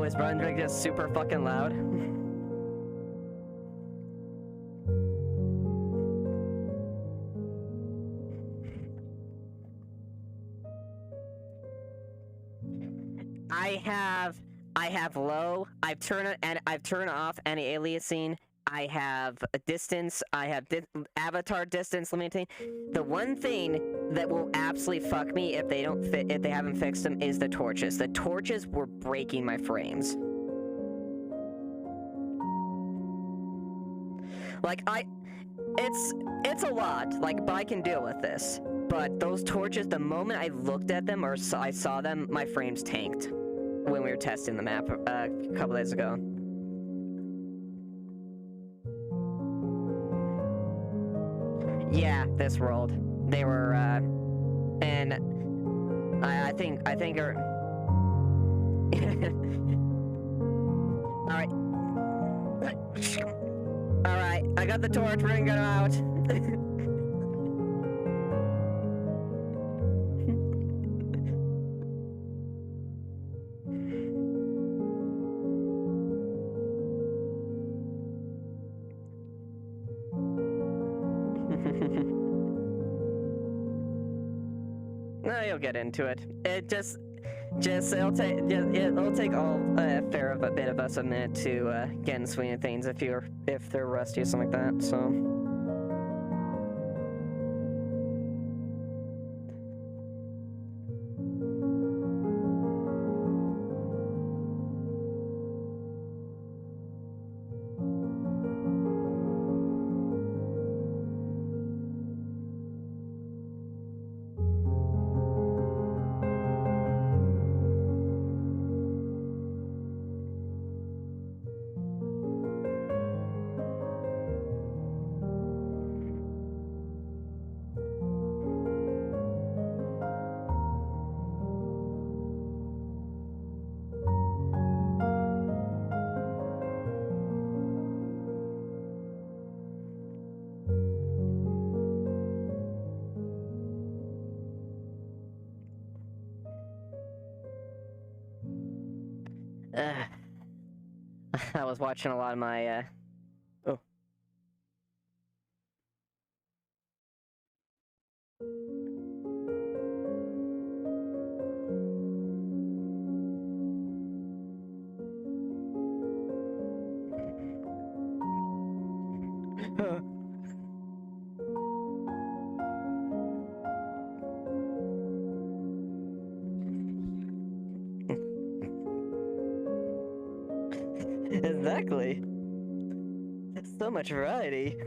Oh, is Brundrick just super fucking loud? I have low. I've turned off any aliasing. I have a distance. I have avatar distance limiting. The one thing that will absolutely fuck me if they haven't fixed them is the torches. The torches were breaking my frames. Like it's a lot. Like, but I can deal with this. But those torches, the moment I looked at them or I saw them, my frames tanked when we were testing the map a couple days ago. Yeah, this world. They were, and I think Alright. Alright, I got the torch, we're gonna go out. No, you'll get into it. It it'll take a fair bit of us a minute to get in swing of things if they're rusty or something like that. So. I was watching a lot of my, oh. Exactly. There's so much variety.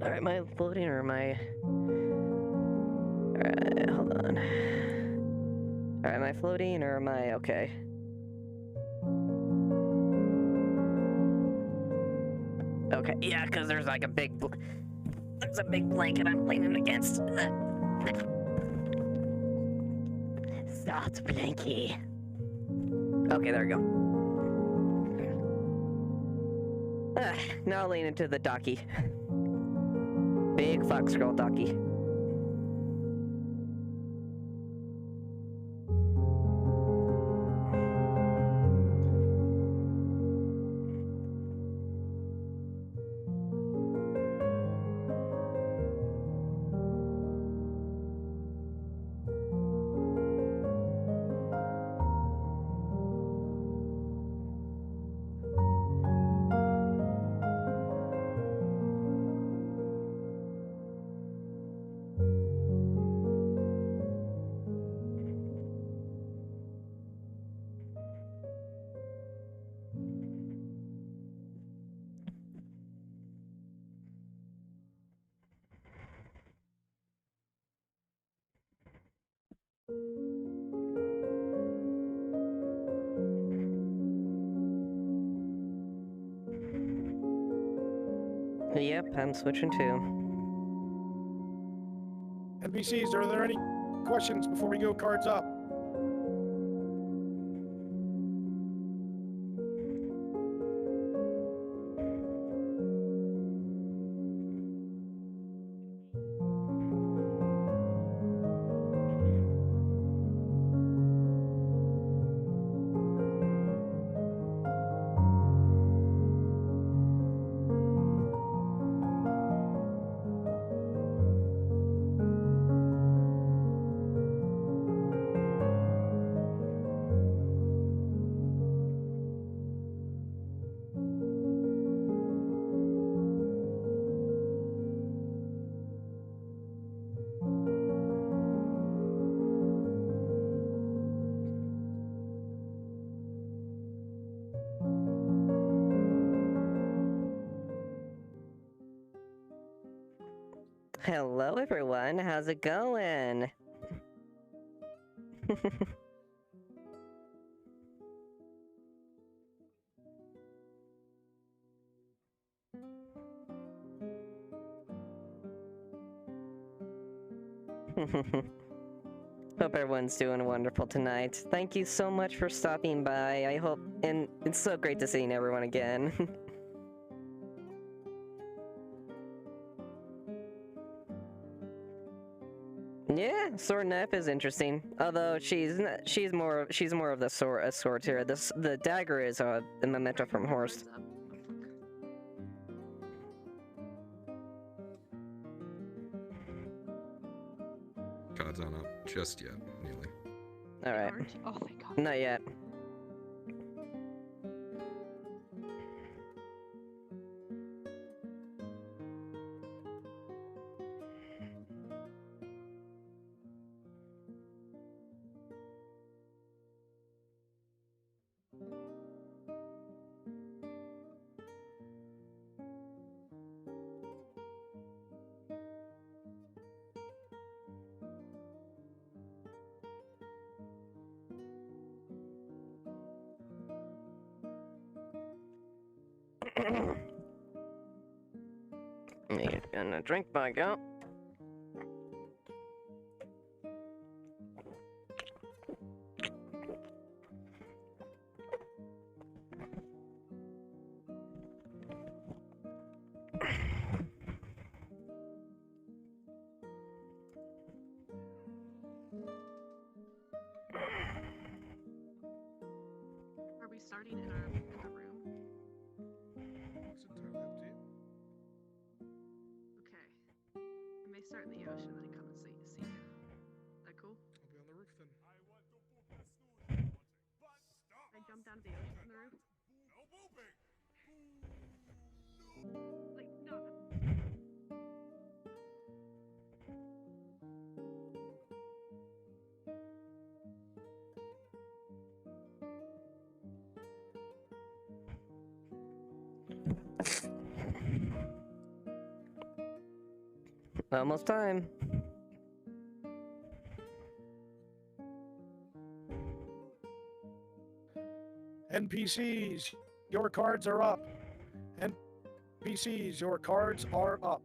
Alright, am I floating or am I... Alright, hold on. Alright, am I floating or am I okay? Okay, yeah, because there's like a big... There's a big blanket I'm leaning against. Soft blankie. Okay, there we go. Now I'll lean into the docky. Big fox girl docky. Yep, I'm switching too. NPCs, are there any questions before we go cards up? Hello, everyone. How's it going? Hope everyone's doing wonderful tonight. Thank you so much for stopping by. I hope, and it's so great to seeing everyone again. Yeah, sword knife is interesting. Although she's more of the sword here. The dagger is a memento from Horst. Cards aren't up just yet, nearly. All right. Oh my god. Not yet. Gonna drink back out. Are we starting in our room? It's entirely up to you. Okay. I may start in the ocean and then come and see you. Is that cool? I'll be on the roof then. I jump down to the ocean from the roof? Like, no. Almost time. NPCs, your cards are up. NPCs, your cards are up.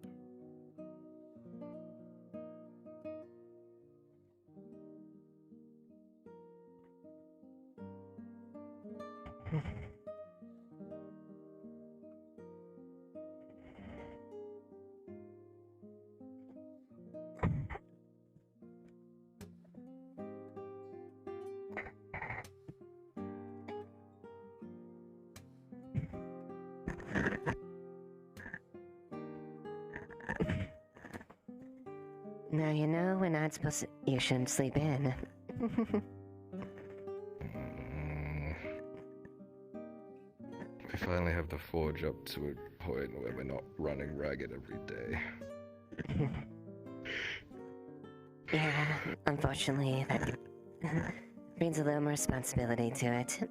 Now you know we're not supposed to. You shouldn't sleep in. We finally have the forge up to a point where we're not running ragged every day. Yeah, unfortunately, that brings a little more responsibility to it.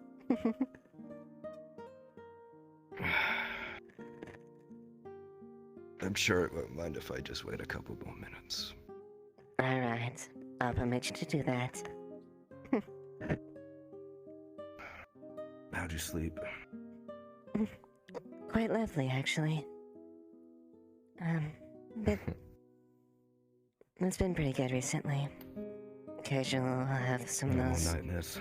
I'm sure it won't mind if I just wait a couple more minutes. Alright, I'll permit you to do that. How'd you sleep? Quite lovely, actually. But it's been pretty good recently. Occasionally I'll have some of No more those. nightmares.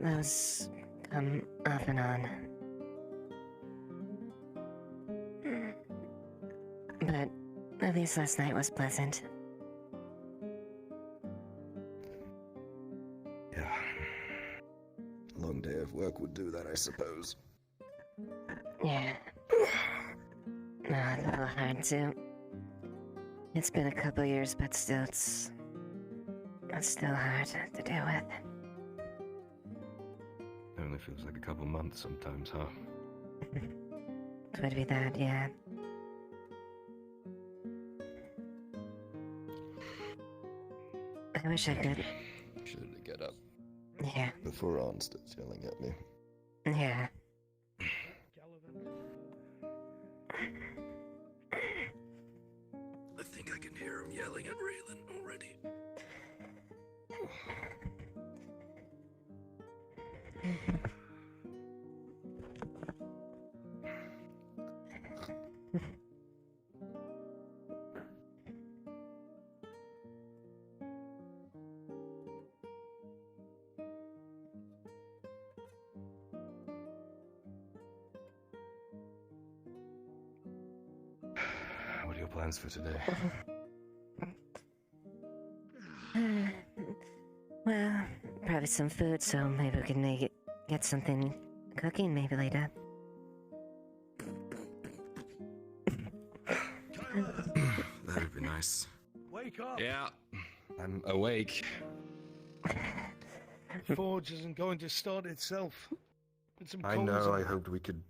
Those come off and on. But at least last night was pleasant. Yeah. A long day of work would do that, I suppose. Yeah. No, it's a little hard to. It's been a couple years, but still, it's still hard to deal with. It only feels like a couple months sometimes, huh? It would be that, yeah. I wish I could. Should get up Yeah, before Aunt starts yelling at me. yeah. I think I can hear him yelling at Raylan already. What are your plans for today? Well, probably some food, so maybe we can get something cooking maybe later. That would be nice. Wake up! Yeah, I'm awake. The forge isn't going to start itself. Put some I coals know, in I it. hoped we could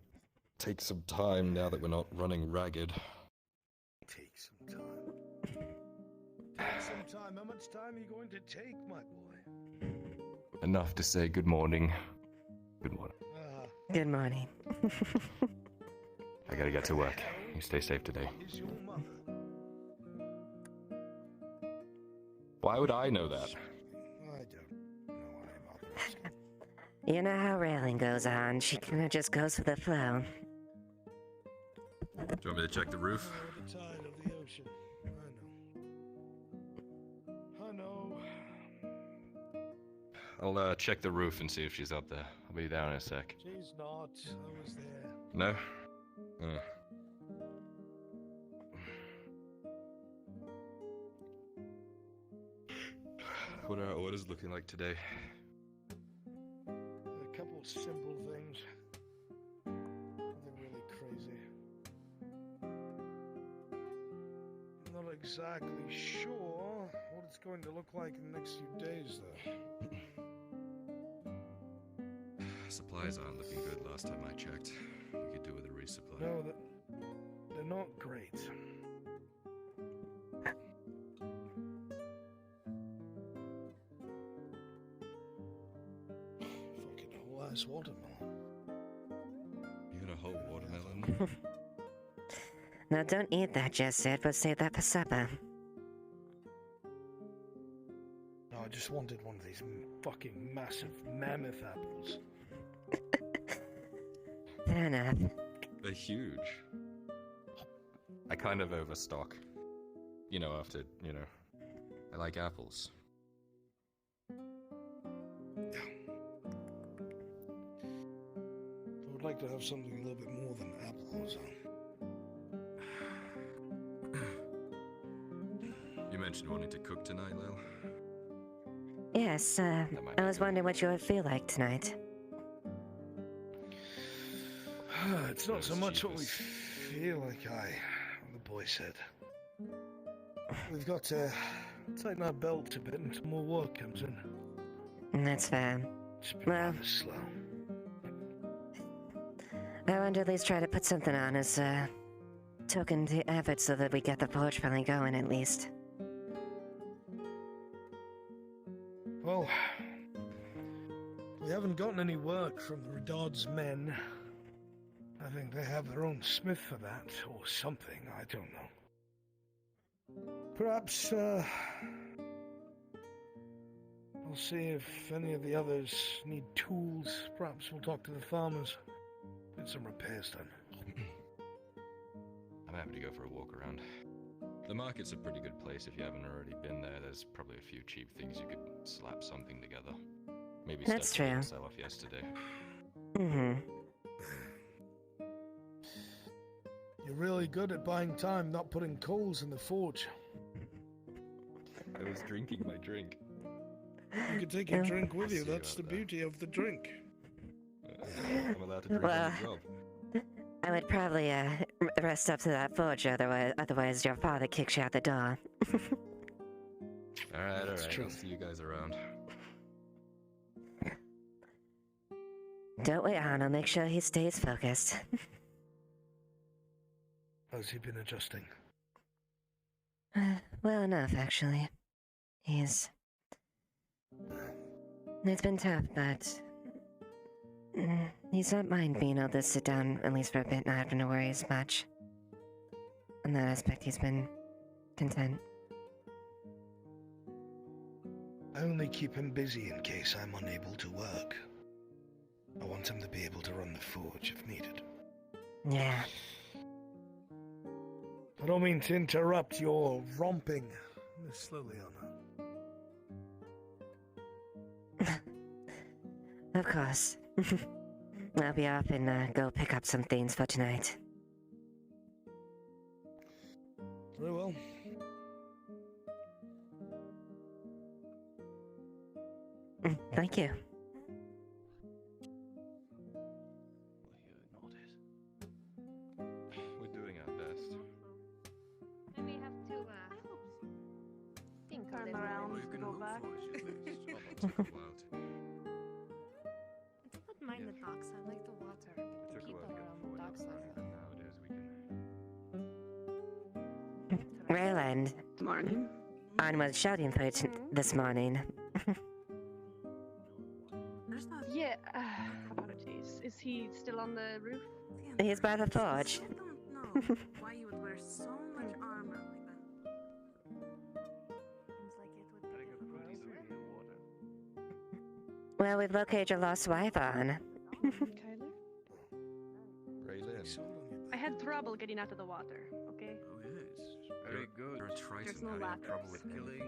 take some time now that we're not running ragged. Take some time. Take some time. How much time are you going to take, my boy? Enough to say good morning. Good morning. Ah, Good morning. I gotta get to work. You stay safe today. is your mother? Why would I know that? I don't know why I'm asking. You know how railing goes on. She kind of just goes with the flow. Do you want me to check the roof? Oh, the tide of the ocean. I know. I'll check the roof and see if she's up there. I'll be down in a sec. She's not. I was there. No? What are our orders looking like today? A couple of simple things. Nothing really crazy. Not exactly sure what it's going to look like in the next few days, though. Supplies aren't looking good last time I checked. We could do with a resupply. No, they're not great. Fucking whole ass watermelon. You got a whole watermelon? Now don't eat that just yet, but save that for supper. No, I just wanted one of these fucking massive mammoth apples. Fair enough. They're huge. I kind of overstock. You know, I like apples. I would like to have something a little bit more than apples. You mentioned wanting to cook tonight, Lil. Yes, might I be was good. wondering what you would feel like tonight. It's not so Those much what we cheapers. feel like, the boy said. We've got to tighten our belt a bit until more work comes in. That's fair. It's been Well- rather slow. I want to at least try to put something on as a token to effort so that we get the forge finally going at least. Well, we haven't gotten any work from the Redard's men. I think they have their own smith for that, or something, I don't know. Perhaps, I'll see if any of the others need tools. Perhaps we'll talk to the farmers. Get some repairs done. happy to go for a walk around. The market's a pretty good place if you haven't already been there. There's probably a few cheap things you could slap something together. Maybe That's stuff you didn't true. sell off yesterday. Mm-hmm. You're really good at buying time, not putting coals in the forge. I was drinking my drink. You can take your Yeah. drink with I'll you. see That's the about that. beauty of the drink. I'm allowed to drink Well, on the job. I would probably rest up to that forge, otherwise your father kicks you out the door. Alright, That's true. I'll see you guys around. Don't wait on him, make sure he stays focused. How's he been adjusting? Well enough, actually. It's been tough, but he's not mind being able to sit down at least for a bit, not having to worry as much. On that aspect, he's been content. I only keep him busy in case I'm unable to work. I want him to be able to run the forge if needed. Yeah. I don't mean to interrupt your romping, Miss Leliana. Of course. I'll be off and go pick up some things for tonight. Very well. Thank you. We're doing our best. We may have to think Turn a little around. bit. Go back. Don't mind the docks. I like the water. But the people around the docks are. Rayland, Morning. Arn was shouting for you this morning. Yeah. Apologies. Is he still on the roof? He's by the forge. I don't know why you would wear so much armor like that. Seems like it would be difficult. Well, we've located your lost wife, Arn. Kyler? Raylin. I had trouble getting out of the water, okay? Oh yes, very good. You're a Triton. There's no Having ladders. trouble with killing,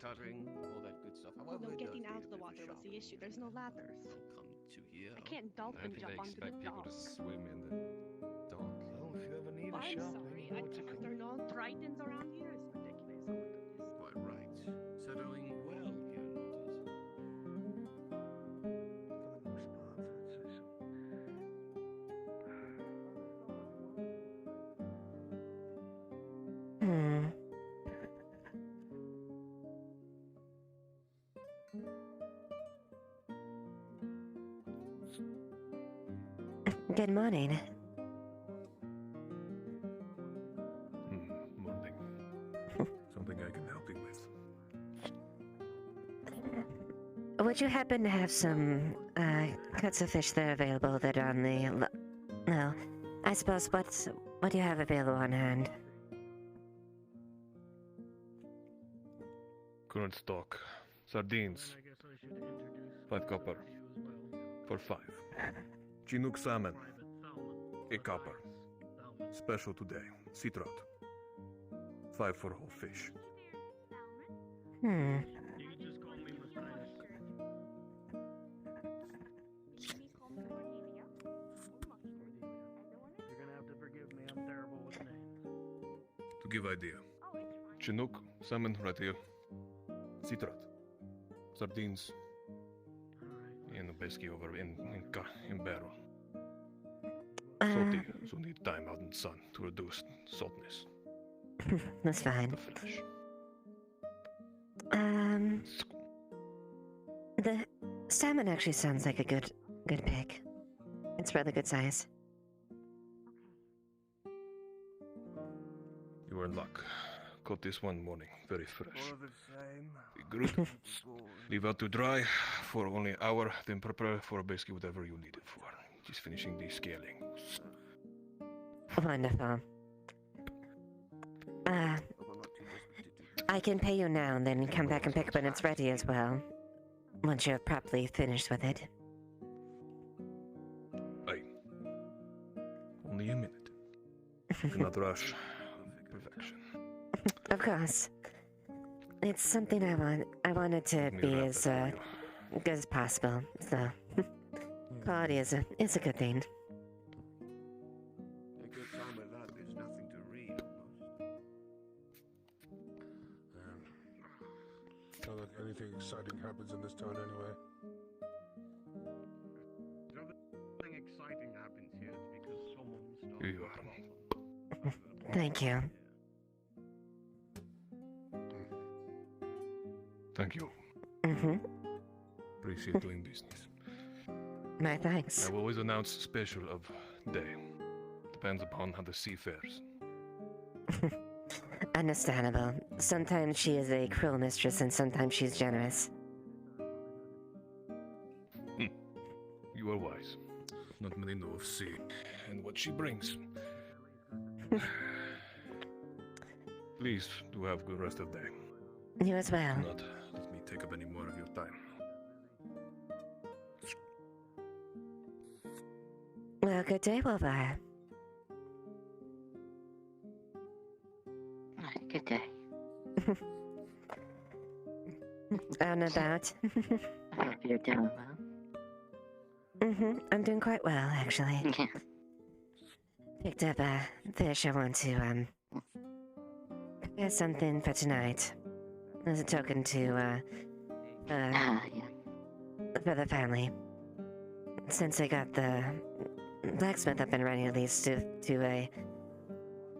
touching, all that good stuff. No, getting out of the water was the issue. There's no ladders. Come to here. I can't I dolphin don't think jump they onto the expect people to dock. swim in the dock. Well, if you ever need a I'm shop, sorry. you know where to Are come. there no tritons around here? It's ridiculous. Oh my goodness. Quite right. Settling well here, notice. For the most part, I'd say so. Hmm. Good morning. Morning. Something I can help you with. Would you happen to have some cuts of fish that are available that are on the? No, I suppose what do you have available on hand? Current stock. Sardines. 5 copper. For 5. Chinook salmon. A copper. Special today. Sea trout. 5 for whole fish. Hmm. To give idea. Chinook salmon right here. Sea trout. Sardines. And basically over in barrel. Salty, so need time out in the sun to reduce saltness. That's fine. The flesh. The salmon actually sounds like a good pick. It's rather good size. You were in luck. Caught this one morning, very fresh. Be good. Leave out to dry for only an hour, then prepare for basically whatever you need it for. Just finishing the scaling. Wonderful. I can pay you now and then come back and pick up when it's ready as well. Once you're properly finished with it. Aye. Only a minute. Do not rush perfection. Of course. It's something I wanted to Let me be wrap as that for you. good as possible. So quality is a good thing. A good time of that, there's nothing to read almost. Not that anything exciting happens in this town anyway. Nothing exciting happens here, it's because someone stole Here you are. Thank you. Thank you. Mm-hmm. Appreciate doing business. My thanks. I will always announce special of day. Depends upon how the sea fares. Understandable. Sometimes she is a cruel mistress and sometimes she's generous. You are wise. Not many know of sea and what she brings. Please do have a good rest of the day. You as well. Do not let me take up any more of your time. Well, good day, Wolvar. Good day. Out and about. I hope you're doing well. I'm doing quite well, actually. Yeah. Picked up a fish I want to, prepare something for tonight. As a token to, Yeah. for the family. Since they got the blacksmith up and running, at least to a...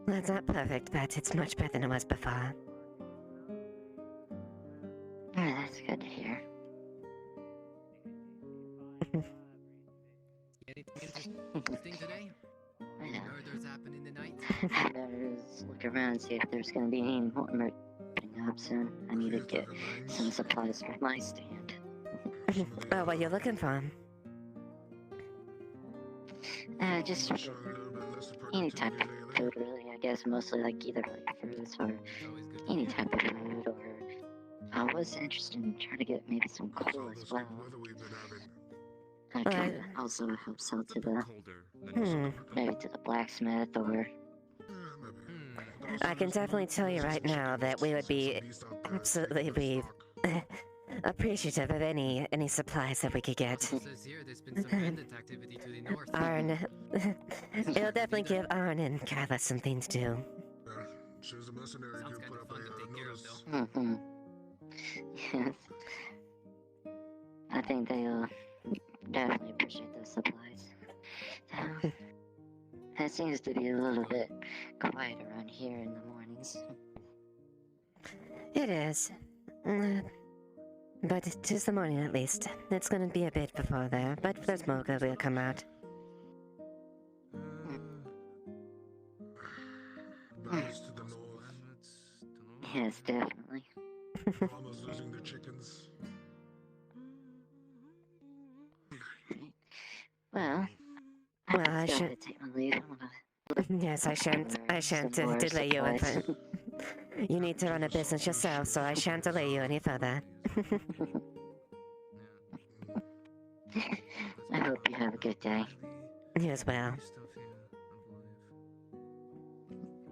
Well, it's not perfect, but it's much better than it was before. Oh, that's good to hear. Anything interesting today? Any murders happening tonight? I better just look around and see if there's gonna be any more murders coming up soon. I need to get some supplies for my stand. Oh, what you looking for? Just any type of food, really. I guess mostly like either like fruits or any type of food. Or I was interested in trying to get maybe some coal as well. I could also help sell to the maybe to the blacksmith or. I can definitely tell you right now that we would be absolutely appreciative of any supplies that we could get. Says here there's been some bandit activity to the north. Arn, it'll definitely give Arn and Carla something to do. She's a mercenary Sounds you kind put of up fun to a take care of, notice. though. Yes. I think they'll definitely appreciate those supplies. It seems to be a little bit quiet around here in the mornings. It is. But 'tis the morning at least. It's gonna be a bit before there, but the smoke will come out. Bells to the north. Yes, definitely. Farmers losing their chickens. Well, I just gotta should. take my leave. Yes, I shan't delay you if you need to run a business yourself, so I shan't delay you any further. I hope you have a good day. You as well.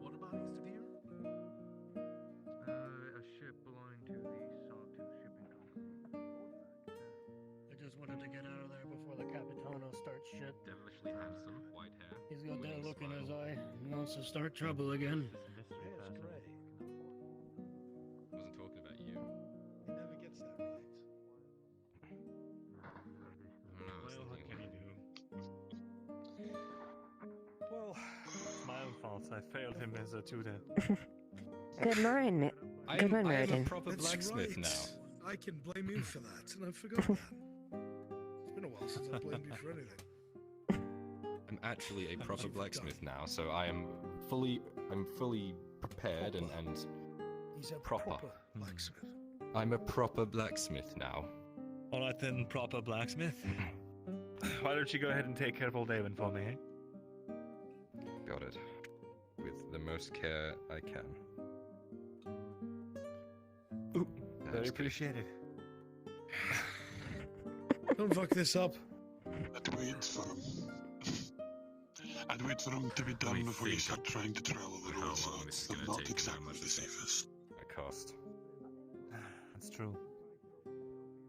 What about east of here? A ship belonging to the Sawtooth Shipping Company. I just wanted to get out of there before the Capitano starts shit. Devilishly handsome, white hair. He's got that winning look in his smile. eye. He wants to start trouble again. Wasn't talking about you. He never gets that right. I don't know, I was Well, what thinking can you do? Well, it's my own fault. I failed him as a tutor. Good morning, good morning, I am a Meriden. proper That's blacksmith right. now. I can blame you for that, and I forgot that. It's been a while since I blamed you for anything. I'm actually a proper you've blacksmith now, so I'm fully prepared and He's a proper. blacksmith. I'm a proper blacksmith now. Alright then, proper blacksmith. Why don't you go ahead and take care of old Avon for me, eh? Got it. With the most care I can. Very That's appreciated. Don't fuck this up. That waits for him. I'd wait for them to be done me before you think start trying to travel the how roads. long this is They're gonna not take and how exactly much the it's safest. a cost. That's true.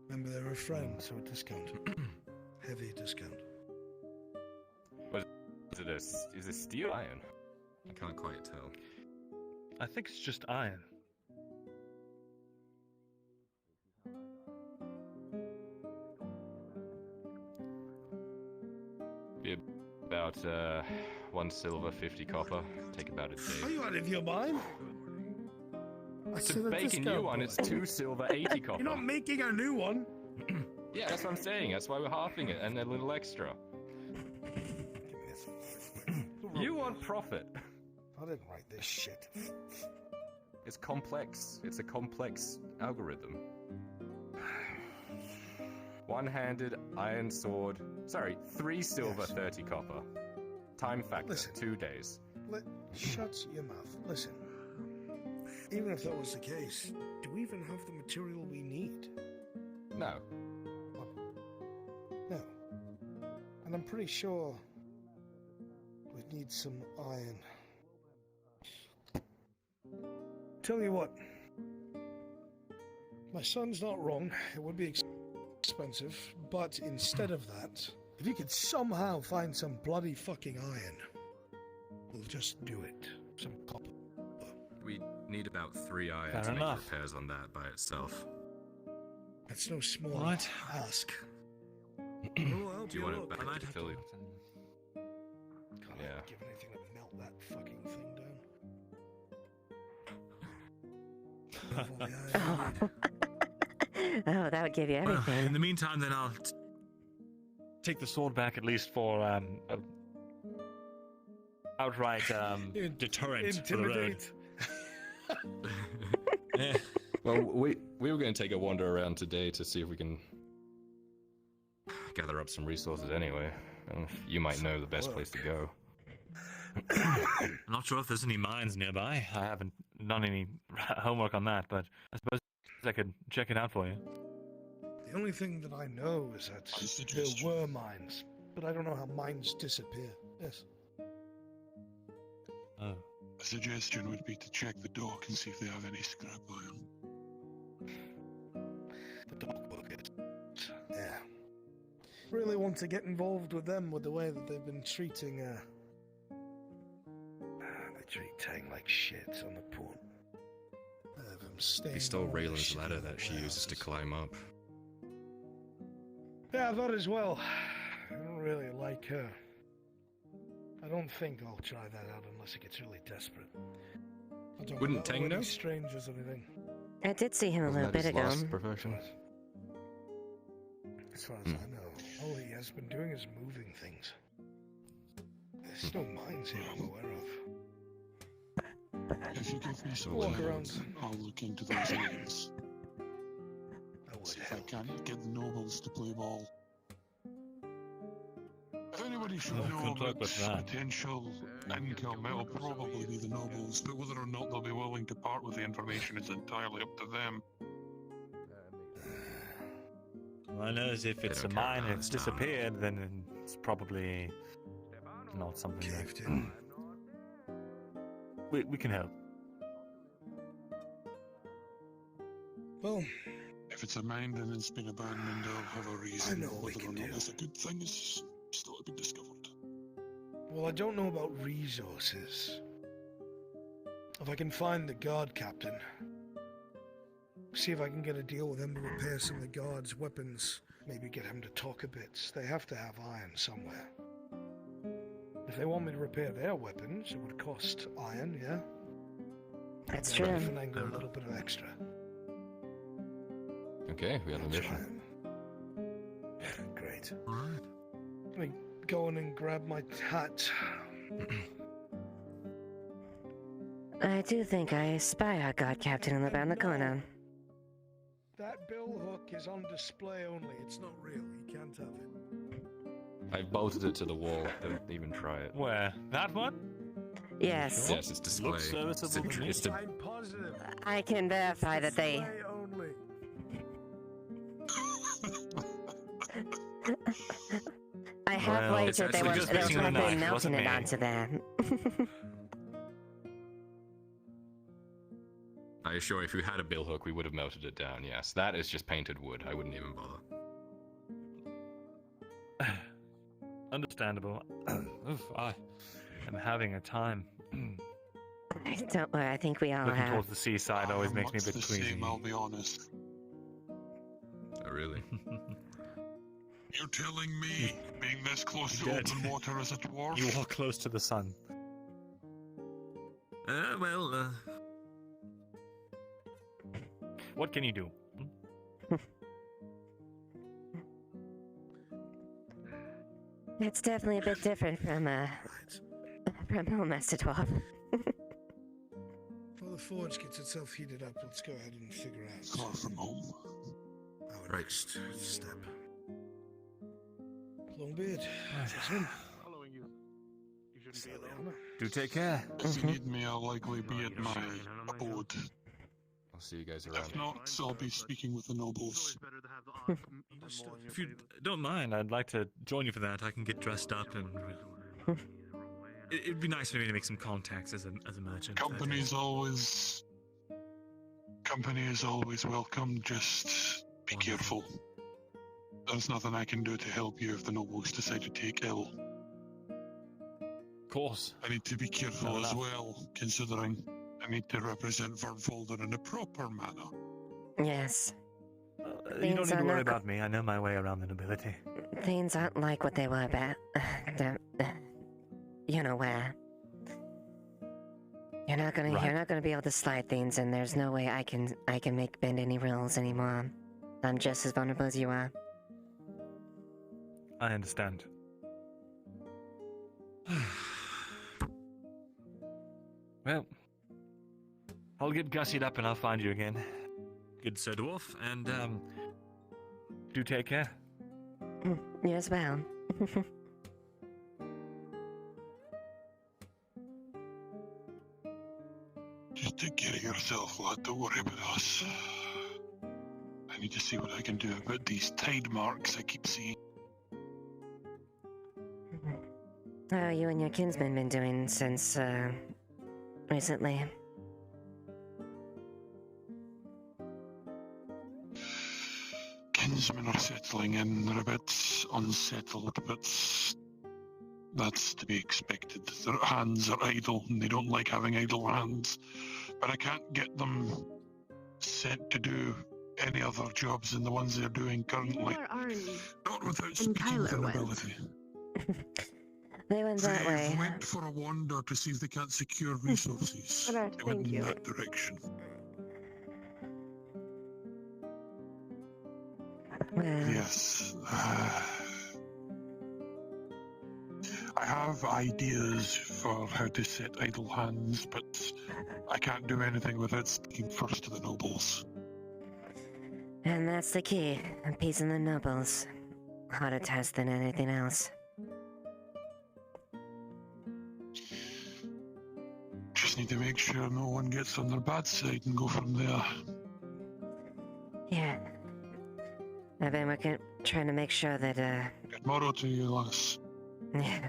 Remember, they're a friend, so a discount. Heavy discount. Is it steel iron? I can't quite tell. I think it's just iron. Be about 1 silver, 50 copper. Take about a Are day. you out of your mind? It's a bacon new one. It's 2 silver, 80 copper. You're not making a new one. Yeah, that's what I'm saying. That's why we're halving it and a little extra. You want profit. I didn't write this shit. It's complex. It's a complex algorithm. One-handed iron sword. Sorry, 3 silver, 30 copper. Time factor, Listen. 2 days. Shut your mouth. Listen. Even if that was the case, do we even have the material we need? No. No. And I'm pretty sure we'd need some iron. Tell you what. My son's not wrong. It would be expensive, but instead of that, if you could somehow find some bloody fucking iron, we'll just do it. Some copper. We need about 3 iron Fair to enough. make repairs on that by itself. That's no small What? ask. Do you want it back to Philly? Can't Yeah. give anything to melt that fucking thing down. Oh, that would give you Well, everything. in the meantime, then I'll take the sword back at least for outright deterrent for the road. Intimidate. Yeah. Well, we were going to take a wander around today to see if we can gather up some resources anyway. You might know the best place to go. I'm not sure if there's any mines nearby. I haven't done any homework on that, but I suppose I could check it out for you. The only thing that I know is that there were mines, but I don't know how mines disappear. Yes. Oh. A suggestion would be to check the dock and see if they have any scrap iron. The dock workers. Yeah. Really want to get involved with them with the way that they've been treating, they treat Tang like shit on the port. They stole Raylan's ladder that she uses to climb up. Yeah, I thought as well. I don't really like her. I don't think I'll try that out unless it gets really desperate. I don't Wouldn't know Tang any know? strangers or anything. I did see him a little Wasn't that bit his ago. last profession? As far as I know, all he has been doing is moving things. There's no mines here I'm aware of. If you give me some Walk time, around. I'll look into those areas. That would See if I help. can't get the nobles to play ball. If anybody should Well, know good luck about with that. potential income, it'll probably be the nobles, but whether or not they'll be willing to part with the information is entirely up to them. Well, I know if it's a don't care mine and about it's this town. disappeared, then it's probably not something that Caved in. we can help. Well, If it's a mine and it's been abandoned, I'll have a reason. know what we Whether or can not do. it's a good thing is still to be discovered. well, I don't know about resources. If I can find the guard captain, see if I can get a deal with him to repair some of the guard's weapons, maybe get him to talk a bit. They have to have iron somewhere. If they want me to repair their weapons, it would cost iron, yeah? That's Maybe true. finagle a little bit of extra. Okay, we have a I'll try mission. it. Great. Alright. Let me go in and grab my hat. I do think I spy our god captain in the back in the corner. That bill hook is on display only. It's not real. You can't have it. I've bolted it to the wall. Don't even try it. Where? That one? Yes, Yes, it's display. Looks serviceable to me. It's the I'm positive. I can verify that they. Display only. I halfway It's through, they actually were just missing the probably knife, melting wasn't it me. onto there. I assure you, if we had a bill hook, we would have melted it down, yes. That is just painted wood. I wouldn't even bother. Understandable. Oof, I am having a time. Don't worry, I think we all Looking have. towards the seaside always makes me a Much bit the queasy. same, I'll be honest. Oh, really? You're telling me being this close to Dead. open water is a dwarf? You are close to the sun. What can you do? It's definitely a bit different from Master Dwarf. Before the forge gets itself heated up, let's go ahead and figure out Far from home. our next step. Longbeard, gentlemen. Following you. You shouldn't be alone. Do take care. If you need me, I'll likely be at my abode. I'll see you guys around. If not, I'll be speaking with the nobles. If you don't mind, I'd like to join you for that. I can get dressed up and it'd be nice for me to make some contacts as a merchant. Company is always welcome. Just be careful. There's nothing I can do to help you if the nobles decide to take ill. Of course. I need to be careful as well, considering I need to represent Vernfolder in a proper manner. Yes. You don't Things need to are worry not- about me. I know my way around the nobility. Things aren't like what they were back. You know where. You're not gonna be able to slide things, and there's no way I can bend any rules anymore. I'm just as vulnerable as you are. I understand. Well, I'll get gussied up and I'll find you again. Good Sir Dwarf, and do take care. You as well. Just take care of yourself, lad. Don't worry about us. I need to see what I can do about these tide marks I keep seeing. How are you and your kinsman been doing since recently? Kinsmen are settling in. They're a bit unsettled, but that's to be expected. Their hands are idle, and they don't like having idle hands. But I can't get them sent to do any other jobs than the ones they're doing currently. Where are you? Not without And speaking with Kyler the went. nobility. They went that They way. went for a wander to see if they can't secure resources. Alright, They went thank in you. that direction. Well, Yes. I have ideas for how to set idle hands, but I can't do anything without speaking first to the nobles. and that's the key. Appeasing the nobles. Harder task than anything else. Just need to make sure no one gets on their bad side and go from there. Yeah. I've been trying to make sure that, Good morrow to you, lass. yeah.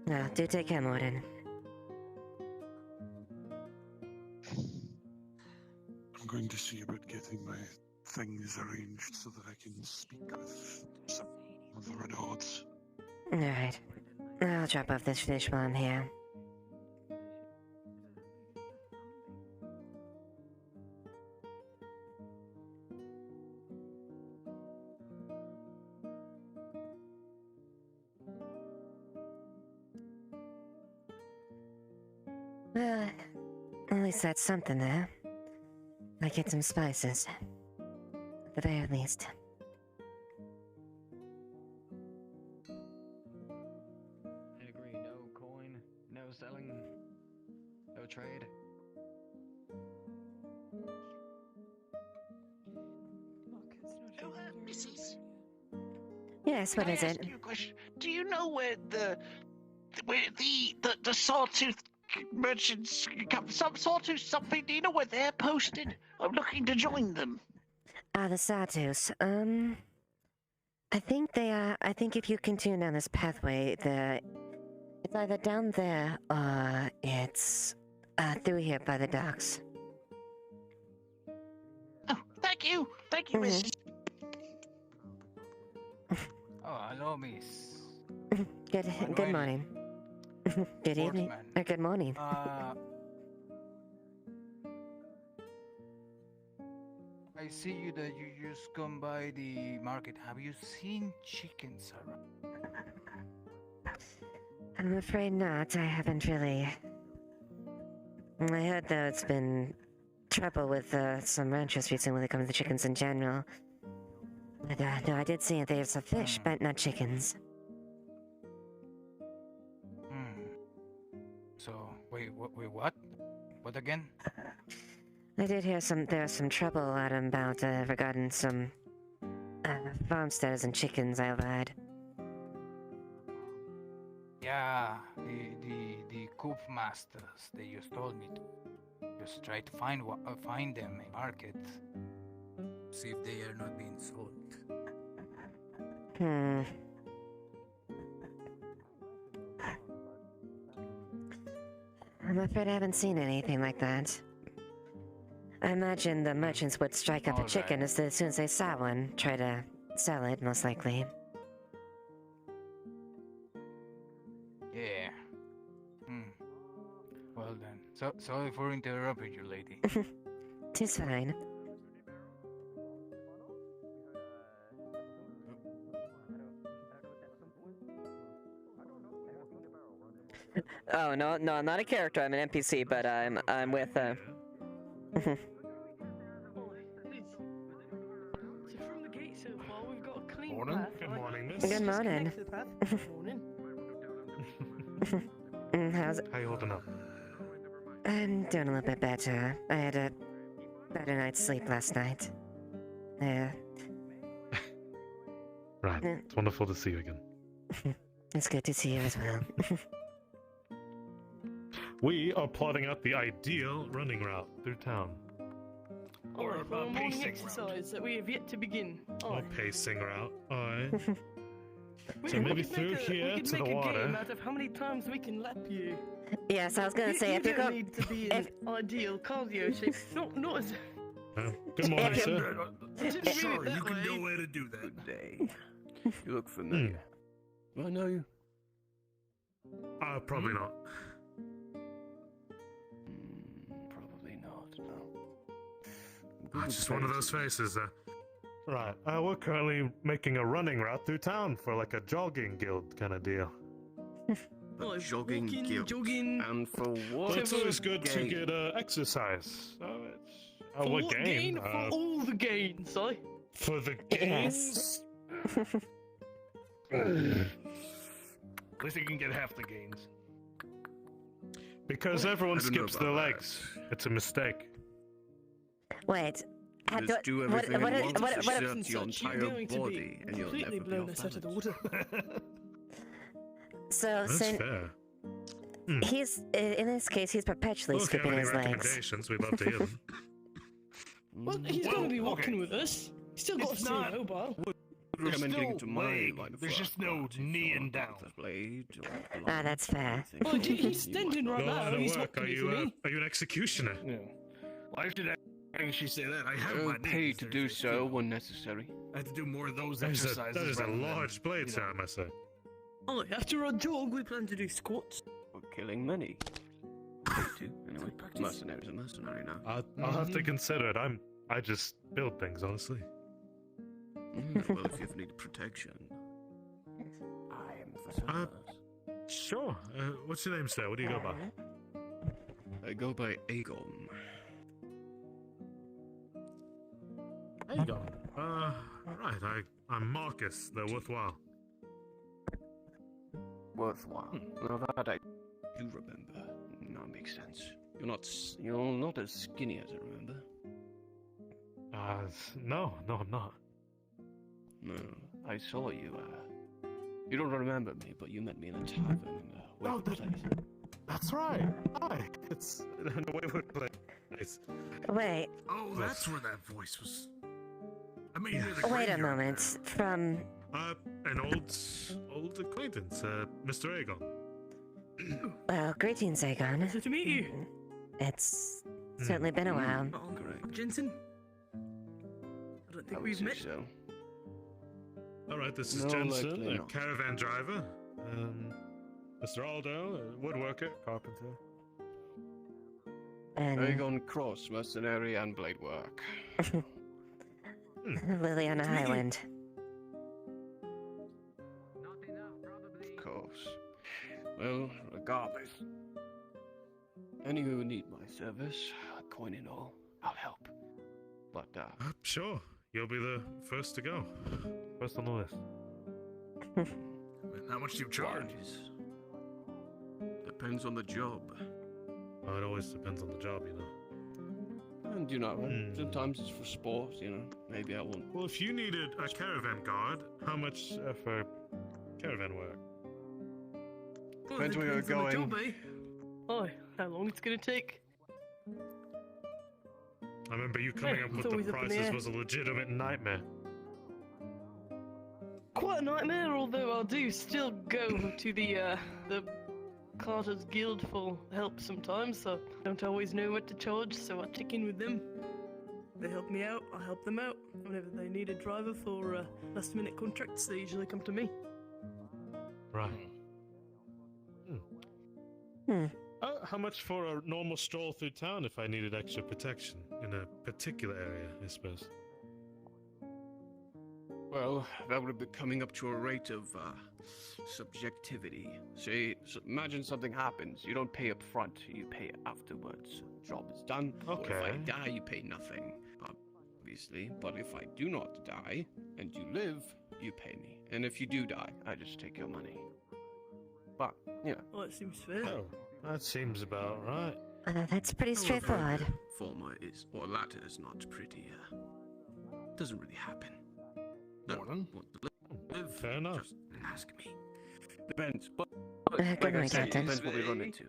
No, do take care, Morden. I'm going to see about getting my things arranged so that I can speak with some of the Red Odds. Alright. I'll drop off this fish while I'm here. Well, at least that's something there. I get some spices. At the very least. I agree. No coin, no selling, no trade. Mrs. Yes, what Can is I ask it? you a question? Do you know where the sawtooth merchants come? Some sawtooth something. Do you know where they're posted? I'm looking to join them. Ah, the Satus. I think they are. I think if you continue down this pathway, it's either down there or it's through here by the docks. Oh, thank you, Miss. Oh, hello, miss. Good morning. Good evening. Or good morning. I see you that you just come by the market. Have you seen chickens around? I'm afraid not. I haven't really. I heard though it's been trouble with some ranchers recently when it comes to chickens in general. But no, I did see that there's a fish, but not chickens. So, wait, what? What again? I did hear there's some trouble out and about regarding some farmsteads and chickens I overheard. Yeah, the coop masters. They just told me to just try to find them a market. See if they are not being sold. I'm afraid I haven't seen anything like that. I imagine the merchants would strike up a chicken as soon as they saw one, try to sell it, most likely. Yeah. Well then, sorry for interrupting you, lady. Tis fine. Oh no, I'm not a character. I'm an NPC, but I'm with. So from the gate so far, we've got a clean Morning. path. Good morning, miss. Good morning. Morning. How's it? How you holding up? I'm doing a little bit better. I had a better night's sleep last night. Right. It's wonderful to see you again. It's good to see you as well. We are plotting out the ideal running route through town. Or a morning exercise that we have yet to begin. Or pacing route. Aye. We So could maybe make through here to the We water. could make a game out of how many times we can lap you. Yes, I was gonna say if you don't go. need to be in ideal cardio shape. Not as. Good morning, sir. Sure, you can go ahead and do that. Good day. You look familiar. I know you. Probably not. Probably not. No. It's just one of those faces. Right. We're currently making a running route through town for like a jogging guild kind of deal. Jogging walking, guild. jogging. And for what? But it's always good to gain? get exercise. So it's For what what gain? gain? For all the gains, I. For the gains. At least you can get half the gains. Because everyone I don't know skips their about legs. It's a mistake. Wait. Just do everything what, at once what, to what, exert your entire body, and you'll completely never be blown off us out of the balance. water. So, That's since fair. he's in this case, he's perpetually Well, if you have skipping any his legs. recommendations, we'd love to hear them. Well, he's going to be walking with us. He's still got It's to not- say mobile. Recommending to my leg. line of There's work, just no but if kneeing you're down. a blade or Ah, that's fair. Well, he's standing right Go now. on to He's work. walking, Are isn't he? you an executioner? Yeah. Why should I actually say that? I have my pay knees. to They're do just, so when necessary. I have to do more of those That is exercises. a rather than, large blade, you sir, know. I must say. Oh, after our jog, we plan to do squats. Or killing many. Anyway, mercenary's a mercenary now. I'll have to consider it. I just build things, honestly. Well, if you need protection, I am for service. Sure. What's your name, sir? What do you go by? I go by Aegon. Aegon. Right. I'm Marcus, the worthwhile. Worthwhile. Now that I do remember. Now makes sense. You're not as skinny as I remember. No, I'm not. No, I saw you. You don't remember me, but you met me in a tavern in a place. That's right. Hi. It's in a way we're playing. Nice. Wait. Oh, that's where that voice was. mean, you're the Wait a graveyard moment. From an old acquaintance, Mr. Aegon. well, greetings, Aegon. Pleasure to meet you. It's certainly been a while. Jensen. I don't think we've met. So. All right, this is No, Jensen, likely a not. caravan driver. Mr. Aldo, a woodworker, carpenter. And Aegon Cross, mercenary and blade work. Leliana Highwind. Of course. Well, regardless. Any who need my service, coin and all, I'll help. But, Sure, you'll be the first to go. First on the list. How much do you charge? Depends on the job. Well, it always depends on the job, you know. And, sometimes it's for sport, Maybe I won't. Well, if you needed a caravan guard, how much for caravan work? Well, Depends where you're on the going. job, eh? Oh, how long it's gonna take? I remember you coming Yeah, up it's with the always up in the prices air. was a legitimate nightmare. Quite a nightmare, although I do still go to the Carter's Guild for help sometimes, so I don't always know what to charge, so I check in with them. They help me out, I help them out. Whenever they need a driver for last minute contracts, they usually come to me. Right. How much for a normal stroll through town if I needed extra protection in a particular area, I suppose? Well, that would be coming up to a rate of subjectivity. Say, imagine something happens. You don't pay up front, you pay afterwards. Job is done. Or if I Okay. die, you pay nothing, obviously. But if I do not die and you live, you pay me. And if you do die, I just take your money. But, Well, that seems fair. Oh, that seems about right. That's pretty straightforward. Former is, or latter is not pretty. Doesn't really happen. No, want to live? Fair enough. Just ask me. Depends, but Good like I night, said, Captain. depends what we run into.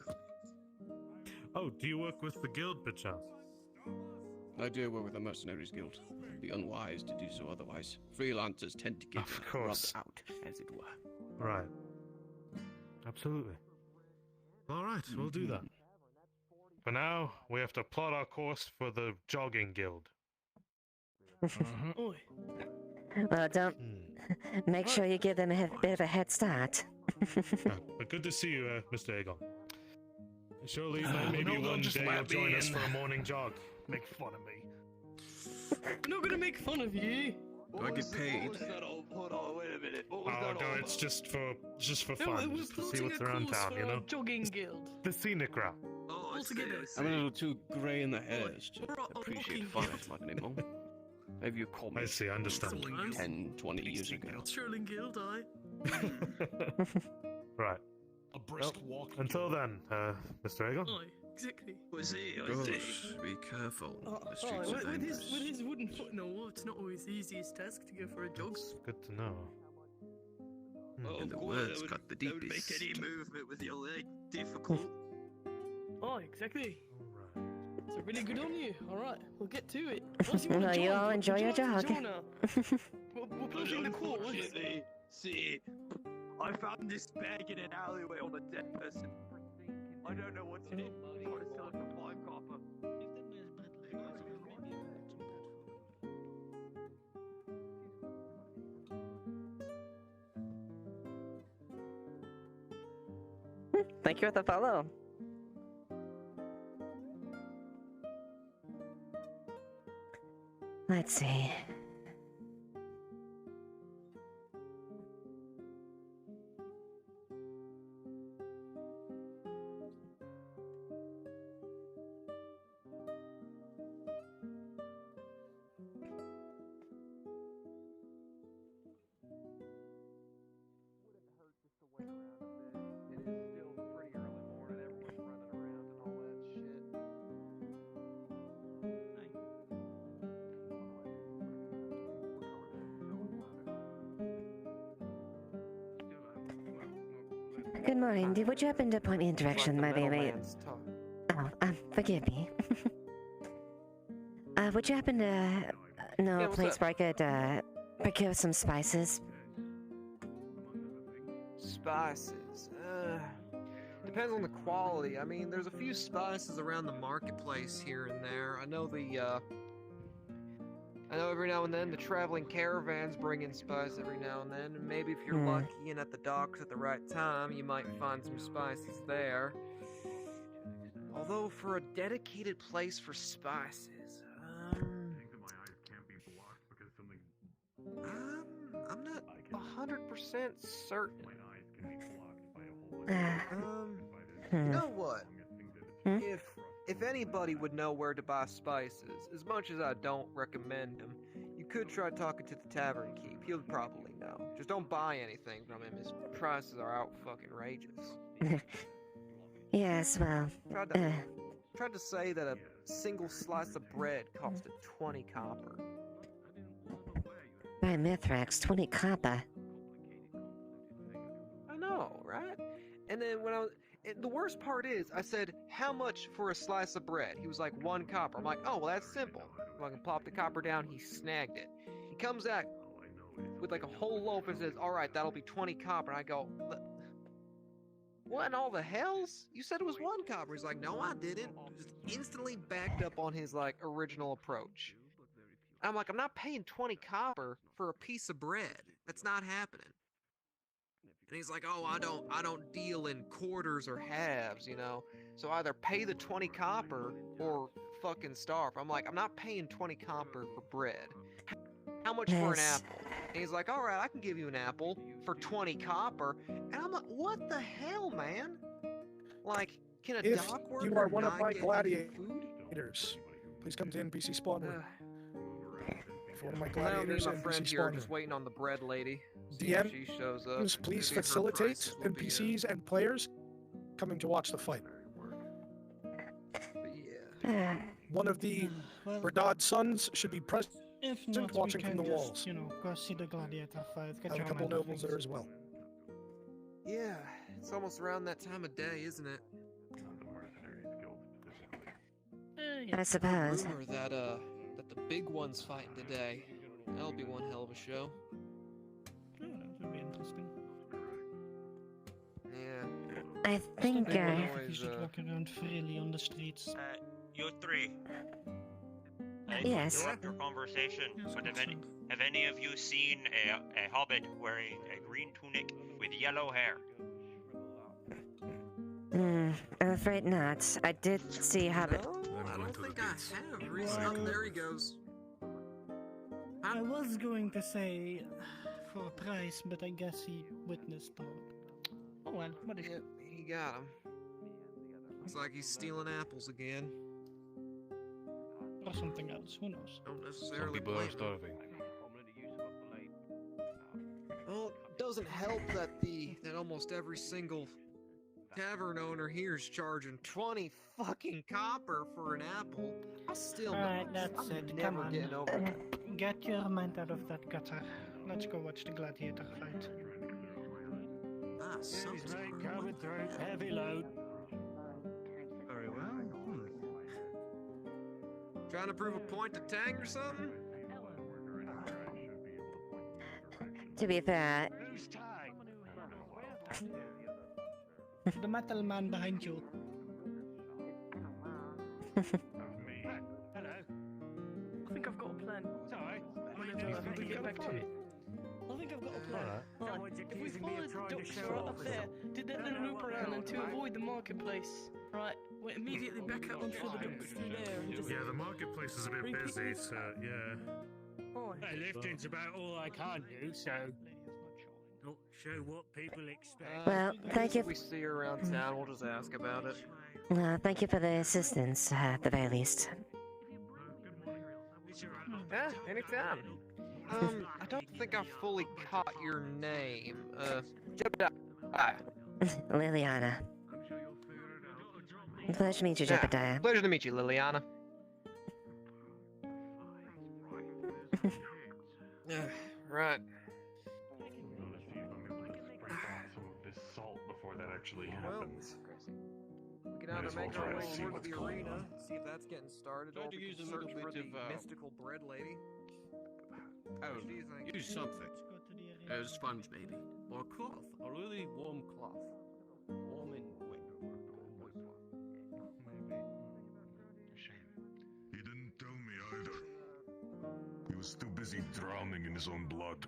Oh, do you work with the guild, perchance? I do work with the Mercenaries Guild. It'd be unwise to do so otherwise. Freelancers tend to get Of course. rubbed out, as it were. Right. Absolutely. All right, we'll do that. For now, we have to plot our course for the jogging guild. Oi. Well, don't. Make sure you give them a bit of a head start. But good to see you, Mr. Aegon. Surely, maybe no, one just day let you'll join me us in. for a morning jog. Make fun of me. I'm not gonna make fun of you. Do I get paid? Hold on, wait a minute. What was Oh that no, all it's just for No, fun, we're just to see plotting what's a around course town, for you our know. jogging guild. The scenic route. All together. I'm a little too grey in the hairs to We're all appreciate walking fun as much anymore. Maybe you called me. I see, I understand. 10, 20 years ago. Strolling guild, aye. Right. A brisk walk. Until then, Mr. Aegon. Aye, exactly. Was he? Gosh, be careful. The streets Aye, are with dangerous. his wooden foot and all, it's not always the easiest task to go for a jog. Good to know. And the words got the deepest. Make any movement with your leg difficult. Oh, exactly. So really good on you. All right, we'll get to it. Well, you all enjoy your jog. We're pushing the course. See, I found this bag in an alleyway on a dead person. I don't know what's in it. I'm trying to sell it for 5 copper. Thank you for the follow. Let's see. Good morning. Would you happen to point me in direction, my baby? Oh, forgive me. Would you happen to know Yeah, a what's place up? where I could procure some spices? Spices. Depends on the quality. I mean, there's a few spices around the marketplace here and there. I know I know every now and then the traveling caravans bring in spice every now and then, and maybe if you're lucky and at the docks at the right time, you might find some spices there. Although for a dedicated place for spices, I'm not 100% certain. You know what? If anybody would know where to buy spices, as much as I don't recommend them, you could try talking to the tavern keep. He'll probably know. Just don't buy anything from him. His prices are out fucking outrageous. Yes, well, Tried to say that a single slice of bread costed 20 copper. by Mithrax, 20 copper. I know, right? And then the worst part is, I said, how much for a slice of bread? He was like, 1 copper. I'm like, oh, well, that's simple. If I can plop the copper down, he snagged it. He comes out with like a whole loaf and says, all right, that'll be 20 copper. And I go, what in all the hells? You said it was 1 copper. He's like, no, I didn't. Just instantly backed up on his like original approach. I'm like, I'm not paying 20 copper for a piece of bread. That's not happening. And he's like, oh, I don't deal in quarters or halves, you know? So either pay the 20 copper or fucking starve. I'm like, I'm not paying 20 copper for bread. How much for an Yes. apple? And he's like, all right, I can give you an apple for 20 copper. And I'm like, what the hell, man? Like, can a If dock worker you are one of not my get gladiators, please come to NPC spawn room. For one of my I don't need gladiators, my NPC friend here spawn just room. waiting on the bread lady. See if she shows up. DMs, please Maybe her facilitate prices will be, NPCs and players coming to watch the fight. One of the Berdad sons should be present If not, watching we from can the just, walls. you know, go see the gladiator fight. Get Have a your couple mind off nobles things. there as well. Yeah, it's almost around that time of day, isn't it? I suppose. Rumor that that the big one's fighting today. That'll be one hell of a show. Yeah, that would be interesting. Yeah. I think, Big one You always, should walk around freely on the streets. You three. I Yes. interrupt your conversation, but have any of you seen a hobbit wearing a green tunic with yellow hair? I'm afraid not. I did see Hobbit. I don't think I have recently. Oh, there he goes. I was going to say for a price, but I guess he witnessed all. Oh well, what is it? He got him. Looks like he's stealing apples again. Or something else, who knows? Don't Some necessarily people are blame him. starving. Well, it doesn't help that that almost every single tavern owner here is charging 20 fucking copper for an apple. I still Alright, that's I'm it. never Come on. getting over that. Get your mind out of that gutter. Let's go watch the gladiator fight. Ah, something's coming through. Heavy load. Very well. Trying to prove a point to Tang or something? To be fair, The metal man behind you. Hello. I think I've got a plan. Sorry. Whenever we get back to it. I think I've got a plan. Right. If we follow the docks right up there, did that little loop around and to avoid the marketplace, right, we're immediately back out onto the docks through there and just... Yeah, the marketplace is a bit repeat busy, this. so yeah. Hey, lifting's about all I can do, so not sure what people expect. Well, thank you. If we see her around town, we'll just ask about it. Thank you for the assistance, at the very least. Yeah, anytime. I don't think I fully caught your name. Jebediah. Leliana. Pleasure to meet you, Jebediah. Pleasure to meet you, Leliana. Right. This salt before that actually happens. We can either make our way over to the arena, see if that's getting started, or we can search for the mystical bread lady. Oh, use something. A sponge, maybe. Or a cloth. A really warm cloth. Warm and wet. Moist one. He didn't tell me either. He was too busy drowning in his own blood.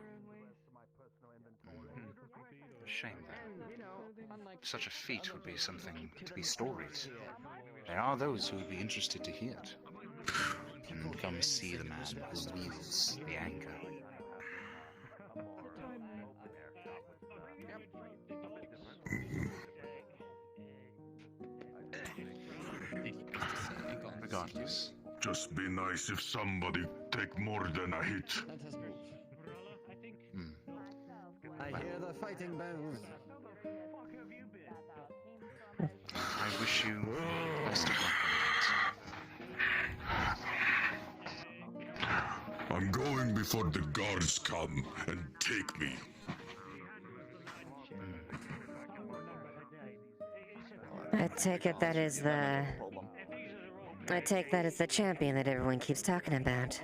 Shame that. Such a feat would be something to be storied. There are those who would be interested to hear it. And come see the man who wields the anchor. Regardless. Just be nice if somebody take more than a hit. I hear the fighting bells. I wish you best of luck. I'm going before the guards come and take me. I take it that is the... I take that as the champion that everyone keeps talking about.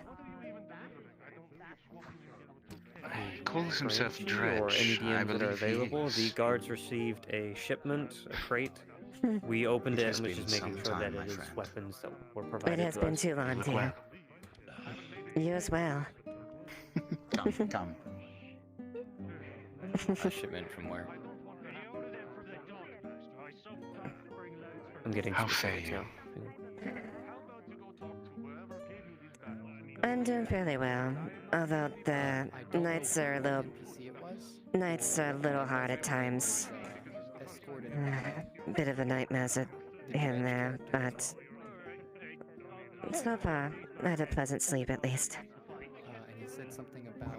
He calls himself For Dredge. any I DMs that are believe he available, is. the guards received a shipment, a crate. We opened it and was just making sure that it is weapons that were provided It has to been us. too long, dear. You as well. Come. A shipment from where? I'm getting How fare you? now. I'm doing fairly well, although the nights are a little hard at times. Bit of a nightmare here and there, but so far I had a pleasant sleep at least. And he said something about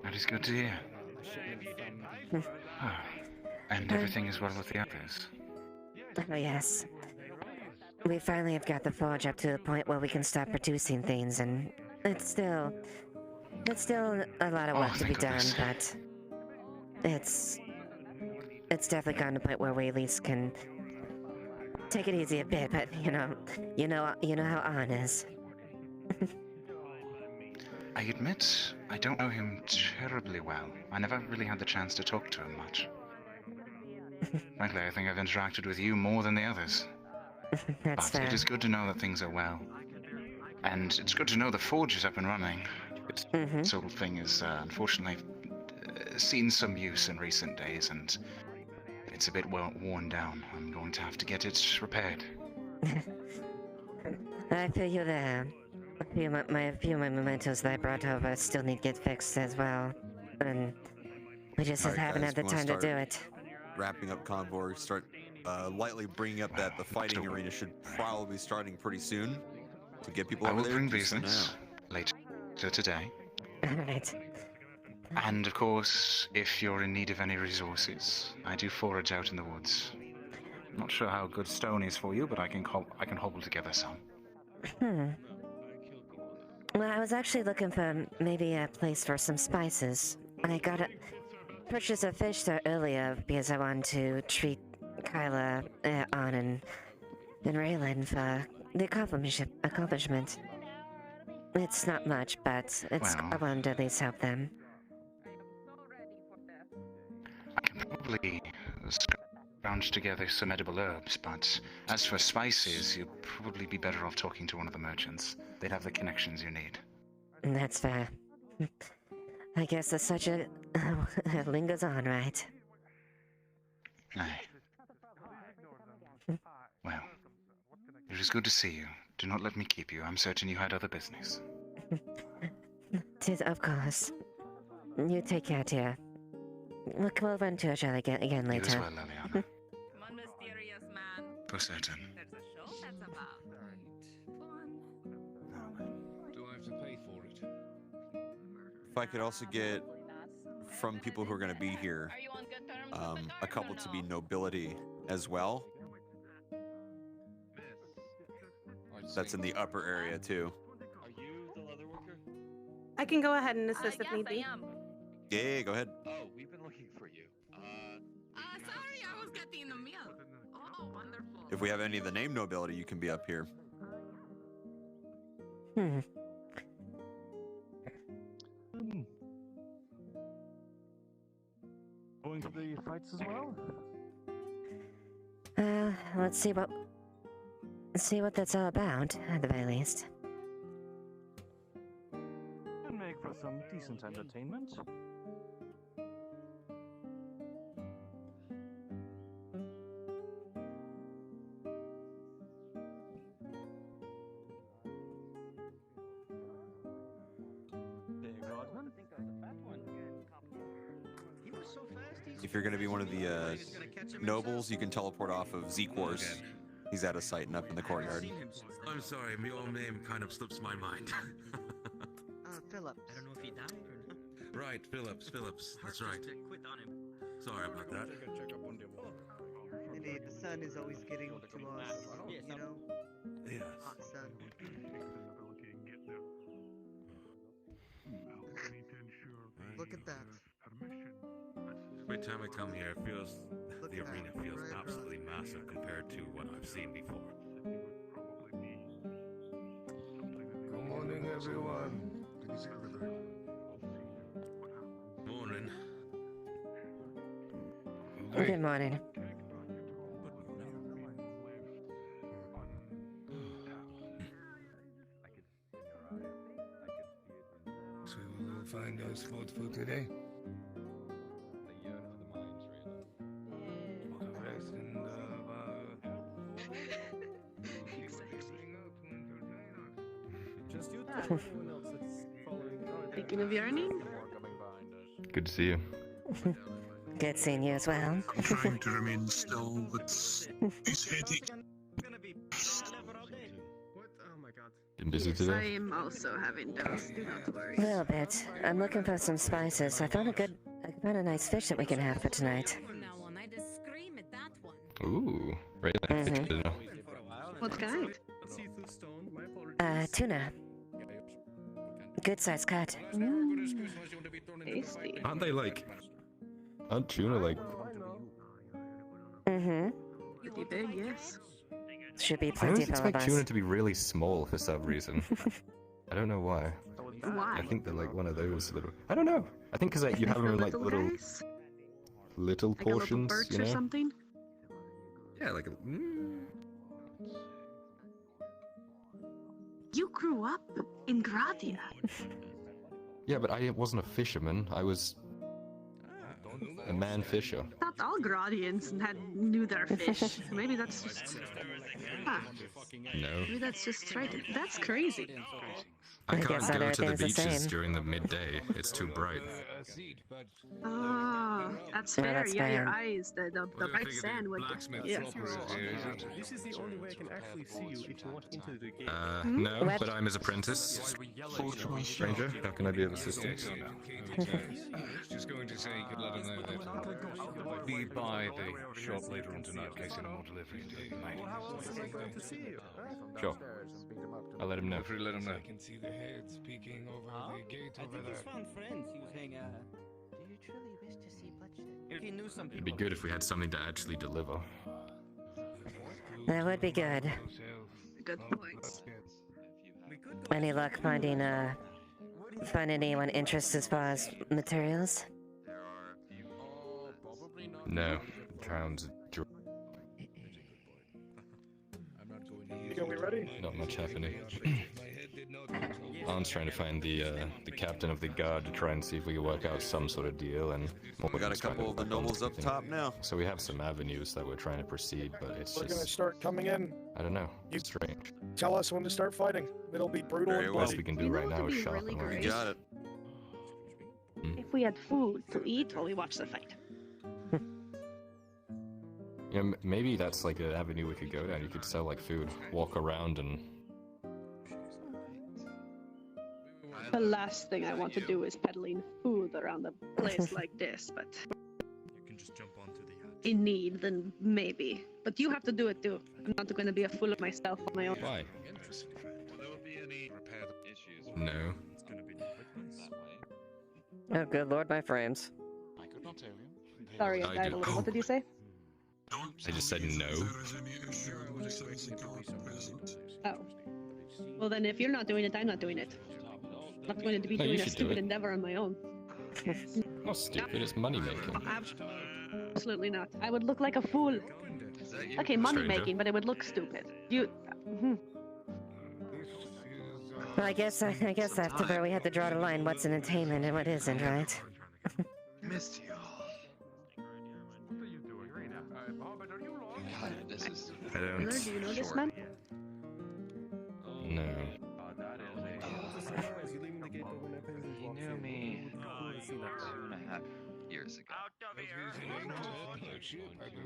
That is good to hear. a shipment from. Ah, and everything is well with the others. Oh yes. We finally have got the forge up to the point where we can start producing things, and it's still a lot of work to be done, but it's definitely gotten to the point where we at least can take it easy a bit. But you know how On is. I admit, I don't know him terribly well. I never really had the chance to talk to him much. Frankly, I think I've interacted with you more than the others. That's But fair. it is good to know that things are well. And it's good to know the forge is up and running. This whole thing has unfortunately seen some use in recent days, and it's a bit worn down. I'm going to have to get it repaired. I feel you there. A few of my mementos that I brought over still need to get fixed as well, and we just Alright, haven't guys, had the wanna time to do start it. Wrapping up convoy, start lightly bringing up that the fighting arena should probably be starting pretty soon to get people I over will there. bring just business now. later today. Alright. And of course, if you're in need of any resources, I do forage out in the woods. Not sure how good stone is for you, but I can hobble together some. Well, I was actually looking for maybe a place for some spices. I purchased a fish there earlier because I wanted to treat Kyla, On, and Raylan for the accomplishment. It's not much, but I wanted to at least help them. I can probably scrounge together some edible herbs, but as for spices, you'd probably be better off talking to one of the merchants. They'd have the connections you need. That's fair. I guess the such a lingers on, right? Aye. Well, it is good to see you. Do not let me keep you. I'm certain you had other business. Tis of course. You take care, dear. We'll come over into each other again later. You as well, Leliana. Come on, mysterious man. For certain. There's a show that's about. Do I have to pay for it? If I could also get from people who are going to be here, a couple to be nobility as well. That's in the upper area too. I can go ahead and assist if need be. Yeah, go ahead. Oh, we've been looking for you. Sorry, I was getting the meal. Oh, wonderful. If we have any of the name nobility, you can be up here. the fights as well? Let's see what that's all about, at the very least. And make for some decent entertainment. If you're going to be one of the nobles, you can teleport off of Zeke Wars. He's out of sight and up in the courtyard. I'm sorry, your name kind of slips my mind. Phillips. I don't know if he died or not. Right, Phillips, that's right. Quit on him. Sorry about that. Indeed, the sun is always getting to us, you know? Yes. Hot sun. Look at that. Every time I come here, it feels the arena feels absolutely massive compared to what I've seen before. Good morning, everyone. Morning. Good morning. So we'll find us food for today. Just you two, anyone else that's following? Thinking of yearning? Good to see you. Good seeing you as well. I'm trying to remain still, but it's headache. Been busy Yes, today? I am also having those. Do not worry. A little bit. I'm looking for some spices. I found a nice fish that we can have for tonight. Ooh, right. Mm-hmm. What kind? Tuna. Good size cut. Tasty. Aren't tuna like? Mm-hmm. Pretty big, yes. Should be I plenty always for all of expect us. tuna to be really small for some reason. I don't know why. Why? I think they're like one of those little. I don't know. I think because you have them in like little guys? little Like a little portions, birch you know. or something? Yeah, like. You grew up in Gradia. Yeah, but I wasn't a fisherman. I was a man fisher. Not all Gradians knew their fish. Maybe that's just... Ah, No. maybe that's just straight. That's crazy. I can't guess not go to the everything's the beaches same. during the midday. It's too bright. Ah, that's Yeah, fair. that's Yeah, your fair. eyes, the bright sand would... Yeah. This is the only way I can actually see you if you want into the game. No, but I'm his apprentice. Stranger, how can I be of assistance? Just going to say you could let him know that be by the shop later on tonight in case any more delivery to be made. Sure. I'll let him know. Feel free to let him know. I can see the heads peeking over the gate I over think there. he's found friends. He was saying, do you truly wish to see bloodshed? If he knew some It'd be people. good if we had something to actually deliver. That would be good. Good point. Any luck finding anyone interested as far as materials? No, town's Are we ready? not much happening. Arn's trying to find the captain of the guard to try and see if we can work out some sort of deal, and We got a couple of the nobles up top now. So we have some avenues that we're trying to proceed, but it's We're gonna just start coming in. I don't know. It's strange. Tell us when to start fighting. It'll be brutal Very and well. Best we can do You know right what now would is be shop really and great? You got it. If we had food to eat while we watch the fight. Yeah, maybe that's like an avenue we could go down. You could sell like food, walk around, and The last thing I want to do is peddling food around a place like this, but You can just jump onto the in need, then maybe. But you have to do it too. I'm not going to be a fool of myself on my own. why? Will there be any repair issues? No. It's going to be that way. Oh, good lord, my frames. I could not tell you. Sorry, I I died do. a little. What did you say? I just said no. Oh. Well, then if you're not doing it, I'm not doing it. I'm not going to be No, you doing a should do stupid it. endeavor on my own. Not stupid. It's money making. Absolutely not. I would look like a fool. Okay, money making, but it would look stupid. You. Well, I guess after where we had to draw the line, what's entertainment and what isn't, right? Missed you. God, this is. I don't. Miller, do you know this man? No. He knew me 2.5 years ago.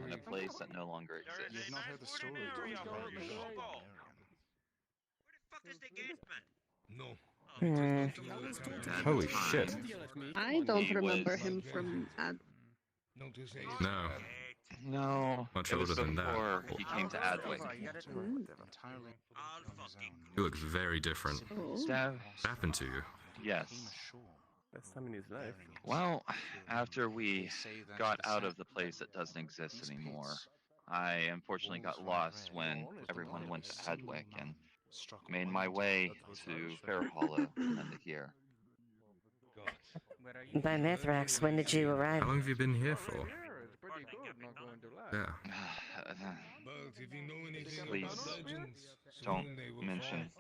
In a place that no longer exists. You've not heard the story. No. Holy shit. I don't remember him from ad. No. No. Much it was older than that. before he came to Adwick. He looks very different. What happened to you? Yes. Best time in his life. Well, after we got out of the place that doesn't exist anymore, I unfortunately got lost when everyone went to Adwick and made my way to Fair Hollow and then to here. By Mithrax, when did you arrive? How long have you been here for? Yeah. Please don't mention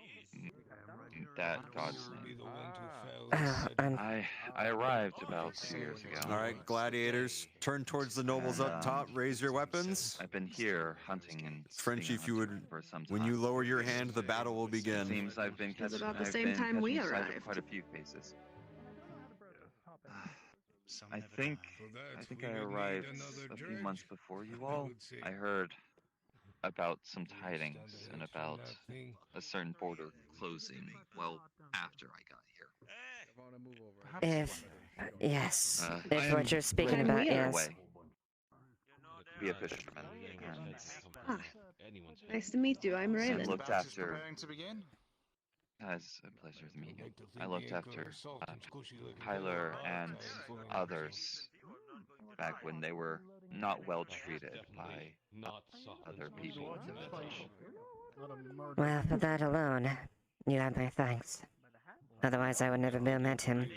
that God's name. I arrived about 2 years ago. All right, gladiators, turn towards the nobles up top. Raise your weapons. I've been here hunting and Frenchie, if you would, for some time. when you lower your hand, the battle will begin. Seems I've been It's about the same time we arrived. Quite a few cases. I think I arrived a few months before you all. I heard about some tidings and about a certain border closing well after I got here. Yes. If what you're speaking about, yes. Be a fisherman. And Ah, nice to meet you. I'm Raven. I looked after. It's a pleasure to meet you. I looked after Tyler and others back when they were not well treated by other people in the village. Well, for that alone, you have my thanks. Otherwise, I would never have met him.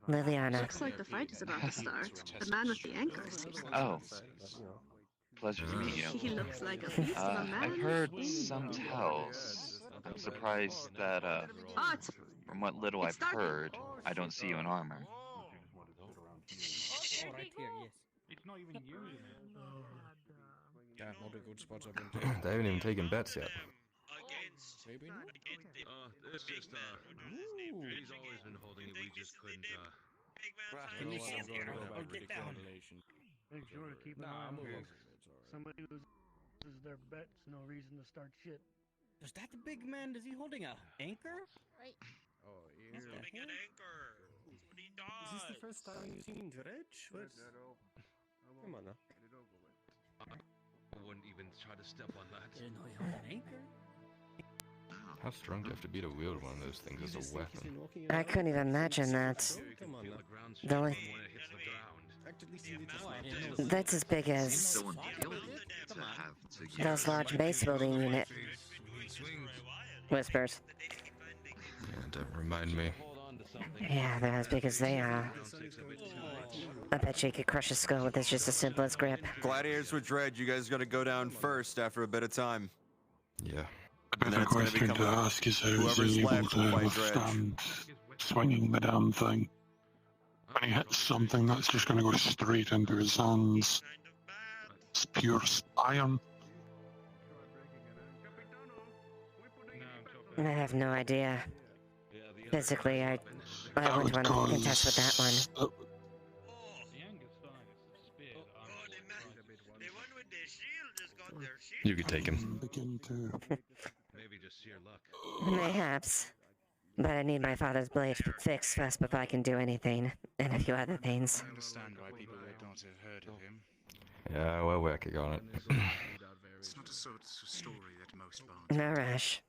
Leliana. Looks like the fight is about to start. The man with the anchors. Oh. Pleasure to meet you. He looks like a beast of a man. I've heard some tells. I'm surprised that, from what little I've heard, I don't see you in armor. They haven't even taken bets yet. It's just, he's always been holding it, we just couldn't, Can you sit there? Or get down. Make sure to keep an eye on this. Somebody loses their bets, no reason to start shit. Is that the big man? Is he holding a anchor? Right. Oh, He's holding an anchor. Is this the first time you've seen Reg? Come on now. I wouldn't even try to step on that. Didn't know he held an anchor. How strong do you have to be to wield one of those things as a weapon? I couldn't even imagine that. That's as big as those large base building unit. Whispers. Yeah, don't remind me. Yeah, they're as big as they are. I bet you could crush a skull with this just as simple as grip. Gladiators with Dread, you guys gotta go down first after a bit of time. Yeah. A better question to ask is how is he able to withstand swinging the damn thing? When he hits something, that's just going to go straight into his hands. It's pure iron. I have no idea. Physically, I wouldn't want to contest with that one. You could take him. Maybe just sheer luck. Mayhaps. But I need my father's blade fixed first before I can do anything, and a few other things. I understand why people would not have heard of him. Yeah, we're working on it. It's not a sort of story that most barns. No rush.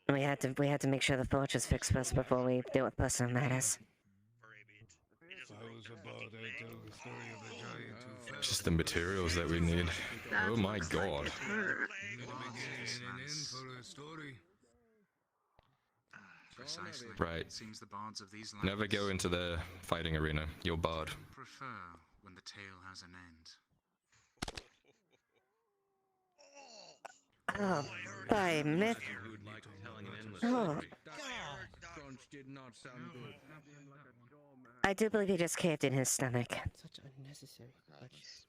We had to make sure the forge was fixed first before we deal with personal matters. Just the materials that we need. Oh my god. Precisely. Right. It seems the bards of these lands Never go into the fighting arena. You're barred. prefer when the tale has an end. Oh, by myth. Oh, Did not sound good. I do believe he just caved in his stomach. Such unnecessary questions.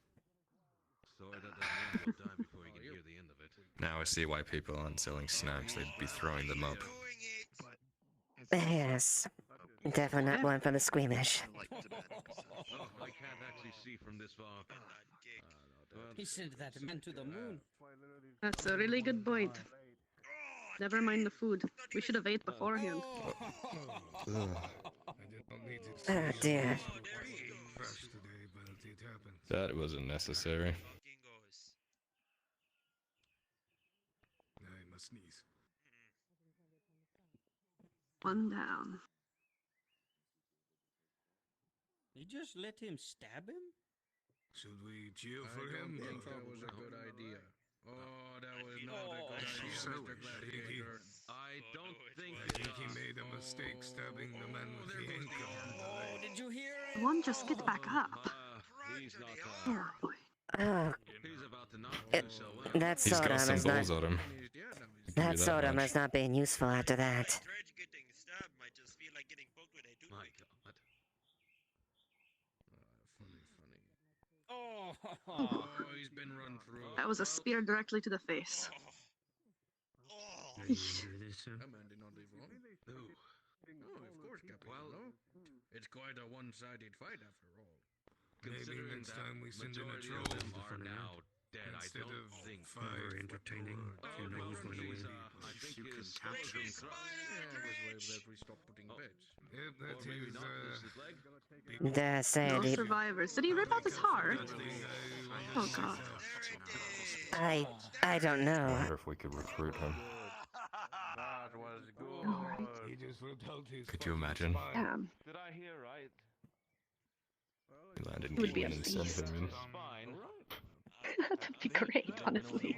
Sorry that doesn't will die before you can hear the end of it. Now I see why people aren't selling snacks. They'd be throwing them up. Yes. Definitely not one for the squeamish. Oh, I can't actually see from this far. He sent that man to the moon. That's a really good point. Never mind the food. We should have ate beforehand. Oh dear. That wasn't necessary. I must sneeze. One down. You just let him stab him? Should we cheer for him? I think that was a good idea. Oh, that was not a good idea, Mr. Gladiator. I don't think he made a mistake stabbing the man with the ink on the leg. Did you hear him? One, just get back up. Poor boy. Oh. That He's got Sodom some is not. balls on him. That Sodom is not being useful after that. My God. Oh, he's been run through. That was a spear directly to the face. That man did not leave long. No. Oh, of course, Captain. Well, it's quite a one-sided fight after all. Maybe next time we send in a majority troll of them are now dead. I instead don't of think five. entertaining. You know who's going to win. I think You his can capture him. Yeah, it was if we stopped putting beds. Yep, that Or maybe is, not. This is leg. No Sadie, survivors. Did he rip out his heart? Oh god. I don't know. Wonder if we could recruit him. That was good. He just ripped out his Could you imagine? Damn. Did I hear right? Landon It would be a Keaton and send feast. him in. Spine. That'd be great, honestly.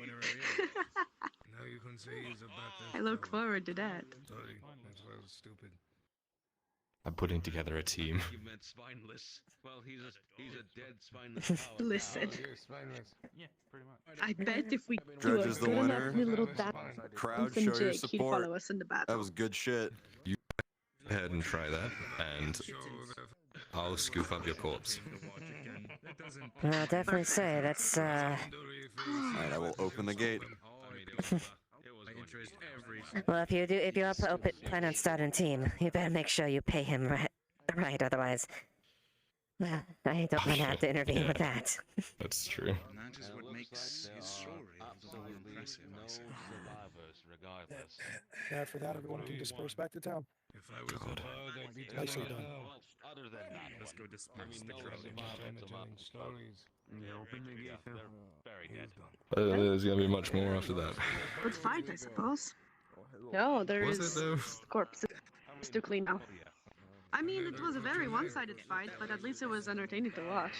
Now you can say he's a bad I look forward to that. Sorry, that's well stupid. I'm putting together a team. You meant spineless. Well, he's a dead spineless power. Listen, Yeah, pretty much. I bet if we do a Judge is the good winner. enough little dance Crowd, from show your Jake, he'd support. follow us in the battle. That was good shit. You go ahead and try that, and I'll scoop up your corpse. I'll definitely say that's Alright, I will open the gate. Well, if you are plan on starting a team, you better make sure you pay him right, otherwise, well, I don't want to have to intervene with that. That's true. And that is what makes his story so impressive, I say. Regardless. After that, everyone can disperse back to town. If I was a bird, I'd be Nicely telling done. Other than that, Let's go disperse the no crowd. telling stories. very dead. There's gonna be much more after that. Good fight, I suppose. No, there Was is it though? corpses to clean now. I mean, it was a very one-sided fight, but at least it was entertaining to watch.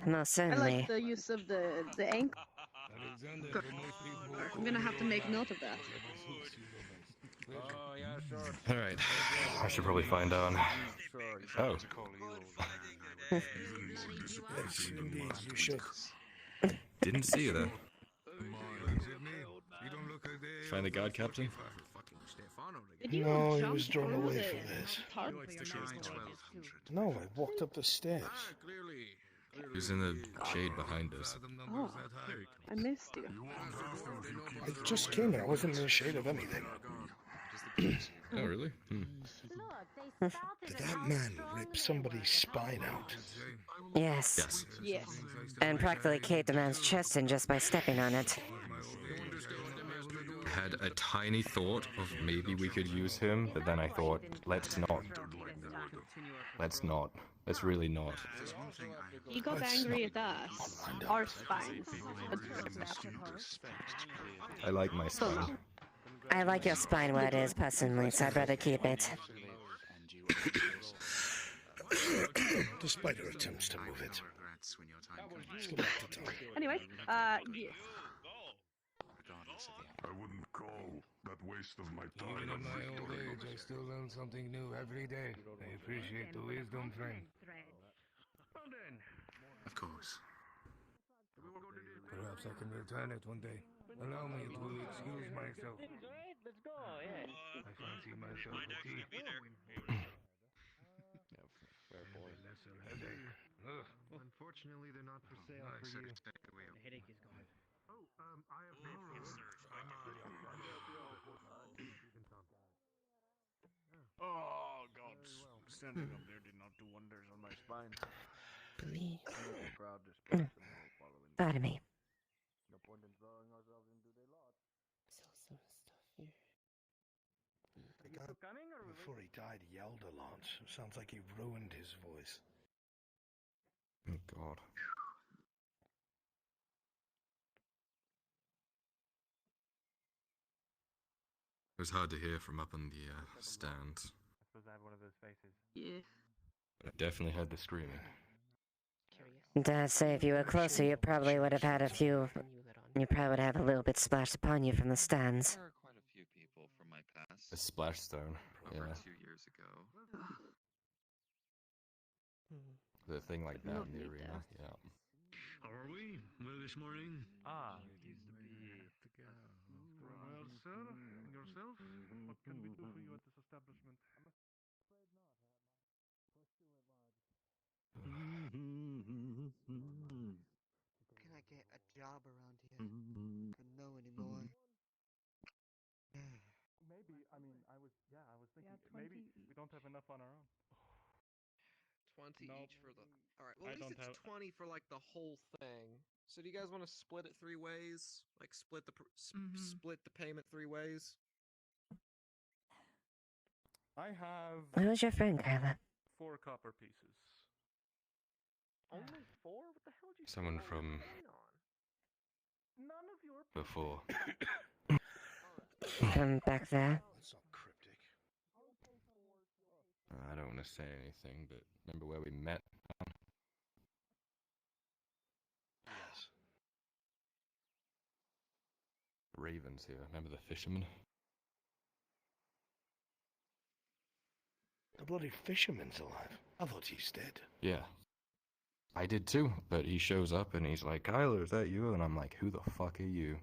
Most I certainly. like the use of the ankle. I'm gonna have to make note of that. Oh, yeah, sure. All right, I should probably find out. Oh, Yes, indeed, you should. didn't see you there. You don't look like they Find the guard captain. Did you No, he jump was drawn through away the from this. tarp? No, I walked up the stairs. Who's in the shade behind us? Oh, I missed you. I just came here. I wasn't in the shade of anything. Oh, really? Did that man rip somebody's spine out? Yes. Yes. Yes. And practically caved a man's chest in just by stepping on it. Had a tiny thought of maybe we could use him, but then I thought, let's not. Let's not. Let's really not. He got angry at us. Our spines. I like my spine. I like your spine where it is, personally, so I'd rather keep it. Despite her attempts to move it. Let's go back to town. Anyway, yes. piece of the I wouldn't call that waste of my time. Even in my old age, I still learn something new every day. I appreciate the wisdom, friend. Of course. Perhaps I can return it one day. Allow me to excuse myself. Let's go, yeah. I fancy myself a tea. Fair point. Headache. Ugh. Unfortunately, they're not for sale Nice. for you. The headache is gone. Oh, I have Oh, God. Standing up there did not do wonders on my spine. Believe. Crowd dispersed and all following. Pardon me. No point in throwing ourselves into their lot. Sell some stuff here. The guy before he died yelled a lot. Sounds like he ruined his voice. Oh God. It was hard to hear from up on the stand. I suppose I have one of those faces. Yeah. I definitely heard the screaming. Dad say if you were closer, you probably would have had a few. You probably would have a little bit splashed upon you from the stands. There are quite a few people from my past. A splash stone. Over Yeah. 2 years ago. The thing like that in the arena. Yeah. How are we? Well, this morning? Ah. Well, sir, yourself? What can we do for you at this establishment? Can I get a job around here? Couldn't know anymore. Maybe, I mean, I was thinking, maybe we don't have enough on our own. 20 Nope. each for the. Alright, well, I at least don't it's 20 for, like, the whole thing. So do you guys want to split it 3 ways? Like, split the split the payment 3 ways? I have Who's your friend, Kyla? 4 copper pieces. Only 4? What the hell did you Someone spend all from that money on? None of your before. From back there? That's not cryptic. I don't want to say anything, but remember where we met? Yes. Ravens here. Remember the fisherman? The bloody fisherman's alive. I thought he's dead. Yeah. I did too, but he shows up and he's like, Kyler, is that you? And I'm like, who the fuck are you?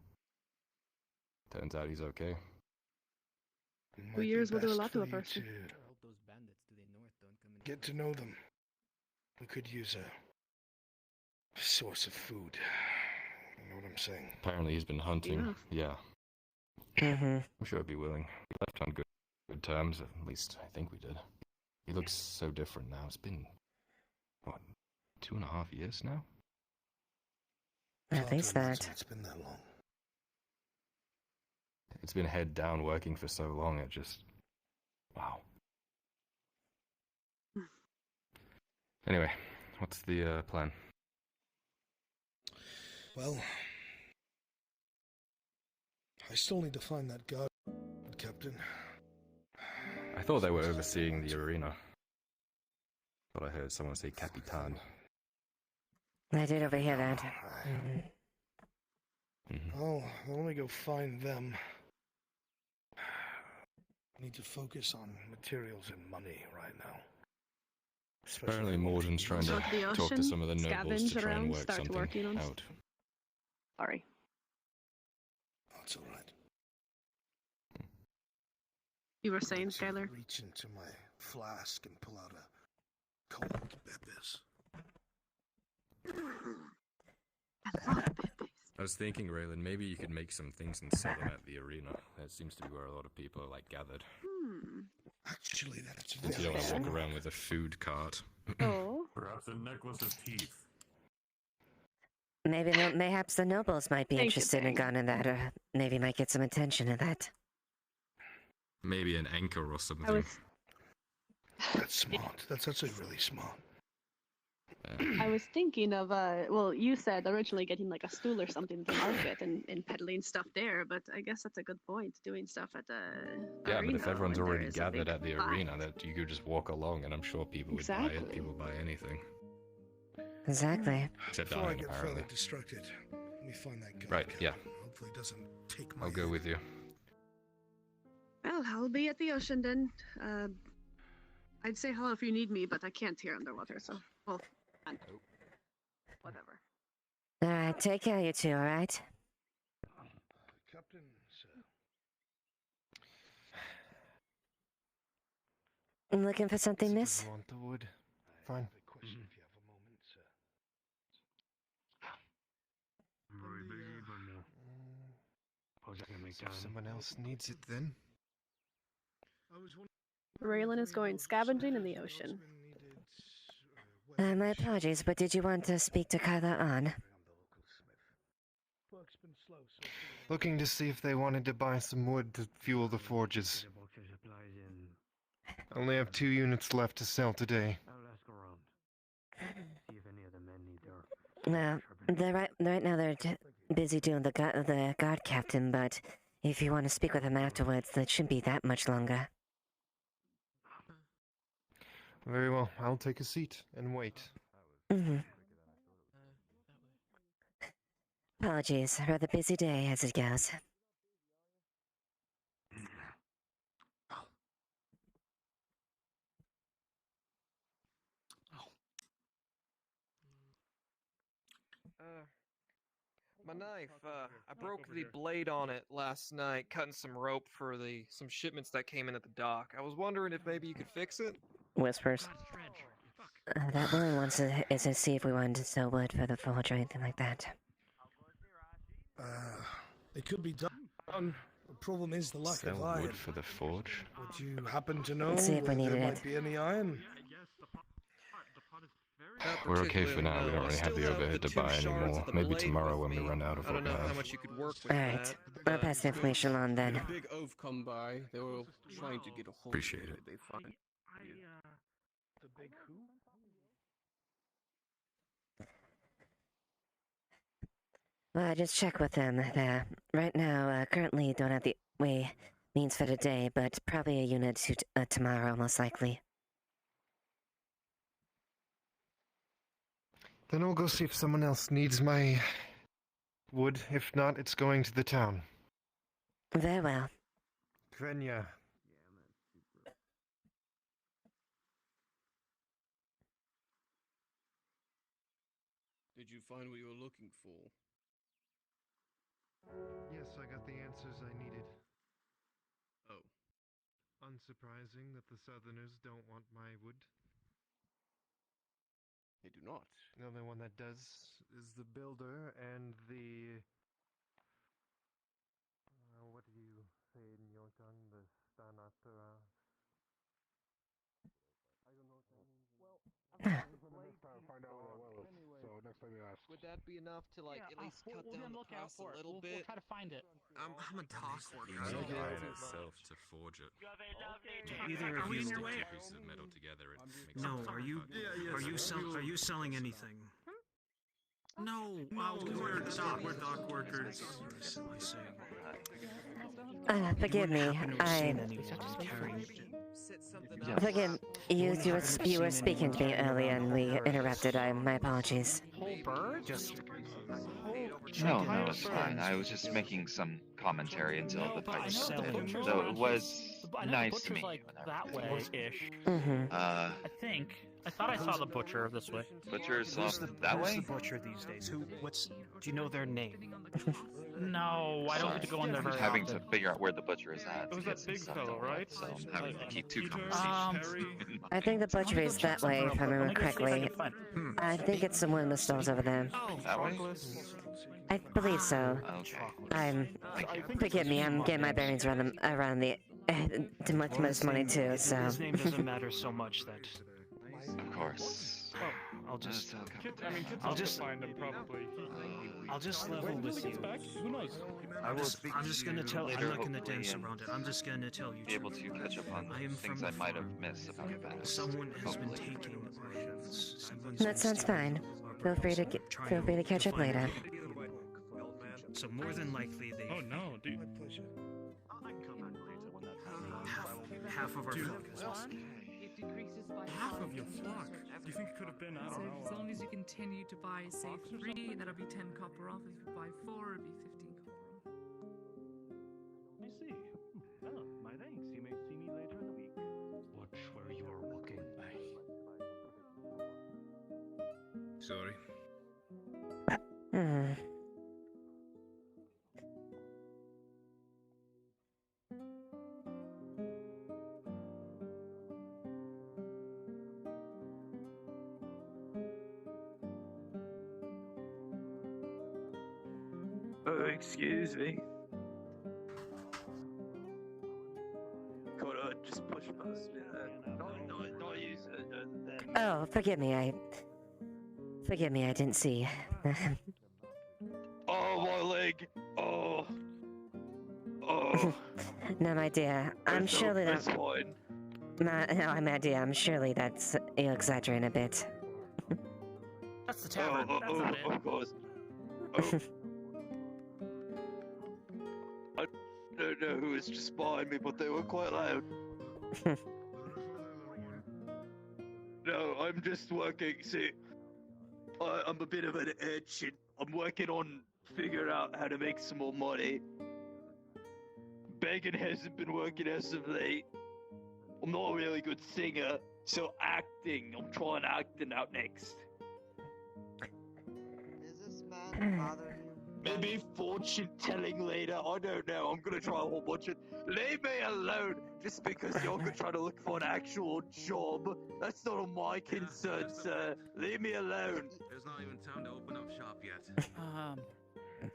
Turns out he's okay. 2 years will do a lot to a person. Get to know them. We could use a source of food. You know what I'm saying? Apparently he's been hunting. Yeah. I'm sure he'd be willing. We left on good terms, at least I think we did. He looks so different now. It's been, what, 2.5 years now? At least that. It's been that long. It's been head down working for so long, it just... Wow. Anyway, what's the plan? Well, I still need to find that guard, Captain. I thought they were overseeing the arena. But I heard someone say Capitan. I did overhear that. Oh, let me go find them. I need to focus on materials and money right now. Apparently Morden's trying to Go to the talk to ocean, some of the nobles to scavenge try and around, work start something working on out. Sorry. That's all right. You were saying, Skylar? Reach into my flask and pull out a cold Beppis. I was thinking, Raylan, maybe you could make some things and sell them at the arena. That seems to be where a lot of people are, like, gathered. Actually, that's If you don't want to walk around with a food cart. Oh. Perhaps a necklace of teeth. Mayhaps the nobles might be Thank you, interested in going in that, or maybe might get some attention in that. Maybe an anchor or something. That's smart. That's actually really smart. I was thinking of, well, you said originally getting like a stool or something to market and peddling stuff there, but I guess that's a good point, doing stuff at the Yeah, arena but if everyone's when there already is a gathered big at the vibe. arena, that you could just walk along and I'm sure people would buy it. People buy anything. Exactly. Except Before I dying, get apparently. further distracted, let me find that guy. Right, yeah. I'll hopefully doesn't take my I'll go with you. Well, I'll be at the ocean then. I'd say hello if you need me, but I can't hear underwater, so well, whatever. All right, take care, you two. All right. Captain, sir. I'm looking for something, miss? Want the wood? Fine. Question if you have a moment, sir. I'm very busy, but suppose I can make So time. if someone else needs it then? Raylan is going scavenging in the ocean. My apologies, but did you want to speak to Kyla on? Looking to see if they wanted to buy some wood to fuel the forges. I only have 2 units left to sell today. I'll ask around. See if any of the men need their. Well, right now they're busy doing the guard captain, but if you want to speak with them afterwards, that shouldn't be that much longer. Very well, I'll take a seat and wait. Mm-hmm. Apologies, a rather busy day as it goes. My knife, I broke the blade on it last night, cutting some rope for some shipments that came in at the dock. I was wondering if maybe you could fix it? Whispers. That woman wants to see if we wanted to sell wood for the forge or anything like that. It could be done. The problem is the lack Sell of iron. wood for the forge? Would you happen to know Let's see if we whether needed there it. might be any iron? We're okay for now. We don't really have the overhead to buy anymore. Maybe tomorrow when we run out of I what don't we know how have. much you could work with Alright, that. I'll pass the information on then. A big oaf come by. They were trying to get a hold Appreciate of it. They find The big who? Well, I just checked with them. Right now, currently don't have the means for today, but probably a unit to tomorrow, most likely. Then I'll go see if someone else needs my wood. If not, it's going to the town. Very well. Krenya. Did you find what you were looking for? Yes, I got the answers I needed. Oh. Unsurprising that the Southerners don't want my wood. They do not. The only one that does is the builder and the... what do you say in your tongue? The Stanatra... I don't know what that means. Well, Find out what that was. So next time you ask. Would that be enough to at least cut down the cost a little bit? We'll try to find it. I'm a dock worker. You I don't need know iron too itself much. to forge it. Either of you. Stick two pieces of metal together. It makes No, a are you selling anything? No, we're dock workers. Forgive me. Forgive you were speaking to me earlier and we interrupted. My apologies. Whole bird? Just No, it's fine. I was just making some commentary until the fight started. Though it was nice to meet you. That way-ish. Mm-hmm. I I thought I saw the butcher this way. Butcher's off that Who's way? the butcher these days? Do you know their name? No, I don't Sorry. get to go in there I'm very having often. to figure out where the butcher is at. It was to get that some big stuff fellow, done, right? So I'm having to keep two conversations. in I think the butchery is that way, if I remember correctly. I think it's one of the stalls over there. That way? I believe so. Okay. Forgive me, I'm getting my bearings around the too much money too, so. His name doesn't matter so much that. Of course. I'll just find him probably. I'll just level with you. Who knows? I'm just gonna tell. I'm not gonna dance around it. I'm just gonna tell you. Be able to catch up on things I might have missed about the past. Someone has been Hopefully. taking items. That sounds fine. Feel free to catch up later. So more than likely they. Oh no, dude. Half of our flock is lost. Half of your flock. Do you think it could have been? I So don't know. as long as you continue to buy, say, 3, that'll be 10 copper off. If you buy 4, it'll be 15 copper Sorry. Hmm. Excuse me. Could I just push past me there? Not use it. Oh, forgive me. Forgive me. I didn't see. Oh, my leg. Oh. Oh. No, my dear. I'm surely That's that. fine. No, my dear. I'm surely that's you exaggerating a bit. That's the tavern. That's not it. Of course. Oh. I don't know who was just behind me, but they were quite loud. No, I'm just working. See, I'm a bit of an urchin. I'm working on figuring out how to make some more money. Begging hasn't been working as of late. I'm not a really good singer, so acting. I'm trying acting out next. Is this man bothering you? Maybe fortune telling later. I don't know. I'm gonna try a whole bunch of. Leave me alone. Just because you're trying to look for an actual job. That's not on my concern, sir. Leave me alone. There's not even time to open up shop yet.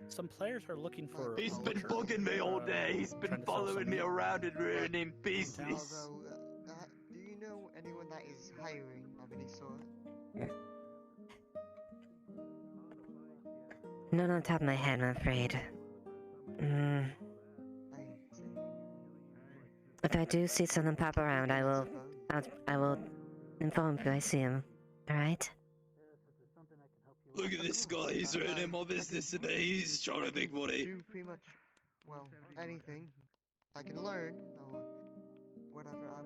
Some players are looking for. He's been bugging me all day. He's been following me around and ruining business. Although, do you know anyone that is hiring of any sort? Not on top of my head, I'm afraid. If I do see something pop around, I will inform you I see him. All right? Look at this guy. He's ruining my business today. He's trying to make money. Do pretty much, well, anything I can learn or whatever. I'm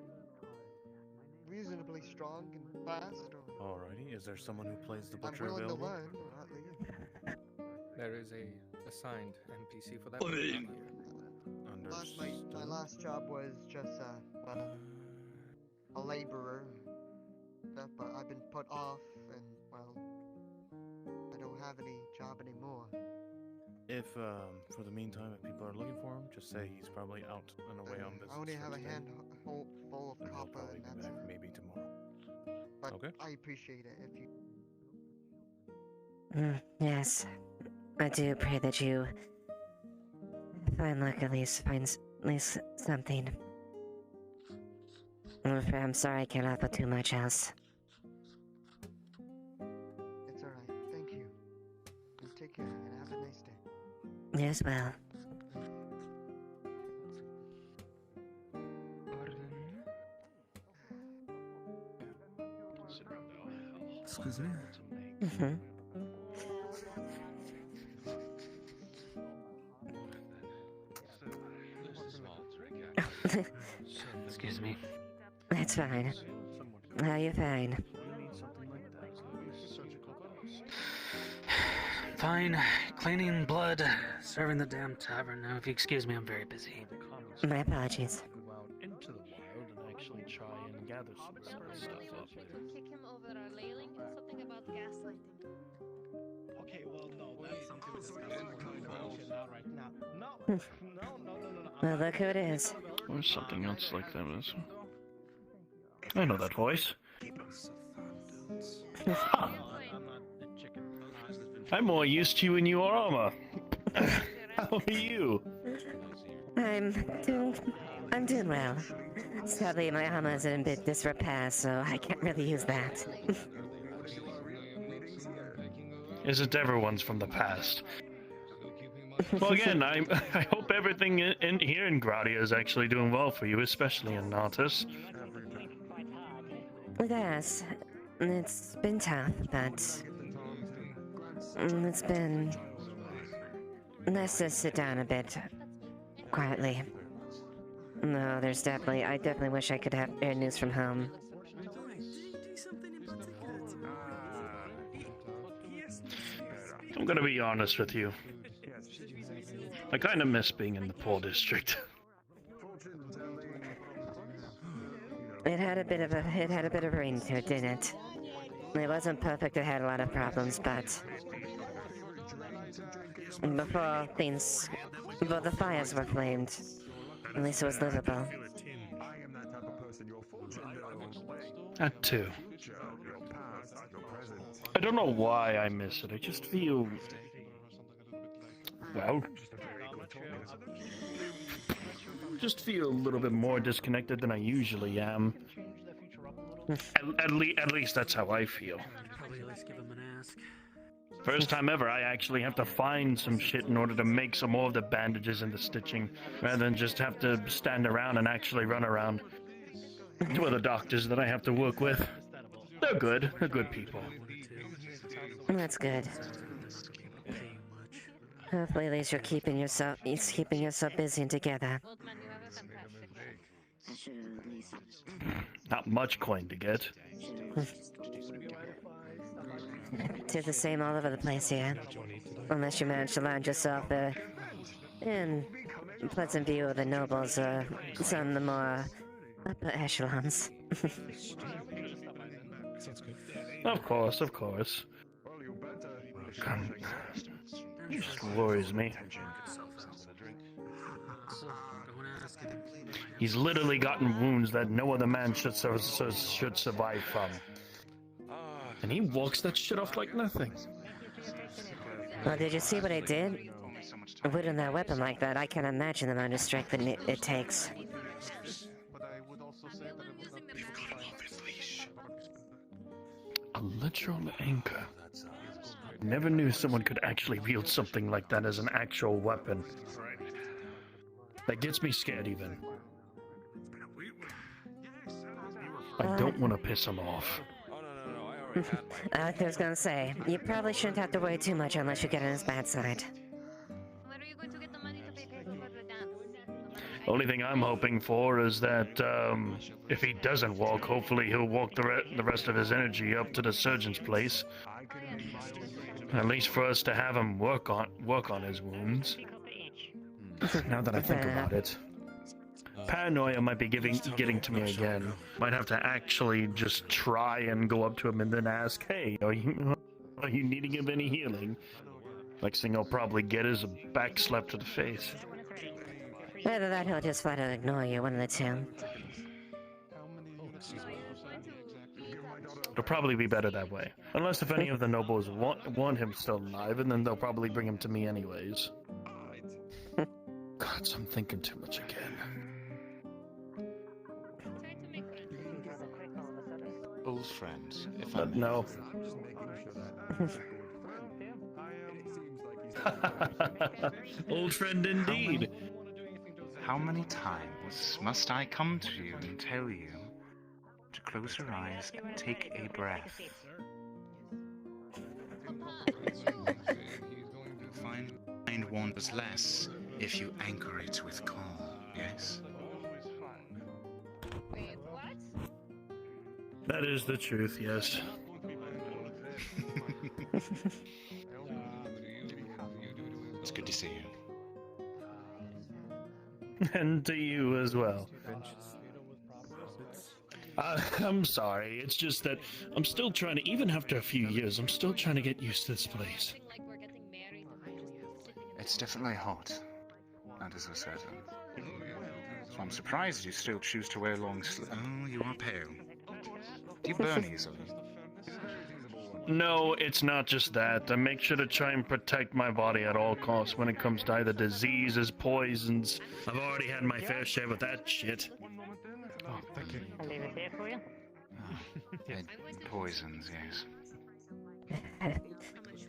reasonably strong and fast. Or Alrighty, is there someone who plays the I'm butcher willing available? to learn, at least. There is a assigned NPC for that. I mean, my last job was just a laborer, but I've been put off, and well, I don't have any job anymore. If, for the meantime, if people are looking for him, just say he's probably out and away on business. I only have for a today, handful full of and he'll copper, probably and be that's back it. maybe tomorrow. But Okay. I appreciate it if you. Yes. I do pray that you find luck, at least something. I'm sorry I can't offer too much else. It's alright. Thank you. And take care and have a nice day. Yes, well. Excuse me? Mm-hmm. Excuse me. That's fine. Oh, you're fine. Fine. Cleaning blood, serving the damn tavern. Now, if you excuse me, I'm very busy. My apologies. Go out into the wild and actually try and gather some of this stuff up. Kick him over our railing. Something about gaslighting. Okay, well, no, that's something we discussed. Not right now. Hmm. Well, look who it is. There's something else like that is. I know that voice. Ha! I'm more used to you in your armor. How are you? I'm doing well. Sadly, my armor is in a bit disrepair, so I can't really use that. Isn't everyone's from the past? Well, again, I hope everything in here in Gradia is actually doing well for you, especially in Nautis. Yes, it's been tough, but it's been nice to sit down a bit quietly. No, I definitely wish I could have air news from home. I'm gonna be honest with you. I kind of miss being in the poor district. It had a bit of rain to it, didn't it? It wasn't perfect, it had a lot of problems, but before the fires were flamed, at least it was livable. That too. I don't know why I miss it. I just feel, well, just feel a little bit more disconnected than I usually am. At least that's how I feel. Probably at least give him an ask. First time ever, I actually have to find some shit in order to make some more of the bandages and the stitching, rather than just have to stand around and actually run around. Two other doctors that I have to work with. They're good. They're good people. That's good. Hopefully, at least you're keeping yourself busy and together. Not much coin to get. Do the same all over the place here. Unless you manage to land yourself in pleasant view of the nobles or some of the more upper echelons. Of course, of course. It just worries me. He's literally gotten wounds that no other man should survive from. And he walks that shit off like nothing. Well, did you see what I did? Wielding that weapon like that, I can't imagine the amount of strength that it takes. A literal anchor. Never knew someone could actually wield something like that as an actual weapon. That gets me scared even. I don't want to piss him off. I was gonna say, you probably shouldn't have to worry too much unless you get on his bad side. Only thing I'm hoping for is that if he doesn't walk, hopefully he'll walk the rest of his energy up to the surgeon's place. At least for us to have him work on his wounds. Now that I think about it, paranoia might be getting to me again. Might have to actually just try and go up to him and then ask, "Hey, are you needing of any healing?" Next thing I'll probably get is a back slap to the face. Either that, he'll just flat out ignore you, one of the two. It'll probably be better that way. Unless if any of the nobles want him still alive, and then they'll probably bring him to me anyways. God, I'm thinking too much again. Old friends, if no. Old friend indeed. How many times must I come to you and tell you to close your eyes and take a breath? Find wanders less if you anchor it with calm, yes? That is the truth, yes. It's good to see you. And to you as well. I'm sorry, it's just that I'm still trying to, even after a few years, I'm still trying to get used to this place. It's definitely hot. That is for certain. So I'm surprised you still choose to wear long sleeves. Oh, you are pale. Do you burn easily? No, it's not just that. I make sure to try and protect my body at all costs when it comes to either diseases, poisons. I've already had my fair share of that shit. Oh, thank you. I'll leave it there for you. Poisons, yes.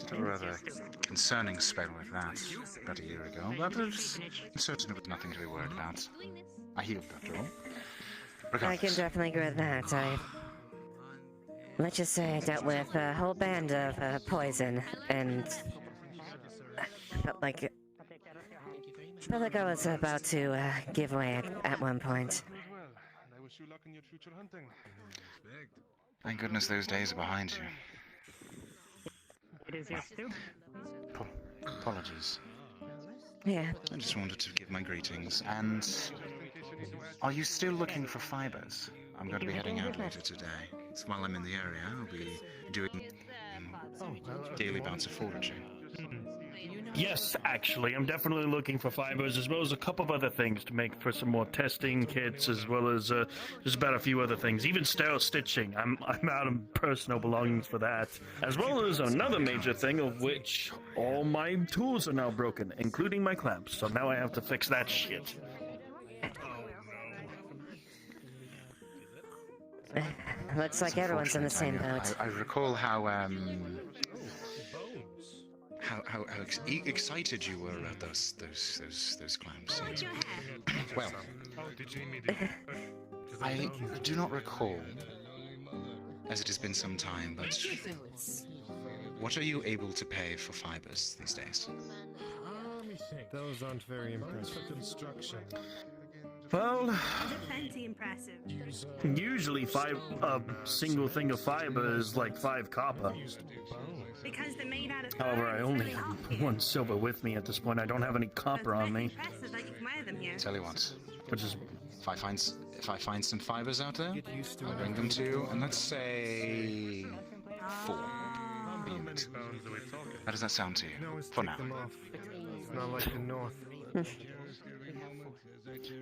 Did a rather concerning spell with that about a year ago, but I'm certain it was nothing to be worried about. I healed after all. I can definitely agree with that. Let's just say I dealt with a whole band of poison, and I felt like I was about to give way at one point. Thank goodness those days are behind you. It is yours too. Apologies. Yeah. I just wanted to give my greetings. And are you still looking for fibers? I'm going to be heading out later today. So while I'm in the area, I'll be doing daily bouts of foraging. Yes, actually, I'm definitely looking for fibers as well as a couple of other things to make for some more testing kits, as well as just about a few other things. Even sterile stitching. I'm out of personal belongings for that, as well as another major thing of which all my tools are now broken, including my clamps. So now I have to fix that shit. Looks like everyone's in the same boat. I recall how excited you were about those clamps. Well, I do not recall, as it has been some time, but what are you able to pay for fibers these days? Those aren't very impressive. Construction. Well, Plenty impressive. usually a single thing of fiber is like 5 copper. Because they're made out of However, I only have 1 silver with me at this point. I don't have any copper on me. impressive that you can wear them here. Tell you what, which is if I find some fibers out there, I'll bring them to you, and let's say 4 a unit. How does that sound to you? For now. It's not like the north.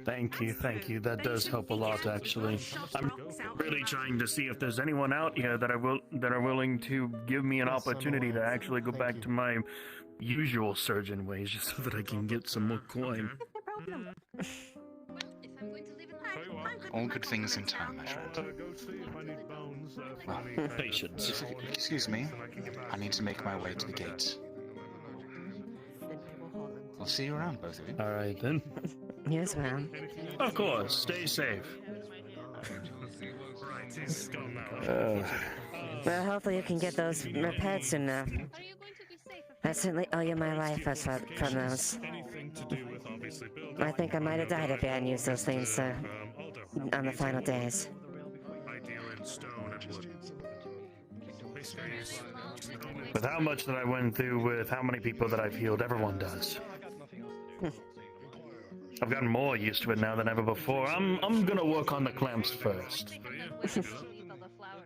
Thank you. That does help a lot, actually. I'm really trying to see if there's anyone out here that are willing to give me an opportunity to actually go back to my usual surgeon ways, just so that I can get some more coin. All good things in time, my friend. Patience. Excuse me. I need to make my way to the gate. I'll see you around, both of you. All right, then. Yes, ma'am. Of course. Stay safe. Well, hopefully you can get those repaired soon enough. I certainly owe you my life from those. I think I might have died if I hadn't used those things on the final days. With how much that I went through, with how many people that I've healed, everyone does. I've gotten more used to it now than ever before. I'm gonna work on the clamps first.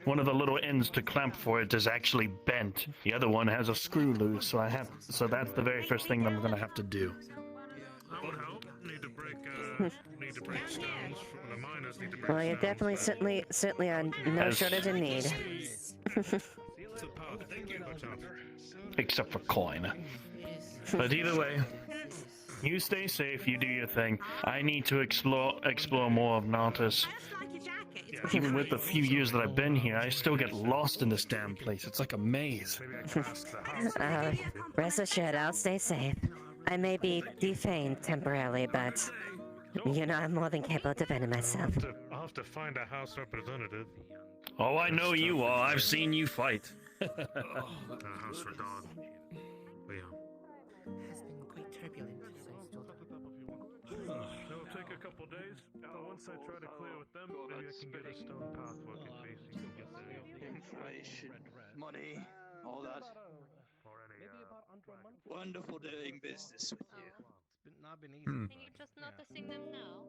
One of the little ends to clamp for it is actually bent. The other one has a screw loose, so that's the very first thing that I'm gonna have to do. Well, you're definitely certainly on no shortage of need. Except for coin. But either way, you stay safe, you do your thing. I need to explore more of Nautis. Even with the few years that I've been here, I still get lost in this damn place. It's like a maze. Rest assured, I'll stay safe. I may be defamed temporarily, but you know I'm more than capable of defending myself. I'll have to find a House representative. Oh, I know you are. I've seen you fight. House for Dog. Has been quite turbulent as I stood. It'll take a couple days, but once I try to clear with them, maybe I can get a stone path working facing. Inflation, money, all that. Wonderful doing business with you. It's not been easy. And you're just noticing them now?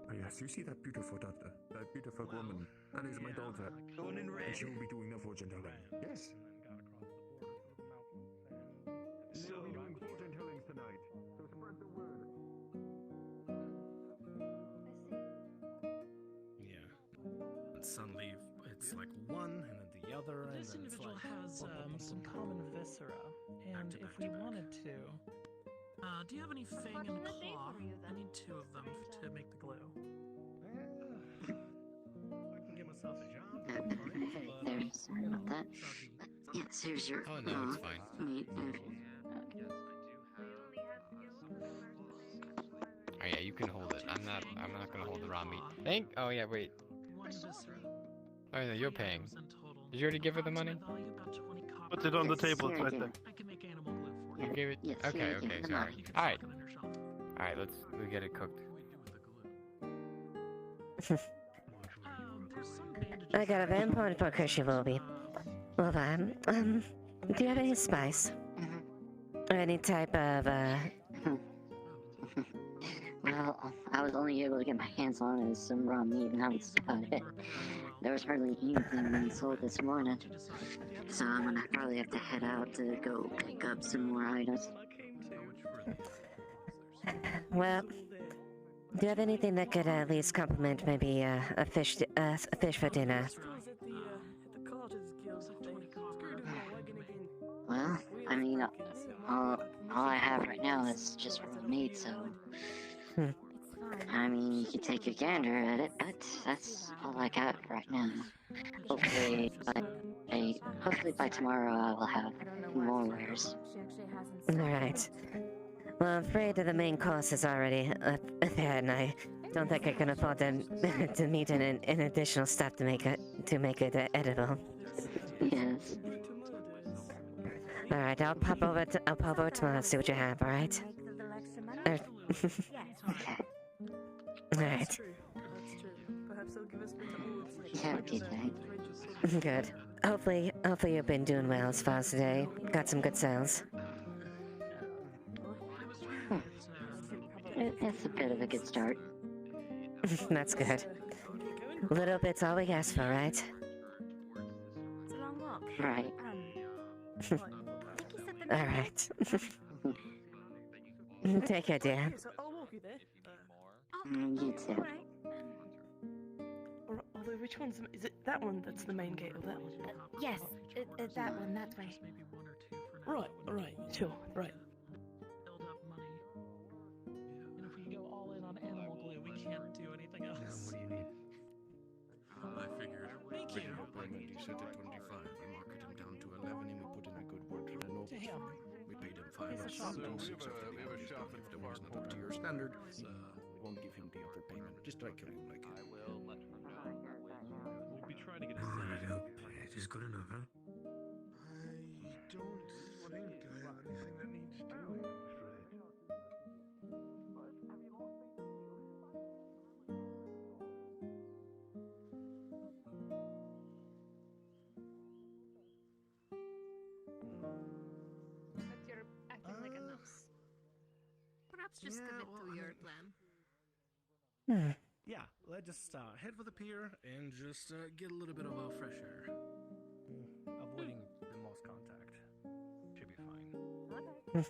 Oh yes, you see that beautiful daughter, that beautiful woman. That is my daughter. The one in red. And she will be doing the fortune telling. Yes. So, we'll be doing fortune tellings tonight. So spread the word. Yeah. Suddenly, it's like one and then the other, and This then it's individual like has some common viscera, and if we wanted to, do you have any fang and claw? I need 2 of them to make the glue. I can get myself a job. There, sorry about that. Yes, here's your. Oh no, it's fine. Meat. Oh yeah, you can hold it. I'm not gonna hold the raw meat. Oh yeah, wait. Oh no, you're paying. Did you already give her the money? Put it on the table, it's right there. You gave it? Yes, okay, yeah, okay, sorry. Alright. Alright, we get it cooked. I got a very important focus, you will be. Well, do you have any spice? Or any type of, Well, I was only able to get my hands on is some raw meat, and that was about it. There was hardly anything being sold this morning, so I'm gonna probably have to head out to go pick up some more items. Well, do you have anything that could at least complement maybe a fish for dinner? Well, I mean, all I have right now is just raw meat, so... I mean, you could take your gander at it, but that's all I got right now. Hopefully by tomorrow I will have more wares. Alright. Well, I'm afraid that the main course is already up there, and I don't think I can afford to meet an additional stuff to make it edible. Yes. Alright, I'll pop over tomorrow and see what you have, alright? Alright. Have a good night. Good. Hopefully you've been doing well as far as today. Got some good sales. It's a bit of a good start. That's good. Little bit's all we ask for, right? Right. Alright. Take care, dear. You too. Although, which one's... Is it that one that's the main gate, or that one? Yes, that one, that way. Right, sure, right. Build up money. And if we go all in on animal glue, we can't do anything else. What do you need? I figured. Thank you. You set at 25. You market him down to 11, and we put in a good word for the nobles. We paid him 5 He's a shop and owner. 6 after the average. If the war's not up to your standard, we won't give him the overpayment. Just like how you like it. We'll be trying to get a It is good enough, huh? I don't think I have anything that needs doing, I'm afraid. But you're acting like a mouse. Perhaps just commit to your plan. Yeah, let's just head for the pier and just get a little bit of fresh air. Avoiding the most contact. Should be fine.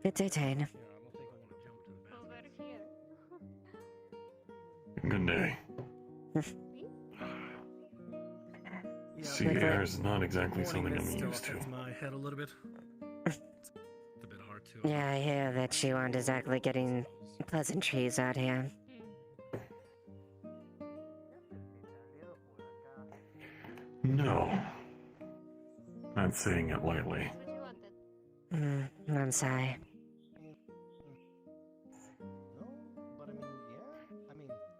Good day, Tane. Over here. Good day. Sea air is not exactly something I'm used to. My head a little bit. It's a bit hard to. Yeah, I hear that you aren't exactly getting pleasantries out here. No. Not saying it lightly. I'm sorry.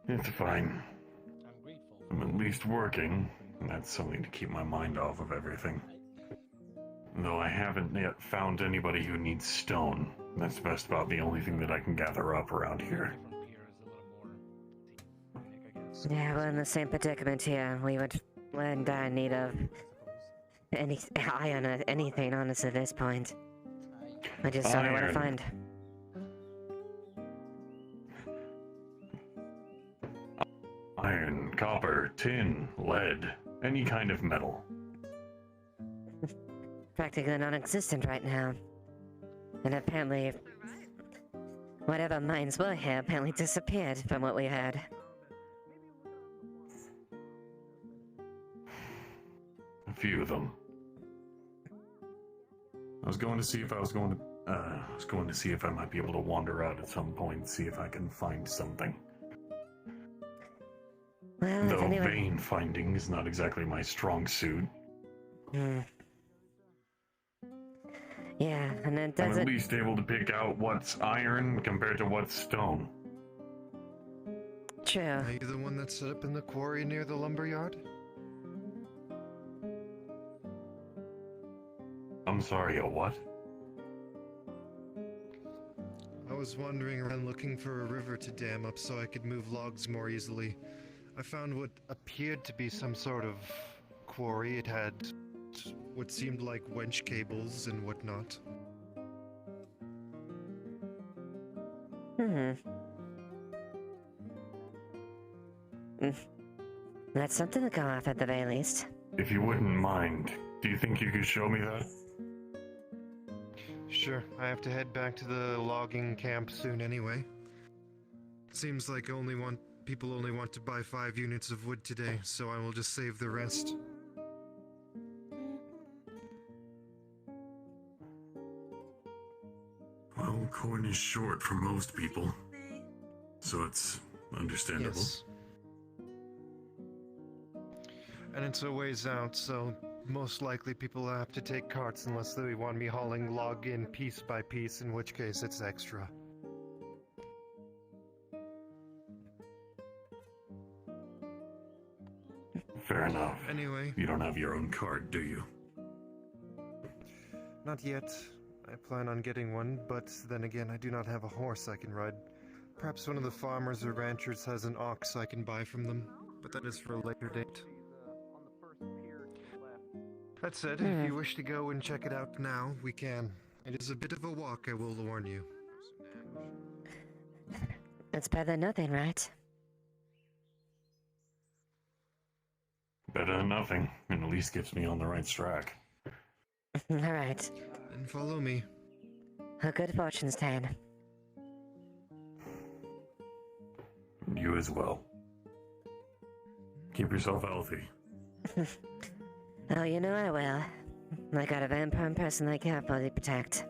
It's fine. I'm at least working, and that's something to keep my mind off of everything. Though I haven't yet found anybody who needs stone. That's best about the only thing that I can gather up around here. Yeah, we're in the same predicament here. We're in dire need of any iron or anything, honestly, at this point. I just don't know where to find. Iron, copper, tin, lead, any kind of metal. Practically non-existent right now. And apparently, whatever mines were here apparently disappeared from what we heard. A few of them. I was going to see if I might be able to wander out at some point, see if I can find something. Well, Though vein finding is not exactly my strong suit. Yeah, and it I'm doesn't... at least able to pick out what's iron compared to what's stone. True. Are you the one that set up in the quarry near the lumberyard? I'm sorry, a what? I was wandering around looking for a river to dam up so I could move logs more easily. I found what appeared to be some sort of quarry. It had what seemed like winch cables and whatnot. That's something to go off at the very least. If you wouldn't mind, do you think you could show me that? Sure, I have to head back to the logging camp soon anyway. Seems like people only want to buy 5 units of wood today, so I will just save the rest. Well, corn is short for most people, so it's understandable. Yes. And it's a ways out, so most likely people will have to take carts unless they want me hauling log in piece by piece, in which case it's extra. Fair enough. Anyway. You don't have your own cart, do you? Not yet. I plan on getting one, but then again, I do not have a horse I can ride. Perhaps one of the farmers or ranchers has an ox I can buy from them, but that is for a later date. That said, if you wish to go and check it out now, we can. It is a bit of a walk, I will warn you. It's better than nothing, right? Better than nothing, and at least gets me on the right track. Alright. Then follow me. A good fortune, Stan. You as well. Keep yourself healthy. Oh, you know I will. I got a vampire in person like you to fully protect.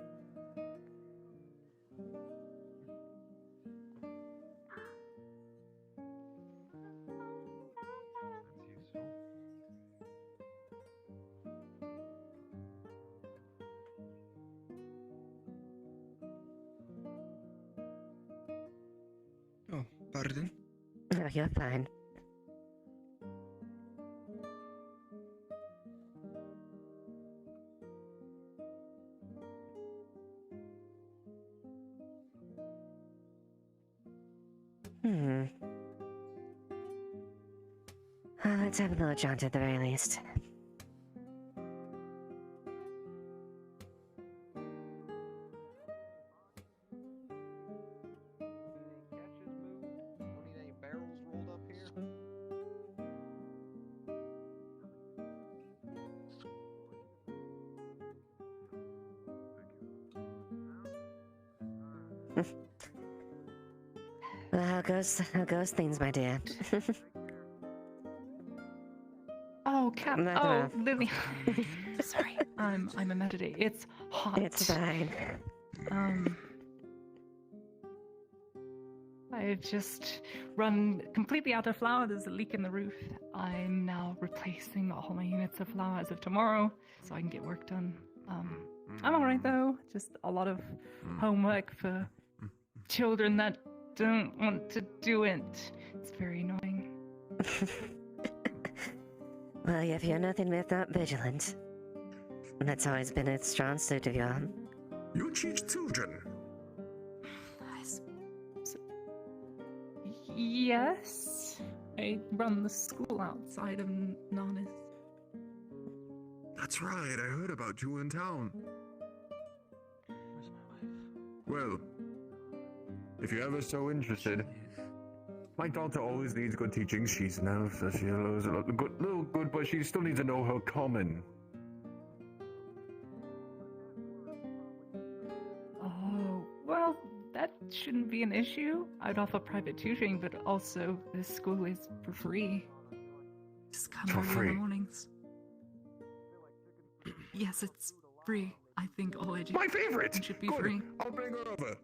Oh, pardon? Oh, you're fine. Let's have a little jaunt at the very least. Well, how goes things, my dear? Oh, Cap. Not Oh, enough. Lily. Sorry, I'm a meditate. It's hot. It's fine. I've just run completely out of flour. There's a leak in the roof. I'm now replacing all my units of flour as of tomorrow, so I can get work done. I'm alright though. Just a lot of homework for children that don't want to do it. It's very annoying. Well, if you're nothing if not vigilant. That's always been a strong suit of yours. You teach children? Yes. I run the school outside of Nanas. That's right, I heard about you in town. Well, if you're ever so interested, my daughter always needs good teaching. She's an elf, so she knows a little good, but she still needs to know her common. Oh, well, that shouldn't be an issue. I'd offer private tutoring, but also this school is for free. Just come For early free? in the mornings. Yes, it's free. I think all education My favorite! should be Good. free. I'll bring her over.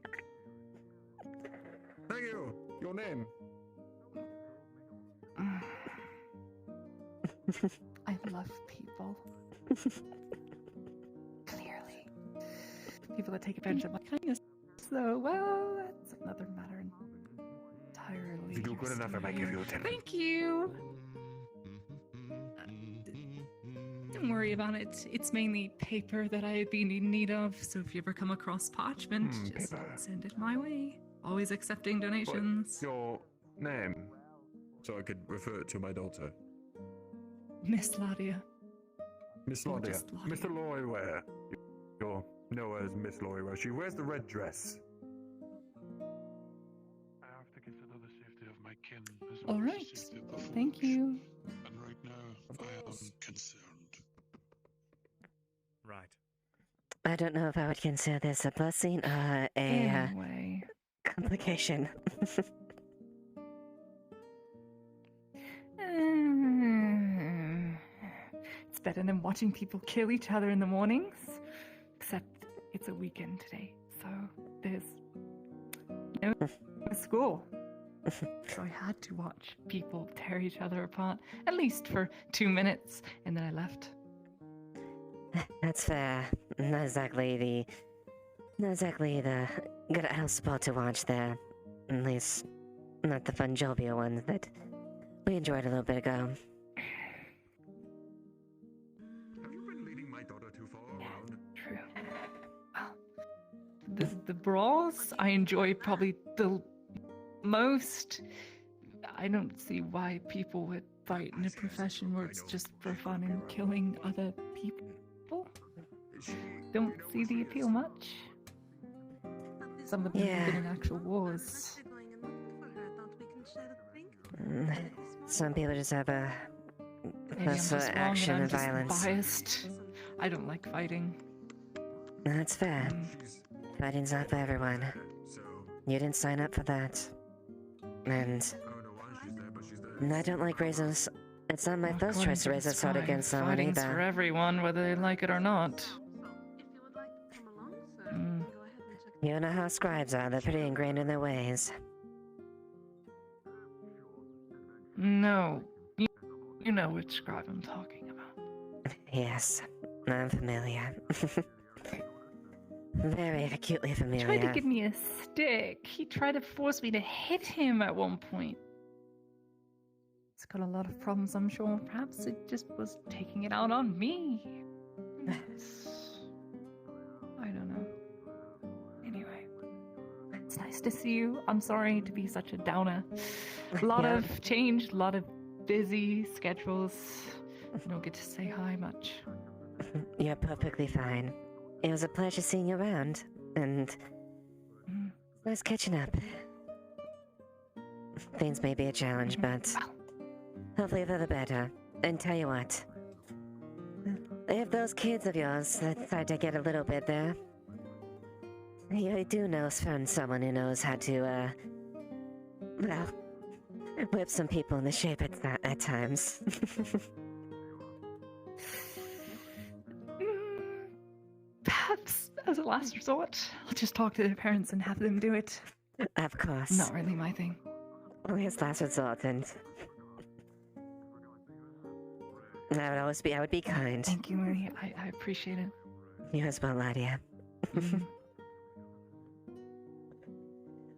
Thank you. Your name? I love people. Clearly. People that take advantage of my kindness. So, well, that's another matter entirely. If you do good enough, I might give you a tip. Thank you. Don't worry about it. It's mainly paper that I'd be in need of, so if you ever come across parchment, just paper. send it my way. Always accepting donations. Your name? So I could refer it to my daughter. Miss Ladia. Miss Or Laudia. just Laudia. Mr. Loy Ware. You'll know her as Miss Loy Ware. She wears the red dress. I have to consider the safety of my kin as All well as right. the safety of the Thank you. And right now, I am concerned. Right. I don't know if I would consider this a blessing or a Anyway. complication. It's better than watching people kill each other in the mornings. Except it's a weekend today, so there's no school. So I had to watch people tear each other apart, at least for 2 minutes, and then I left. That's fair. Not exactly the good house spot to watch there. At least, not the fun jovial ones that we enjoyed a little bit ago. Have you been leading my daughter too far around? True. Well, the brawls I enjoy probably the most. I don't see why people would fight in a profession where it's just for fun and killing other people. Don't see the appeal much. Some of them have been in actual wars. Some people just have a Maybe I'm lust for just wrong action and I'm and just violence. biased. I don't like fighting. That's fair. Fighting's not for everyone. You didn't sign up for that. And I don't like raising. It's not my first choice to raise a sword against someone Fighting's for either. everyone, whether they like it or not. You know how scribes are. They're pretty ingrained in their ways. No, you know which scribe I'm talking about. Yes, I'm familiar. Very acutely He familiar. tried to give me a stick. He tried to force me to hit him at one point. It's got a lot of problems, I'm sure. Perhaps it just was taking it out on me. I don't know. Anyway, it's nice to see you. I'm sorry to be such a downer. A lot Yeah. of change, a lot of busy schedules. Don't get to say hi much. You're perfectly fine. It was a pleasure seeing you around, and nice catching up. Things may be a challenge, but hopefully for the better. And tell you what, if those kids of yours decide to get a little bit there, you do know from someone who knows how to, well, whip some people into shape at times. Perhaps as a last resort, I'll just talk to their parents and have them do it. Of course. Not really my thing. Only as last resort, and I would be kind. Thank you, Marie. I appreciate it. You as well, Lydia.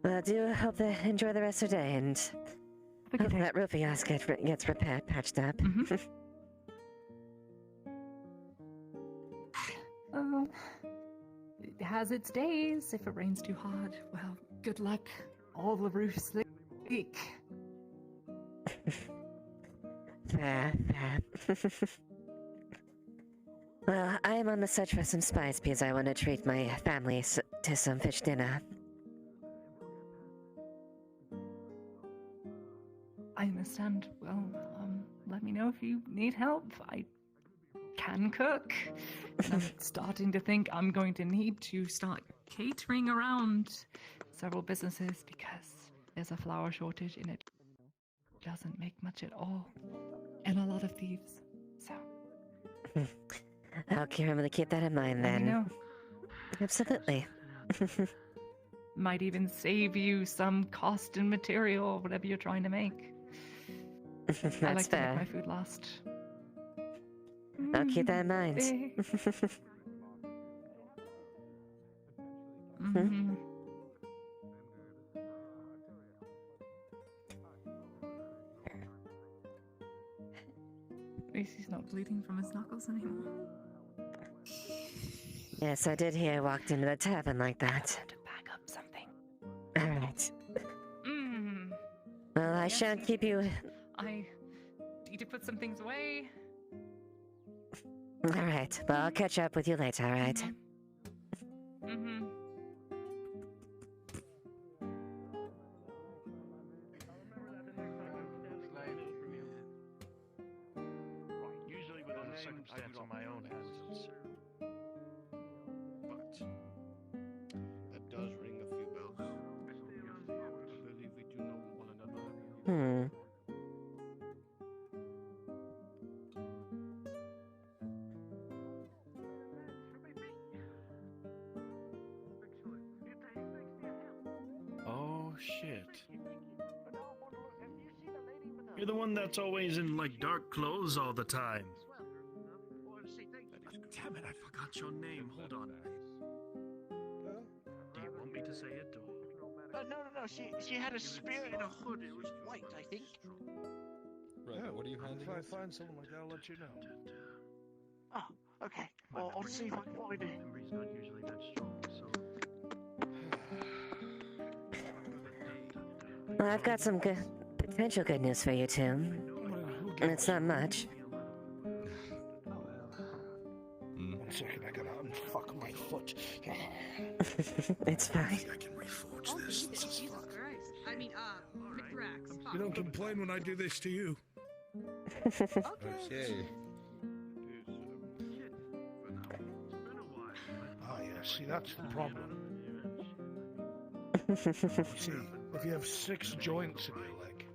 Well, I do hope they enjoy the rest of the day, and hope that roof of yours gets repaired, patched up. It has its days. If it rains too hard, well, good luck. All the roofs leak. Fair. Well, I am on the search for some spice because I want to treat my family to some fish dinner. I understand. Well, let me know if you need help. I can cook. And I'm starting to think I'm going to need to start catering around several businesses because there's a flour shortage and it doesn't make much at all. And a lot of thieves. So. I'll remember to keep that in mind Let then. me know. Absolutely. Might even save you some cost in material or whatever you're trying to make. That's I like to fair. make my food last. I'll keep that in mind. Mm-hmm. At least he's not bleeding from his knuckles anymore. Yes, I did hear I walked into the tavern like that. To back up something. Alright. Well, I shan't keep you. I need to put some things away. Alright, well, I'll catch up with you later, alright? Mm-hmm. circumstance in my own hands. But that does ring a few bells. I believe we do know one another. Oh shit. You're the one that's always in like dark clothes all the time. Damn it, I forgot your name. Hold on. Do you want me to say it or? No. She had a spear in a hood. It was white, I think. Right, Yeah, what are you handing? If I us? find someone like that, I'll let you know. Oh, okay. Well, I'll see if I can find it. Memory's not usually that strong, so. Well, I've got some good, potential good news for you, Tim. And it's not much. One second, I gotta unfuck my foot. It's fine. I can reforge this. This is fun. I mean, Mithrax. You don't complain when I do this to you. Okay. Ah, yeah, see, that's the problem. See, if you have 6 joints in your leg,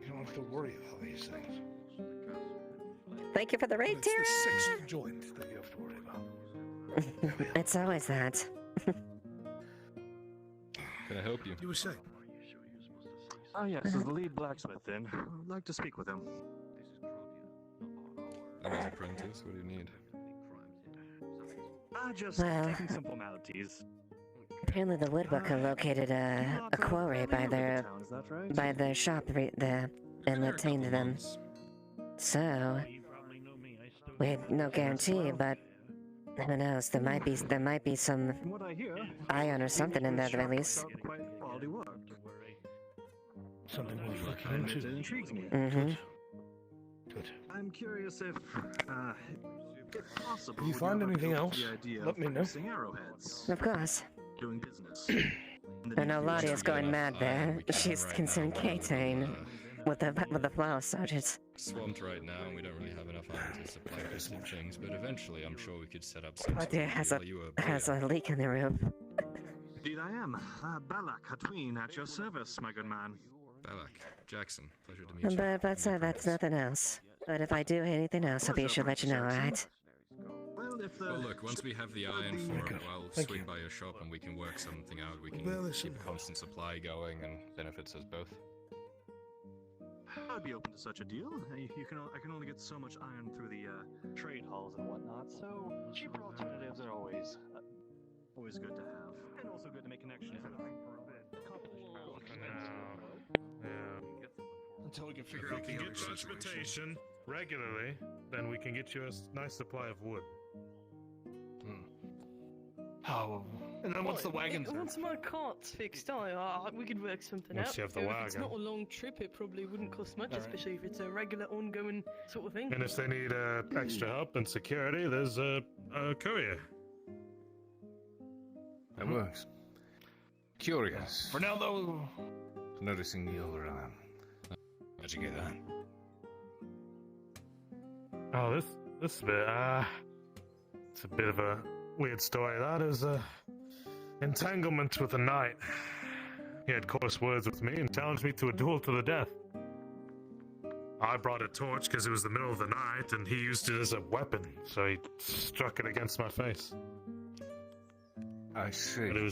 you don't have to worry about these things. Thank you for the raid, It's the Tyrion! 6th joint that you have to worry about. It's always that. Can I help you? You were saying? Oh yes, as the lead blacksmith then. I'd like to speak with him. I'm his apprentice. What do you need? Just Well- taking some formalities. Apparently the woodworker located a quarry by their shop there and obtained them. So we had no guarantee, but who knows? There might be some From what I hear, iron or something in there at the very least. quite quality work. Something worth looking And it into. intrigues me. Mm-hmm. Good. I'm curious if possible. If you would find ever anything go else, with the idea let of me know. producing arrowheads, Of course. doing business. I know Ladia's going mad there. She's concerned Katane with the flower sergeants. Swamped right now, and we don't really have enough iron to supply us with things. But eventually, I'm sure we could set up some. Ladia has a leak in the roof. Indeed I am. Balak Hatween at your service, my good man. Balak, Jackson, pleasure to meet you. That's nothing else. But if I do anything else, I'll be sure to let you know, alright? Well, look, once we have the iron for it, I'll Thank swing you. by your shop and we can work something out. We can Well, listen. keep a constant supply going and benefits us both. I'd be open to such a deal. I can only get so much iron through the trade halls and whatnot, so cheaper alternatives are always good to have, and also good to make connections. Until we can figure out the other transportation regularly, then we can get you a nice supply of wood. Oh, and then once the wagons are... Once my cart's fixed, we could work something Once out. you have the If it's wagon. not a long trip, it probably wouldn't cost much, Alright. especially if it's a regular, ongoing sort of thing. And if they need extra help and security, there's a courier. That works. Curious. For now, though... Noticing your, how'd you get that? Oh, this is a bit, it's a bit of a weird story. That is entanglement with a knight. He had coarse words with me and challenged me to a duel to the death. I brought a torch because it was the middle of the night, and he used it as a weapon, so he struck it against my face. I see. But it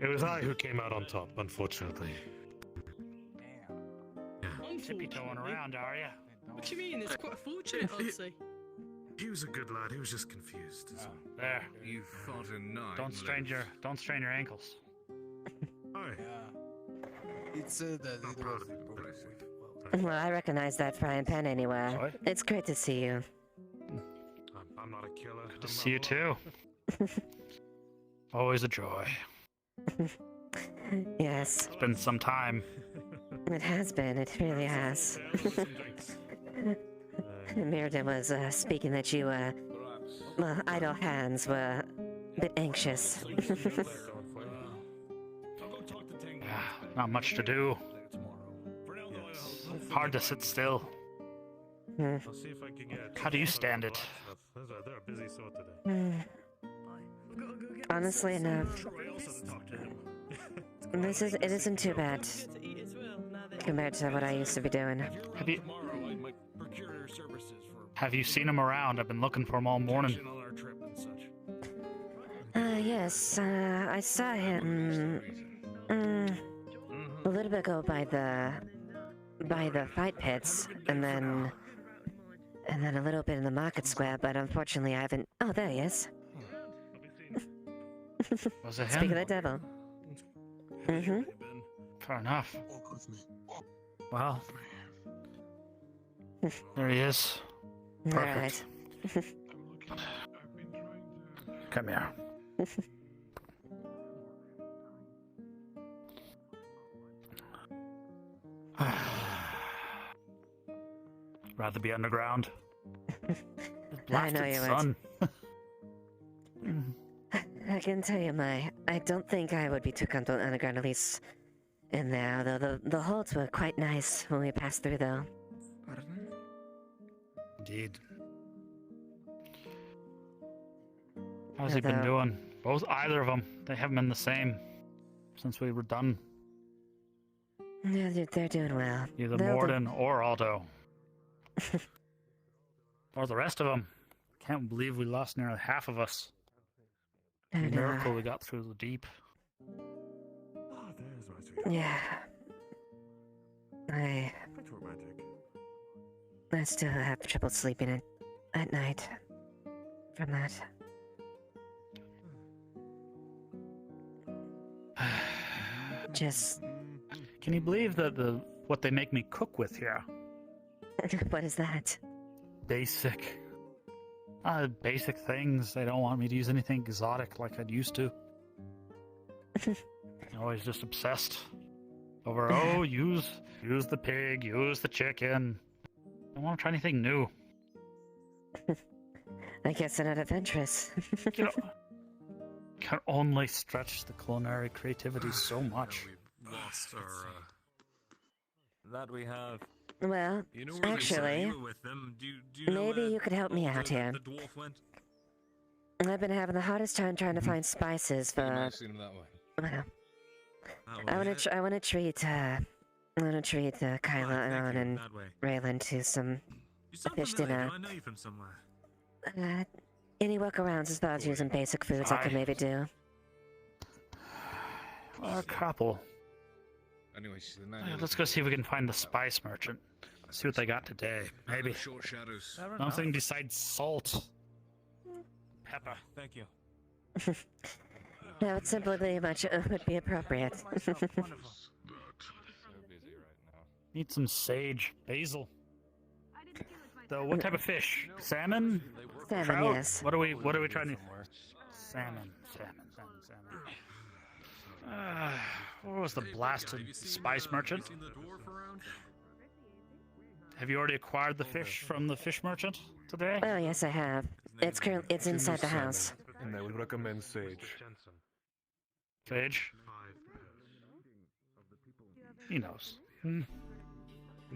was I who came out on top, unfortunately. Tippy-toeing around, are you? What do you mean? It's quite fortunate, I'd say. He was a good lad. He was just confused. is all. There. You fought a knight. Don't strain your ankles. Hi. It's the Well, I recognize that frying pan anywhere. Sorry? It's great to see you. I'm not a killer. Good to see you, too. Always a joy. Yes. It's been some time. It has been, it really has. Mirda was speaking that you, well, idle hands were a bit anxious. Not much to do. Hard to sit still. I'll see if I can get. How do you stand it? They're a busy sort today. Honestly enough, it isn't too bad compared to what I used to be doing. Have you seen him around? I've been looking for him all morning. Yes, I saw him a little bit ago by the fight pits, and then a little bit in the market square, but unfortunately I haven't. Oh, there he is. Was it him? Speak of the devil. Mm-hmm. Fair enough. Well, there he is. Perfect. All right. Come here. Rather be underground. I know you would. I can tell you, I don't think I would be too comfortable underground, at least in there. Though the holds were quite nice when we passed through, though. Indeed. How's he been doing? Either of them. They haven't been the same since we were done. Yeah, they're doing well. Either Morden or Aldo. Or the rest of them. Can't believe we lost nearly half of us. I know. Miracle we got through the deep. Yeah. I still have trouble sleeping at night from that. Just... Can you believe that what they make me cook with here? What is that? Basic things. They don't want me to use anything exotic like I'd used to. Always just obsessed over, use the pig, use the chicken. I don't want to try anything new. I guess they're not adventurous. You know, can only stretch the culinary creativity so much. Lost our, that we have. Well, You know where actually, they were with them? Do you know maybe where you could help me out here. the dwarf went? I've been having the hardest time trying to find spices for. I've seen him that way. Well, I want to treat Kyla and Raylan to some fish dinner. I know you from somewhere. Any workarounds as far as using basic foods I could maybe do? A couple. Anyway, she's the man. Let's go see if we can find the spice merchant. See what they got today. Maybe. Short shadows. Nothing besides salt. Pepper. Thank you. That would simply be would be appropriate. Need some sage, basil. Though, what type of fish? Salmon? Salmon, Trout? yes. What are we trying to? Salmon. What was the blasted spice merchant? Have you already acquired the fish from the fish merchant today? Oh yes, I have. It's inside the house. And I would recommend sage. Sage? He knows. We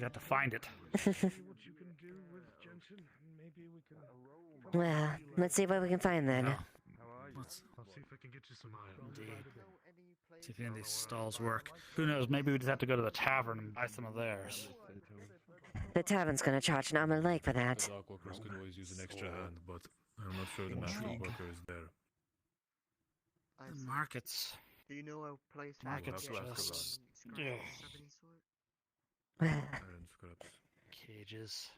got to find it. Well, let's see what we can find then. I'll see if I can get you some Indeed. See if any of these stalls work. Who knows, maybe we just have to go to the tavern and buy some of theirs. The tavern's gonna charge an arm and leg for that. Dark workers can always use an extra hand, but I'm not sure the master worker is there. The markets. Do you know a place? Markets just... Yeah. Cages.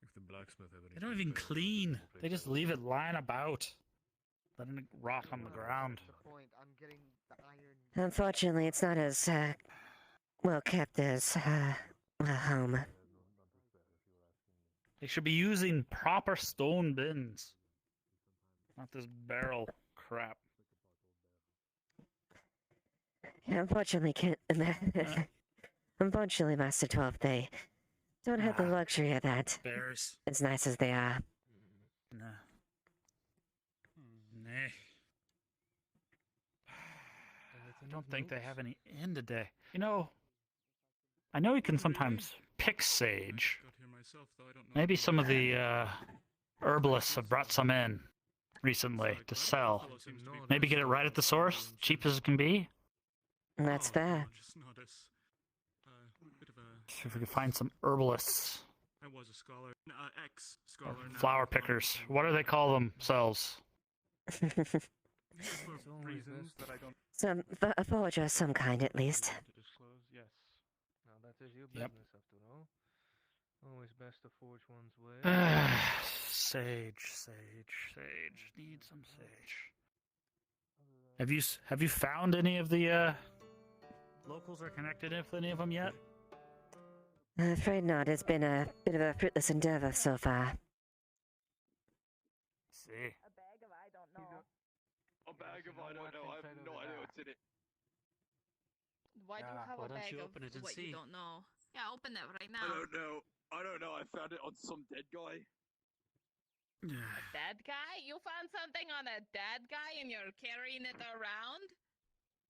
If the blacksmith have any They don't even clean. They just leave it lying about. Letting it rot on the ground. Unfortunately, it's not as well kept as home. They should be using proper stone bins. Not this barrel crap. Unfortunately, unfortunately, Master 12, they don't have the luxury of that. Bears. As nice as they are. Nah. I don't think they have any in today. You know, I know you can sometimes pick sage, myself, though I don't know. Maybe some of the herbalists have brought some in recently to sell. Maybe get it right at the source, cheap as it can be. That's fair. Just notice. Bit of a... See if we can find some herbalists. I was a scholar, ex-scholar. now. Flower pickers. What do they call themselves? Reasons that I don't Some a forger of some kind, at least. to disclose. Yes. Now that is your Yep. business, after all. Always best to forge one's way. Sage. Need some sage. Have you found any of the locals or connected with any of them yet? I'm afraid not. It's been a bit of a fruitless endeavor so far. See. A bag of I don't know. I have no idea what's in it. Why do you have why a don't bag you of open it and what see? you don't know? Yeah, open it right now. I don't know. I found it on some dead guy. A dead guy? You found something on a dead guy and you're carrying it around?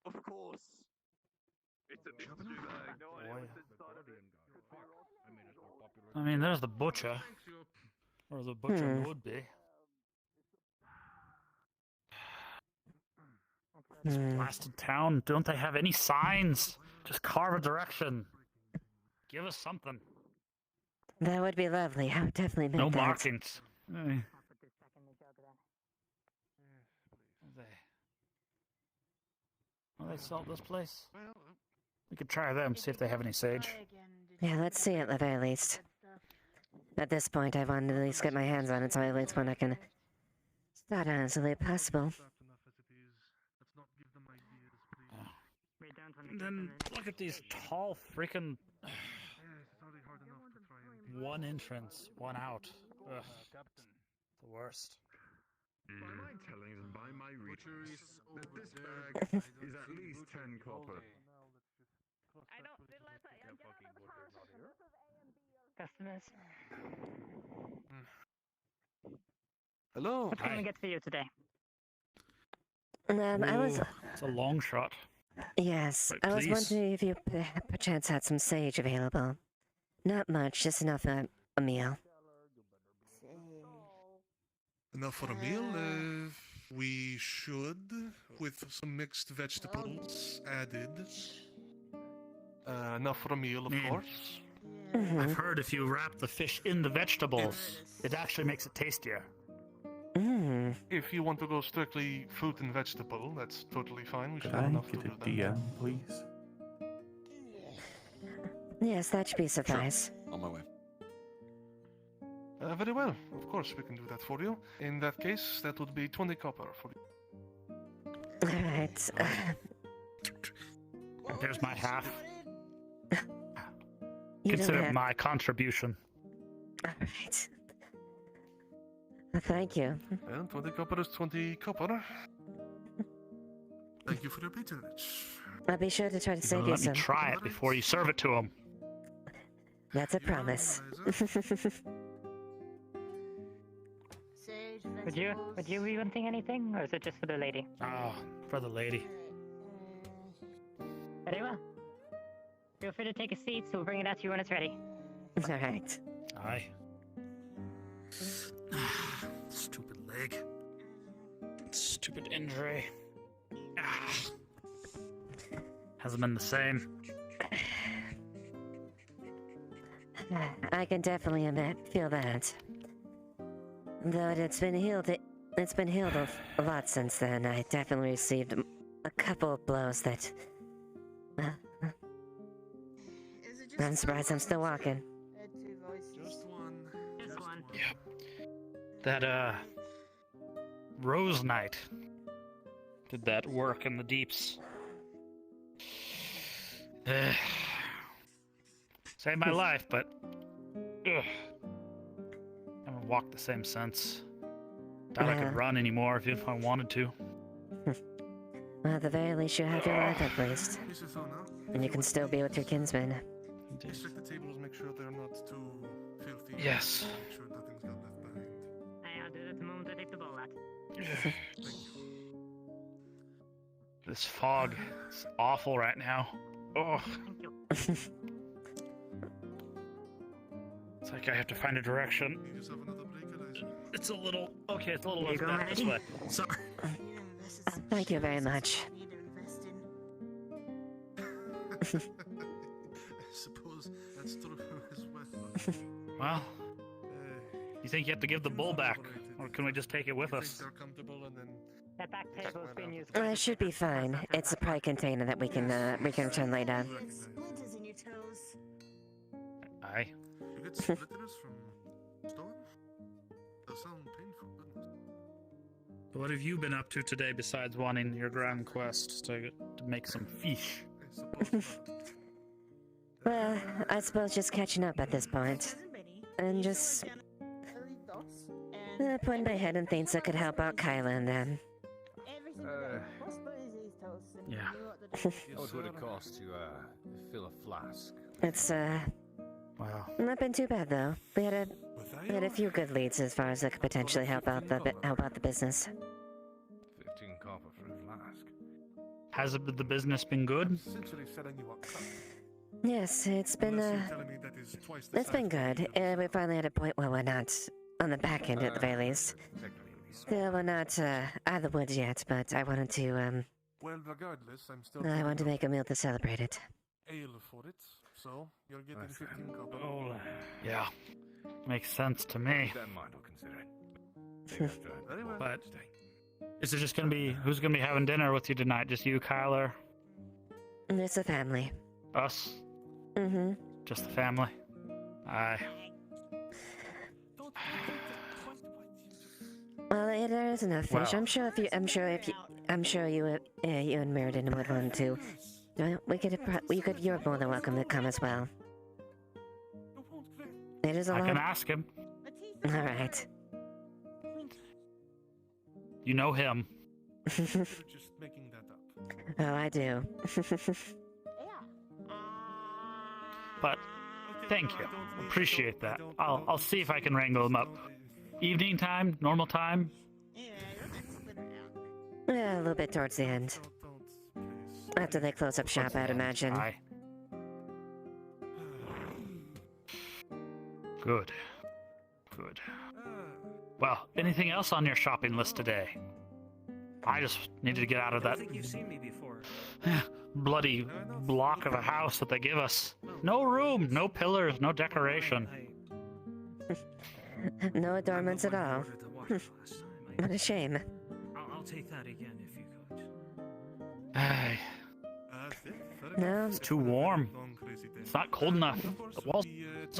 Of course. It's a mystery bag. No idea what's inside of it. I mean, there's the butcher. Or the butcher would be. This blasted town, don't they have any signs? Just carve a direction. Give us something. That would be lovely. I would definitely make No that. markings. Will they salt this place? We could try them, see if they have any sage. Yeah, let's see it at the very least. At this point, I want to at least get my hands on it, so at least when I can start on as early as possible. And then look at these tall freaking... One entrance, one out. Ugh. The worst. By my tellings and by my readings, that this bag is at least 10 copper. I don't realize I am Customers. Hello. What can we get for you today? I was... It's a long shot. Yes, Right, I was please. wondering if you perchance had some sage available. Not much, just enough for a meal. Enough for a meal? We should, with some mixed vegetables added. Enough for a meal, of course. I've heard if you wrap the fish in the vegetables, it actually makes it tastier. If you want to go strictly fruit and vegetable, that's totally fine. We should Could have I enough to get do a that. DM, please? Yes, that should be suffice. On my way. Very well. Of course, we can do that for you. In that case, that would be 20 copper for you. Alright. There's my half. You don't Consider it have- my contribution. Alright. Thank you. Well, 20 copper is 20 copper. Thank you for your patronage. I'll be sure to try to You save know, you let me some. try it before you serve it to him. That's a promise. Would you even think anything, or is it just for the lady? Oh, for the lady. Very well. Feel free to take a seat, so we'll bring it out to you when it's ready. Alright. Aye. Stupid leg. Stupid injury. Ah. Hasn't been the same. I can definitely feel that. Though it's been healed a lot since then. I definitely received a couple of blows that... I'm surprised I'm still walking. Just one. Just one. That, Rose Knight did that work in the deeps. Saved my life, but... Haven't walked the same since. Doubt I could run anymore if I wanted to. Well, at the very least, you have your life at least. And you can still be with your kinsman. Just check the tables, make sure they're not too filthy. Yes. Make sure nothing's got left behind. I'll do that the moment I take the ball out. This fog is awful right now. Oh. It's like I have to find a direction. It's a little... Okay, it's a little less bad this way. Sorry. Thank you very much. I suppose that's true as well. Well, you think you have to give the bull back, or can we just take it with us? That back table's been used. It should be fine. It's a pride container that we can return later. Splinters in your toes. Aye. You get splitters from stone? They sound painful, goodness. What have you been up to today besides wanting your grand quest to make some fish? Well, I suppose just catching up at this point. And just... pointing my head and things that could help out Kyla and them. Yeah. What would it cost to fill a flask? It's, Wow. not been too bad, though. We had a few good leads as far as that could potentially help out the business. 15 copper for a flask. Has the business been good? Yes, it's been good. We finally had a point where we're not on the back end at the very least. Still, we're not out of the woods yet, but I wanted to Well, regardless, I'm still. I wanted to make a meal to celebrate it. Ale for it, so you're getting 15 copper. Oh, yeah. Makes sense to me. That mind, I'll consider it. Very well. But is it just gonna be who's gonna be having dinner with you tonight? Just you, Kyler? It's a family. Us? Mm-hmm. Just the family? Aye. Well, there is enough fish. Well. I'm sure you and Meriden would want to. You're more than welcome to come as well. It is a I lot. can ask him. All right. You know him. Just making that up. Oh, I do. But thank you. Appreciate that. I'll see if I can wrangle him up. Evening time? Normal time? Yeah, a little bit towards the end. After they close up shop, I'd imagine. Aye. Good. Good. Well, anything else on your shopping list today? I just needed to get out of that I think you've seen me before. bloody block of a house that they give us. No room, no pillars, no decoration. No adornments at all. What a shame. I'll take that again if you could. Ay, No. it's too warm. It's not cold enough. The walls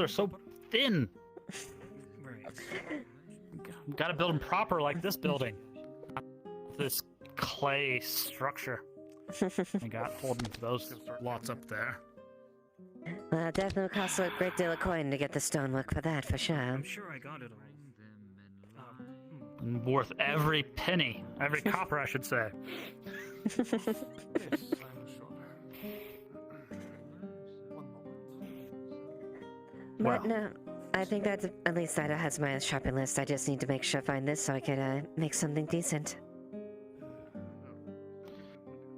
are so thin. We gotta build them proper like this building. This clay structure. I got holding those lots up there. Well, it definitely costs a great deal of coin to get the stonework for that, for sure. I'm sure I got it all. And worth every penny. Every copper, I should say. But no, I think that's at least that has my shopping list. I just need to make sure I find this so I can make something decent.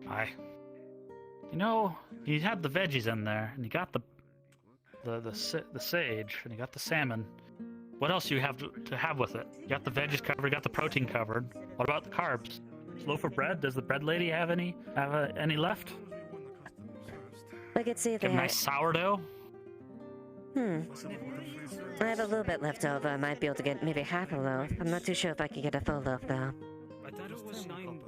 Aye. You know, you had the veggies in there, and you got the sage, and you got the salmon. What else do you have to have with it? You got the veggies covered, you got the protein covered. What about the carbs? Loaf of bread? Does the bread lady have any left? I could see if Get they a have. nice sourdough. I have a little bit left over. I might be able to get maybe half a loaf. I'm not too sure if I can get a full loaf though. I thought it was 9.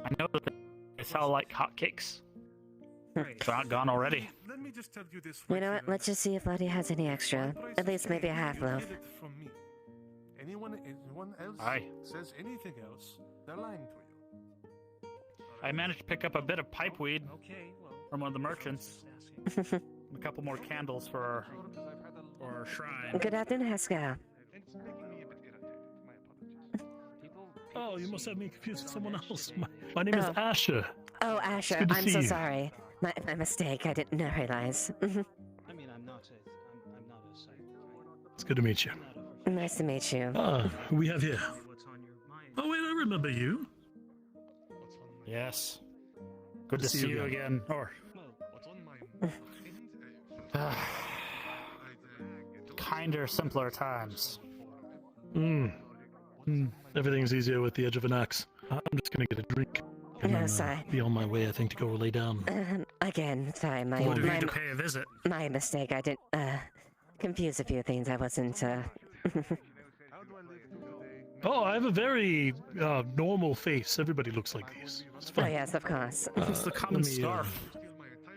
I know that they sell like hotcakes. It's not gone already. Let me just tell you this. You know what? Let's just see if Lottie has any extra. At least maybe a half loaf. From me. Anyone else Aye. says anything else, they're lying to you. I managed to pick up a bit of pipeweed from one of the merchants. A couple more candles for our shrine. Good afternoon, Haskell. Oh, you must have me confused with someone else. My name is Asher. Oh, Asher, It's good to I'm see so you. sorry. My mistake. I didn't realize. I mean, I'm not a psychic. It's good to meet you. Nice to meet you. We have here. Oh, wait, I remember you. Yes. Good to see you again. kinder, simpler times. Everything's easier with the edge of an axe. I'm just gonna get a drink. And Yes, then, be on my way, I think, to go lay down. Again, sorry, my Would have you to pay a visit. my mistake. I did confuse a few things. I wasn't. Oh, I have a very normal face. Everybody looks like these. It's Oh fine. yes, of course. It's the common scarf.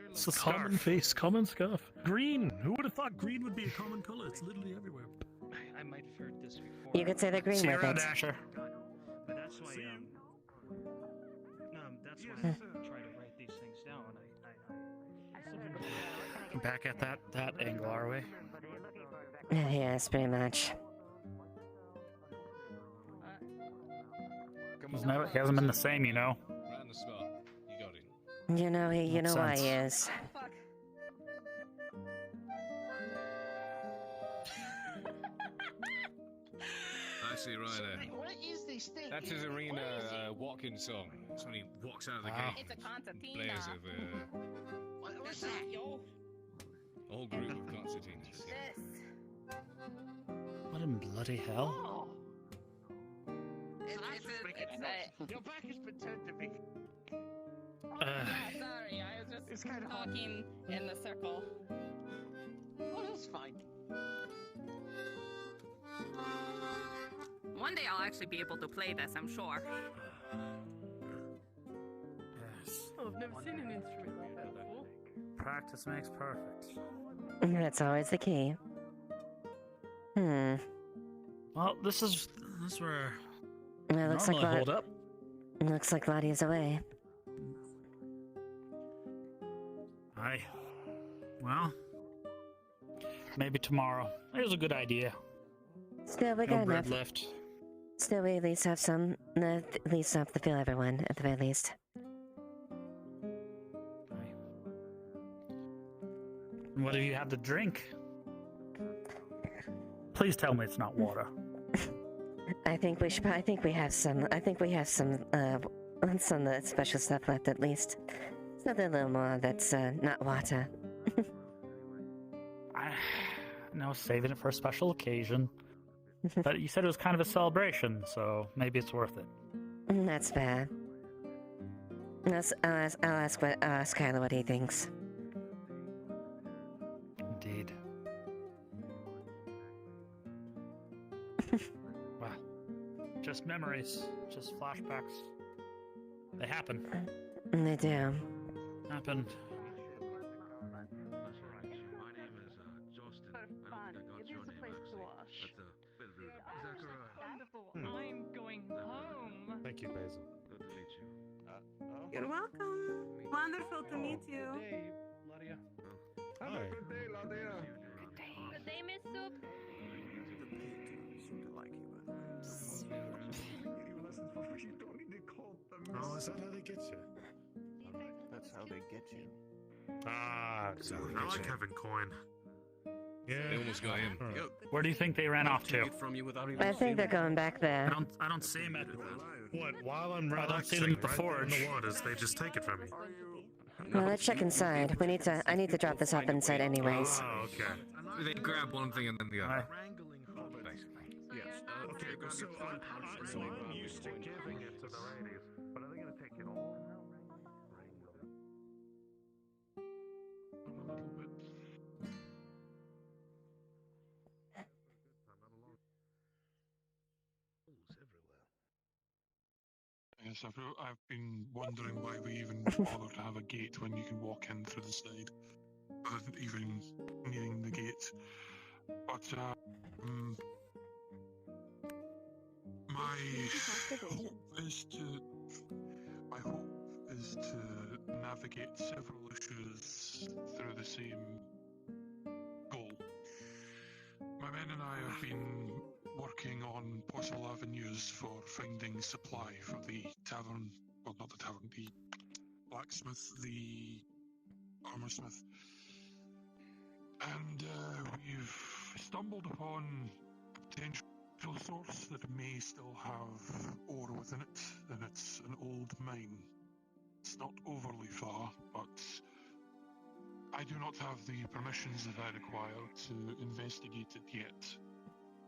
It's the common face, common scarf. Green. Who would have thought Green would be a common color. It's literally everywhere. I might have heard this before. You could say the green See you with around, it. Asher. But that's why that's why I try to write these things down. Back at that angle, are we? Yes, pretty much. He hasn't been the same, you know. Right on the spot. You got it. You know, you Makes know why he sense. is. I see right there. What is this thing? That's his arena Watkins song. It's when he walks out of the Wow. gate. It's a concertina. Plays of What's that, yo? a whole group of concertinas. This. What in bloody hell? Your back has been turned to me. Sorry, I was just talking in the circle. Oh, that's fine. One day I'll actually be able to play this, I'm sure. Yes. Oh, I've never seen an instrument like that before. Practice makes perfect. That's always the key. Well, this is where It looks like normally hold up. Looks like Lottie is away. Aye. Well, maybe tomorrow. There's a good idea. Still, we No got bread enough. left. Still, we at least have some. At least have to fill everyone at the very least. What do you have to drink? Please tell me it's not water. I think we should. I think we have some. I think we have some. Some of the special stuff left at least. Something a little more that's not water. No, saving it for a special occasion. But you said it was kind of a celebration, so maybe it's worth it. That's fair. I'll ask Kyler what he thinks. Indeed. Wow. Just memories, just flashbacks. They happen. They do. Happened. I'm going home. Thank you, Basil. You're welcome. Wonderful to meet you. Hi. Good day, Miss Soup. Oh, is that how they get you? That's how they get you. Ah, exactly. I like having coin. Yeah. They almost got him. Yep. Where do you think they ran off to? I think they're going back there. I don't see him at What? While I'm I don't see them at the forge. in the waters, they just take it from me. Well, let's check inside. We need to. I need to drop this off inside, anyways. Oh, okay. They grab one thing and then the other. Basically. Yes. Okay, go sit down. So I'm used to giving it to the ladies, but are they gonna take it all now? I'm a little bit. Yes, I've been wondering why we even bother to have a gate when you can walk in through the side, without even needing the gate. But my hope is to navigate several issues through the same goal. My men and I have been working on possible avenues for finding supply for the tavern, well, not the tavern, the blacksmith, the armorsmith. And we've stumbled upon a potential source that may still have ore within it, and it's an old mine. It's not overly far, but I do not have the permissions that I require to investigate it yet,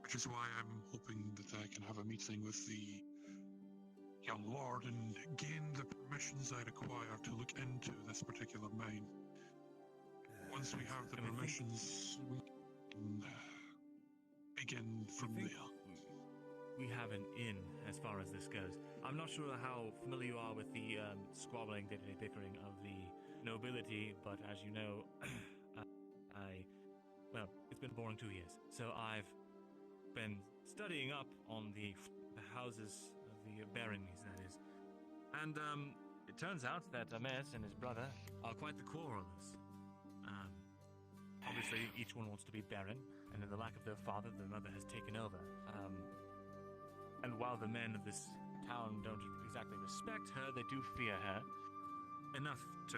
which is why I'm hoping that I can have a meeting with the young lord and gain the permissions I require to look into this particular mine. Once we have the permissions, we can begin from there. We have an in as far as this goes. I'm not sure how familiar you are with the squabbling, day-to-day bickering of the nobility, but as you know, well, it's been a boring 2 years. So I've been studying up on the houses of the baronies, that is. And it turns out that Ames and his brother are quite the quarrelers. Obviously, each one wants to be baron, and in the lack of their father, the mother has taken over. And while the men of this town don't exactly respect her, they do fear her enough to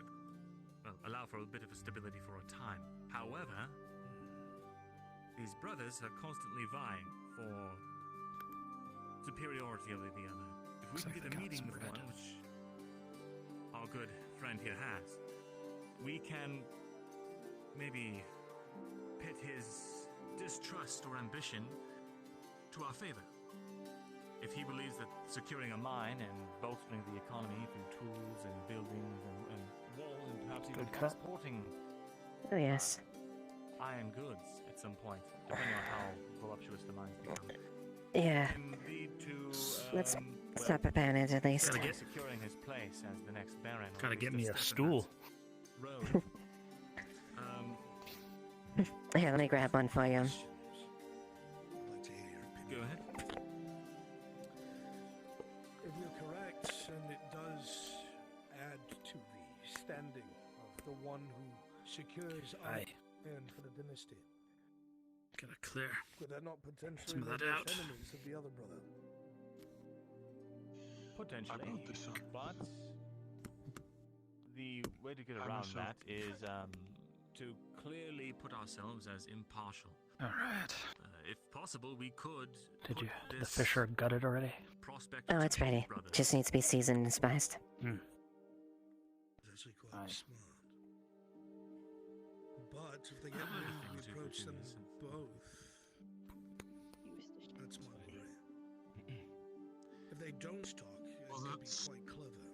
allow for a bit of a stability for a time. However, these brothers are constantly vying for superiority over the other. If we can get a meeting with one, which our good friend here has, we can maybe pit his distrust or ambition to our favor. If he believes that securing a mine and bolstering the economy through tools and buildings and wall and perhaps even transporting Oh, yes. iron goods at some point, depending on how voluptuous the mines become, Yeah. can lead to Let's stop preparing it at least. securing his place as the next baron. Gotta get me a stool. Road. Here, let me grab one for you. Go ahead. If you're correct, and it does add to the standing of the one who secures Aye. iron for the dynasty. Gotta clear Could that not potentially some of make that us out. enemies of the other brother? Potentially, but the way to get around that is to clearly put ourselves as impartial. All right. If possible, we could. Did you? put The this fish are gutted already? prospect Oh, to it's the ready. brothers. Just needs to be seasoned and spiced. Hmm. It's actually quite smart. But if they get rid of we approach them both. That's my worry. If they don't talk, it could be quite clever.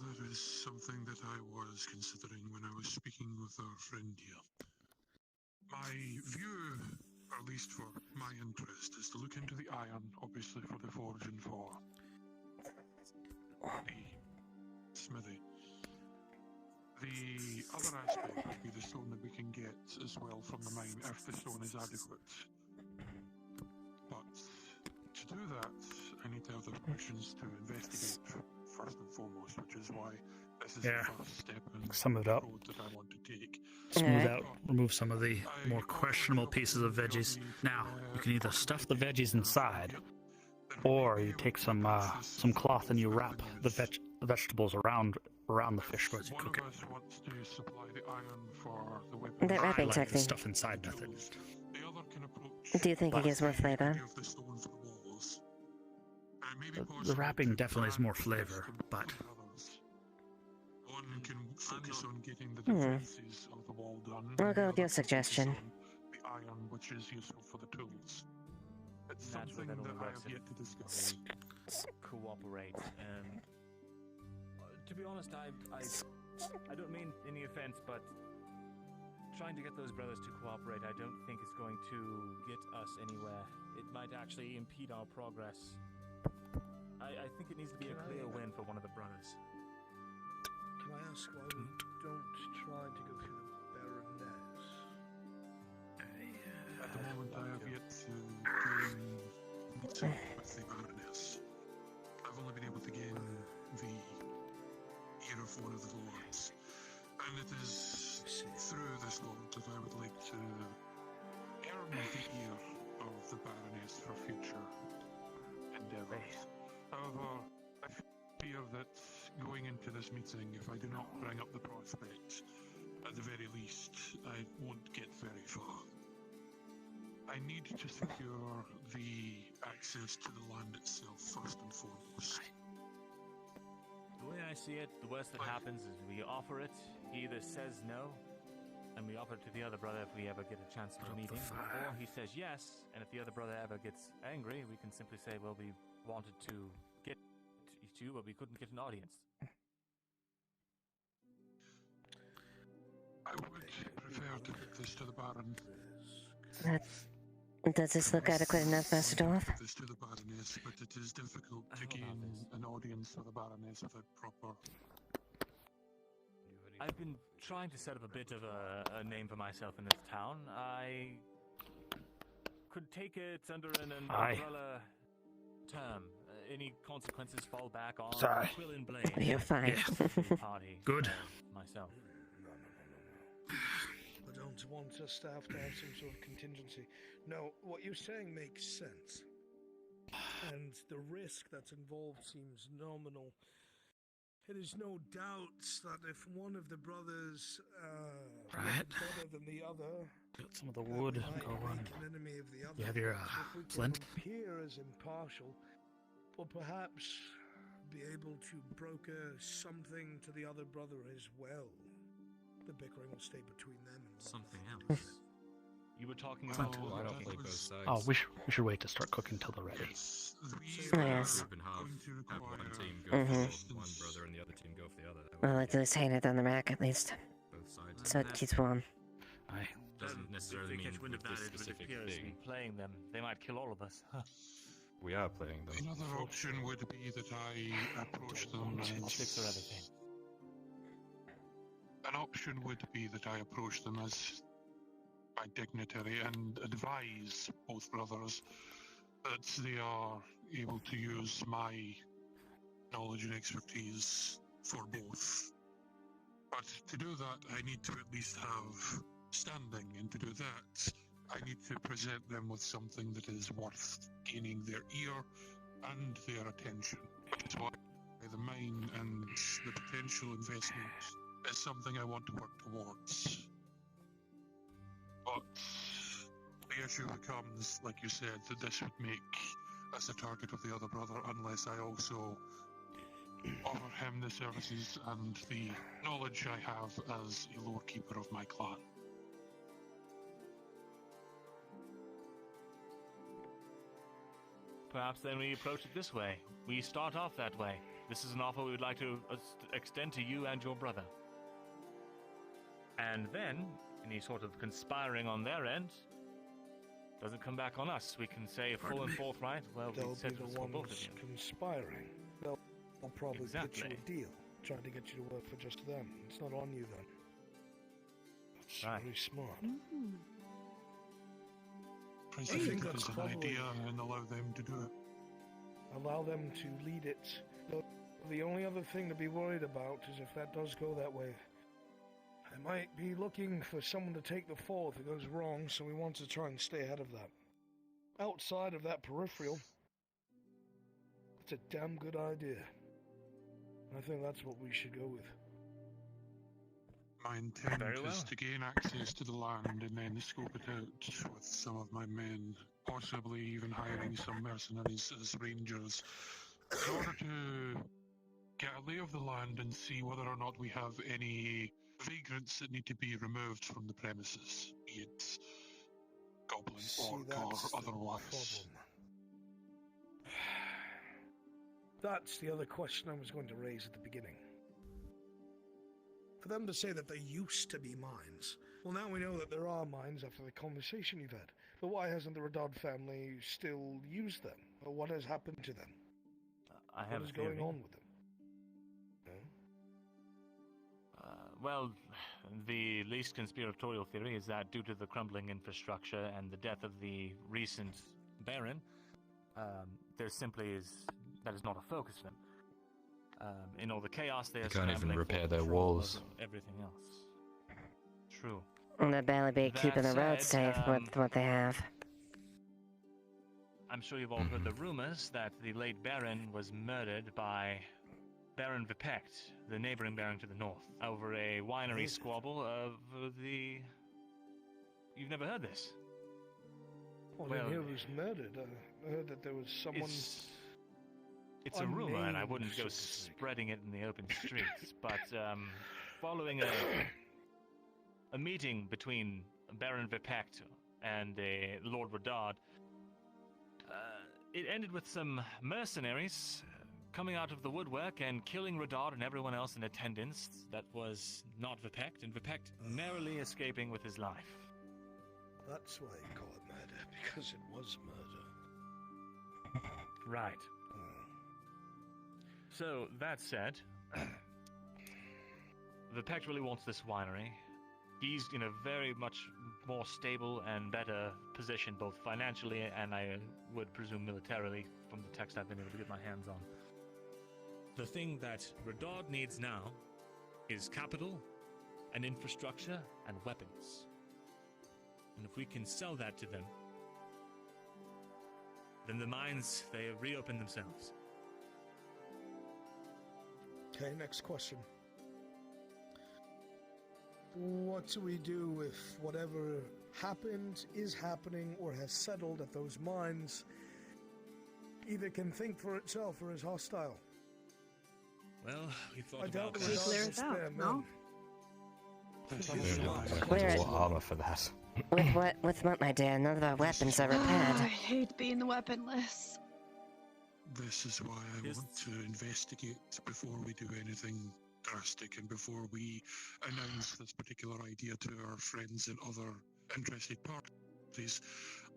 That is something that I was considering when I was speaking with our friend here. My view, at least for my interest, is to look into the iron, obviously for the forge and for the smithy. The other aspect would be the stone that we can get as well from the mine, if the stone is adequate. But to do that, I need to have the permissions to investigate first and foremost, which is why this is the first step in Sum it the up. road that I want to take. Smooth out, remove some of the more questionable pieces of veggies. Now, you can either stuff the veggies inside, or you take some cloth and you wrap the vegetables around the fish as you cook it. That wrapping I like the technique. stuff inside method. Do you think it gives more flavor? The wrapping definitely has more flavor, but One can focus on getting the Hmm. defenses of the wall done. I'll and go the with your other focus suggestion. on the iron, which is useful for the tools. It's Naturally, something that that only I works have yet to discuss. Cooperate. To be honest, I don't mean any offense, but trying to get those brothers to cooperate, I don't think is going to get us anywhere. It might actually impede our progress. I think it needs to be a clear win for one of the brothers. Can I ask why we don't try to go through the Baroness? At the moment, I have yet to gain meeting with the Baroness. I've only been able to gain the ear of one of the lords. And it is through this lord that I would like to earn the ear of the Baroness for future endeavours. However, I fear that going into this meeting, if I do not bring up the prospect, at the very least, I won't get very far. I need to secure the access to the land itself first and foremost. The way I see it, the worst that happens is we offer it, he either says no, and we offer it to the other brother if we ever get a chance to meet him, or he says yes, and if the other brother ever gets angry, we can simply say, well, we wanted to get to you, but we couldn't get an audience. I would prefer to give this to the Baron. Does this look adequate enough, Master Dwarf? This to the Baroness, but it is difficult to gain an audience for the Baroness without proper. I've been trying to set up a bit of a name for myself in this town. I could take it under an umbrella term. Any consequences fall back on Quill and Blade. You're fine. Party. Good. Myself. I don't want us to have some sort of contingency. No, what you're saying makes sense. And the risk that's involved seems nominal. It is no doubt that if one of the brothers is better than the other, got some of the wood. Go on. An enemy of the other. You have your if we flint. can appear as impartial, or perhaps be able to broker something to the other brother as well. The bickering will stay between them and something else. You were talking about. I don't play both sides. Oh, we should wait to start cooking till they're ready. Yes. Have one team go for one brother and the other team go for the other. Well, at least hang it on the rack at least. Both sides. So it keeps warm. Aye. Doesn't necessarily mean wind of with that, this it would specific appear as thing. me playing them. They might kill all of us. We are playing them. Another option would be that I approach them Sticks or everything. An option would be that I approach them as my dignitary and advise both brothers that they are able to use my knowledge and expertise for both. But to do that, I need to at least have standing, and to do that, I need to present them with something that is worth gaining their ear and their attention. So the mine and the potential investment is something I want to work towards. But the issue becomes, like you said, that this would make us a target of the other brother unless I also offer him the services and the knowledge I have as a lore keeper of my clan. Perhaps then we approach it this way. We start off that way. This is an offer we would like to extend to you and your brother. And then, any sort of conspiring on their end doesn't come back on us. We can say full and forthright, well, they'll we said be this the for ones both of you. conspiring. They'll probably get you Exactly. a deal, trying to get you to work for just them. It's not on you then. That's Right. very smart. I I think think that that's is an probably- idea and allow them to do it. Allow them to lead it. The only other thing to be worried about is if that does go that way. I might be looking for someone to take the fall if it goes wrong, so we want to try and stay ahead of that. Outside of that peripheral, it's a damn good idea. I think that's what we should go with. My intent Very well. is to gain access to the land and then scope it out with some of my men, possibly even hiring some mercenaries as rangers, in order to get a lay of the land and see whether or not we have any vagrants that need to be removed from the premises, be it goblin, orc, that's or the otherwise. problem. That's the other question I was going to raise at the beginning. For them to say that they used to be mines, well, now we know that there are mines after the conversation you've had. But why hasn't the Radad family still used them? Or what has happened to them? I have What is a theory. going on with them? Well, the least conspiratorial theory is that due to the crumbling infrastructure and the death of the recent Baron, there simply is that is not a focus for them. In all the chaos, they are They can't even scrambling for repair their control walls. over everything else. True. And they'll barely be keeping the roads safe with what they have. I'm sure you've all heard the rumors that the late Baron was murdered by Baron Vipect, the neighboring Baron to the north, over a winery squabble of the... You've never heard this? Well, I didn't hear he was murdered. I heard that there was someone... It's a rumor, and I wouldn't go spreading it in the open streets. But following a meeting between Baron Vipect and Lord Radard, it ended with some mercenaries coming out of the woodwork and killing Radard and everyone else in attendance that was not Vipect, and Vipect narrowly escaping with his life. That's why you call it murder, because it was murder. Right. So, that said, Vipect really wants this winery. He's in a very much more stable and better position, both financially and I would presume militarily, from the text I've been able to get my hands on. The thing that Radard needs now is capital and infrastructure and weapons. And if we can sell that to them, then the mines, they reopen themselves. Okay, next question. What do we do if whatever happened, is happening, or has settled at those mines either can think for itself or is hostile? Well, we thought I doubt about the results clear will it out, spare no? men. Where- armor for that. With what, my dear? None of our weapons are I repaired. hate being weaponless. This is why I want to investigate before we do anything drastic and before we announce this particular idea to our friends and other interested parties.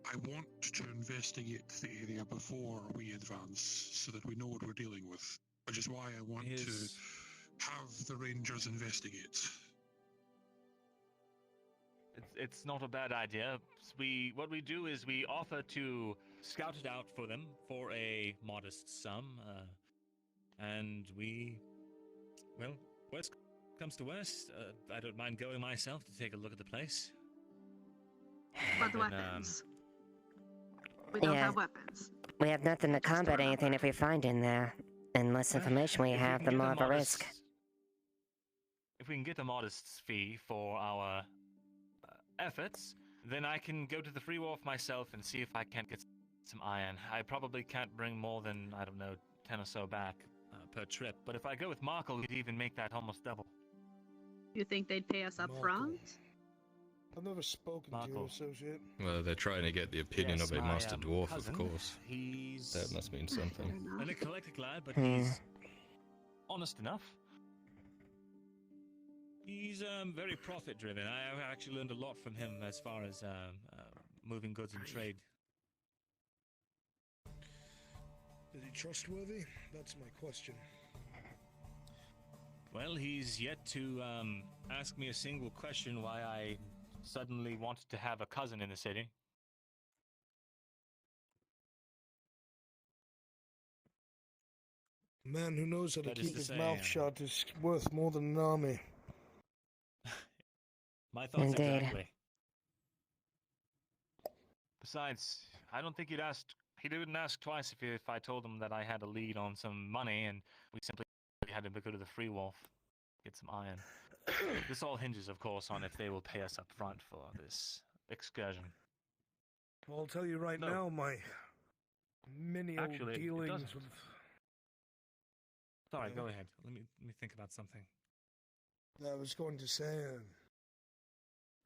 I want to investigate the area before we advance so that we know what we're dealing with, which is why I want to have the Rangers investigate. It's not a bad idea. What we do is we offer to scout it out for them for a modest sum, and well, worst comes to worst, I don't mind going myself to take a look at the place. But And, weapons. We don't have weapons. We have nothing to combat anything if we find in there. And less information we if have, can the get more of a risk. If we can get a modest fee for our efforts, then I can go to the Free Wharf myself and see if I can't get some iron. I probably can't bring more than, I don't know, 10 or so back per trip. But if I go with Markle, we could even make that almost double. You think they'd pay us up front? I've never spoken to you, associate. Well, they're trying to get the opinion Yes, of a my, master dwarf, cousin, of course. He's That must mean something. an eclectic lad, but he's honest enough. He's very profit driven. I actually learned a lot from him as far as moving goods and trade. Is he trustworthy? That's my question. Well, he's yet to ask me a single question why I suddenly wanted to have a cousin in the city. A man who knows how to That is keep to his say, mouth shut is worth more than an army. My thoughts Indeed. exactly. Besides, I don't think he didn't ask twice if I told him that I had a lead on some money and we simply had to go to the Free Wolf, get some iron. This all hinges, of course, on if they will pay us up front for this excursion. Well, I'll tell you right now, my menial Actually, it dealings doesn't. with... Sorry, go ahead. Let me think about something. I was going to say,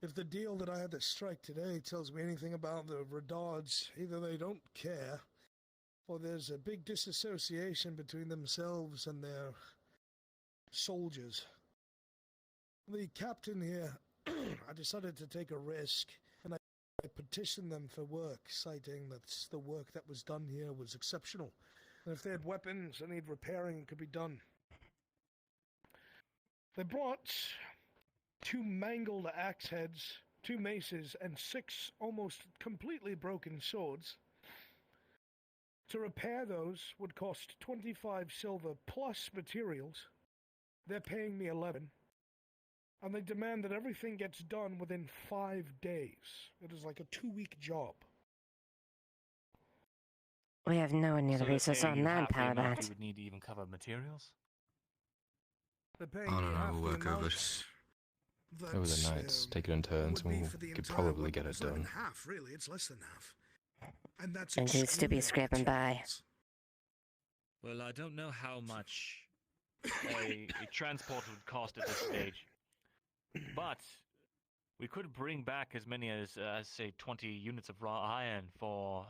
if the deal that I had to strike today tells me anything about the Redards, either they don't care, or there's a big disassociation between themselves and their soldiers. The captain here, I decided to take a risk, and I petitioned them for work, citing that the work that was done here was exceptional. And if they had weapons that need repairing, it could be done. They brought 2 mangled axe heads, 2 maces, and 6 almost completely broken swords. To repair those would cost 25 silver plus materials. They're paying me 11. And they demand that everything gets done within 5 days. It is like a 2-week job. We have nowhere near the So they're resource paying or you half the manpower amount that. you would need to even cover materials? They're paying I don't me know, half we'll the work over amount it. that, Over the nights, take it in turns, would and be we for the could entire probably weapon. get it It's not even done. half, really. It's less than half. And that's And used to be excluding scraping by. materials. Well, I don't know how much a transport would cost at this stage, but we could bring back as many as say 20 units of raw iron for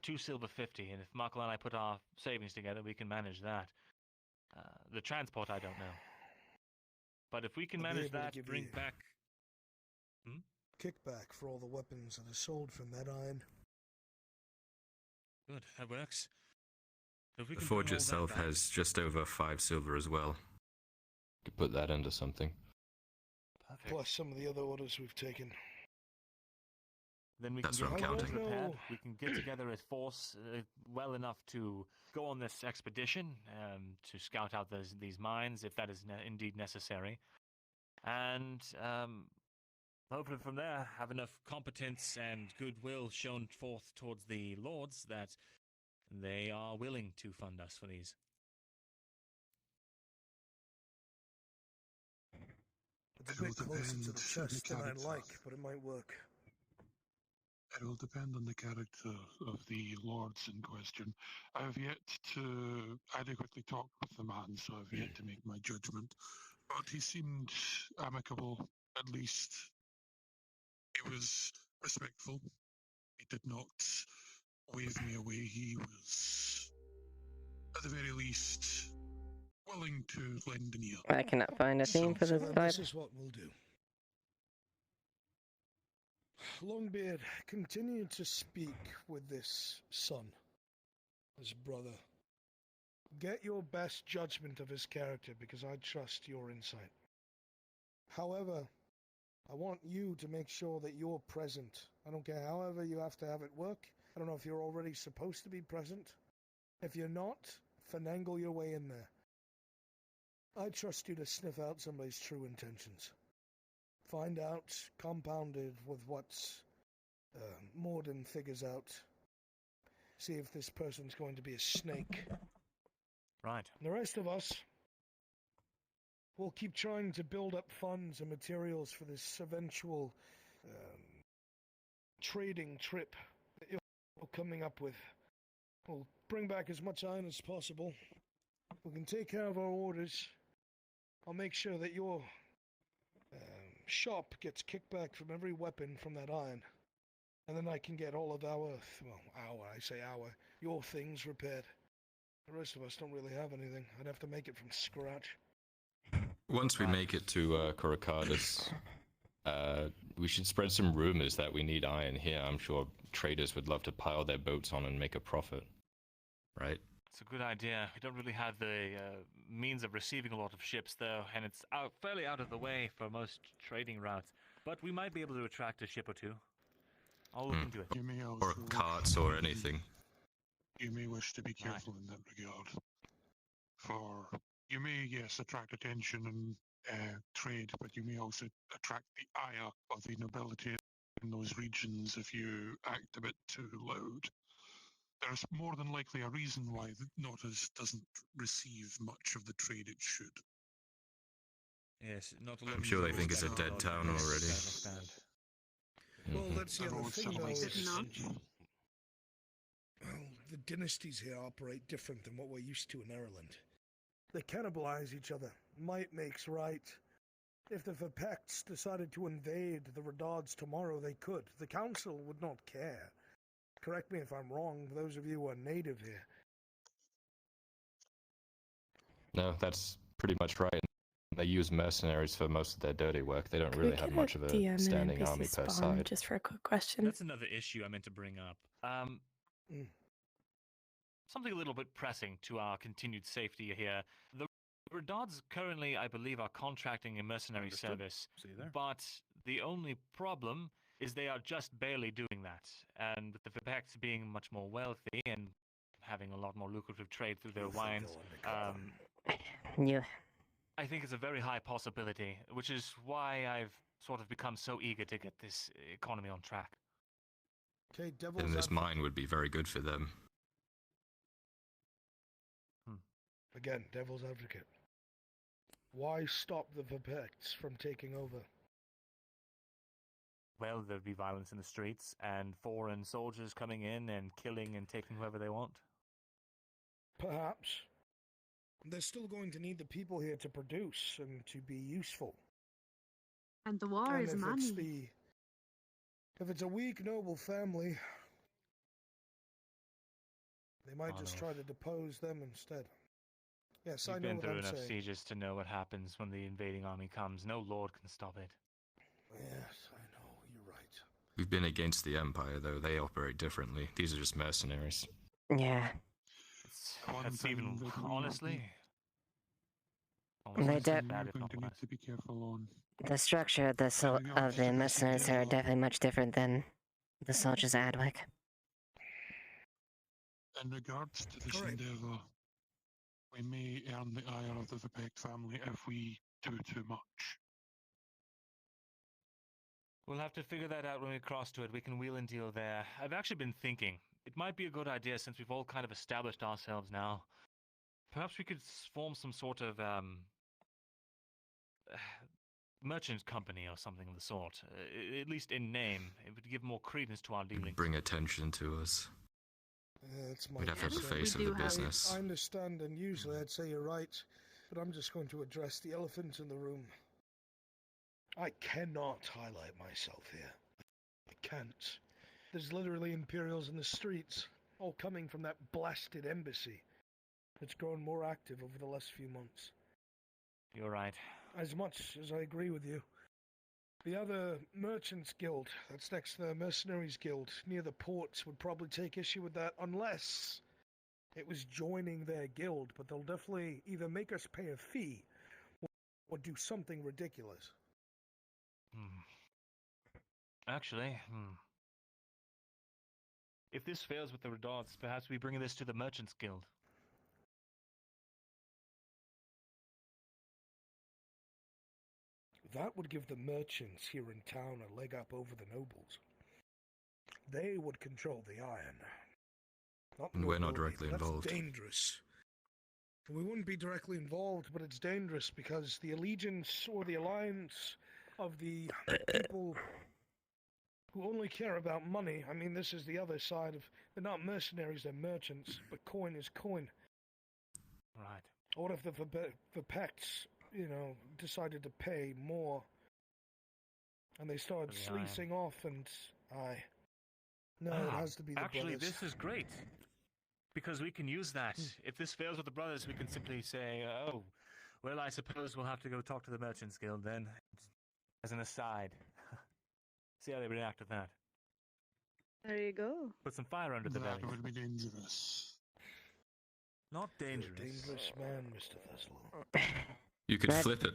2 silver 50, and if Michael and I put our savings together, we can manage that. The transport, I don't know. But if we can I'll be manage able to that, give bring you back... kickback for all the weapons that are sold from that iron. Good, that works. If we The can forge bring all that itself back- has just over 5 silver as well. Could put that into something. Perfect. Plus some of the other orders we've taken. Then we That's can what get I'm all counting. prepared. We can get together a force well enough to go on this expedition to scout out these mines, if that is indeed necessary. And hopefully from there, have enough competence and goodwill shown forth towards the lords that they are willing to fund us for these. It's a bit closer to the chest than I'd like, but it might work. It will depend on the character of the lords in question. I have yet to adequately talk with the man, so I've yet to make my judgment. But he seemed amicable, at least. He was respectful. He did not wave me away. He was, at the very least, willing to lend an ear. I cannot find a theme for this This vibe. is what we'll do. Longbeard, continue to speak with this son, his brother. Get your best judgment of his character, because I trust your insight. However, I want you to make sure that you're present. I don't care however you have to have it work. I don't know if you're already supposed to be present. If you're not, finagle your way in there. I trust you to sniff out somebody's true intentions. Find out, compounded with what's Morden figures out. See if this person's going to be a snake. Right. And the rest of us will keep trying to build up funds and materials for this eventual trading trip that you're coming up with. We'll bring back as much iron as possible. We can take care of our orders. I'll make sure that your shop gets kickback from every weapon from that iron. And then I can get all of your things repaired. The rest of us don't really have anything. I'd have to make it from scratch. Once we make it to Coracardus, we should spread some rumors that we need iron here. I'm sure traders would love to pile their boats on and make a profit. Right? It's a good idea. We don't really have the means of receiving a lot of ships, though, and it's fairly out of the way for most trading routes. But we might be able to attract a ship or two. I'll look into it. Or carts or anything. You may wish to be careful in that regard. For you may, yes, attract attention and trade, but you may also attract the ire of the nobility in those regions if you act a bit too loud. There's more than likely a reason why the Notice doesn't receive much of the trade it should. Yes, not I'm sure they think it's a dead town already. Well, that's the other thing, though. Is it not? Well, the dynasties here operate different than what we're used to in Ireland. They cannibalize each other. Might makes right. If the Vapects decided to invade the Redards tomorrow, they could. The Council would not care. Correct me if I'm wrong, those of you who are native here. No, that's pretty much right. They use mercenaries for most of their dirty work. They don't really have much of a standing army per side. Just for a quick question. That's another issue I meant to bring up. Something a little bit pressing to our continued safety here. The Redards currently, I believe, are contracting a mercenary service, but the only problem is they are just barely doing that. And with the Vapects being much more wealthy and having a lot more lucrative trade through their wines, Yeah. I think it's a very high possibility, which is why I've sort of become so eager to get this economy on track. Okay, Then this mine would be very good for them. Again, devil's advocate. Why stop the Vapects from taking over? Well, there'd be violence in the streets and foreign soldiers coming in and killing and taking whoever they want. Perhaps. They're still going to need the people here to produce and to be useful. And the war And is if money. if it's a weak, noble family, they might just try to depose them instead. Yes, I You've know been what through I'm enough saying. sieges to know what happens when the invading army comes. No lord can stop it. Yes, I know. You're right. We've been against the Empire, though. They operate differently. These are just mercenaries. Yeah. That's even, honestly... They One thing we're going to need to be careful on. the structure of the mercenaries are definitely much different than the soldiers at Adwick. In regards to this endeavour, we may earn the ire of the Vipek family if we do too much. We'll have to figure that out when we cross to it. We can wheel and deal there. I've actually been thinking. It might be a good idea since we've all kind of established ourselves now. Perhaps we could form some sort of, merchant company or something of the sort. At least in name. It would give more credence to our dealings. Bring attention to us. It's my We'd have to have the concern. face of the business. I understand, and usually I'd say you're right, but I'm just going to address the elephant in the room. I cannot highlight myself here. I can't. There's literally Imperials in the streets, all coming from that blasted embassy. It's grown more active over the last few months. You're right. As much as I agree with you. The other Merchants Guild, that's next to the Mercenaries Guild, near the ports, would probably take issue with that unless it was joining their guild, but they'll definitely either make us pay a fee or do something ridiculous. Actually, if this fails with the Redouts, perhaps we bring this to the Merchants Guild. That would give the merchants here in town a leg up over the nobles. They would control the iron. And we're not directly involved. That's dangerous. We wouldn't be directly involved, but it's dangerous because the allegiance or the alliance of the people who only care about money, I mean, this is the other side of, they're not mercenaries, they're merchants, but coin is coin. Right. What if the Vipeks, decided to pay more, and they started sleacing off, and no, it has to be the Actually, brothers. this is great. Because we can use that. If this fails with the brothers, we can simply say, oh, well, I suppose we'll have to go talk to the Merchants Guild then. As an aside. See how they react to that. There you go. Put some fire under the belly. That would be dangerous. Not dangerous. Dangerous man, Mr. Theslo. You could flip it.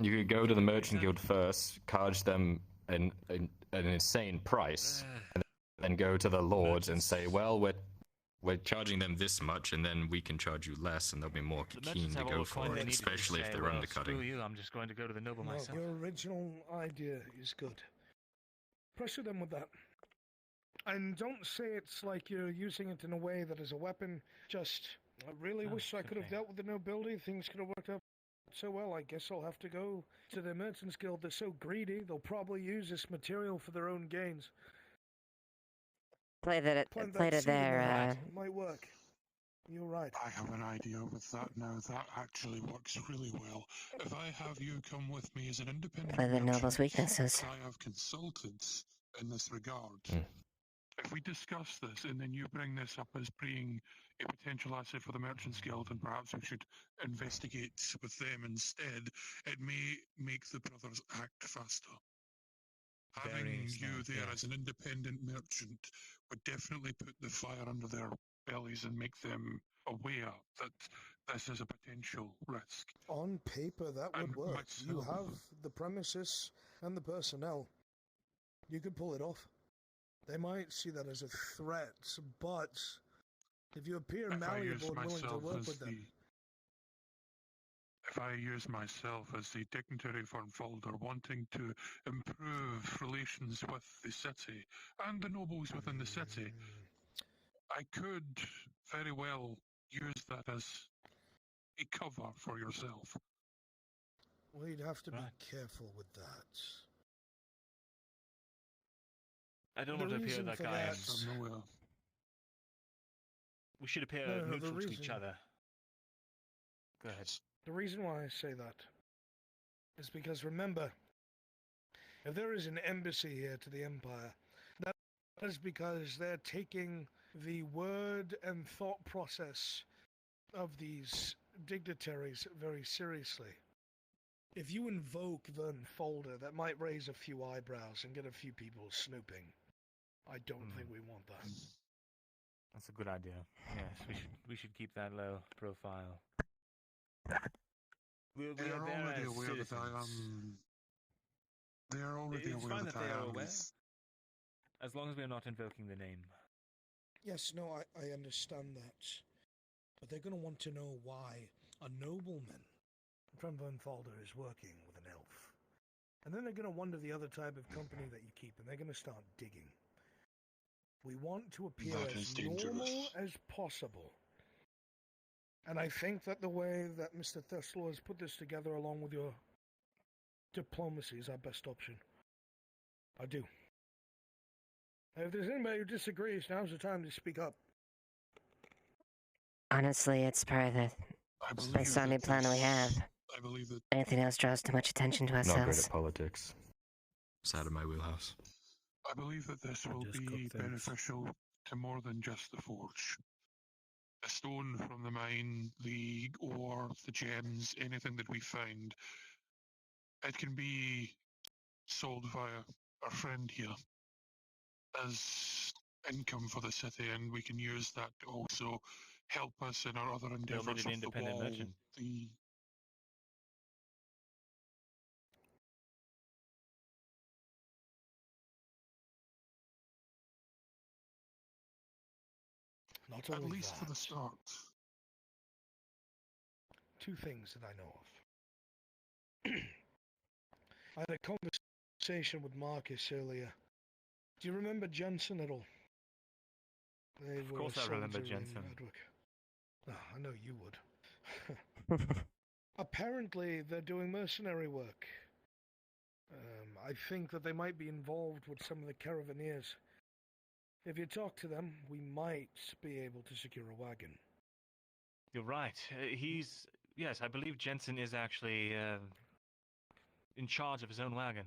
You could go to the Merchant Guild first, charge them an insane price, and then go to the Lords and say, well, we're charging them this much, and then we can charge you less, and they'll be more keen to go for it, especially if they're undercutting. Screw you, I'm just going to go to the noble myself. Your original idea is good. Pressure them with that. And don't say it's like you're using it in a way that is a weapon. Just, I really wish I could have dealt with the nobility. Things could have worked out so well. I guess I'll have to go to the Merchants Guild. They're so greedy, they'll probably use this material for their own gains. Play to seed their, might work. You're right. I have an idea with that now. That actually works really well. If I have you come with me as an independent play the nobles' merchant, weaknesses. I have consulted in this regard. If we discuss this and then you bring this up as being a potential asset for the Merchants Guild, and perhaps we should investigate with them instead, it may make the brothers act faster. Having you there as an independent merchant would definitely put the fire under their bellies and make them aware that this is a potential risk. On paper, that would work. You have the premises and the personnel. You could pull it off. They might see that as a threat, but if you appear malleable and willing to work with them... If I use myself as the dignitary Fernfolder wanting to improve relations with the city and the nobles within the city, I could very well use that as a cover for yourself. Well, you'd have to be careful with that. I don't want to appear like I am. We should appear No, the neutral to each reason- other. Go ahead. The reason why I say that is because remember, if there is an embassy here to the Empire, that is because they're taking the word and thought process of these dignitaries very seriously. If you invoke Vern Folder, that might raise a few eyebrows and get a few people snooping. I don't think we want that. That's a good idea. Yes, we should keep that low profile. We They are are there already as aware that I citizens. am. They are already It's aware fine that that they I are am. aware, as long as we are not invoking the name. Yes, no, I understand that. But they're going to want to know why a nobleman from Vernfalder is working with an elf. And then they're going to wonder the other type of company that you keep, and they're going to start digging. We want to appear That as is dangerous. normal as possible. And I think that the way that Mr. Thesla has put this together along with your diplomacy is our best option. I do. If there's anybody who disagrees, now's the time to speak up. Honestly, it's part of the best only plan we have. I believe that. Anything else draws too much attention to Not great ourselves. at politics. It's out of my wheelhouse. I believe that this will be beneficial to more than just the forge. A stone from the mine, the ore, the gems, anything that we find, it can be sold via our friend here as income for the city, and we can use that to also help us in our other Build endeavours an of the independent wall, merchant. the Not at only least for the that, start. two things that I know of. I had a conversation with Marcus earlier. Do you remember Jensen at all? They Of were course a I remember soldier in Jensen. Redwick. Oh, I know you would. Apparently, they're doing mercenary work. I think that they might be involved with some of the Caravanseers. If you talk to them, we might be able to secure a wagon. You're right. Yes, I believe Jensen is actually in charge of his own wagon.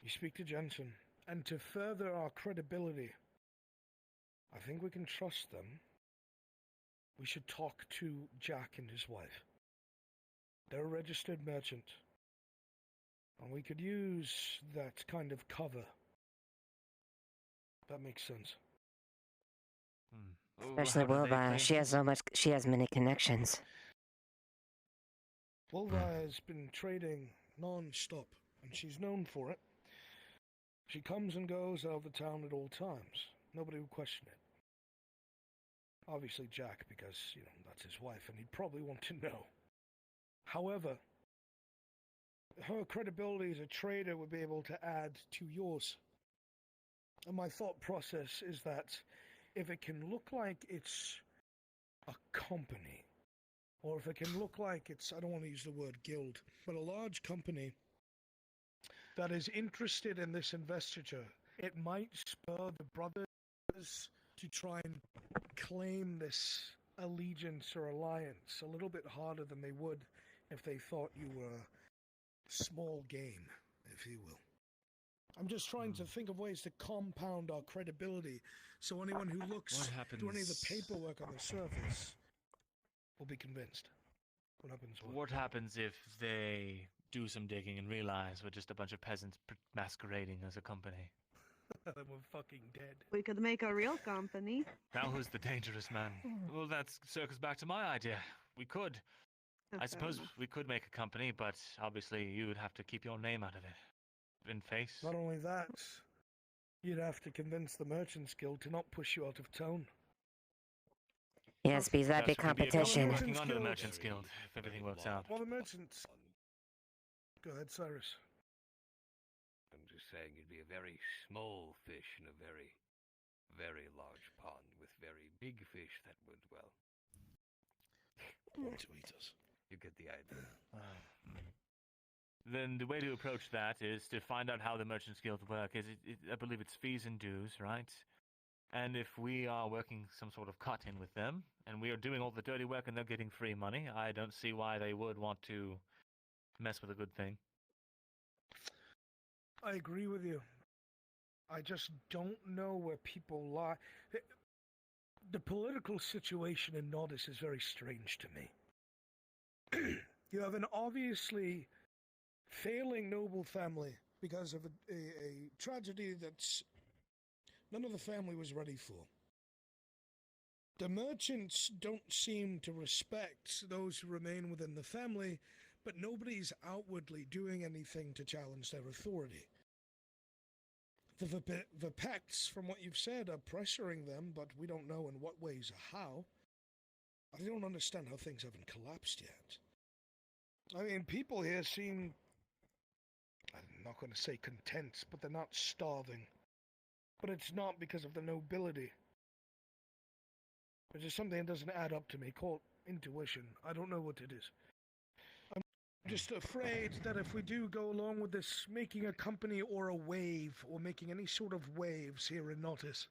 You speak to Jensen, and to further our credibility, I think we can trust them. We should talk to Jack and his wife. They're a registered merchant, and we could use that kind of cover. That makes sense. Especially Wilbur. She has many connections. Wilbur has been trading non-stop, and she's known for it. She comes and goes out of the town at all times. Nobody would question it. Obviously Jack, because, that's his wife, and he'd probably want to know. However, her credibility as a trader would be able to add to yours. And my thought process is that if it can look like it's a company, or if it can look like it's, I don't want to use the word guild, but a large company that is interested in this investiture, it might spur the brothers to try and claim this allegiance or alliance a little bit harder than they would if they thought you were small game, if you will. I'm just trying to think of ways to compound our credibility so anyone who looks through any of the paperwork on the surface will be convinced. What happens if they do some digging and realize we're just a bunch of peasants masquerading as a company? Then we're fucking dead. We could make a real company. Now who's the dangerous man? Well, that circles back to my idea. We could. I suppose we could make a company, but obviously you would have to keep your name out of it. In face. Not only that, you'd have to convince the Merchants Guild to not push you out of town. Yes, because that'd be competition. Working under the Merchants Guild, if everything works out. Well, the merchants... Go ahead, Cyrus. I'm just saying it'd be a very small fish in a very, very large pond with very big fish that would, well... want to eat us. You get the idea. Then the way to approach that is to find out how the Merchants Guild work. I believe it's fees and dues, right? And if we are working some sort of cut-in with them, and we are doing all the dirty work and they're getting free money, I don't see why they would want to mess with a good thing. I agree with you. I just don't know where people lie. The political situation in Nodus is very strange to me. You have an obviously failing noble family because of a tragedy that's none of the family was ready for. The merchants don't seem to respect those who remain within the family, but nobody's outwardly doing anything to challenge their authority. The pacts, from what you've said, are pressuring them, but we don't know in what ways or how. I don't understand how things haven't collapsed yet. I mean, people here seem, I'm not going to say content, but they're not starving. But it's not because of the nobility. It's just something that doesn't add up to me. Call it intuition. I don't know what it is. I'm just afraid that if we do go along with this, making a company or a wave, or making any sort of waves here in Nodus,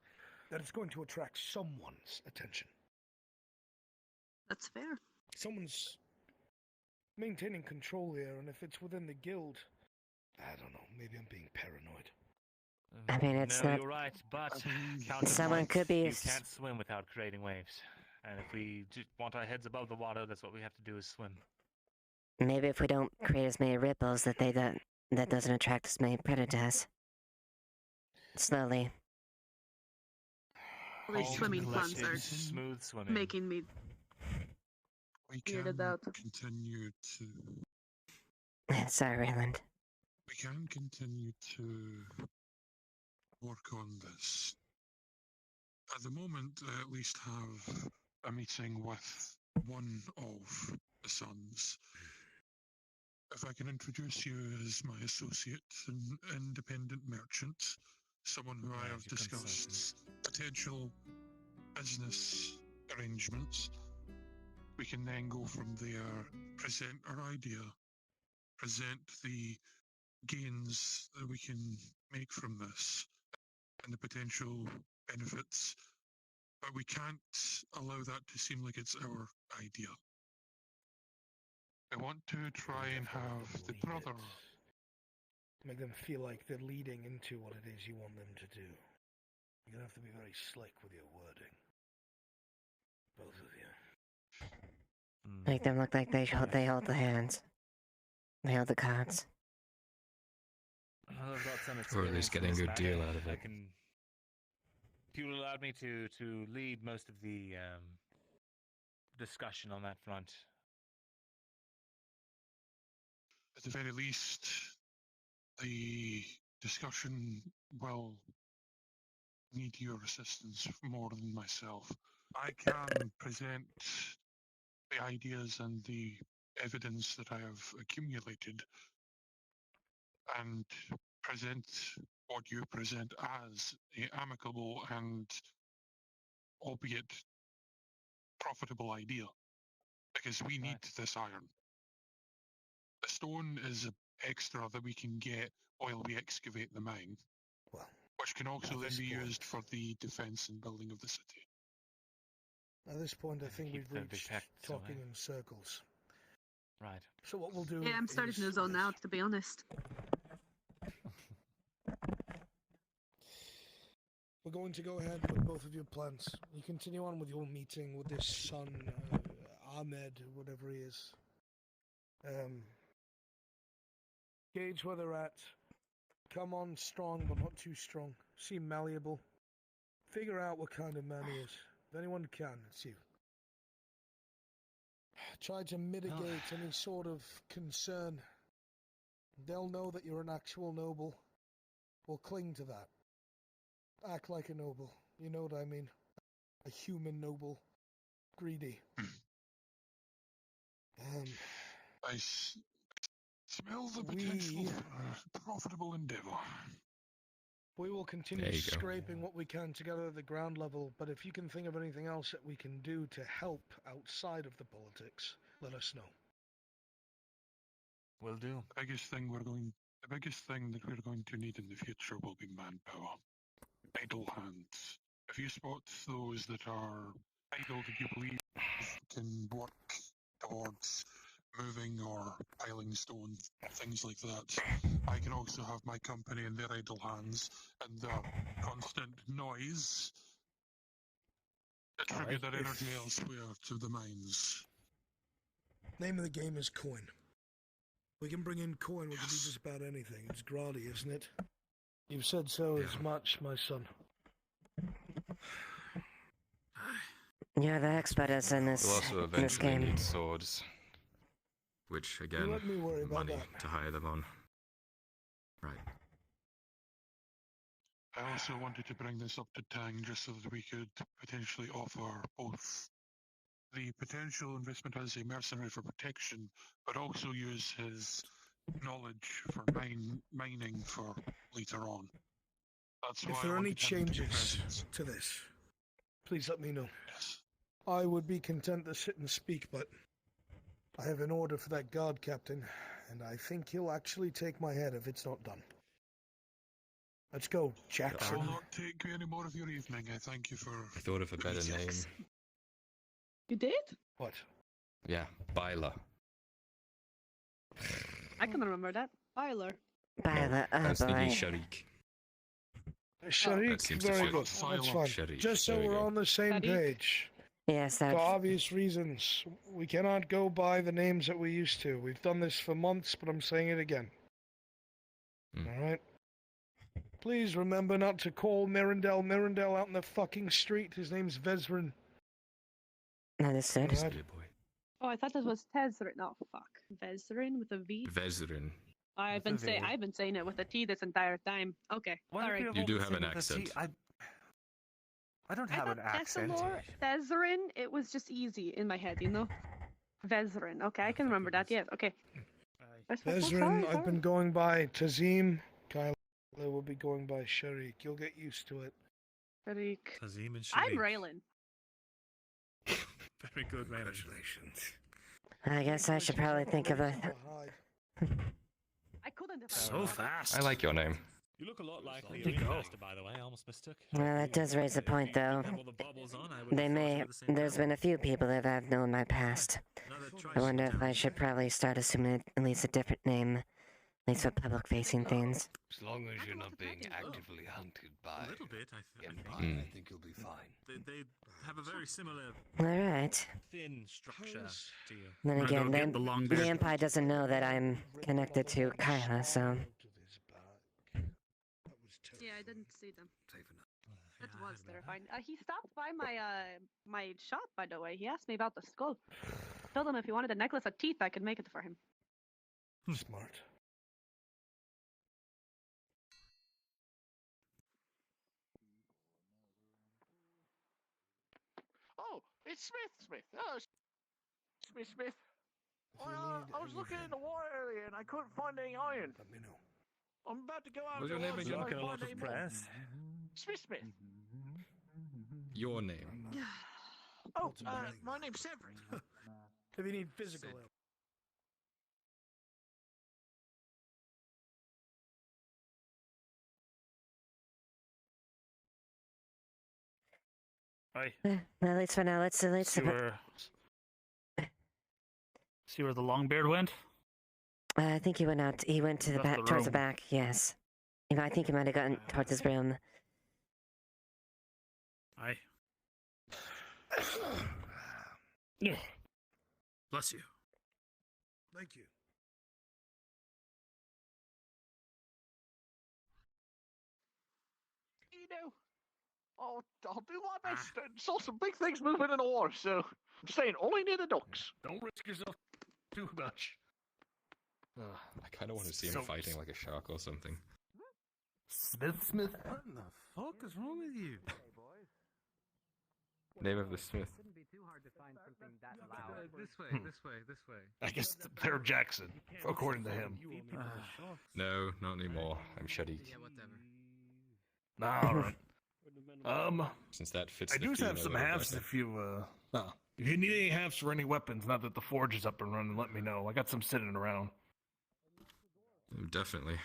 that it's going to attract someone's attention. That's fair. Someone's maintaining control here, and if it's within the guild, I don't know, maybe I'm being paranoid. I mean, it's no, not. You're right, but Someone could be. You can't swim without creating waves, and if we just want our heads above the water, that's what we have to do is swim. Maybe if we don't create as many ripples, that doesn't attract as many predators. Slowly. All these swimming puns are smooth swimming. making me weirded out. Continue to. Sorry, Rayland. We can continue to work on this. At the moment, I at least have a meeting with one of the sons. If I can introduce you as my associate and independent merchant, someone who I have discussed potential business arrangements, we can then go from there, present our idea, present the gains that we can make from this, and the potential benefits, but we can't allow that to seem like it's our idea. I want to try and have the brother. Make them feel like they're leading into what it is you want them to do. You're gonna have to be very slick with your wording. Both of you. Make them look like they hold the hands. They hold the cards. Well, I've got some Or at least getting a good deal out of it. If you allowed me to lead most of the discussion on that front. At the very least, the discussion will need your assistance more than myself. I can present the ideas and the evidence that I have accumulated and present what you present as an amicable and albeit profitable idea, because we need this iron. The stone is an extra that we can get while we excavate the mine, which can also then be used for the defense and building of the city. At this point, I think we've reached talking in circles. Right. So what we'll do. Yeah, I'm starting to zone out, to be honest. We're going to go ahead with both of your plans. You continue on with your meeting with this son, Ahmed, whatever he is. Gauge where they're at. Come on strong, but not too strong. Seem malleable. Figure out what kind of man he is. If anyone can, it's you. Try to mitigate any sort of concern. They'll know that you're an actual noble. We'll cling to that. Act like a noble. You know what I mean? A human noble. Greedy. I smell the potential for a profitable endeavor. We will continue scraping what we can together at the ground level, but if you can think of anything else that we can do to help outside of the politics, let us know. Will do. The biggest thing that we're going to need in the future will be manpower. Idle hands. if you spot those that are idle that you believe can work towards moving or piling stone, things like that, I can also have my company in their idle hands, and the constant noise attribute that energy elsewhere to the mines. Name of the game is coin. We can bring in coin, we can do just about anything. It's grotty, isn't it? You've said so as much, my son. You're the experts in We'll this, also in this eventually game. need swords. Which, again, let me worry about money that. to hire them on. Right. I also wanted to bring this up to Tang just so that we could potentially offer both the potential investment as a mercenary for protection, but also use his knowledge for mining for later on. That's why If I there are any wanted him to be changes present. to this, please let me know. Yes. I would be content to sit and speak, but I have an order for that guard captain, and I think he'll actually take my head if it's not done. Let's go, I Jackson. will not take any more of your evening. I thank you for... I thought of a better name. You did? What? Yeah, Byler. I can remember that. Byler. Byler, I oh was thinking boy. Sharik. Sharik, That seems to very fit. good. That's fine. Sharik, Just so there we we're go. on the same Sharik? page. Yes, For that's... obvious reasons, we cannot go by the names that we used to. We've done this for months, but I'm saying it again. Alright? Please remember not to call Mirandel out in the fucking street. His name's Vezrin. Understood. Alright? Oh, I thought this was Tezrin. Oh, fuck. Vezrin with a V? Vezrin. I've been saying it with a T this entire time. Okay, alright. You do have an accent. I don't have an accent. Tezrin, it was just easy in my head, you know? Vezrin. Okay, I can remember that, yes. Okay. Vezrin, I've been going by Tazim. Kyla will be going by Sharik. You'll get used to it. Sharik. Kazim and I'm Sharik. Raylan. Very good, man. Congratulations. I guess I should probably think of a... I couldn't have So fast. I like your name. You look a lot like the There you go. master, by the way. I almost mistook. Well, that does raise a point, though. There's been a few people that I've known in my past. I wonder if I should probably start assuming at least a different name, at least for public-facing things. As long as you're not being actively hunted by A little bit, I Empire, I think you'll be fine. They have a very similar Alright. thin structure to you. Then again, get the long beard. the Empire doesn't know that I'm connected to Kyla, so... Yeah, I didn't see them. It was terrifying. He stopped by my shop, by the way. He asked me about the skull. Told him if he wanted a necklace of teeth, I could make it for him. Smart. Oh, it's Smith. Oh, Smith. I was looking in the water area and I couldn't find any iron. Let me know. I'm about to go out. Was your name again? Looking A lot of press. Smith. Your name. Oh, my name's Severin. If you need physical help. Aye. At least for now, let's See where the Longbeard went? I think he went out. He went to the Left back, the towards the room. back. Yes. I think he might have gotten towards his room. Aye. Yeah. Bless you. Thank you. You know, I'll do my best. Saw some big things moving in the water, so I'm staying only near the docks. Don't risk yourself too much. I kind of want to see him So- fighting like a shark or something. Smith? What in the fuck is wrong with you? Name of the Smith. This way. I guess they're Jackson, according to him. No, not anymore. I'm Sharik. Nah, alright. Since that fits I the do theme have a some little halves better. if you need any halves for any weapons, now that the forge is up and running, let me know. I got some sitting around. Definitely.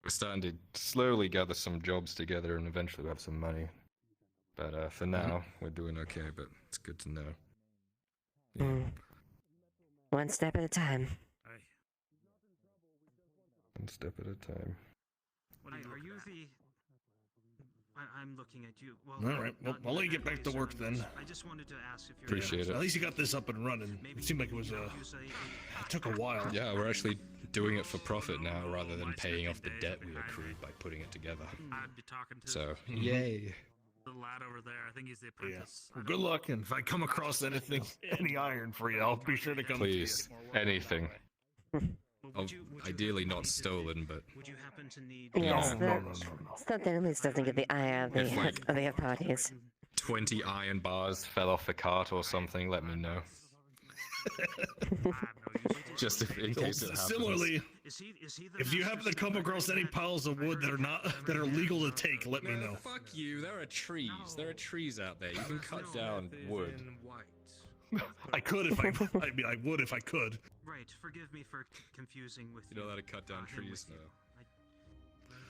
We're starting to slowly gather some jobs together and eventually we'll have some money. But for now, we're doing okay. But it's good to know. One step at a time. One step at a time. Are you the? I'm looking at you. Well, All right. Well, I'll let you get back to work then. I just wanted to ask if you're. Appreciate it. At least you got this up and running. It seemed like it was it took a while. Yeah, we're actually doing it for profit now rather than paying off the debt we accrued by putting it together. I'd be talking to. So, yay. The lad over there. I think he's the apprentice. Well, good luck, and if I come across anything, any iron for you, I'll be sure to come. Please, anything. Ideally not stolen, but. Would you happen to need? Yes, something at least doesn't get the eye of the parties. 20 iron bars fell off the cart or something, let me know. Just in case it happens. Similarly, if you happen to come across any piles of wood that are legal to take, let me know. Fuck you, there are trees. There are trees out there. You can cut down wood. I could if I mean, I would if I could. Right, forgive me for confusing with you. You know how to cut down trees,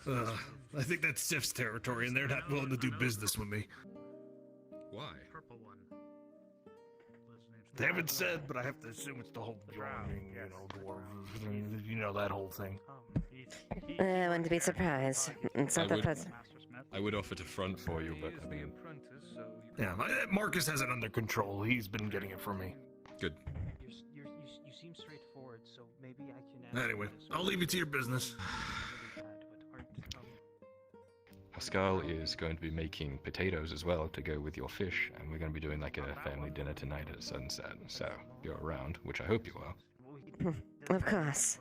though. I think that's Sif's territory, and they're not willing to do business with me. Why? Purple one. They haven't said, but I have to assume it's the whole joining, dwarves, that whole thing. I wouldn't be surprised. It's not the first. I would offer to front for you, but I mean... Yeah, Marcus has it under control. He's been getting it from me. Good. You seem straightforward, so maybe I can... Anyway, I'll leave you to your business. Pascal is going to be making potatoes as well to go with your fish, and we're going to be doing like a family dinner tonight at sunset, so if you're around, which I hope you are. Of course.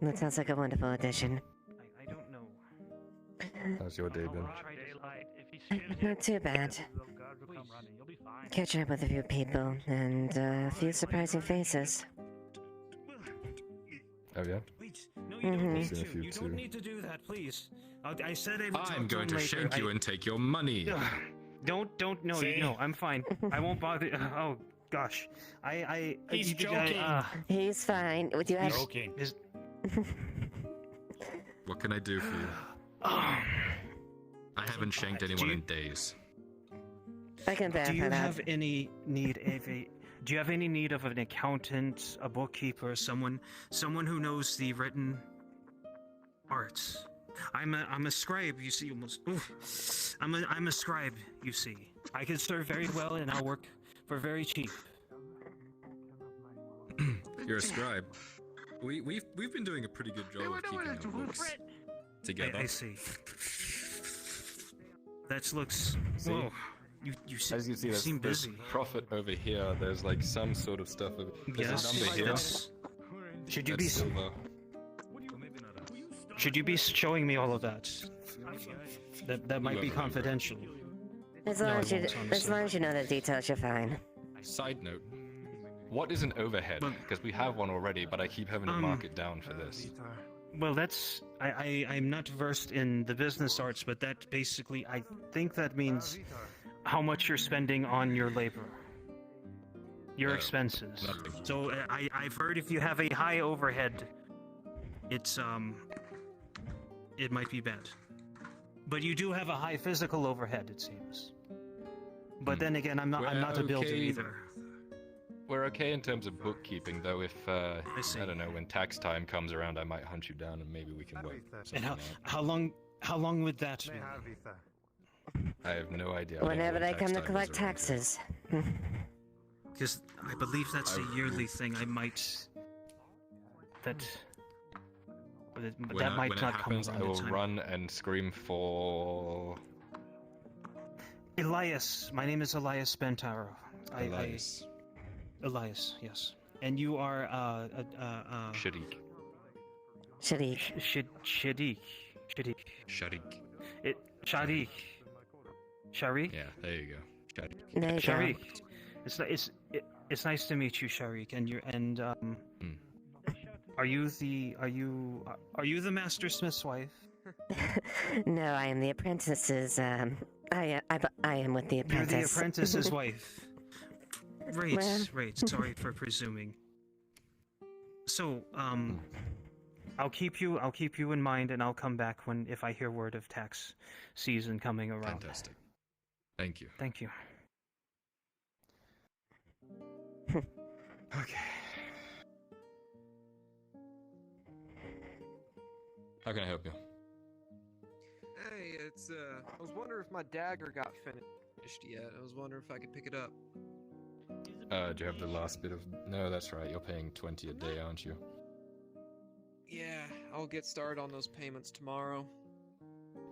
That sounds like a wonderful addition. I don't know. How's your day been? Not too bad. Catching up with a few people, and a few surprising faces. Oh yeah? You don't need to do that, please. I said I would talk I'm going to later. shank you and take your money. No, I'm fine. I won't bother. Oh gosh, He's joking. He's fine. Would you have? Joking. What can I do for you? I haven't shanked anyone in days. I can verify Do you that. have any need of Do you have any need of an accountant, a bookkeeper, someone who knows the written arts? I'm a scribe, you see. I'm a scribe, you see. I can serve very well, and I'll work for very cheap. You're a scribe. We've been doing a pretty good job of keeping our books together. I see. That looks. Whoa. As you see, there's busy. Profit over here. There's like some sort of stuff. There's a number here. Should you That's be? silver. Should you be showing me all of that? That might be confidential. As long as you know the details, you're fine. Side note: what is an overhead? Because we have one already, but I keep having to mark it down for this. Well, that's I'm not versed in the business arts, but that basically I think that means how much you're spending on your labor, your expenses. Nothing. So I've heard if you have a high overhead, it might be bad. But you do have a high physical overhead, it seems. But then again, I'm not a builder either. We're okay in terms of bookkeeping, though. If I don't know, when tax time comes around, I might hunt you down and maybe we can work. And how long would that be? I have no idea. Whenever they come to collect taxes. Because I believe that's a yearly thing. I might. That might when not it happens, come I around will in time. run and scream for Elias. My name is Elias Bentaro. Elias. Elias, yes. And you are Shadik. Shadik. Shadik. Shadik. Sharik? Yeah, there you go. Shadik. There you Sharik. go. It's nice to meet you, Sharik. And are you the master smith's wife? No, I am the apprentice's. I am with the You're apprentice. the apprentice's wife. Right, Well- right. Sorry for presuming. So, I'll keep you in mind, and I'll come back if I hear word of tax season coming around. Fantastic. Thank you. Thank you. Okay. How can I help you? Hey, it's I was wondering if my dagger got finished yet. I was wondering if I could pick it up. Do you have the last bit of... No, that's right. You're paying 20 a day, aren't you? Yeah, I'll get started on those payments tomorrow.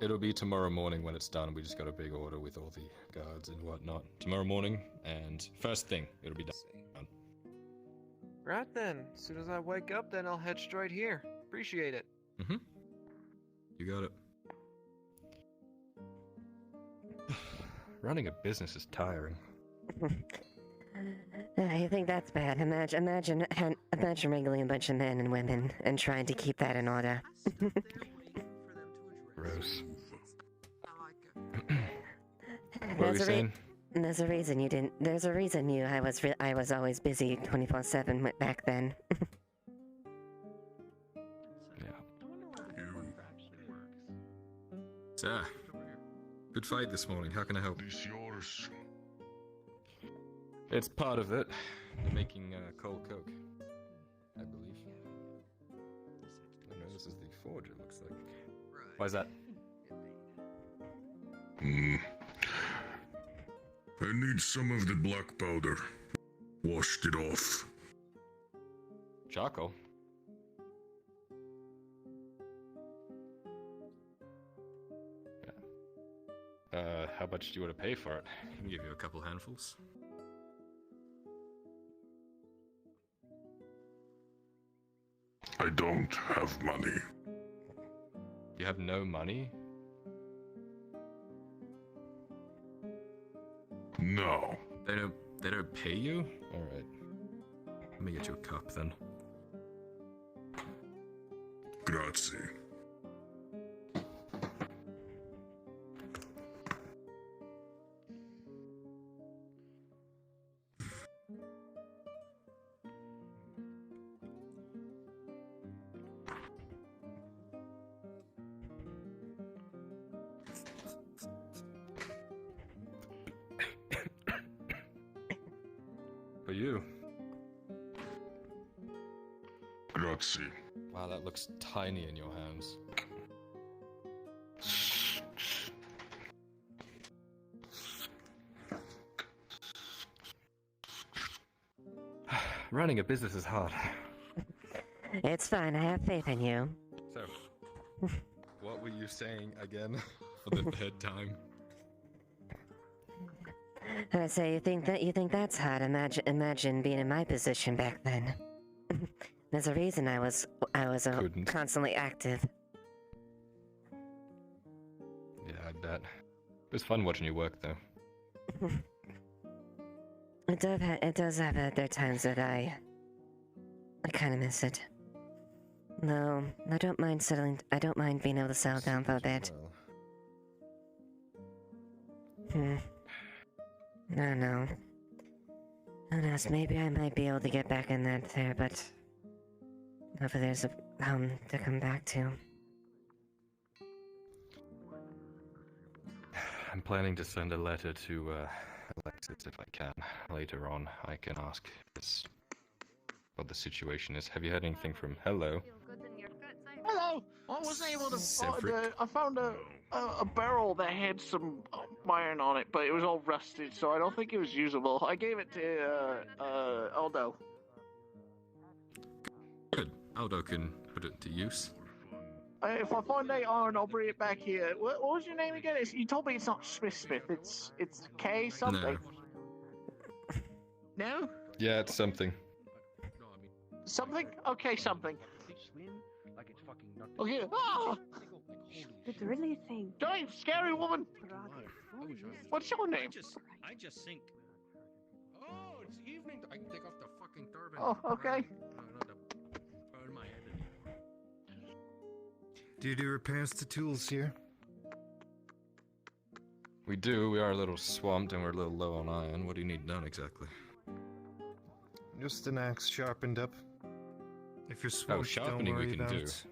It'll be tomorrow morning when it's done. We just got a big order with all the guards and whatnot. Tomorrow morning, and first thing, it'll be done. Right then. As soon as I wake up, then I'll head straight here. Appreciate it. Mm-hmm. You got it. Running a business is tiring. You think that's bad? Imagine wrangling a bunch of men and women and trying to keep that in order. Gross. What were you saying? There's a reason you didn't. There's a reason I was always busy 24/7 back then. Sir, good fight this morning. How can I help? It's yours. It's part of it. They're making cold coke, I believe. Oh no, this is the forge, it looks like. Why is that? I need some of the black powder. Washed it off. Charcoal? How much do you want to pay for it? I can give you a couple handfuls. I don't have money. You have no money? No. They don't pay you? Alright. Let me get you a cup then. Grazie. For you. Grazie. Wow, that looks tiny in your hands. Running a business is hard. It's fine. I have faith in you. So, what were you saying again for the third time? I say, you think that's hard? Imagine being in my position back then. There's a reason I was constantly active. Yeah, I bet. It was fun watching you work, though. It does have other times that I kind of miss it. No, I don't mind settling. I don't mind being able to settle down for a bit. I don't know. Who knows? Maybe I might be able to get back in that there, but hopefully there's a home to come back to. I'm planning to send a letter to Alexis if I can. Later on, I can ask what the situation is. Have you heard anything from... Hello? Hello! I was able to find I found a barrel that had some iron on it, but it was all rusted, so I don't think it was usable. I gave it to Aldo. Good. Aldo can put it to use. If I find that iron, I'll bring it back here. What was your name again? You told me it's not Smith. It's K something. No? Yeah, it's something. Something? Okay, something. Okay. Ah! It's really a thing. Giant scary woman. What's your name? I just think. Oh, it's evening. I can take off the fucking turban. Oh, okay. Burn my head anymore. Do you do repairs to tools here? We do. We are a little swamped and we're a little low on iron. What do you need done exactly? Just an axe sharpened up. If you're swamped, sharpening don't worry we can about do. it.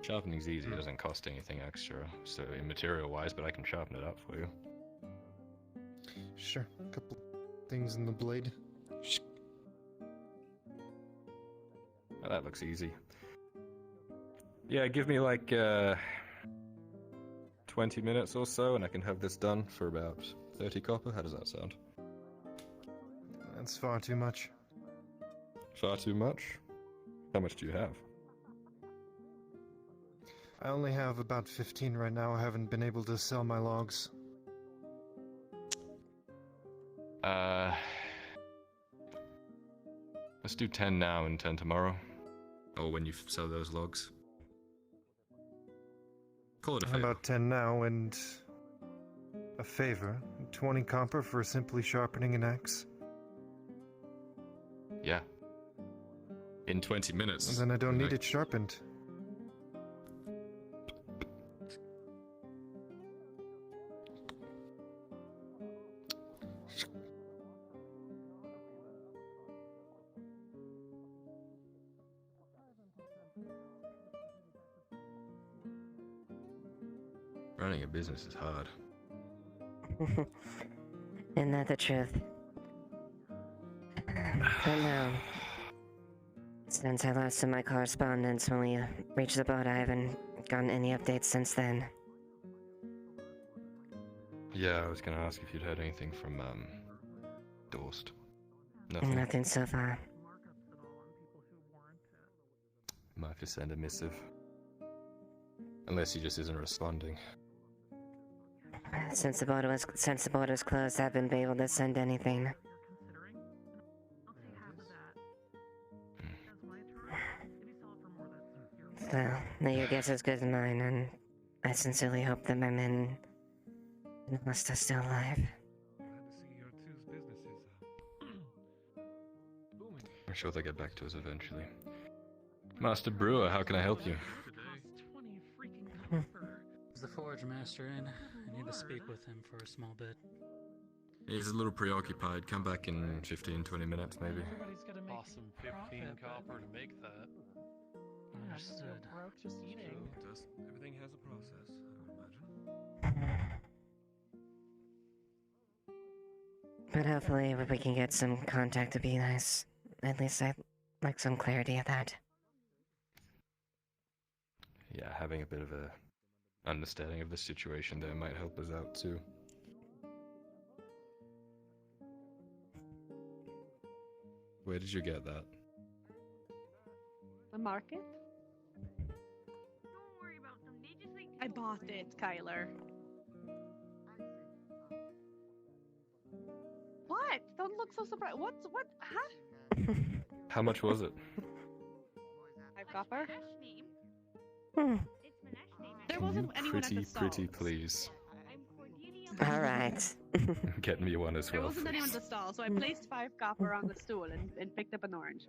Sharpening's easy, it doesn't cost anything extra, so immaterial wise, but I can sharpen it up for you. Sure. A couple things in the blade. Oh, that looks easy. Yeah, give me like 20 minutes or so, and I can have this done for about 30 copper. How does that sound? That's far too much. Far too much? How much do you have? I only have about 15 right now. I haven't been able to sell my logs. Let's do 10 now and 10 tomorrow. Or when you sell those logs. Call it a How favor. about 10 now and a favor? 20 copper for simply sharpening an axe? Yeah. In 20 minutes. Then I don't need it sharpened. Running a business is hard. Isn't that the truth? But no. Since I lost some of my correspondence when we reached the boat, I haven't gotten any updates since then. Yeah, I was gonna ask if you'd heard anything from, Dorst. Nothing so far. Might have to send a missive. Unless he just isn't responding. Since the border was closed, I haven't been able to send anything. So, now your guess is good as mine, and I sincerely hope that my men in West are still alive. I'm sure they'll get back to us eventually. Master Brewer, how can I help you? Is the forge master in? I need to speak with him for a small bit. He's a little preoccupied. Come back in 15-20 minutes, maybe. Everybody's gotta make awesome 15 copper to make that. Understood. Just eating. Everything has a process, I would imagine. But hopefully, if we can get some contact to be nice. At least I'd like some clarity of that. Yeah, having a bit of a understanding of the situation there might help us out too. Where did you get that? The market? I bought it, Kyler. What? Don't look so surprised. What? Huh? How much was it? 5 copper? Hmm. There wasn't anyone at the stall. Pretty please. Alright. Get me one as There well, wasn't anyone at please. the stall, so I placed 5 copper on the stool and picked up an orange.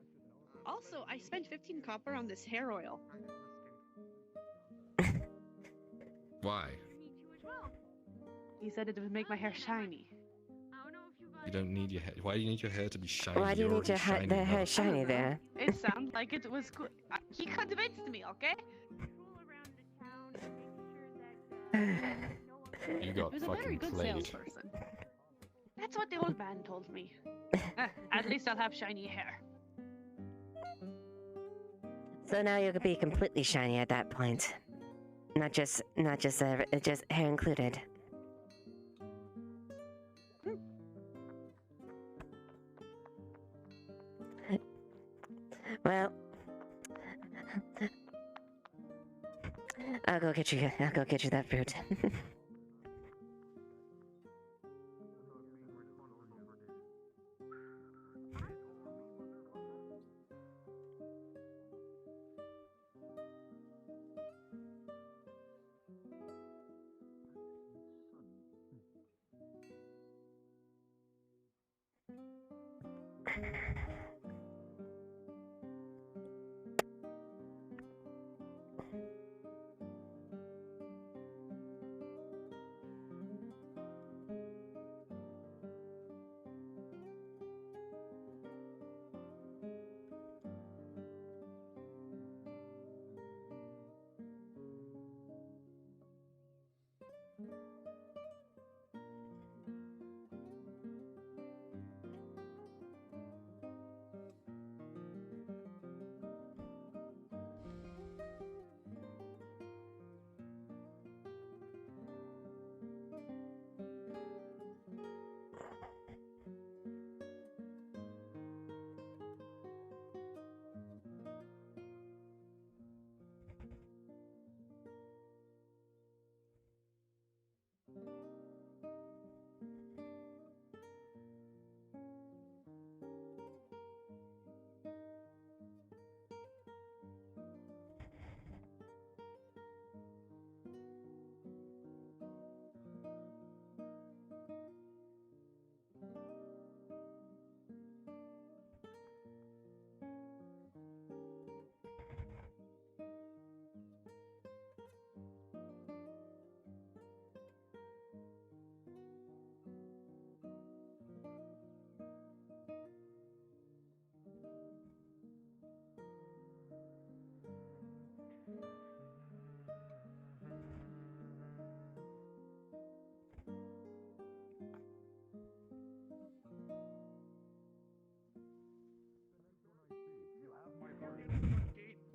Also, I spent 15 copper on this hair oil. Why? He said it would make my hair shiny. You don't need your hair. Why do you need your hair to be shiny? Why do you You're need your already the shiny hair enough. shiny there? It sounded like it was good. He convinced me, okay? You got He was a very fucking good played. salesperson. That's what the old man told me. At least I'll have shiny hair. So now you could be completely shiny at that point. Not just hair included. Well, I'll go get you that fruit.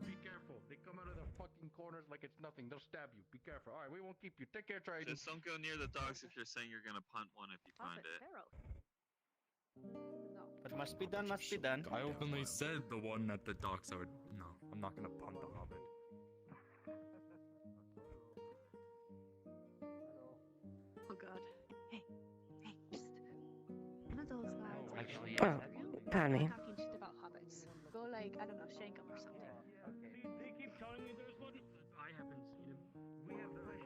Be careful. They come out of the fucking corners like it's nothing. They'll stab you. Be careful. Alright, we won't keep you. Take care, Trident. Just don't go near the dogs if you're saying you're gonna punt one if you find it. What must be done, must be done. I openly said the one at the docks. I would. No, I'm not gonna punt the hobbit. Oh god. Hey, just one of those guys. Oh, actually, Oh, pardon me. Talking shit about hobbits. Go like, I don't know, shank him or something. They keep telling me there's one. I haven't seen him. We have the right.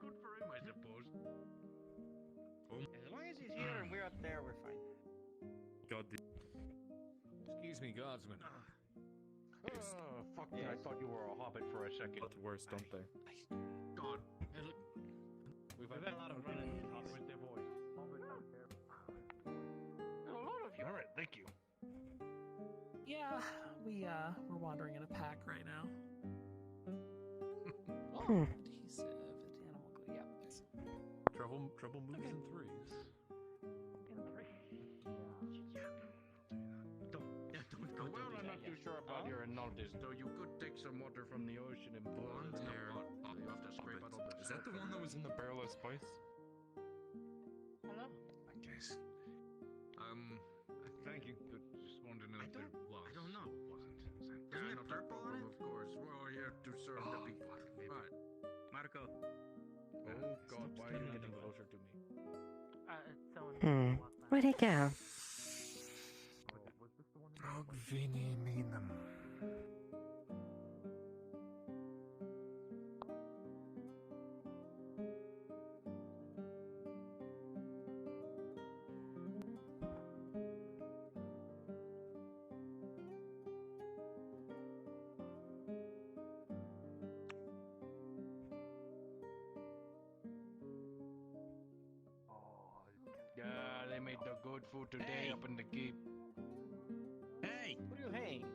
Good for him, I suppose. As long as he's here and we're up there, we're fine. God. Excuse me, guardsman. Oh, fuck me. I thought you were a hobbit for a second. But worse, don't they? God. We've had a lot of running with their boys. A lot of you. All right, thank you. Yeah, we're wandering in a pack right now. Hmm. Adhesive, animal glue. Yeah, that's Trouble moves in threes. Don't go. Well, I'm not too sure about your Naldis, though you could take some water from the ocean and pour it in the pot. You have to scrape out all the Is that the one that was in the barrel of spice? Hello. I guess. Thank you. Just wanted to know if there was. I don't know. Wasn't. Isn't it purple on it? Of course. We're all here to serve the people. Right. Marco. Oh, God. Why are you getting closer to me? Where'd he go? Ogvini Minam. Yeah, they made the good food today up in the keep. Hey! What are you haying?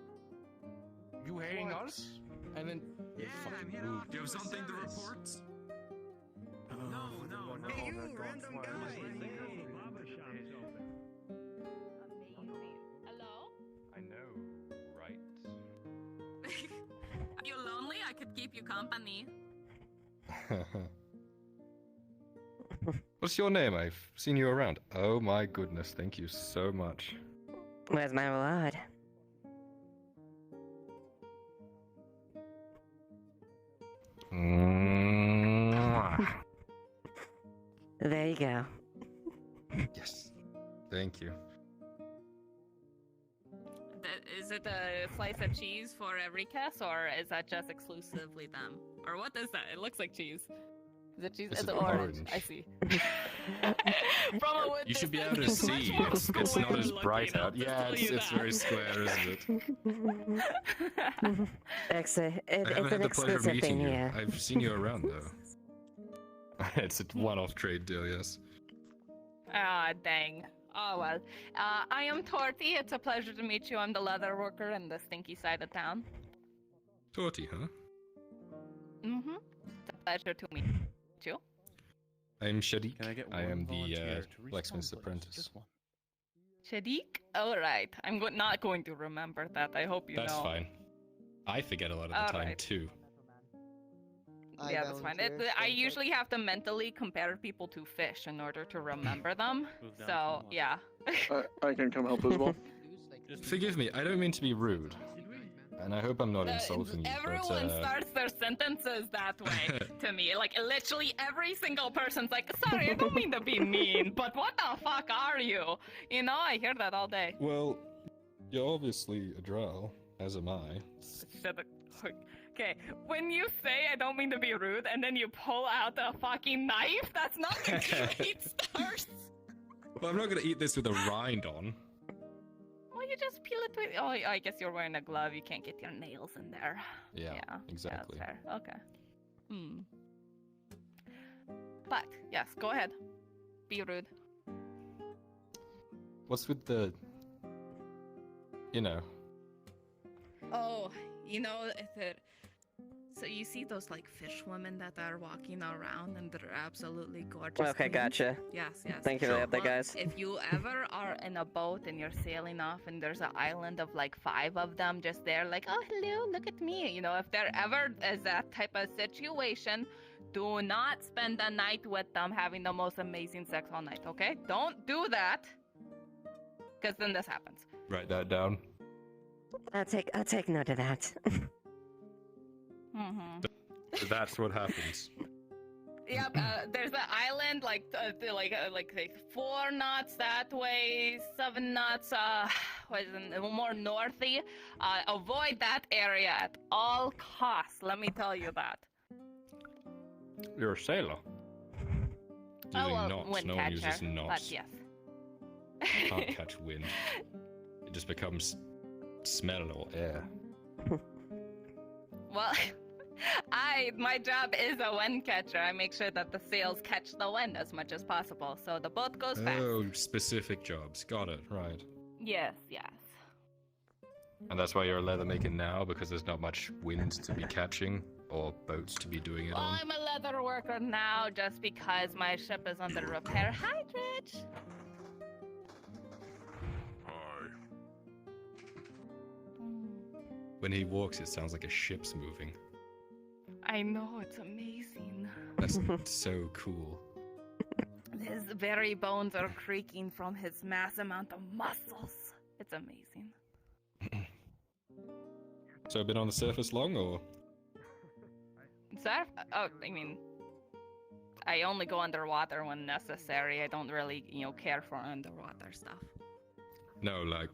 You hating us? And then... Yeah, fucking move. Do you have something to report? No. Hey, you random guy! Hello? I know, right? Are you lonely? I could keep you company. What's your name? I've seen you around. Oh my goodness, thank you so much. Where's my reward? There you go. Yes. Thank you. Is it a slice of cheese for every cast, or is that just exclusively them? Or what is that? It looks like cheese. Is it cheese? This It's is orange. orange. I see. From a wood You should be able to distance, see. much more It's not as square bright looking, out. I'll just Yeah, tell it's you very that. square, isn't it? It's I haven't an had the pleasure of exclusive meeting thing you. here. I've seen you around though. It's a one-off trade deal, yes. Ah, dang. Oh well. I am Torty. It's a pleasure to meet you. I'm the leather worker in the stinky side of town. Torty, huh? Mm-hmm. It's a pleasure to meet you. I'm Shadik. Can I get I am one the volunteer to respawn, blacksmith's please? apprentice. Just one. Shadik? Alright. I'm not going to remember that. I hope you That's know. fine. I forget a lot of the time Alright. too. Yeah, that's fine. I usually have to mentally compare people to fish in order to remember them. So, yeah. I can come help as well. Forgive me, I don't mean to be rude. And I hope I'm not insulting you, Everyone but starts their sentences that way to me. Like, literally every single person's like, sorry, I don't mean to be mean, but what the fuck are you? You know, I hear that all day. well, you're obviously a drow, as am I. Okay, when you say I don't mean to be rude, and then you pull out a fucking knife, that's not a great start. Well, I'm not gonna eat this with a rind on. Well, you just peel it with. Oh, I guess you're wearing a glove. You can't get your nails in there. Yeah, exactly. That's fair. Okay. Hmm. But yes, go ahead. Be rude. What's with the... You know... Oh, you know, so you see those like fish women that are walking around and they're absolutely gorgeous. Okay, women? gotcha. Yes, yes. Thank you for the update, guys. If you ever are in a boat and you're sailing off and there's an island of like 5 of them just there, like, oh, hello, look at me. You know, if there ever is that type of situation, do not spend the night with them having the most amazing sex all night, okay? Don't do that, because then this happens. Write that down. I'll take note of that. Mm-hmm. That's what happens. Yep, there's an island like 4 knots that way, 7 knots more northy. Avoid that area at all costs. Let me tell you that. You're a sailor. Using knots. Wind No one uses catcher, knots. but yes. Can't catch wind. It just becomes smell or air. Well, my job is a wind catcher. I make sure that the sails catch the wind as much as possible, so the boat goes fast. Oh, specific jobs. Got it. Right. Yes, yes. And that's why you're a leather maker now, because there's not much wind to be catching or boats to be doing it Well, on. I'm a leather worker now just because my ship is under repair. Hi, Dritch! When he walks, it sounds like a ship's moving. I know, it's amazing. That's so cool. His very bones are creaking from his mass amount of muscles. It's amazing. So I've been on the surface long, or? Surf? Oh, I mean, I only go underwater when necessary. I don't really, care for underwater stuff. No, like...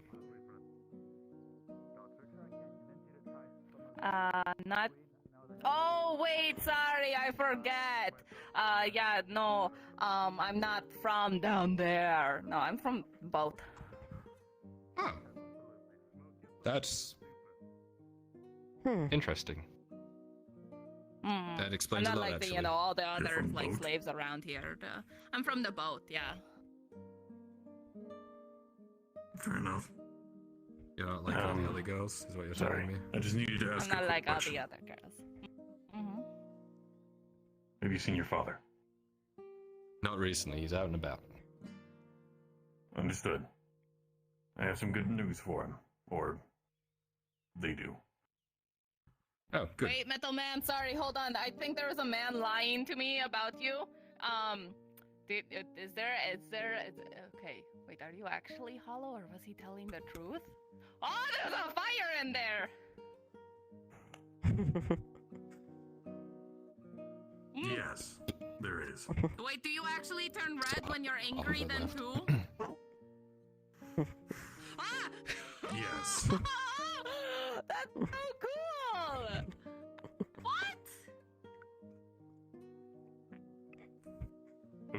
Not... Oh, wait, sorry, I forget. Yeah, no, I'm not from down there. No, I'm from both. Oh. That's... interesting. That explains I'm a not lot, like actually. all the other from boat? slaves around here. I'm from the boat, yeah. Fair enough. You're not like all the other girls, is what you're Sorry, telling me. I just needed to I'm ask not a like quick all question. the other girls. Mm-hmm. Have you seen your father? Not recently, he's out and about. Understood. I have some good news for him. Or... they do. Oh, good. Wait, Metal Man, sorry, hold on. I think there was a man lying to me about you. Is there, okay, wait, are you actually hollow or was he telling the truth? Oh, there's a fire in there! Yes, there is. Wait, do you actually turn red when you're angry then too? Ah! Yes. That's so cool! What?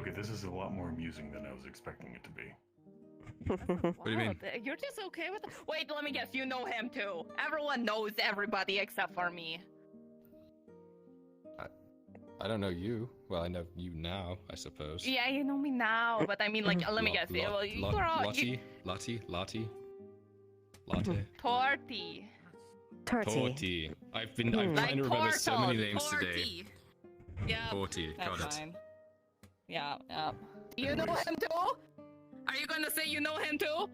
Okay, this is a lot more amusing than I was expecting it to be. What do you mean? You're just okay with it? Wait, let me guess. You know him too. Everyone knows everybody except for me. I don't know you. Well, I know you now, I suppose. Yeah, you know me now, but I mean, like, let me guess. Well, you are all- you- Latte. Torty. Torty. I'm Like trying to remember so many names Torty. today. Yeah. Torty, got That's it. fine. Yeah. Do you know him too? Are you gonna say you know him too?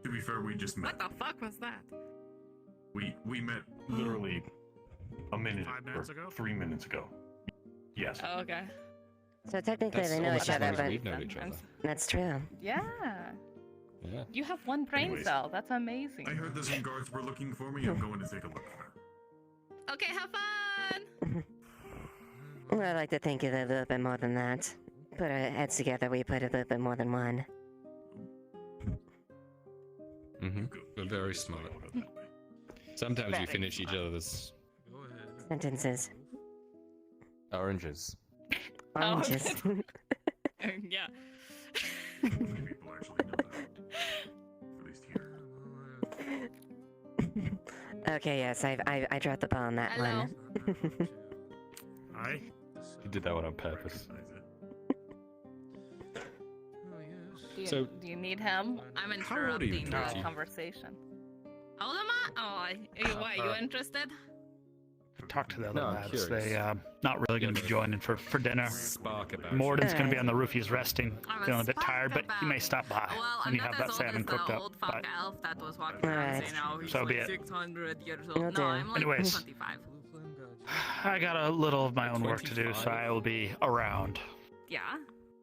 To be fair, we just met. What the fuck was that? We met literally a minute 5 minutes or ago? 3 minutes ago. Yes. Oh, okay. So technically That's they know almost each as long other, as but we've known each other. that's true. Yeah. Yeah. You have one brain Anyways. cell. That's amazing. I heard that some guards were looking for me. I'm going to take a look for them. Okay, have fun. Well, I like to think of it a little bit more than that. Put our heads together, we put a little bit more than one. We're very smart. Sometimes we finish each other's Sentences. oranges. Oranges. Yeah. People actually know that. At least here. Okay, yes, I dropped the ball on that Hello. one. You did that one on purpose. Do you need him? I'm How old are you, interrupting the Dorothy? conversation. How old am I? Oh, why? You interested? Talk to the other No, I'm lads. curious. They not really going to be joining for dinner. Spark about Morden's going to be on the roof. He's resting, I'm feeling a bit spark tired, but he may about- stop by Well, when I'm you not have that as old salmon as cooked the up. old fuck But elf that was walking around Alright. saying, "Oh, he's So be like it. 600 years Will old." do. No, I'm like Anyways. 25. I got a little of my own work to do, so 25? I will be around. Yeah.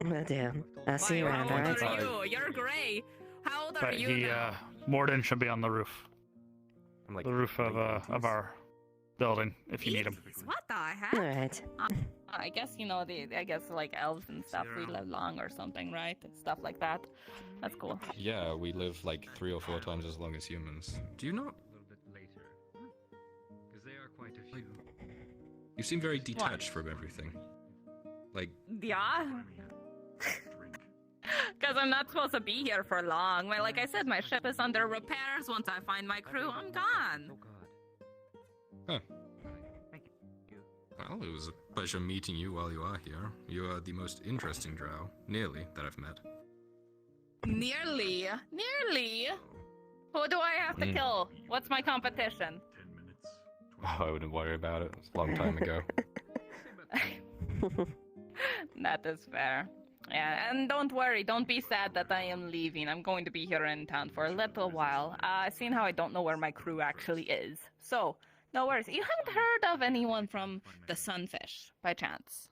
Will do. I'll see you Why, around, how old alright? are you? You're gray. How old are But you he, now? Morden should be on the roof. I'm like The roof of our building, if you need him. What the heck? Alright. I guess I guess like elves and stuff. We live long or something, right? And stuff like that. That's cool. Yeah, we live like 3 or 4 times as long as humans. Do you not? A little bit later. Because they are quite a few. You seem very detached from everything. Like, Yeah. Because I'm not supposed to be here for long. Well, like I said, my ship is under repairs. Once I find my crew, I'm gone. huh. Well, it was a pleasure meeting you while you are here. You are the most interesting drow, nearly, that I've met. Nearly. Who do I have to kill? What's my competition? Oh, I wouldn't worry about it. It's a long time ago. That is fair. Yeah, and don't worry, don't be sad that I am leaving. I'm going to be here in town for a little while. Seeing how I don't know where my crew actually is. So, no worries. You haven't heard of anyone from the Sunfish, by chance?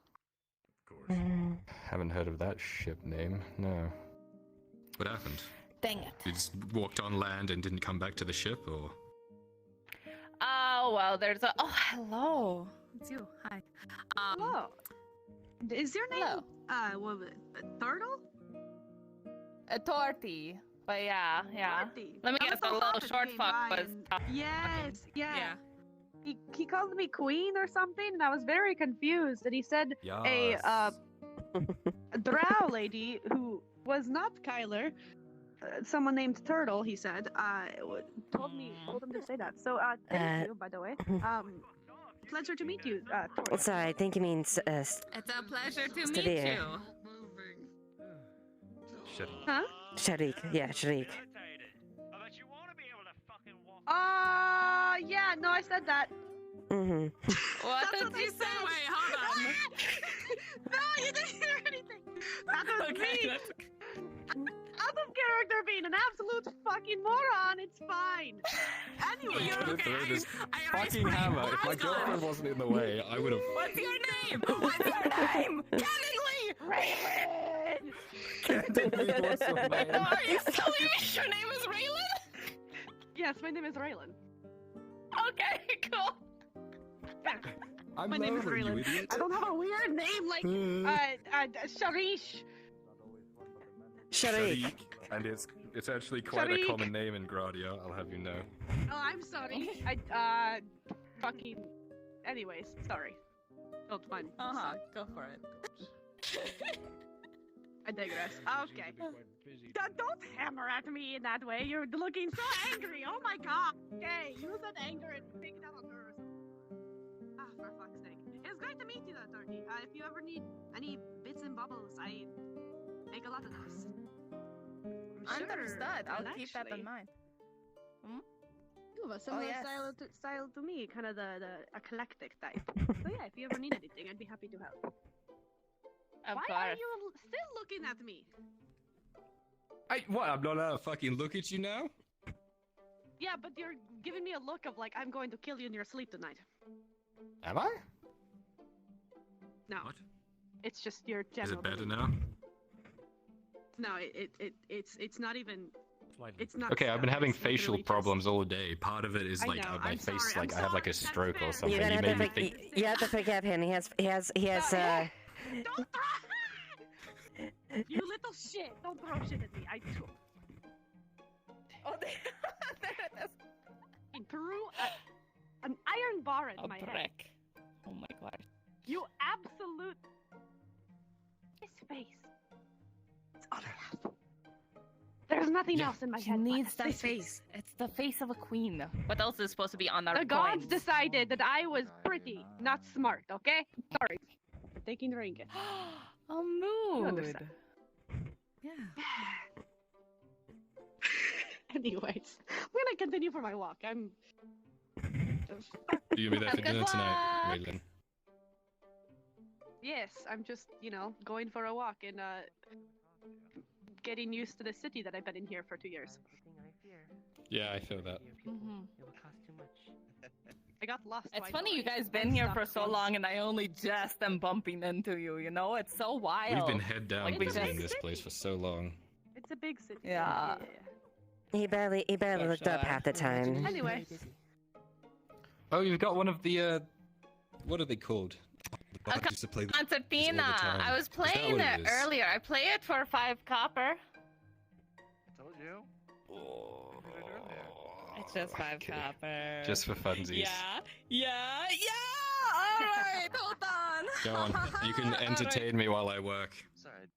Haven't heard of that ship name, no. What happened? Dang it. You just walked on land and didn't come back to the ship, or? Oh, well, there's a... Oh, hello. It's you. Hi. Hello. Is your name Hello. what was it? Turtle? A torty. But yeah. Torty. Let me I guess, was the so little happy short came fuck by was... and- Yes, yeah. Yeah. He called me queen or something, and I was very confused. And he said a drow lady who was not Kyler, someone named Turtle. He said, told him to say that. So thank you, by the way. Pleasure to meet you. Torty. Sorry, I think he means It's a pleasure to meet Stadir. you. Huh? Sharik. Yeah, Sharik. Yeah, no, I said that. Mm-hmm. What That's did what you I say? said. Wait, hold on. No, you didn't hear anything. That was Okay, me. that's okay. Out of character being an absolute fucking moron. It's fine. Anyway. You're okay. I Fucking hammer! If my girlfriend wasn't in the way, I would have. What's your name? What's your name? Cannonly! Raylan! What's your name? Are you telling me your name is Raylan? Yes, my name is Raylan. Okay, cool. I'm My name is lonely, you Raylan. idiot. I don't have a weird name like Sharish. Sharik. And it's actually quite a Sharik. common name in Gradia, I'll have you know. Oh, I'm sorry. Fucking. Anyways, sorry. Don't mind. Go for it. I digress. Okay. Don't hammer at me in that way. You're looking so angry. Oh my god. Okay, use that anger and take it out on her. Ah, for fuck's sake. It's great to meet you, though, Turkey. If you ever need any bits and bubbles, I make a lot of those. Understood. I'll keep that actually. in mind. Hmm? You have a similar yes. style to me, kind of the eclectic type. So yeah, if you ever need anything, I'd be happy to help. Of Why are course. you still looking at me? What? I'm not allowed to fucking look at you now? Yeah, but you're giving me a look of like I'm going to kill you in your sleep tonight. Am I? No. What? It's just your Is general. it better belief. now? No, it's not even. It's not. Okay, I've been having it's literally facial just- problems all day. Part of it is I like know, my I'm face, sorry, like I'm I have like a sorry, stroke or that's something. You You gotta made me have to, think. you have to forgive him. He has You little shit! Don't throw shit at me. I threw. Oh, there it is. He threw an iron bar at A my head. brick. Oh my god. You absolute. His face. It's all I have. There's nothing else in my She head. needs but that this face. It's the face of a queen. What else is supposed to be on our The gods coins? decided that I was pretty, not smart. Okay? Sorry. For taking the ring. A You mood. understand. Yeah. Anyways, I'm gonna continue for my walk. I'm. You gonna be there for Good dinner tonight, luck. Raylan? Yes, I'm just, going for a walk and getting used to the city that I've been in here for 2 years. Yeah, I feel that. Mm-hmm. I got lost. It's twice funny you already. guys been here for Stuck so once. long and I only just am bumping into you, you know? It's so wild. We've been head down Like, we visiting just- this place for so long. It's a big city. Yeah. He barely looked up half the time. Anyway, Oh, you've got one of the what are they called? The A bars used to play this all the concertina. time. I was Is that playing what it it is? earlier. I play it for 5 copper. Told you. It's just 5 copper. Just for funsies. Yeah. Alright, hold on. Go on. You can Alright. entertain me while I work. Sorry.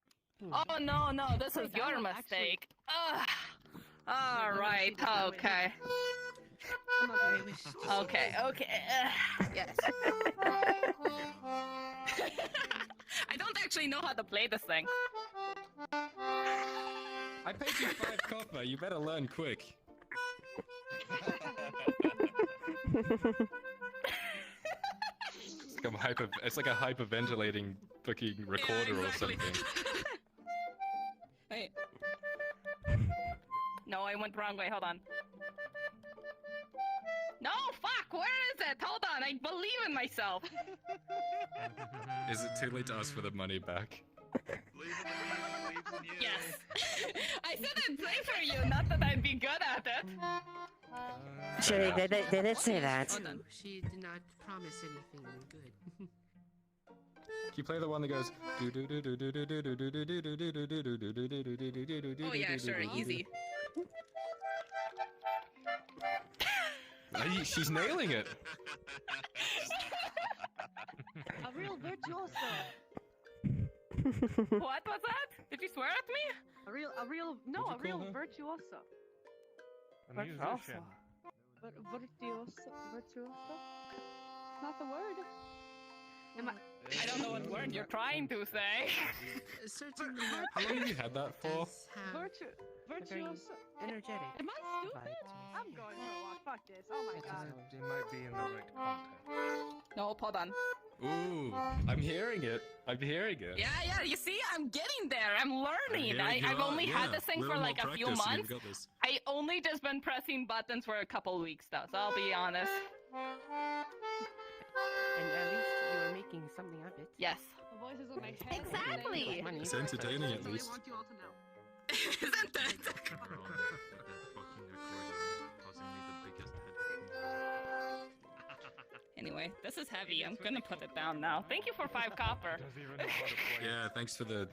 Oh no, this is your mistake. Alright, okay. Okay. Yes. I don't actually know how to play this thing. I paid you 5 copper. You better learn quick. It's like a hyperventilating fucking recorder or exactly. something. Wait. No, I went the wrong way. Hold on. No, fuck! Where is it? Hold on, I believe in myself. Is it too late to ask for the money back? Yes. I said I'd play for you, not that I'd be good at it. Sure, they did say that. Hold on. She did not promise anything good. Can you play the one that goes? Oh yeah, sure, easy. She's nailing it. a real virtuoso. What was that? Did you swear at me? A real What'd you call her? virtuoso. A musician. Virtuoso? Not the word. I don't know what word you're trying to say. Certainly. How long have you had that for? Virtuoso. Energetic. Am I stupid? vibe to me. I'm going for a walk. Fuck this. Oh my god. It might be in the right context. No, hold on. Ooh, I'm hearing it. I'm hearing it. Yeah, you see, I'm getting there. I'm learning. hearing you I've only are, had yeah. this thing for Little like more a few practice and months. you've got this. I only just been pressing buttons for a couple weeks though, so I'll be honest. And at least you were making something of it. Yes. The voices in my head. Exactly. It's entertaining at I least. want you all to know. Isn't it? That fucking accordion is causing me the biggest headache. Anyway, this is heavy. I'm gonna put it down now. Thank you for 5 copper. Yeah, thanks for the.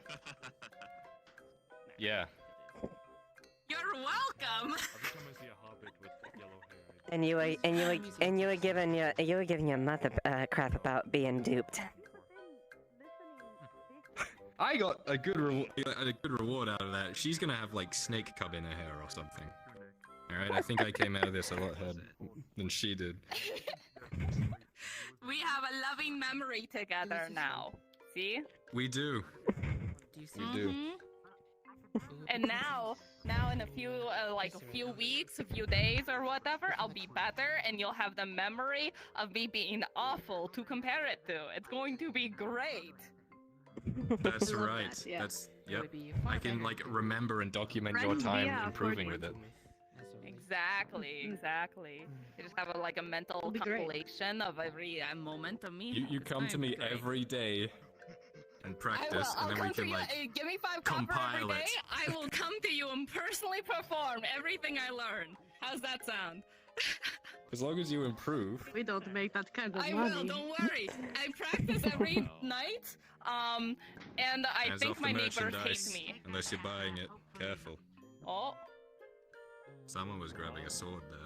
Yeah. You're welcome. And you were giving your mother crap about being duped. I got a good reward out of that. She's gonna have like snake cub in her hair or something. All right, I think I came out of this a lot ahead than she did. We have a loving memory together now. See? We do. Do you see? We do. And now in a few weeks, a few days or whatever, I'll be better and you'll have the memory of me being awful to compare it to. It's going to be great. That's Love right. that, yeah. That's It yep. would be I can like remember and document your Friends, time yeah, improving for- with it. Exactly. You just have a mental It'll be great. compilation of every moment of me. You It's come going to me great. every day and practice, I'll and then we come to can you. like Give me 5 copper every compile day. it. I will come to you and personally perform everything I learn. How's that sound? as long as you improve. We don't make that kind of I money. will. Don't worry. I practice every night. And I Hands think off my the neighbors hate merchandise, me. unless you're buying it. Careful. Oh. Someone was grabbing a sword there.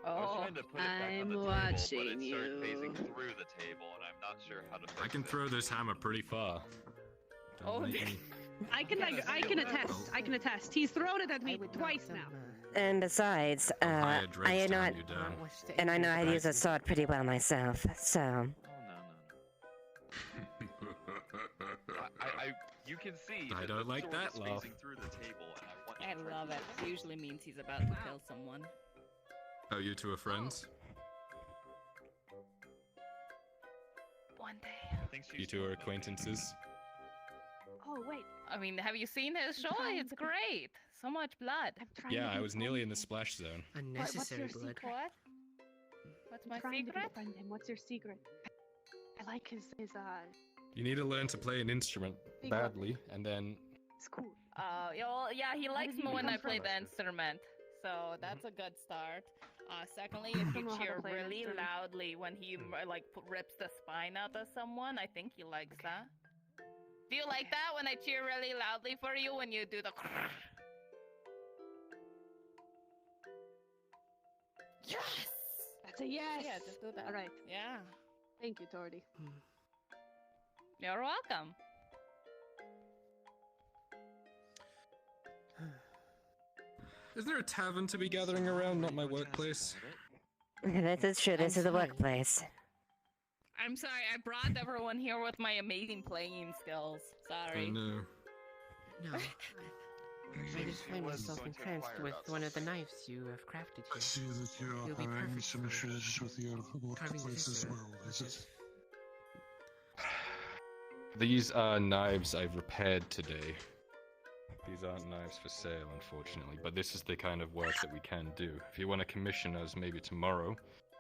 I was Oh. trying to put it back on I'm the table, but watching it started you. phasing through the table, and I'm not sure how to fix I can it. throw this hammer pretty far. Don't Oh, make me- I can attest. I can attest. He's thrown it at me twice now. And besides, higher I drakes know, down, you down. and I know how to use a sword pretty well myself. So You can see I that don't the like sword that is laugh. phasing through the table, and I want I to try love to it. fix Usually means he's about to kill someone. Oh, you two are friends? One day. I think she's You two are acquaintances? Oh wait, I mean, have you seen his show? It's great. So much blood. Yeah, I was nearly in the splash zone. Unnecessary what's your blood. secret? What? What's my trying to secret? befriend him. What's your secret? I like his You need to learn to play an instrument Big one. badly, and then school. Yeah, he likes did me you when I become play the friends? instrument. So that's a good start. Secondly, if you know how to cheer play an really instrument. loudly when he rips the spine out of someone, I think he likes that. Do you like that when I cheer really loudly for you when you do the? Yes. That's a yes. Yeah, just do that. All right. Yeah. Thank you, Tordy. You're welcome. Isn't there a tavern to be gathering around, not my workplace? this is true. This is the workplace. I'm sorry, I brought everyone here with my amazing playing skills. Sorry. I know. No. I just find myself entranced with one of the knives you have crafted here. I see that you It'll be are having perfect some for issues with your carving workplace as this, well, is it? These are knives I've repaired today. These aren't knives for sale, unfortunately, but this is the kind of work that we can do. If you want to commission us maybe tomorrow,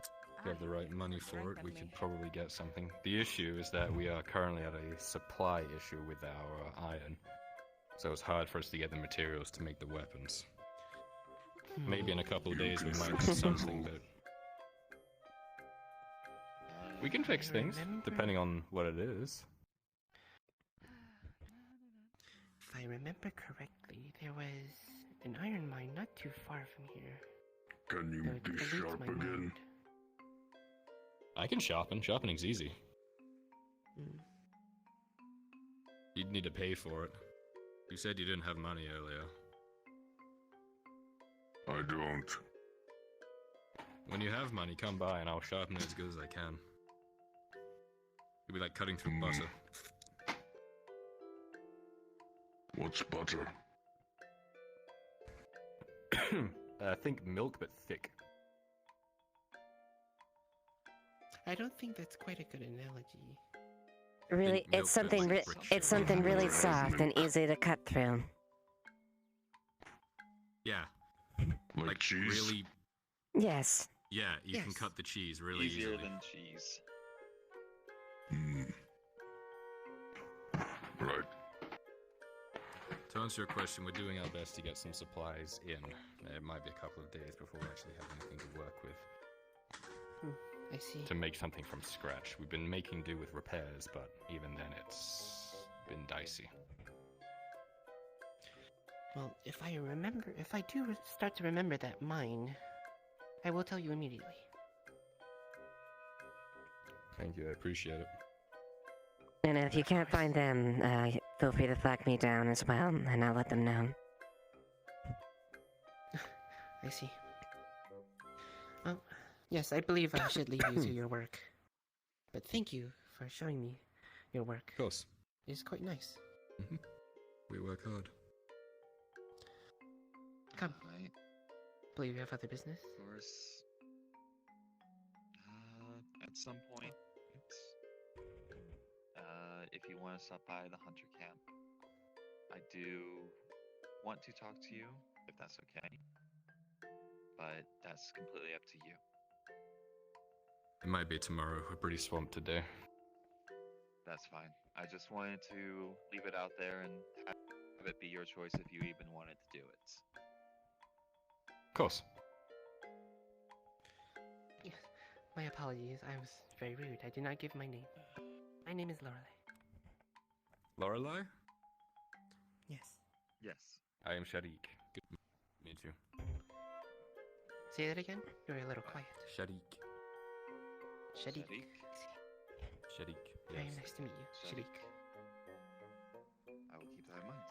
if you have the right money for it, we could probably get something. The issue is that we are currently at a supply issue with our iron, so it's hard for us to get the materials to make the weapons. Maybe in a couple of days we might have something, but... We can fix things, depending on what it is. If I remember correctly, there was an iron mine not too far from here. Can you Though it be eludes sharp my again? mind. I can sharpen. Sharpening's easy. Hmm. You'd need to pay for it. You said you didn't have money earlier. I don't. When you have money, come by and I'll sharpen it as good as I can. It'll be like cutting through butter. What's butter? Think milk, but thick. I don't think that's quite a good analogy. Really, milk it's something. that's rich. It's something really soft and easy to cut through. Yeah. Like cheese? Really. Yes. Yeah, you can Yes. cut the cheese really easier easily. than cheese. Right. To answer your question, we're doing our best to get some supplies in. It might be a couple of days before we actually have anything to work with. I see. To make something from scratch. We've been making do with repairs, but even then it's been dicey. Well, if I do start to remember that mine, I will tell you immediately. Thank you, I appreciate it. And if you can't find them, feel free to flag me down as well, and I'll let them know. I see. Oh, yes, I believe I should leave you to your work. But thank you for showing me your work. Of course. It's quite nice. We work hard. Come. Believe you have other business? Of course. At some point, if you want to stop by the hunter camp, I do want to talk to you, if that's okay. But that's completely up to you. It might be tomorrow. We're pretty swamped today. That's fine. I just wanted to leave it out there and have it be your choice if you even wanted to do it. Of course. Yes. My apologies. I was very rude. I did not give my name. My name is Lorelei. Lorelei? Yes. Yes. I am Sharik. Good to meet you. Say that again? You're a little quiet. Sharik. Sharik. Sharik. Very Yes. nice to meet you, Sharik. I will keep that in mind.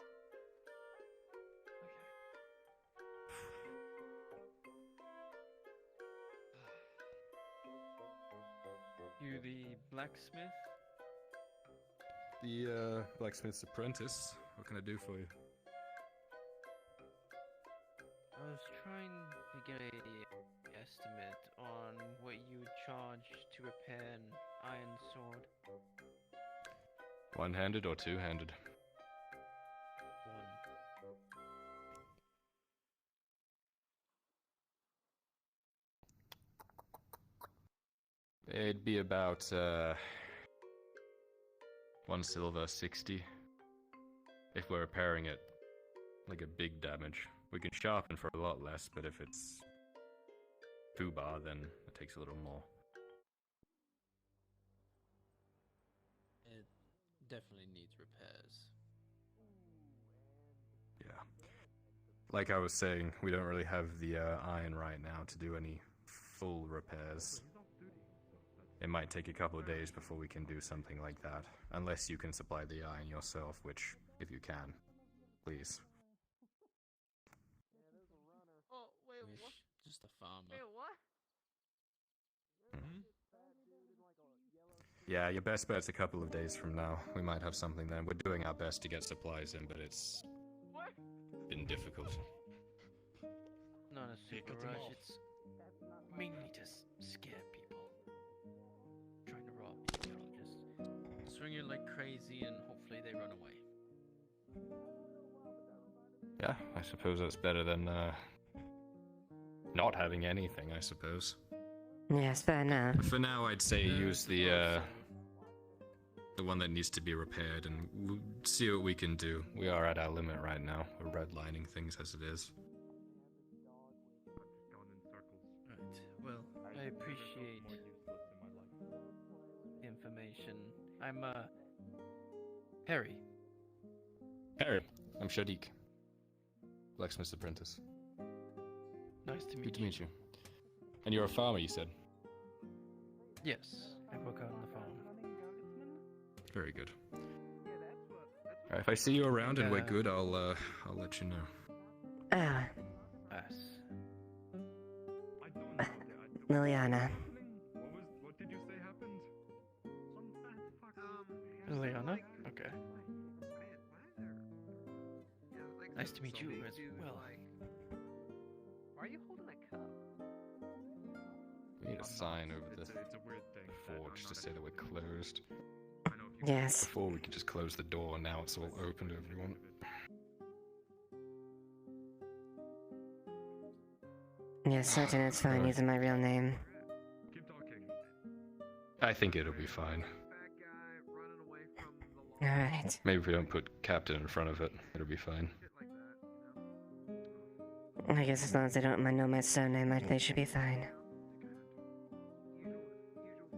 You the blacksmith? The blacksmith's apprentice. What can I do for you? I was trying to get a estimate on what you would charge to repair an iron sword. One-handed or two-handed? One. It'd be about 1 silver 60. If we're repairing it, like a big damage. We can sharpen for a lot less, but if it's foobar, then it takes a little more. It definitely needs repairs. Yeah. Like I was saying, we don't really have the iron right now to do any full repairs. It might take a couple of days before we can do something like that. Unless you can supply the iron yourself, which, if you can, please. Oh, wait, what? Just a farmer. Wait, what? Yeah, your best bet's a couple of days from now. We might have something then. We're doing our best to get supplies in, but it's been difficult. Not a super rush, it's mainly just scare people. Trying to rob people, just swing it like crazy and hopefully they run away. Yeah, I suppose that's better than not having anything, I suppose. Yes, fair enough. For now, I'd say use the one that needs to be repaired, and we'll see what we can do. We are at our limit right now. We're redlining things as it is. Right, well, I appreciate the information. I'm, Harry. Harry, I'm Shadik. Blacksmith's apprentice. Nice to meet you. Good to meet you. And you're a farmer, you said? Yes, I work out on the farm. Very good. Alright, if I see you around and we're good, I'll let you know. Yes. Leliana. What did you say happened? Leliana? Okay. Nice to meet you as well. Why are you holding a cup? We need a sign over the forge to say that we're closed. Yes. Before we could just close the door, now it's all open to everyone. Yes, certain it's fine using my real name. I think it'll be fine. Alright. Maybe if we don't put Captain in front of it, it'll be fine. I guess as long as they don't know my surname, they should be fine.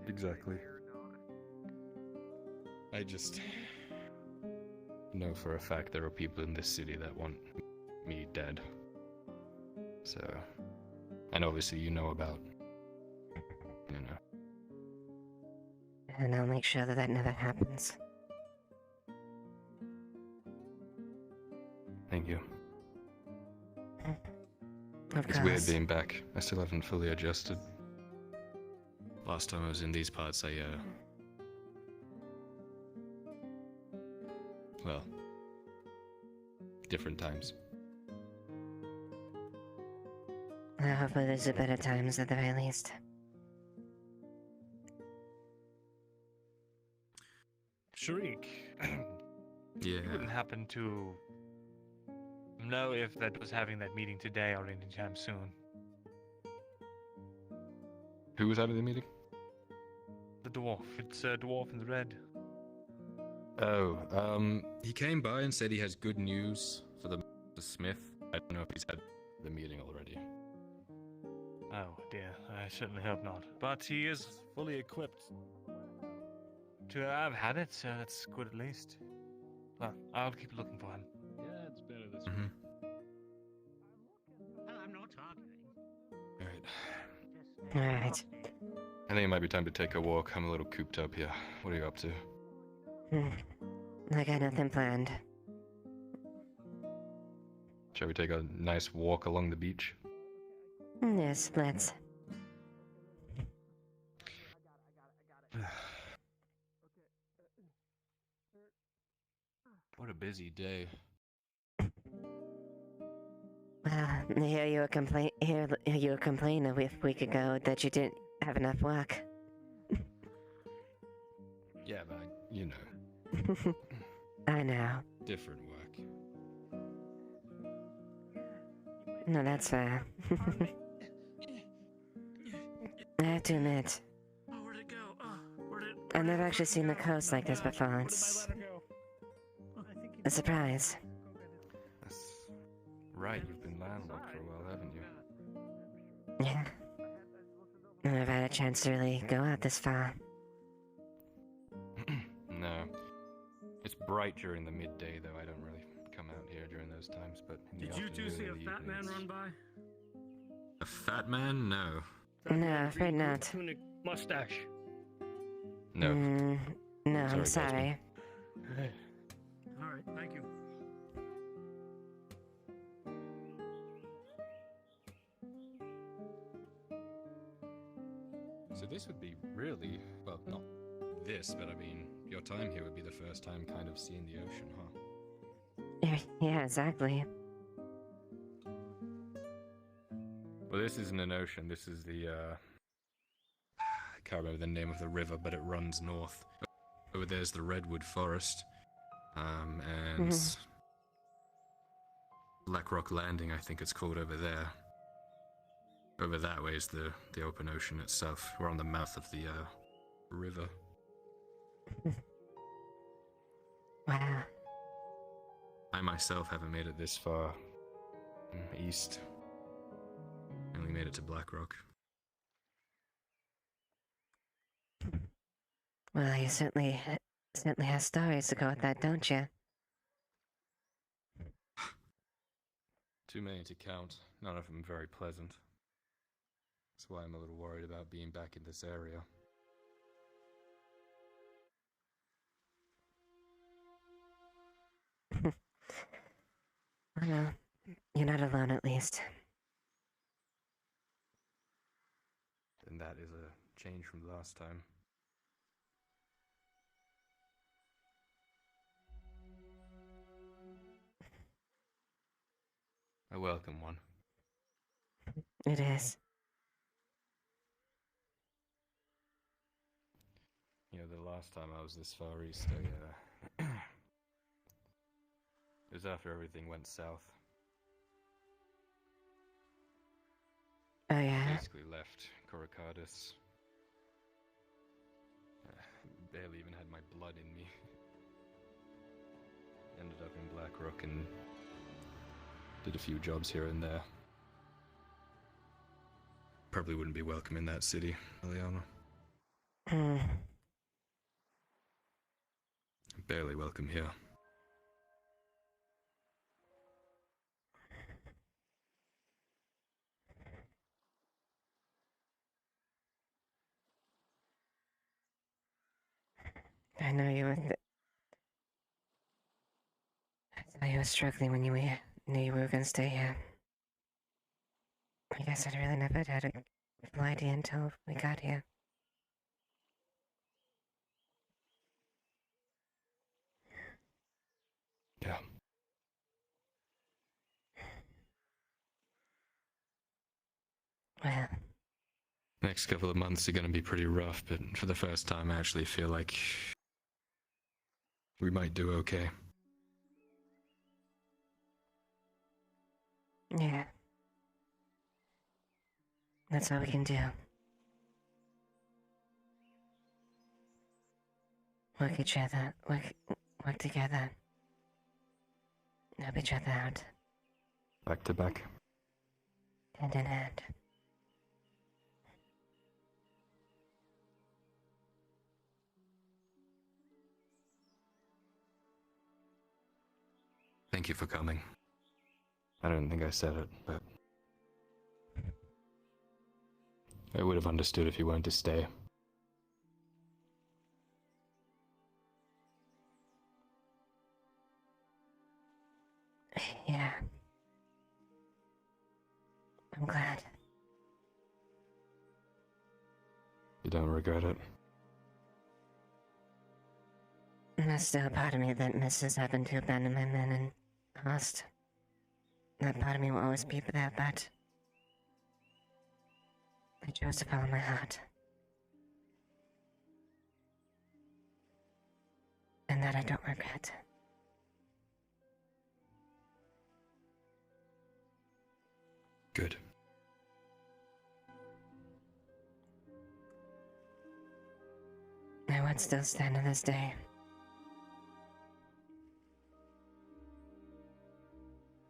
Exactly. I just know for a fact there are people in this city that want me dead. So, and obviously you know about, And I'll make sure that that never happens. Thank you. Of It's weird course. being back. I still haven't fully adjusted. Last time I was in these parts, well, different times. Well, hopefully there's a better times at the very least. Sharik, Yeah. You wouldn't happen to know if that was having that meeting today or anytime soon? Who was out of the meeting? The dwarf. It's a dwarf in the red. Oh, he came by and said he has good news for the Smith. I don't know if he's had the meeting already. Oh dear, I certainly hope not. But he is fully equipped to have had it, so that's good at least. Well, I'll keep looking for him. Yeah, it's better this Mm-hmm. way. I'm not talking. Alright. Alright. I think it might be time to take a walk. I'm a little cooped up here. What are you up to? I got nothing planned. Shall we take a nice walk along the beach? Yes, let's. What a busy day. Well, here you were complaining a week ago that you didn't have enough work. Yeah, but you know, I know. different work. No, that's fair. I have to admit, Where'd it go? Where'd it? I've never actually seen the coast like this before. It's a surprise. That's right, you've been landlocked for a while, haven't you? Yeah. I've never had a chance to really go out this far. No. It's bright during the midday, though. I don't really come out here during those times, but in Did the you two afternoon see and a the fat man evenings- run by? A fat man? No. No, afraid not. Tunic mustache. No. No, I'm Sorry, sorry. All right, thank you. So this would be really, well, not this, but I mean, your time here would be the first time kind of seeing the ocean, huh? Yeah, exactly. Well, this isn't an ocean. This is the, I can't remember the name of the river, but it runs north. Over there's the redwood forest, and Black Rock Landing, I think it's called over there. Over that way is the open ocean itself. We're on the mouth of the river. Wow. I myself haven't made it this far east. I only made it to Black Rock. Well, you certainly have stories to go with that, don't you? Too many to count. None of them very pleasant. That's why I'm a little worried about being back in this area. Well, you're not alone at least. And that is a change from last time. A welcome one. It is. You know, the last time I was this far east, it was after everything went south. Oh, yeah? Basically left Coracardus. Barely even had my blood in me. Ended up in Black Rock and did a few jobs here and there. Probably wouldn't be welcome in that city, Leliana. Barely welcome here. I know you was struggling when you knew you were gonna stay here. I guess I'd really never had a full idea until we got here. Yeah. Well, Next couple of months are going to be pretty rough, but for the first time, I actually feel like we might do okay. yeah. That's all we can do. Work together. Help each other out. Back to back. Hand in hand. Thank you for coming. I don't think I said it, but I would have understood if you wanted to stay. Yeah. I'm glad. You don't regret it? There's still a part of me that misses having to abandon my men and Host. That part of me will always be there, but I chose to follow my heart. And that I don't regret. Good. I would still stand to this day.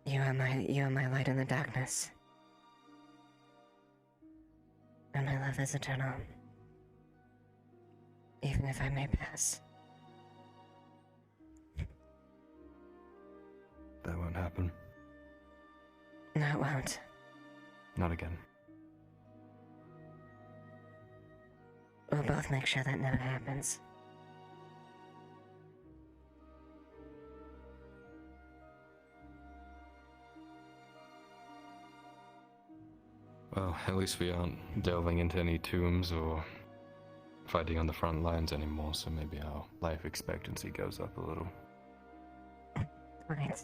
You are my light in the darkness. And my love is eternal. Even if I may pass. That won't happen. No, it won't. Not again. We'll both make sure that never happens. Well, at least we aren't delving into any tombs or fighting on the front lines anymore, so maybe our life expectancy goes up a little. Right.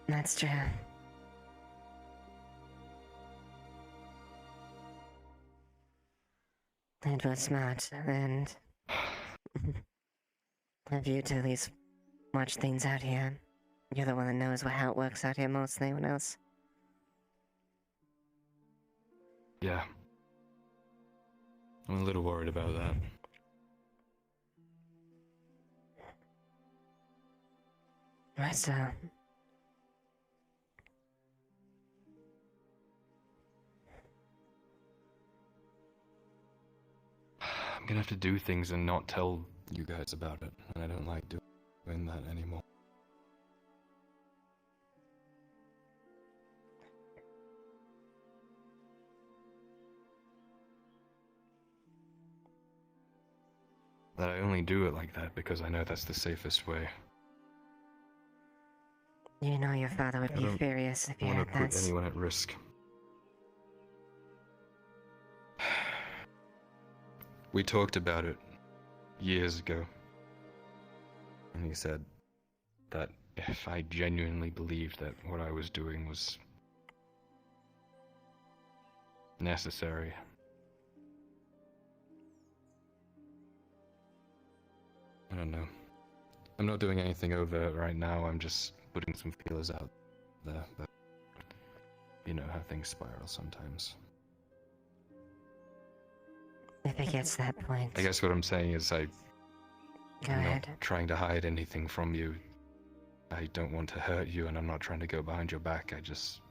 That's true. It was smart, and have you to at least watch things out here. You're the one that knows how it works out here most than anyone else. Yeah. I'm a little worried about that. Right, so... I'm gonna have to do things and not tell you guys about it, and I don't like doing that anymore. That I only do it like that because I know that's the safest way. You know your father would be furious if you I had don't want to that. put anyone at risk. We talked about it years ago. And he said that if I genuinely believed that what I was doing was necessary, I don't know. I'm not doing anything overt right now, I'm just putting some feelers out there, but you know how things spiral sometimes. If it gets to that point. I guess what I'm saying is I'm ahead. not trying to hide anything from you. I don't want to hurt you, and I'm not trying to go behind your back. I just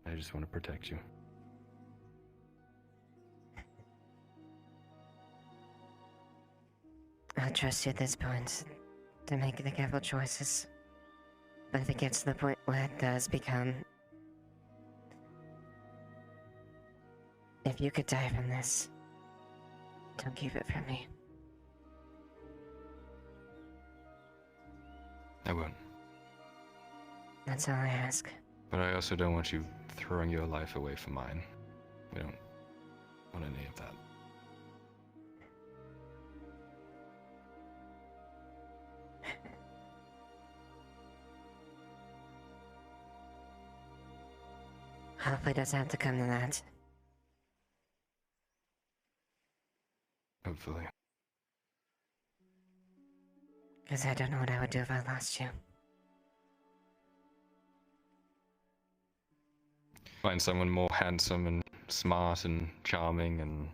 want to protect you. I'll trust you at this point to make the careful choices. But if it gets to the point where it does become... If you could die from this, don't keep it from me. I won't. That's all I ask. But I also don't want you throwing your life away for mine. We don't want any of that. Hopefully it doesn't have to come to that. Hopefully. Because I don't know what I would do if I lost you. Find someone more handsome and smart and charming and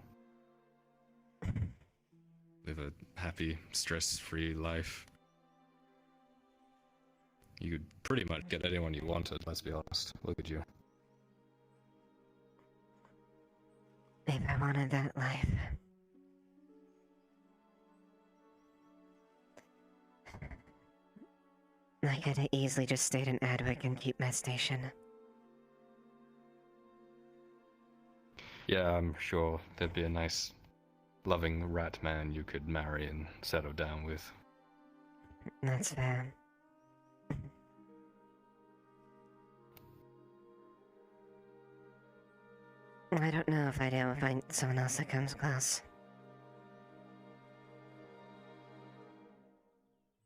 live a happy, stress-free life. You could pretty much get anyone you wanted, let's be honest. Look at you. If I wanted that life. I could have easily just stayed in Adwick and keep my station. Yeah, I'm sure there'd be a nice, loving rat man you could marry and settle down with. That's fair. I don't know if I'd ever find someone else that comes close.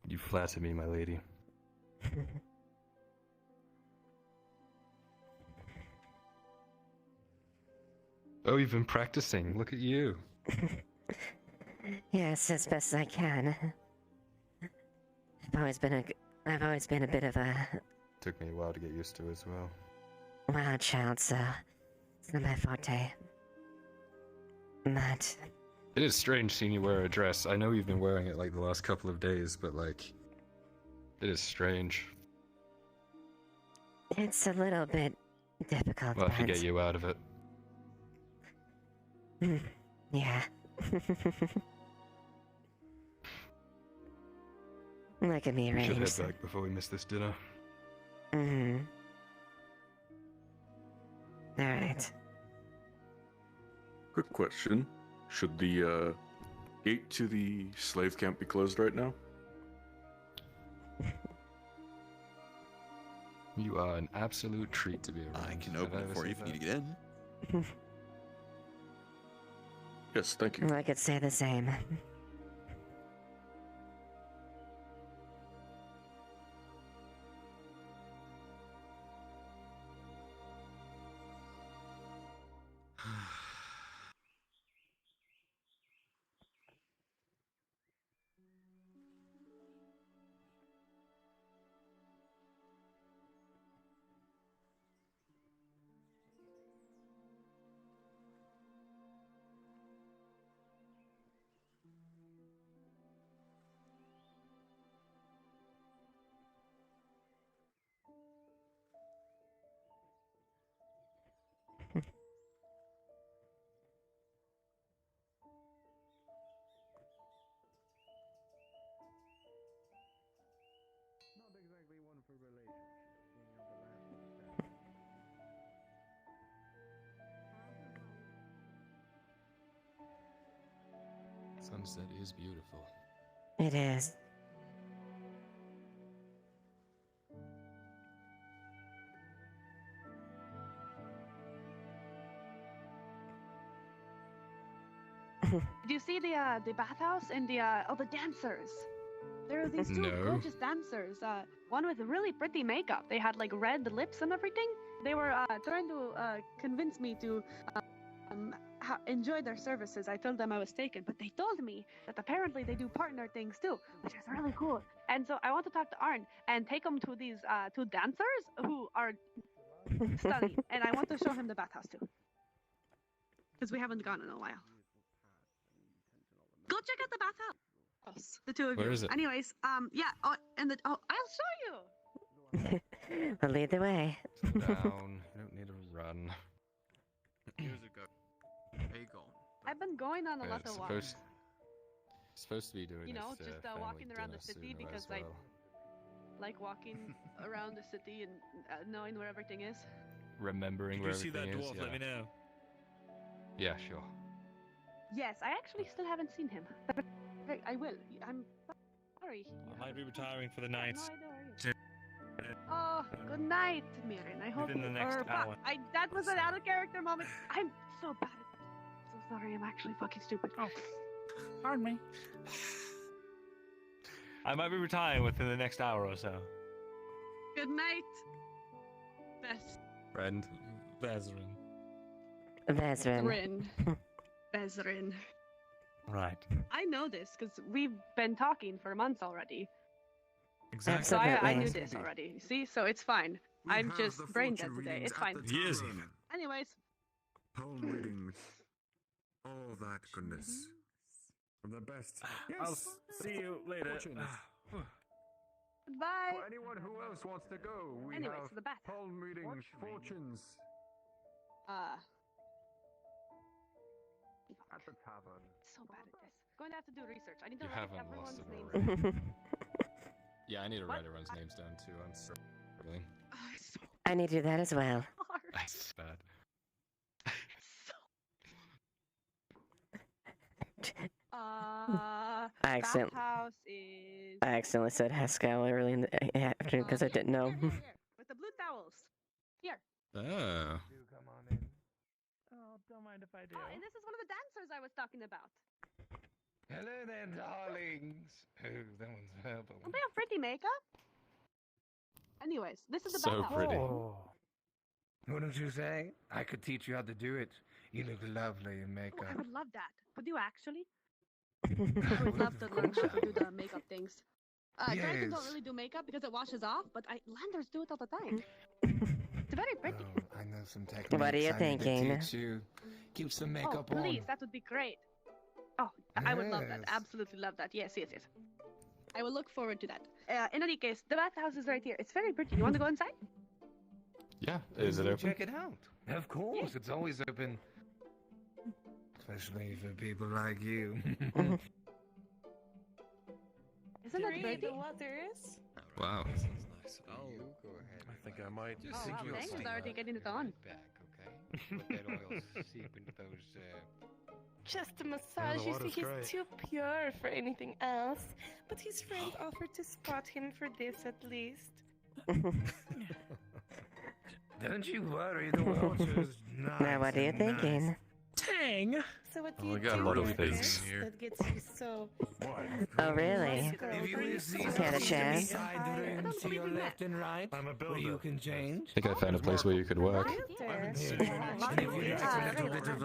You flatter me, my lady. Oh, you've been practicing. Look at you. Yes, as best I can. I've always been a bit of a Took me a while to get used to as well. wild child, so it's not my forte. But It is strange seeing you wear a dress. I know you've been wearing it like the last couple of days, but like, it is strange. it's a little bit difficult. We'll have to but- get you out of it. Yeah. Look at me We should head arranged. back before we miss this dinner. Alright. Quick question. Should the gate to the slave camp be closed right now? You are an absolute treat to be around. I can open it for you if you need to get in. Yes, thank you. I could say the same. Sunset is beautiful. It is. Did you see the bathhouse and the dancers? There were these two No. gorgeous dancers. One with really pretty makeup. They had like red lips and everything. They were trying to convince me to enjoy their services. I told them I was taken, but they told me that apparently they do partner things too, which is really cool. And so I want to talk to Arn and take him to these two dancers who are stunning. And I want to show him the bathhouse too, because we haven't gone in a while. Go check out the bathhouse. The two of Where you. is it? Anyways, yeah. I'll show you. Well, lead the way. Slow down. You don't need to run. Years ago. Aegon. I've been going on a lot of walks. Supposed to be doing You know, this, just family walking around the dinner city sooner because as I well. like walking around the city and knowing where everything is. Remembering If where you see that everything dwarf, is. let me know. Yeah, sure. Yes, I actually still haven't seen him. I will. I'm sorry. I might be retiring for the night. No idea where Oh, good night, Mirin. I hope Within the you- next or, fuck, hour. that was an out of character moment. I'm so bad at this. So sorry, I'm actually fucking stupid. Oh, pardon me. I might be retiring within the next hour or so. Good night, Best. Friend. Bezrin. Vezrin. Bezrin. Right. I know this because we've been talking for months already. Exactly. So I knew Absolutely. this already. You see, so it's fine. I'm just brain dead today. It's fine. Years. Anyways, Palm readings. All that goodness. From the best. I'll see you later. goodbye. For anyone who else wants to go, we Anyways, have to the bath. palm readings, fortunes at the tavern. So bad at this. Going to have to do research. I need to You write haven't lost everyone's it names. already. Yeah, I need to What? write everyone's names down too. I'm struggling. I need to do that as well. That's bad. Accident- Bathhouse is I accidentally said Haskell early in the afternoon because I didn't know. with the blue towels. Here. Oh. Oh, don't mind if I do. Oh, and this is one of the dancers I was talking about. Hello there, darlings. Oh, that one's herbal. Don't they have pretty makeup? Anyways, this is the So bathhouse. pretty. What did you say? I could teach you how to do it. You look lovely in Oh, makeup. I would love that. Would you actually? I would love to learn how to do the makeup things. Dragons don't Yes. really do makeup because it washes off, but Landers do it all the time. It's very pretty. I know some techniques. What are you I need to thinking? teach you. Keep some Oh, makeup please, on. that would be great. Oh, I would love that. Yes. Absolutely love that. Yes, yes, yes. I will look forward to that. In any case, the bathhouse is right here. It's very pretty. You want to go inside? Yeah. Is it open? Check it out. Of course, it's always open. Especially for people like you. Isn't that pretty? The waters? Wow. Nice. I'll go ahead. I think I might. Oh, wow, thanks for already getting it on. Let that oil seep into those. Just a massage. You see, he's too pure for anything else. But his friend offered to spot him for this at least. Don't you worry, the water's nice. Now, what are you and thinking? Tang! So what do Oh, you we got a do lot of with things this here. that gets you so... Oh, really? If you will see Can't a chance? side rooms to your left and right, I'm a where builder. you can change. I think I found a place where you could work. And if you'd like a little bit of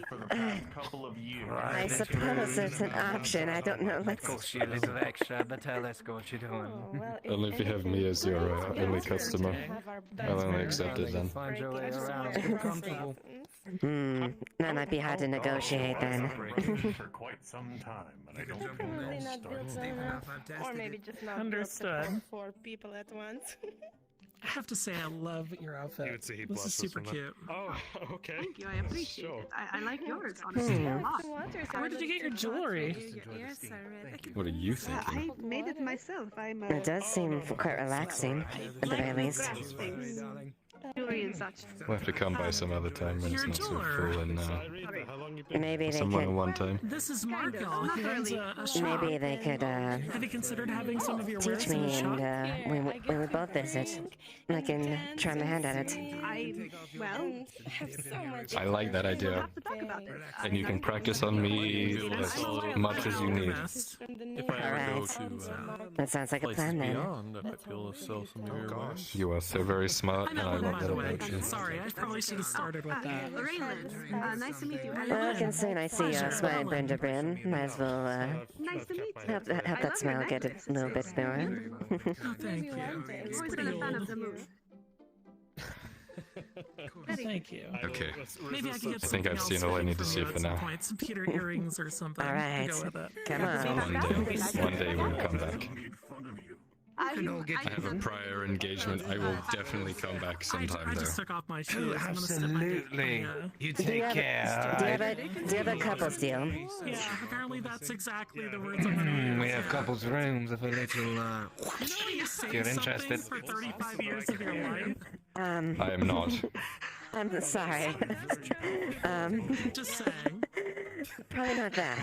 For the past couple of years. I suppose it's an option. I don't know. Let's. cost you a little extra, but tell us what you're doing. Only if you have me as your only customer. I'll only accept it then. Find your way around. Get comfortable. That might be hard to negotiate then. For quite some time, and I don't Probably not built well enough. Or maybe just not Understood. built for 4 people at once. I have to say, I love your outfit. You would say he This is blesses super from that. cute. Oh, okay. Thank you. I appreciate it. I like yours, honestly, a lot. Where did you get your jewelry? What are you I thinking? made it myself. I'm It does seem quite relaxing, at the very least. Jewelry and such. We'll have to come by some other time when it's not so full and Maybe they someone could. one time. This is Marco. Not He runs really. a shop. Maybe they could Have you considered having some of your wares teach in me, the shop? and we would both visit. I can try my hand at it. I like that idea. Have to talk about this. And you can practice on me as much as you need. If I ever go to That sounds like a places plan then. beyond, I might be able to sell some of your wares. You are so very smart, and I love By that the way, about you. sorry, I probably should have started with that. Raylan, nice to meet you. Well, I can soon I see you smiling, Brenda Bryn. Might as well Nice to meet you. help that smile get a little bit more. Oh, thank you. It's Always pretty been a fan old. of the moon. Thank you. Okay. Maybe I can get I think I've something seen all I else need to from see you for at some now. point. Some Peter earrings or something. All right. To go with it. Come on. One day we'll come back. I I have a prior engagement. I will definitely come back sometime I just there. took off my shoes. I'm gonna step my Absolutely. You Do you take have care. do you alright? have a couples deal? Yeah, apparently that's exactly the words I'm gonna use. We have couples rooms if a little. You know when you say You're something interested? for 35 years of your life? I am not. I'm sorry. Just saying. Probably not that.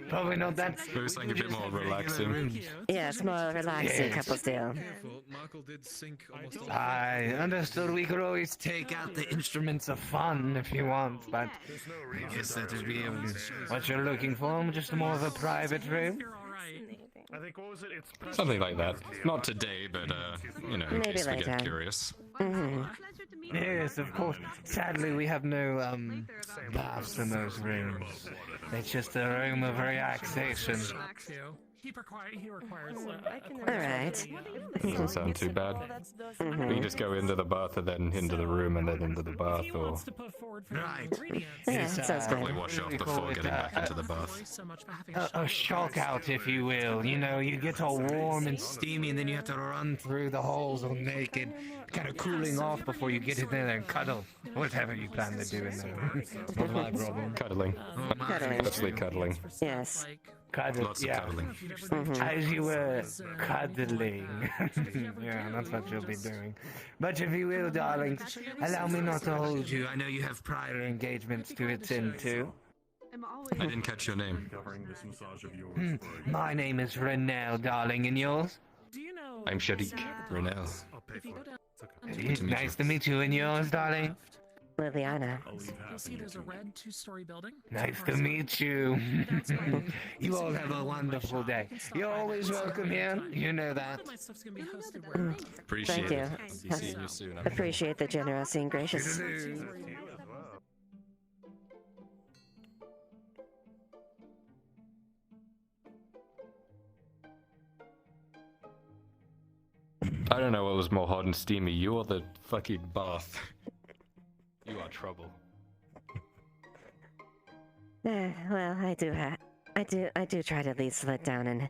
Probably not that. Maybe something a bit more relaxing. Yeah, it's more relaxing couples deal. Careful, Michael did sink almost all I understood we could always take out the instruments of fun if you want, but I guess that would be what you're looking for, just more of a private room. I think, what was it? It's Something like that. Not today, but, you know, in Maybe case we get later. curious. Yes, of course. Sadly, we have no baths in those rooms. It's just a room of relaxation. He requires. Alright. Doesn't sound too bad. We can just go into the bath and then into the room and then into the bath, or Right. Yeah, that sounds probably good. wash off before getting back into the bath. A shock out, if you will. You know, you get all warm and steamy, and then you have to run through the halls all naked, kind of cooling off before you get in there and cuddle. Whatever you plan to do in there. Not my problem. Cuddling. Cuddling. Mostly cuddling. Yes. Cuddle, Lots of yeah. cuddling. As you were cuddling. Yeah, that's what you'll be doing. But if you will, darling, allow me not to hold you. I know you have prior engagements to attend to. I didn't catch your name. My name is Renelle, darling, and yours? I'm Sharik Renel. Nice to meet you, and yours, darling? Leliana. You'll see there's a red two-story building. Nice to meet you. You all have a wonderful day. You're always welcome here. You know that. My stuff's gonna be hosted where Appreciate Thank it. you. I'll be seeing you soon. Appreciate the generosity and gracious. I don't know what was more hot and steamy, you or the fucking bath. You are trouble. Well, I do try to at least let down and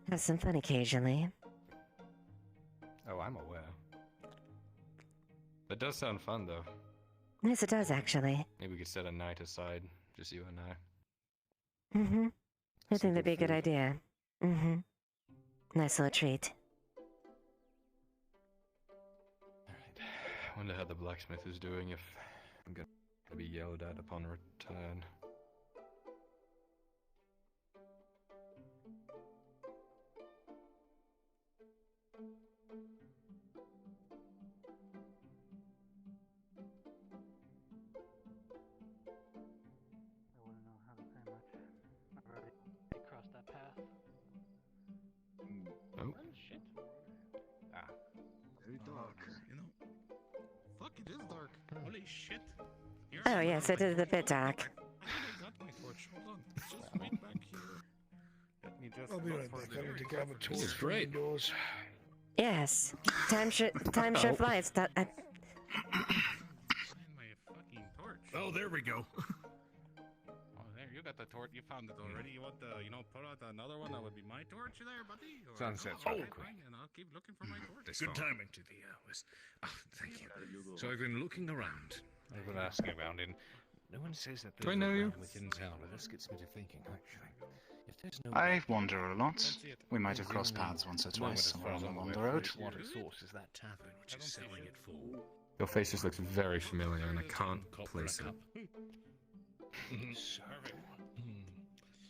have some fun occasionally. Oh, I'm aware. That does sound fun, though. Yes, it does, actually. Maybe we could set a night aside, just you and I. Mm-hmm. I think that'd be a good idea. Mm-hmm. Nice little treat. I wonder how the blacksmith is doing if I'm gonna be yelled at upon return. I wouldn't know how to say much. I've already crossed that path. Oh. Shit. Ah. Very dark, you know. Fuck, it is dark. Holy shit. Oh, yes, it is a bit dark. I got my torch. Hold on. It's just right back here. Let me just I'll be right back. I need to grab a torch is from great. indoors. Yes. Time sure flies. Find my fucking torch. Oh, there we go. Oh, there, you got the torch. You found it already. You want to, pull out another one that would be my torch there, buddy? Or Sunset's no? really Okay, quick. and I'll keep looking for my torch. Good timing to the hours. Oh, thank you. So I've been looking around. I've been asking around, and no one says that Do I there's know a you? room within town. But this gets me to thinking, actually. If there's no I wander a lot. see it. We might have crossed paths once or twice somewhere along the road. What source is that tavern which is selling it for? Your face just looks very familiar and I can't place it. So,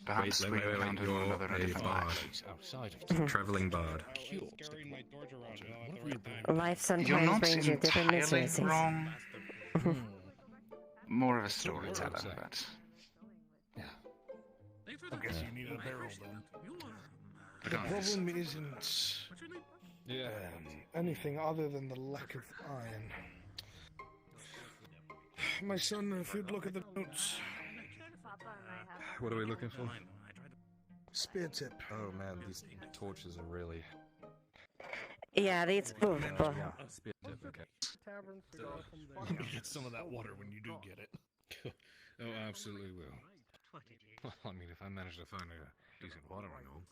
Perhaps we encountered one another in a different life. outside of town. Traveling bard. Carrying my torch around all the time. Life You're sometimes not brings you different entirely mysteries. wrong. More of a storyteller, but I guess you need a barrel then. The problem isn't anything other than the lack of iron. My son, if you'd look at the notes. What are we looking for? Spear tip. Oh man, these torches are really... Yeah, these. Oh, oh. Spear tip, okay. Let me get some of that water when you do get it. Oh, absolutely will. Well, I mean, if I manage to find a decent watering hole,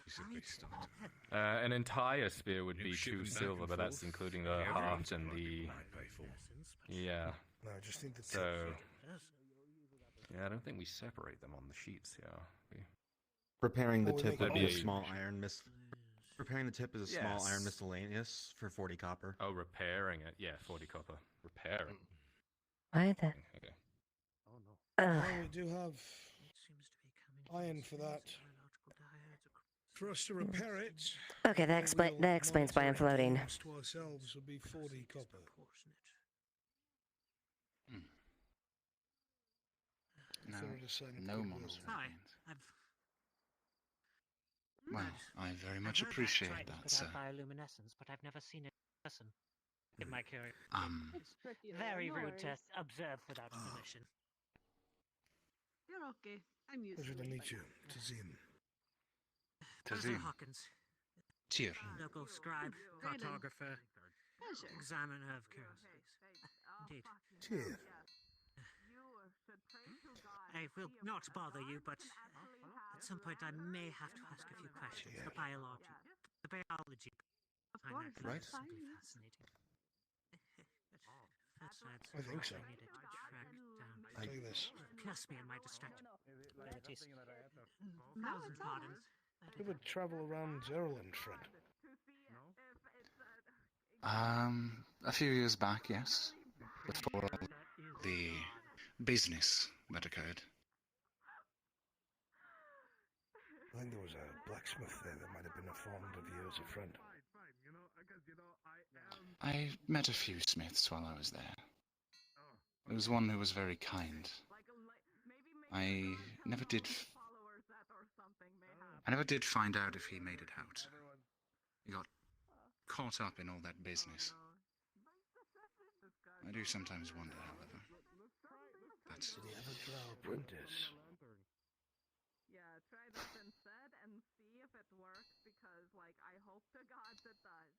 you should be stoked. An entire spear would be 2 silver, but that's including the heart and the... Yeah. No, I just think the So... Yeah, I don't think we separate them on the sheets, yeah. Preparing the Oh, we tip make would be a both. small iron Preparing the tip is a small iron miscellaneous for 40 copper. Oh, repairing it. Yeah, 40 copper. Repair it. Why the? Okay. Well, we do have iron for that. For us to repair it, Okay, that explains why I'm floating. cost to ourselves would be 40 copper. No, If they were to sign a no goodwill. monster Hi, remains. Well, I very much appreciate that, put sir. out bioluminescence, but I've never seen it in person. In my curiosity. It's pretty Very no rude to worries. observe without permission. You're okay. I'm used Pleasure to to it. meet you, Tazim. Professor Tazim. Hawkins. Tyr. Local scribe, Greetings. cartographer, Pleasure. examiner of curiosities. Indeed. Tyr. I will not bother you, but at some point I may have to ask a few questions. The biology. The biology. Of I course, find that right. simply fascinating. But that's I think so. I needed to track down. Take this. Curse me and my distracted abilities. No, Thousand it's all right. pardons. You ever travel around Zeroland, friend? A few years back, yes. Before all the business that occurred. I think there was a blacksmith there that might have been informed of you as a friend. I met a few smiths while I was there. There was one who was very kind. I never did find out if he made it out. He got caught up in all that business. I do sometimes wonder, however. But Did he ever draw apprentice? Yeah, try this instead and see if it works because, like, I hope to God it does.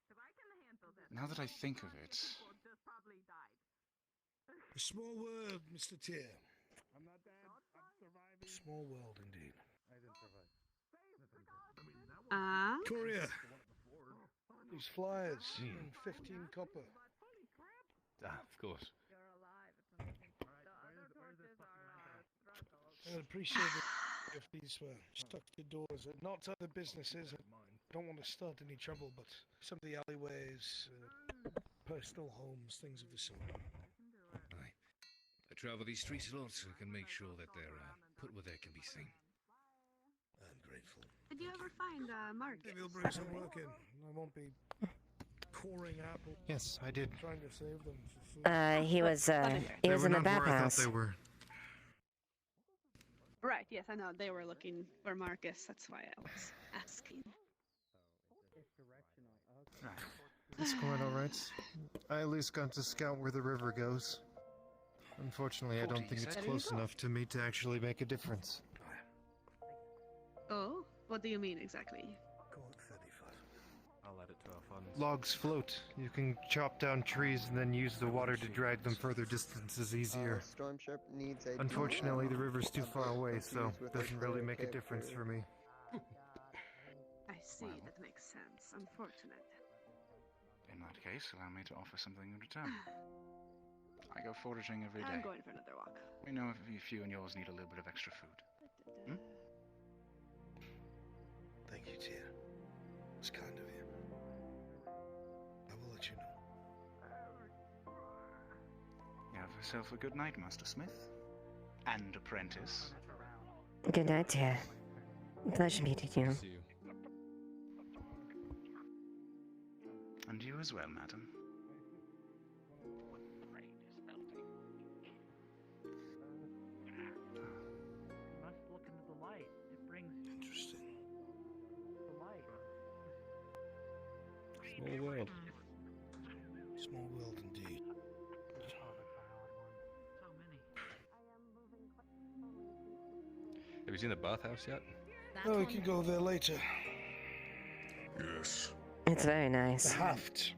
Because I can handle this. now that I think of it, People just probably died. A small world, Mr. Tyr. I'm not dead. I'm surviving. Small world, indeed. I didn't survive. Courier. These flyers and 15 copper. Of course. I'd appreciate it if these were stuck to doors. Not other businesses. I don't want to start any trouble, but some of the alleyways, personal homes, things of the sort. I travel these streets a lot, so I can make sure that they're put where they can be seen. I'm grateful. Did you ever find Marcus? Maybe he'll bring some work in. I won't be coring apples. Yes, I did. Trying to save them for food. He was in the bathhouse. They were. Right, yes, I know. They were looking for Marcus. That's why I was asking. It's going all right. I at least got to scout where the river goes. Unfortunately, I don't think it's close enough to me to actually make a difference. Oh, what do you mean exactly? I'll add it to our funds. Logs float. You can chop down trees and then use the water to drag them further distances easier. Storm Ship needs a Unfortunately, the river's too far away, so it doesn't really make a difference for me. I see, that makes sense. Unfortunate. in that case, allow me to offer something in return. I go foraging every day. I'm going for another walk. We know if you and yours need a little bit of extra food. Hmm? Thank you, Tyr. It's kind of you. I will let you know. You have yourself a good night, Master Smith. And apprentice. Good night, dear. Pleasure meeting you. And you as well, madam. Must look into the light. It brings interesting the light. Small world. Small world indeed. Have you seen the bathhouse yet? Oh, we can go there later. Yes. It's very nice. The Haft.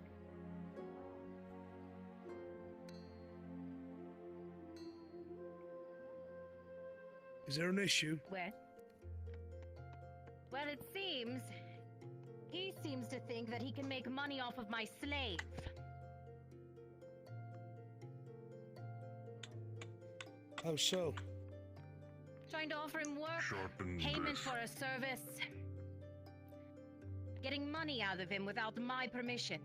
Is there an issue? Well, it seems he seems to think that he can make money off of my slave. How so? Trying to offer him work, payment for a service, getting money out of him without my permission.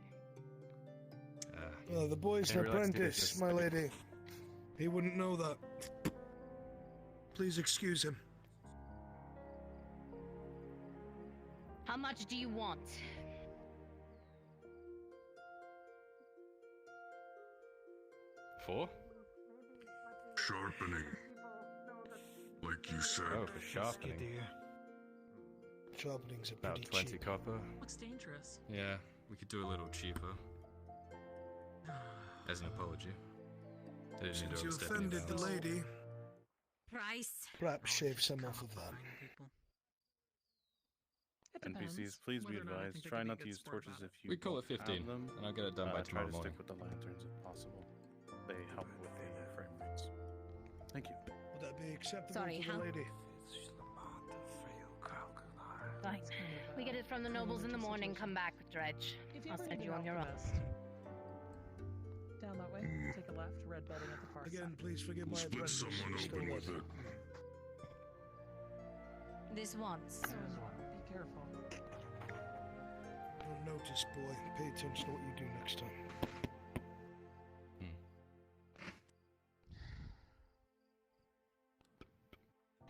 The boy's an apprentice, my lady. He wouldn't know that. Please excuse him. How much do you want? For? Sharpening. Like you said. Oh, for sharpening. Sharpening's a About pretty 20 cheap. copper. Looks dangerous. Yeah, we could do a little cheaper. As an apology. I didn't need Since to you overstep any offended the bounds. lady, Price? perhaps shave some off of that. NPCs, please be advised, try not to use torches if you We call it don't 15, have them. and I'll get it done by Try tomorrow to morning. stick with the lanterns if possible. They help with the frame rates. Thank you. Would that be acceptable Sorry, to the how- lady? Fine. We get it from the nobles in the morning, come back, Dredge. If you I'll ever send need you an on your own. alchemist, down that way, take a left, red building at the far Again, side. please forgive my We'll split apprentice. someone Still open with with it. This once. Be careful. Don't notice, boy. Pay attention to what you do next time.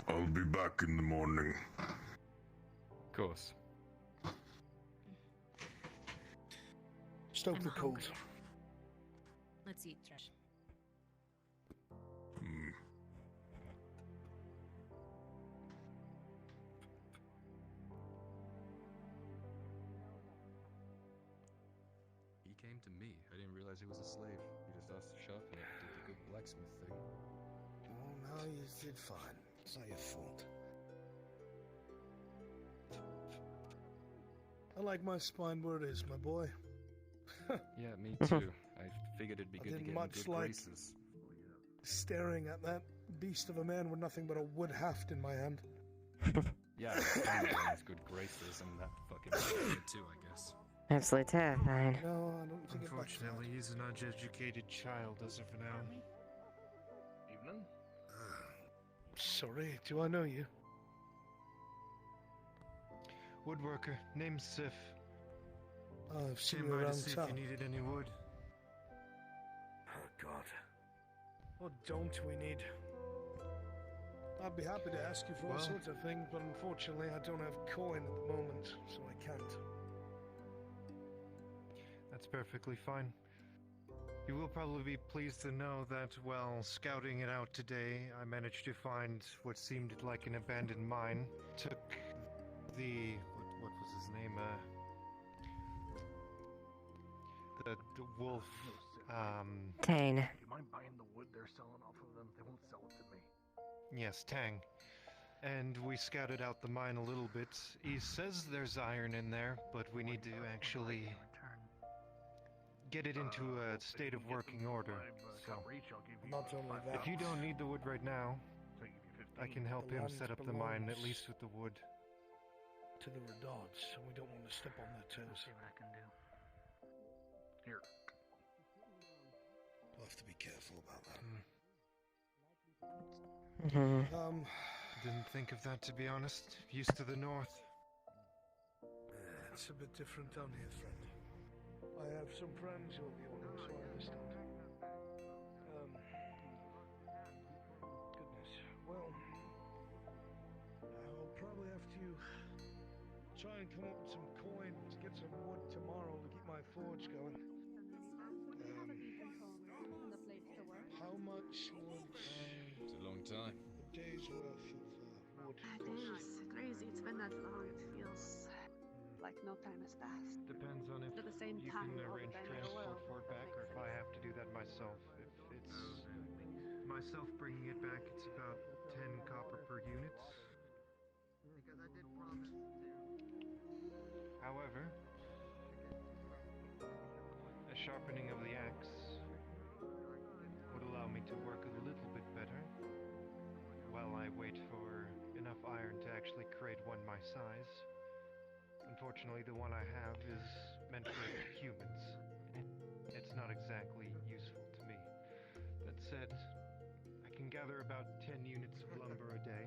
I'll be back in the morning. Of course. Stoke I'm the cold. hungry. Let's eat, Dredge. He came to me. I didn't realize he was a slave. He just asked to sharpen it. Did the good blacksmith thing. Oh, no, you did fine. It's not your fault. I like my spine where it is, my boy. Yeah, me too. I figured it'd be I good to didn't get in much good like- graces. Staring at that beast of a man with nothing but a wood haft in my hand. Yeah, I'm in his good graces, and that fucking good too, I guess. Absolutely terrifying. No, I don't think Unfortunately, he's an uneducated child as of now. Evening. Sorry, do I know you? Woodworker, name's Sif. I've seen Came you by to around see if town. you needed any wood. Oh, God. What don't we need? I'd be happy to ask you for all Well- sorts of things, but unfortunately I don't have coin at the moment, so I can't. That's perfectly fine. You will probably be pleased to know that while scouting it out today, I managed to find what seemed like an abandoned mine. Took the... what was his name? The wolf... Tane. Do you mind buying the wood they're selling off of them? They won't sell it to me. Yes, Tang. And we scouted out the mine a little bit. He says there's iron in there, but we need to actually get it into a state of working order. So, Not only that. if you don't need the wood right now, I can help The him land set up the mine, at belongs least with the wood. to the Redards, and we don't want to step on their toes. See what I can do. Here. We'll have to be careful about that. Mm-hmm. Didn't think of that, to be honest. Used to the north. It's a bit different down here, friend. I have some friends who will be on so I understand. Goodness. Well, I'll probably have to try and come up with some coin to get some wood tomorrow to keep my forge going. How much would It's a long time. a day's worth of wood It cost? is crazy. It's been that long. It feels like no time has passed. Depends on if At the same you time, can all the arrange time in the transport world. for it back, or if I have to do that myself. If it's myself bringing it back, it's about 10 copper per unit. However, a sharpening of the axe would allow me to work a little bit better while I wait for enough iron to actually create one my size. Unfortunately, the one I have is meant for humans. It's not exactly useful to me. That said, I can gather about 10 units of lumber a day.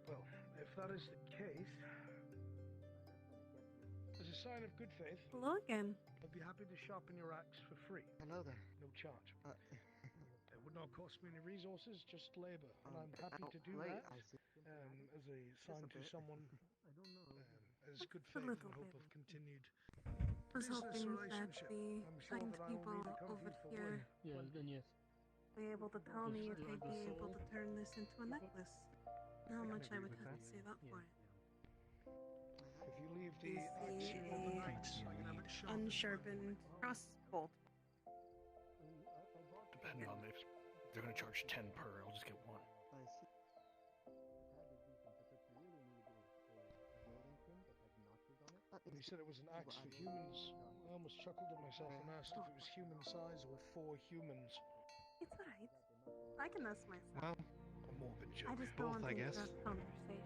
Well, if that is the case, as a sign of good faith, Hello again. I'd be happy to sharpen your axe for free. Hello there. No charge. It would not cost me any resources, just labor, and I'm happy to do that as a sign to someone as good faith and hope of continued I was business hoping that relationship. the I'm sure kind that I will people need to come to over you for here one. be able to tell me if I'd be able to turn this into a necklace. How much I would have to save up for it. If you leave Do the you axe see here overnight, I can have it sharpened. unsharpened crossbow? Depending on if they're gonna charge 10 per, I'll just get one. When you said it was an axe for humans, I almost chuckled at myself and asked if it was human size or for humans. It's alright. I can ask myself. Well, a morbid joke. I just don't both, want I to guess. interrupt conversation.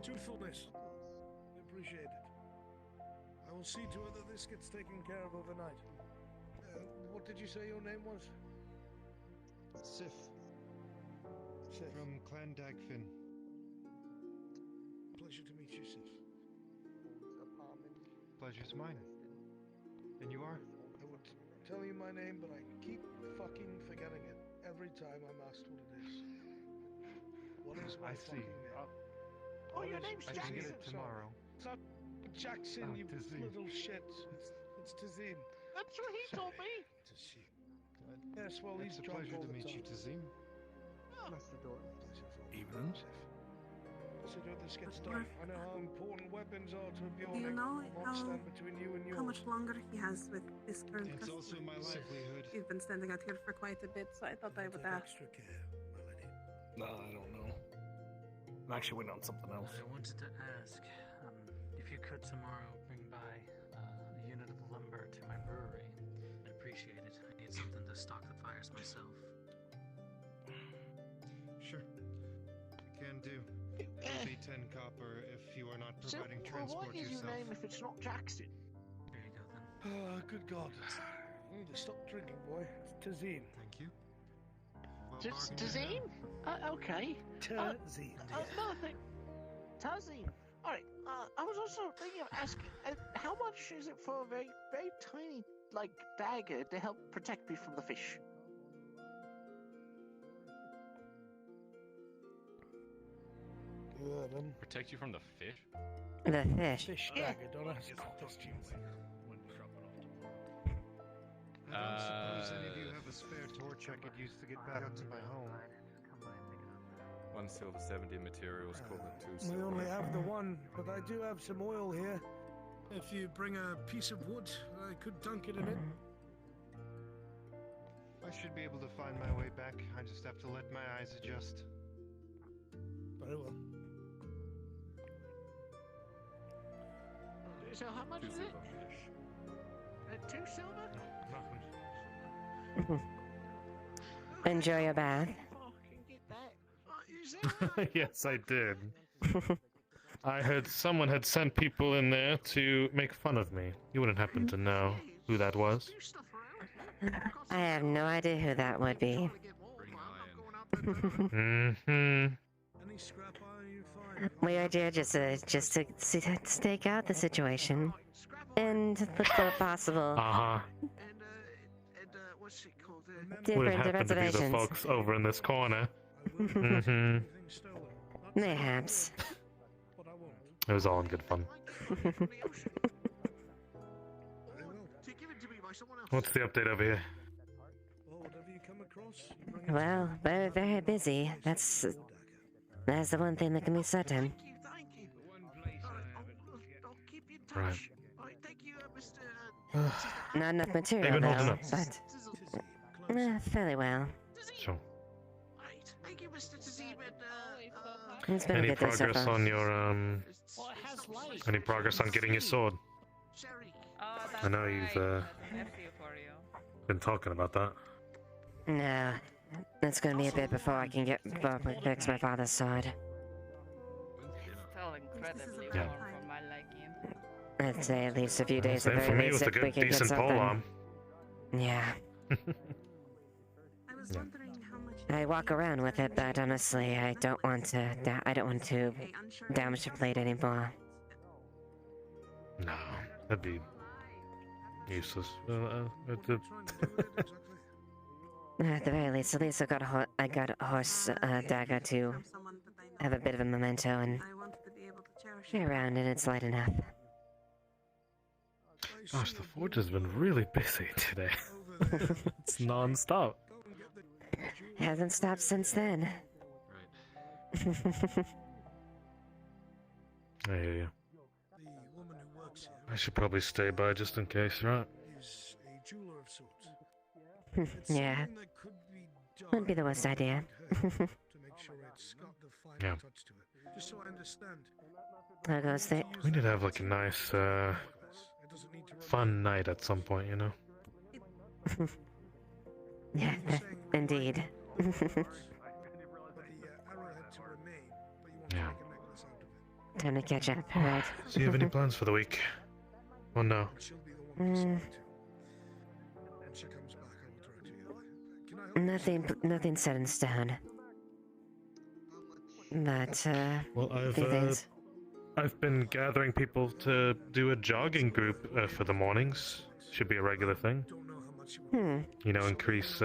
Truthfulness. I appreciate it. I will see to it that this gets taken care of overnight. What did you say your name was? Sif. Sif. From Clan Dagfin. Pleasure to meet you, Sif. Pleasure's mine. And you are? I would tell you my name, but I keep fucking forgetting it every time I'm asked what it is. What is my I see. fucking name? Oh, your name's Jackson. I can get it tomorrow. It's not Jackson, you Tazim. little shit. It's Tazim. That's what he told me. Tazim. Yes, well, It's he's a drunk pleasure all to the meet time. you, Tazim. Evening. So that this gets done. I know how important weapons are to a Do you Bjorn. know Won't how, stand between you and yours. how much longer he has with this current It's also my livelihood. You've been standing out here for quite a bit, so I thought I would ask. Extra care, my lady. No, I don't know. I'm actually waiting on something else. I wanted to ask if you could tomorrow bring by a unit of lumber to my brewery. I'd appreciate it. I need something to stock the fires myself. Sure. Can do. It'll be 10 copper if you are not providing transport what is yourself. your name if it's not Jackson? There you go then. Oh, good God. You need to stop drinking, boy. It's Tazim. Thank you. Well Tazim? Okay. Tazim. Another thing. Tazim. Alright, I was also thinking of asking, how much is it for a very, very tiny, like, dagger to help protect me from the fish? Protect you from the fish? The fish. Fish dagger, don't ask questions. I don't suppose any of you have a spare torch I could use to get back to my home. 1 silver, 70 materials, call it 2 We silver. only have the one, but I do have some oil here. If you bring a piece of wood, I could dunk it in it. I should be able to find my way back. I just have to let my eyes adjust. Very well. So how much 2 is silver. it? 2 silver? Enjoy your bath. Fucking get that. Is that Yes, I did. I heard someone had sent people in there to make fun of me. You wouldn't happen to know who that was? I have no idea who that would be. Mm-hmm. Any scrap iron you find. We are here just to stake out the situation and look for possible Uh-huh. what's it called? Wouldn't different happen to be the interpretations. folks over in this corner. Mm-hmm. Mayhaps. It was all in good fun. What's the update over here? Well, whatever you come across, you bring it Well, we're very busy. That's the one thing that can be certain. Right. Not enough material They've been though, holding up. but fairly well. Sure. Thank you, Mr. Tazim, It's been Any a good day so progress far. on your Well, it has light. Any progress on getting your sword? Oh, I know you've been talking about that. No, it's gonna be a bit before I can fix my father's sword. Still incredibly Yeah. warm for my liking. I'd say at least a few days Same at for very me least with a if we good, can get decent pole something. arm. Yeah, I was wondering how much. I walk around with it, but honestly, I don't want to. I don't want to damage the blade anymore. No, that'd be useless. At the very least, I got a horse dagger to have a bit of a memento and be around, and it's light enough. Gosh, the forge has been really busy today. It's non-stop. Hasn't stopped since then. I hear you. I should probably stay by just in case, right? Yeah. Wouldn't be the worst idea. Yeah. How goes the... We need to have like a nice, fun night at some point, you know? Yeah, indeed. Yeah. Time to catch up, right? So you have any plans for the week? Oh no. Nothing set in stone. But, Well, few things. I've been gathering people to do a jogging group for the mornings. Should be a regular thing. You know, increase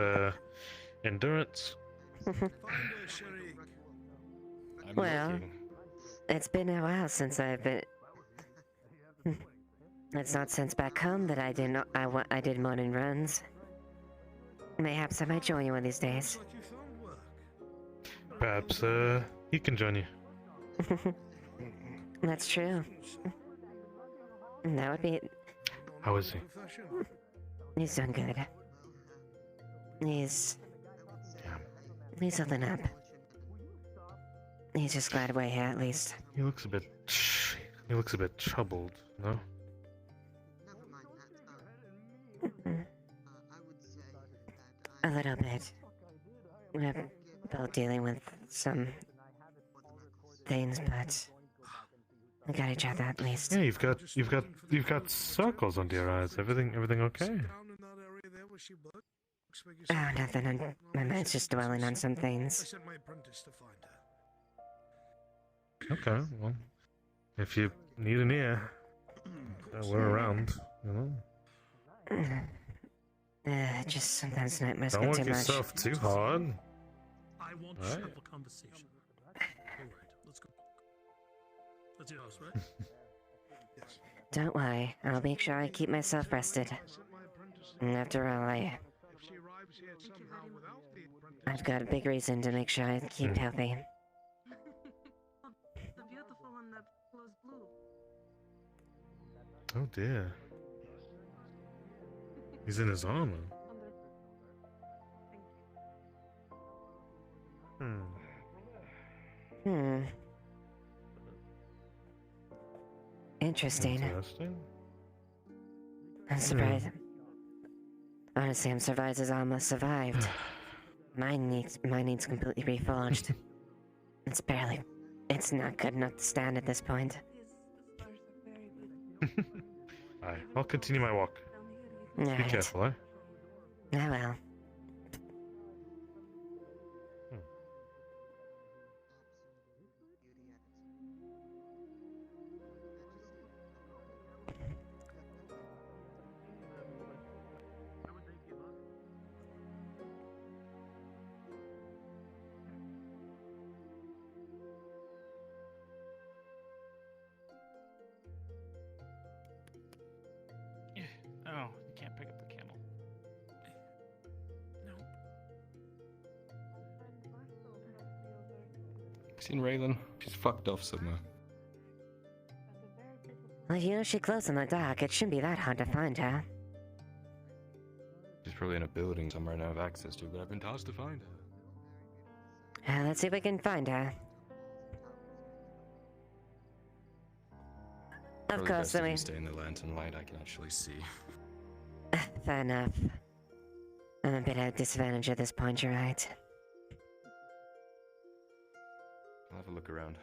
endurance. Well, it's been a while since I've been... It's not since back home that I did morning runs. Mayhaps I might join you one of these days. Perhaps he can join you. That's true. That would be... How is he? He's doing good. He's holding up. He's just glad we're here, at least. He looks a bit troubled, no? A little bit. We're both dealing with some things, but we got each other at least. Yeah, you've got circles under your eyes. Everything okay? Oh, nothing. My mind's just dwelling on some things. Okay, well, if you need an ear, we're around, you know? Just sometimes nightmares Don't get work too much. yourself too hard. I want to Right. have a conversation. Alright, let's go. That's your house, right? Don't worry, I'll make sure I keep myself rested. And after all, I've got a big reason to make sure I keep healthy. The beautiful one that glows blue. Oh dear. He's in his armor. Interesting. I'm surprised. Honestly, I'm surprised his armor survived. Mine needs completely reforged. It's not good enough to stand at this point. Alright, I'll continue my walk. Be Alright. careful, eh? Ah well. Oh, you can't pick up the camel. Seen Raylan? She's fucked off somewhere. Well, you know she glows in the dark. It shouldn't be that hard to find her. She's probably in a building somewhere I don't have access to, but I've been tasked to find her. Let's see if we can find her. Of Probably course, best if I mean... you stay in the lantern light I can actually see. Fair enough. I'm a bit at a disadvantage at this point, you're right. I'll have a look around.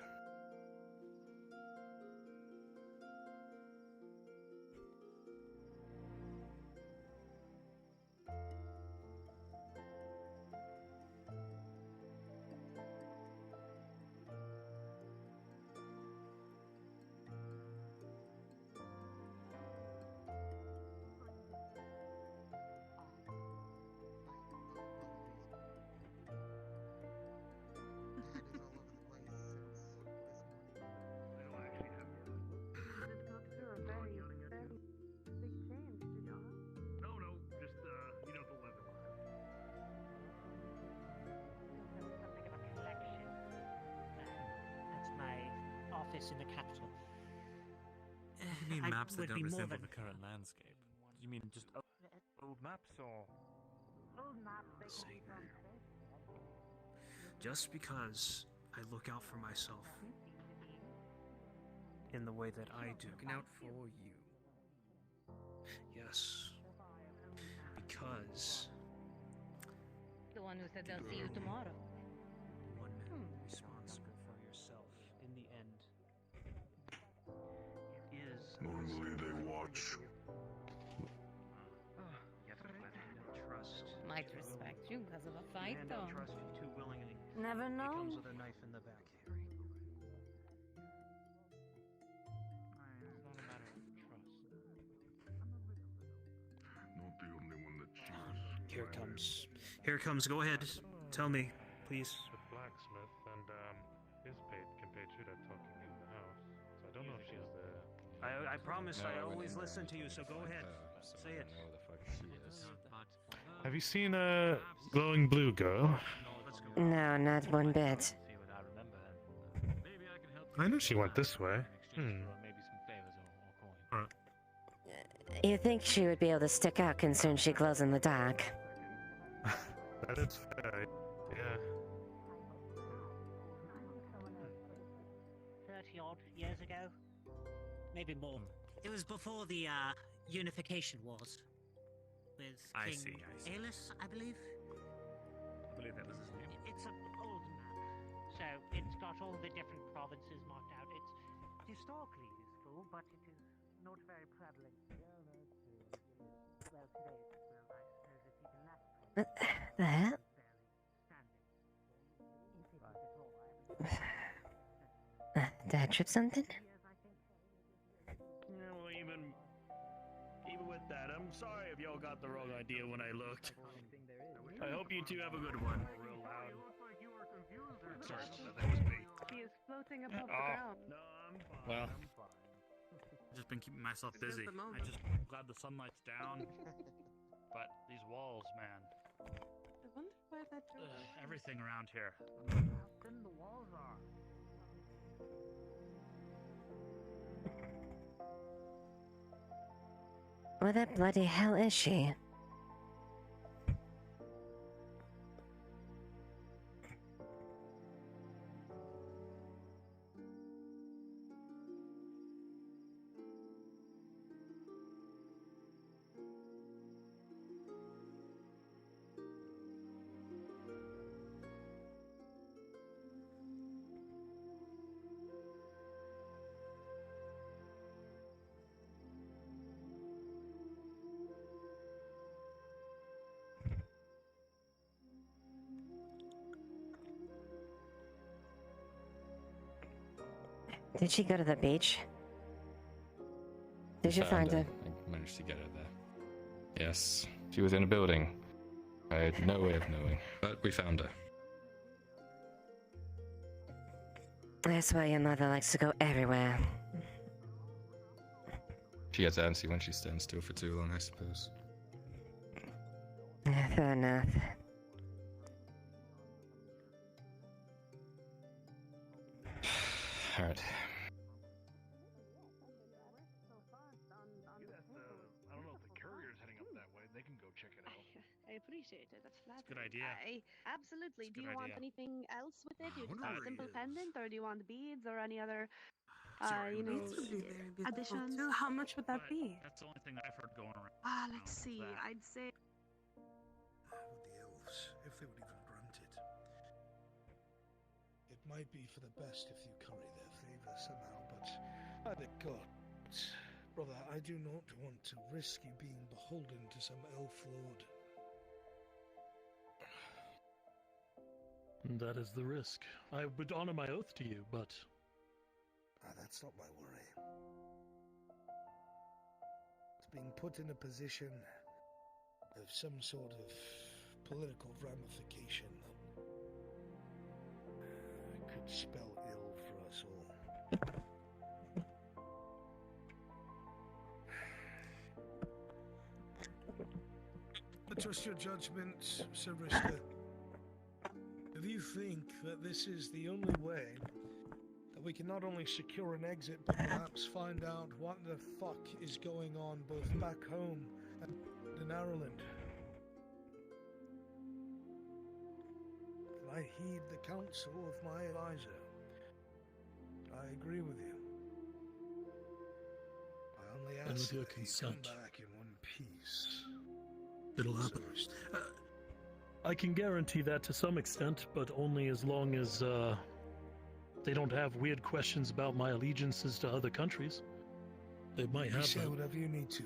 office in the capital. You mean I maps that would don't be more resemble than- the current landscape? Do you mean just old maps, or...? Same. Just because I look out for myself in the way that I do. Looking out for you. Yes. Because The one who said they'll see you tomorrow. one responsible for yourself in the end. It is. Normally they watch. Trust. Might respect you because of a fight, And though. don't trust you too willingly. Never He know. comes with a knife in the back, Harry. It's not a matter of trust. Not the only one that cheers. Here it comes. Here it comes. Go ahead. Tell me, please. With blacksmith, and his compatriot are talking in the house. So I don't know if she's there. I promise No, I I went always in there listen to you, to so go find ahead. her, so Say I it. don't know where the fuck she is. Have you seen a glowing blue girl? No, not one bit. I know she went this way. Alright. You think she would be able to stick out considering she glows in the dark? That is fair. Yeah. 30 odd years ago. Maybe more. It was before the unification wars. With I King see. Aelus, I believe. I believe that was his name. It's an old map, so it's got all the different provinces marked out. It's historically useful, but it is not very prevalent. Well, today it's well, I suppose it's even less prevalent. What the hell? Did I trip something? Yeah, well, even with that, I'm sorry if y'all got the wrong idea when I looked. I hope you two have a good one. Real loud. Sorry, that was me. He is floating above the Oh. ground. No, I'm fine. Well, I've just been keeping myself It's just busy. a moment. I'm just glad the sunlight's down. But these walls, man. I wonder why that Everything around here. How thin the walls are. Where the bloody hell is she? Did she go to the beach? Did you find her? I managed to get her there. Yes, she was in a building. I had no way of knowing, but we found her. That's why your mother likes to go everywhere. She gets antsy when she stands still for too long, I suppose. Yeah, fair enough. Alright. I don't know if the courier's heading up that way. They can go check it out. I appreciate it. That's flattering. good idea. Absolutely. It's a Do good you want idea. anything else with it? Do you just wonder want a where he simple is. pendant, or do you want beads or any other, Sorry, you know, beads would be very beautiful additions? too. How much would that be? That's the only thing I've heard going around. Let's see. that. I'd say With the elves, if they would even grant it. It might be for the best if you curry their favor somehow, but by the gods, brother, I do not want to risk you being beholden to some elf lord. That is the risk. I would honor my oath to you, but... That's not my worry. It's being put in a position of some sort of political ramification that could spell ill for us all. I trust your judgment, Sir Richter. If you think that this is the only way that we can not only secure an exit, but perhaps find out what the fuck is going on both back home and in Ireland. And I heed the counsel of my advisor. I agree with you. I only And with ask your that you consent, come back in one piece. it'll happen. I can guarantee that to some extent, but only as long as they don't have weird questions about my allegiances to other countries. They might You have say that. whatever you need to.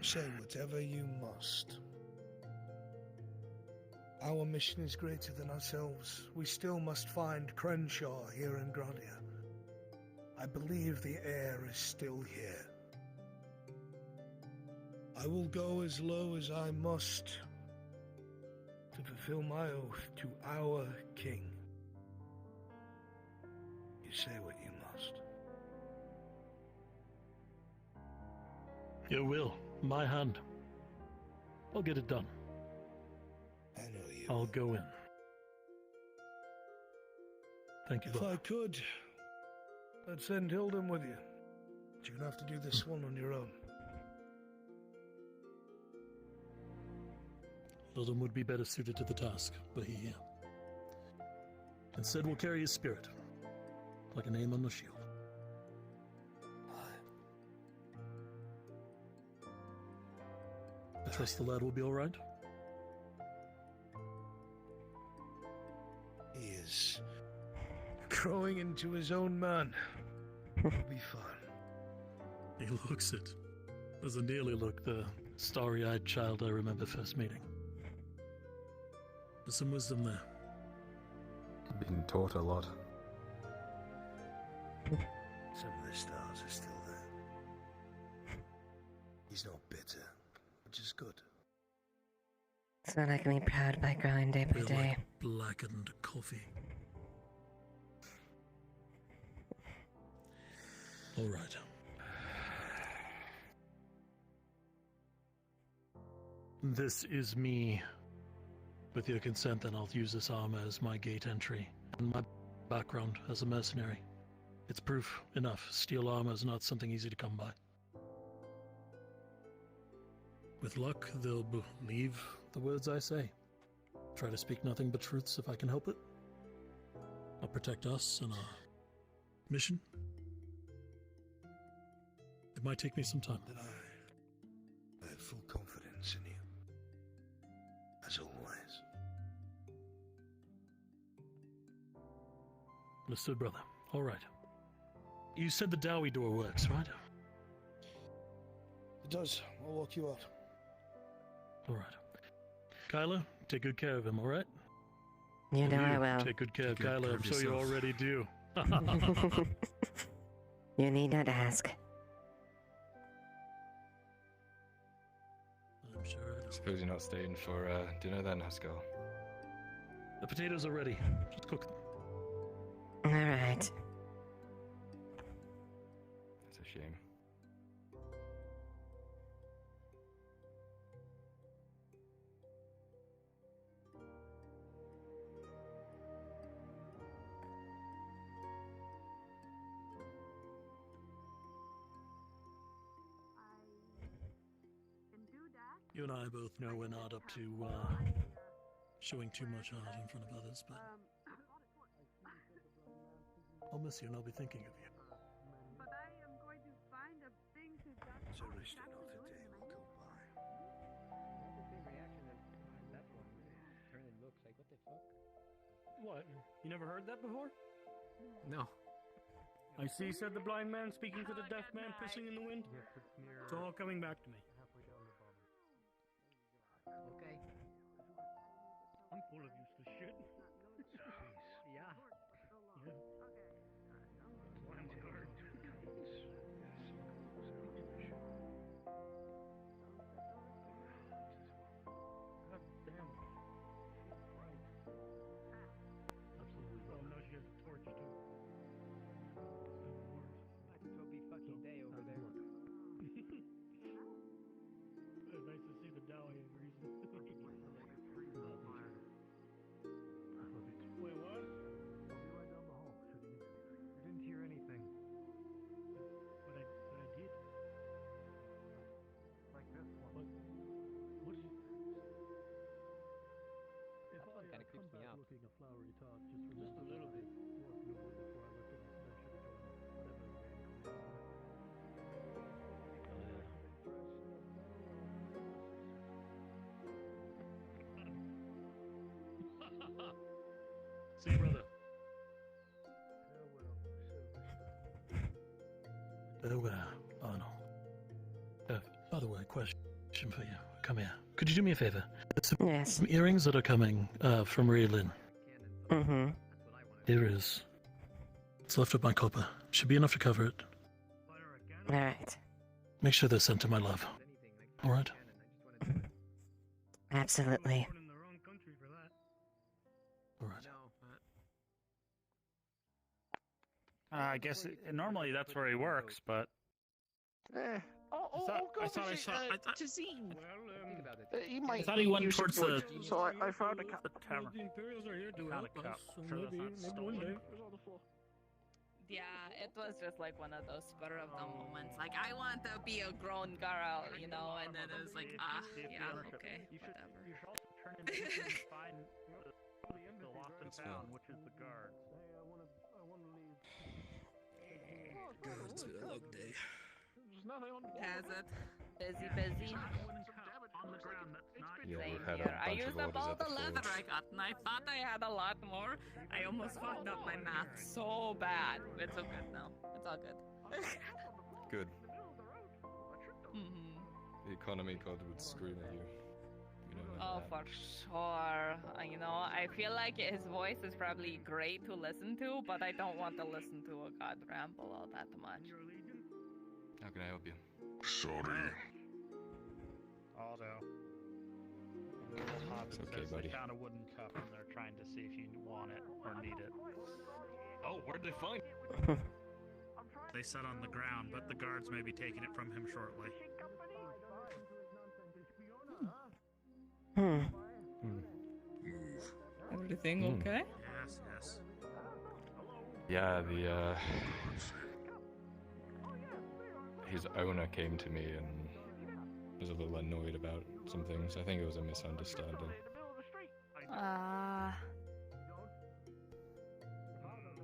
Say whatever you must. Our mission is greater than ourselves. We still must find Crenshaw here in Gradia. I believe the heir is still here. I will go as low as I must to fulfill my oath to our king. You say what you must. Your will, my hand. I'll get it done. I know you. I'll go in. Thank you, If brother. I could, I'd send Hilden with you. But you're gonna have to do this one on your own. Hilden would be better suited to the task, but he instead will carry his spirit, like a name on the shield. I trust the lad will be all right. He is growing into his own man. He'll be fine. He looks it. Doesn't nearly look the starry-eyed child I remember first meeting. There's some wisdom there. Been taught a lot. Some of the stars are still there. He's not bitter, which is good. It's not making me proud by growing day by Feel day. like blackened coffee. All right. This is me. With your consent, then I'll use this armor as my gate entry and my background as a mercenary. It's proof enough. Steel armor is not something easy to come by. With luck, they'll believe the words I say. Try to speak nothing but truths if I can help it. I'll protect us and our mission. It might take me some time. I have full confidence in you. As always. Understood, brother. All right. You said the Dowie door works, right? It does. I'll walk you out. All right. Kyla, take good care of him, all right? You know I will. Take good care of Kyla. I'm sure you already do. You need not ask. I'm sure I do. Suppose you're not staying for dinner then, Haskell. The potatoes are ready. Just cook them. All right. That's a shame. You and I both know we're not up to showing too much heart in front of others, but I'll miss you and I'll be thinking of you. But I am going to find a thing to just. So rich that not a day will go by. That's the same reaction as that one. Turn and looks like, what the fuck? What? You never heard that before? No. I see, said the blind man speaking to the deaf man pissing in the wind. It's all coming back to me. Okay. I'm full of useless shit. Yeah. God damn. She's bright. Absolutely. Oh no, she has a torch too. Might as well be fucking day over there. Nice to see the Dowie agrees. keeps me up. Looking a flowery tot, just a little bit. Before I left the venture to join whatever. See you, brother. Oh no. By the way, question for you. Come here. Could you do me a favor? Yes. Some earrings that are coming from Raylin. Mm-hmm. Here is. It's left of my copper. Should be enough to cover it. Alright. Make sure they're sent to my love. Alright? Absolutely. Alright. I guess normally that's where he works, but I thought Tazine. He might I thought he went use towards some wood, the- So I found a cup. the tavern. The Imperials are here to Found help a cup. us, so Sure that's maybe not one stolen. day. Yeah, it was just like one of those spur of the moments. Like, I want to be a grown girl, you know, and then it was like, yeah, okay, whatever. You should also turn in and find the lost and found, which is the guard. It's been a long day. Has it? Busy. On the ground, that's not Yeah, Same we've had here. a I bunch used of up orders all at the the leather forge. I got, and I thought I had a lot more. I almost fucked up my math so bad. It's all good now. It's all good. Good. hmm The economy god would scream at you. You know Oh, that. for sure. You know, I feel like his voice is probably great to listen to, but I don't want to listen to a god ramble all that much. How can I help you? Sorry. Although, the little hobbit It's okay, says buddy. they found a wooden cup and they're trying to see if you want it or need it. Oh, where'd they find it? They said on the ground, but the guards may be taking it from him shortly. Everything Hmm. okay? Yes. Yeah, his owner came to me and was a little annoyed about some things. I think it was a misunderstanding.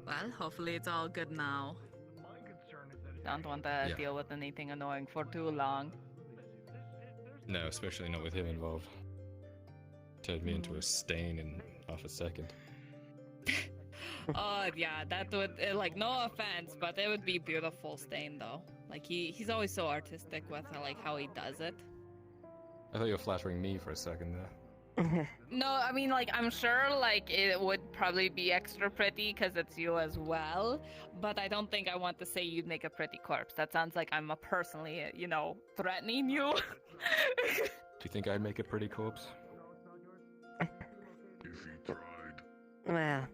Well, hopefully it's all good now. Don't want to Yeah. deal with anything annoying for too long. No, especially not with him involved. Turned me into a stain in half a second. Oh yeah, that would like no offense, but it would be beautiful stain though. Like he's always so artistic with like how he does it. I thought you were flattering me for a second there. No, I mean like I'm sure like it would probably be extra pretty because it's you as well, but I don't think I want to say you'd make a pretty corpse. That sounds like I'm personally, you know, threatening you. Do you think I'd make a pretty corpse? Well,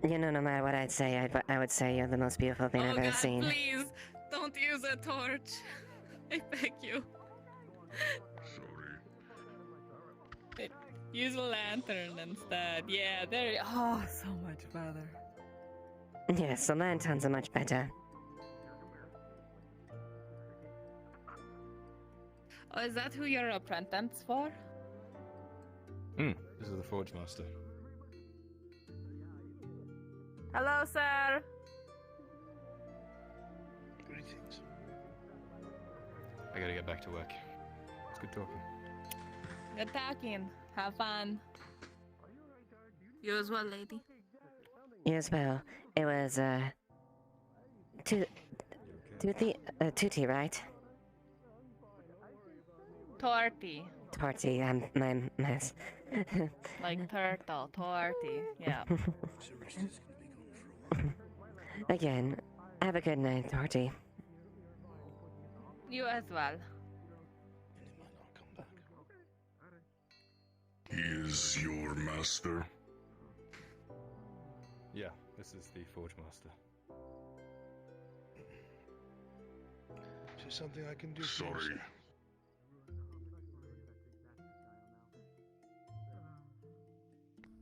you know, no matter what I'd say, I would say you're the most beautiful thing I've Oh ever God, seen. please don't use a torch. I beg you. Use a lantern instead. Yeah, there. Oh, so much better. Yes, the lanterns are much better. Oh, is that who you're apprentice for? This is the Forge Master. Hello, sir. Greetings. I gotta get back to work. It's good talking. Good talking. Have fun. You as well, lady. Yes, well, it was, Tutti, right? Torty. Torty, my mess. Like turtle. Torty. Yeah. Again, have a good night, Torty. You as well. He is your master. Yeah, this is the Forge Master. Is there something I can do for you, Sorry. sir?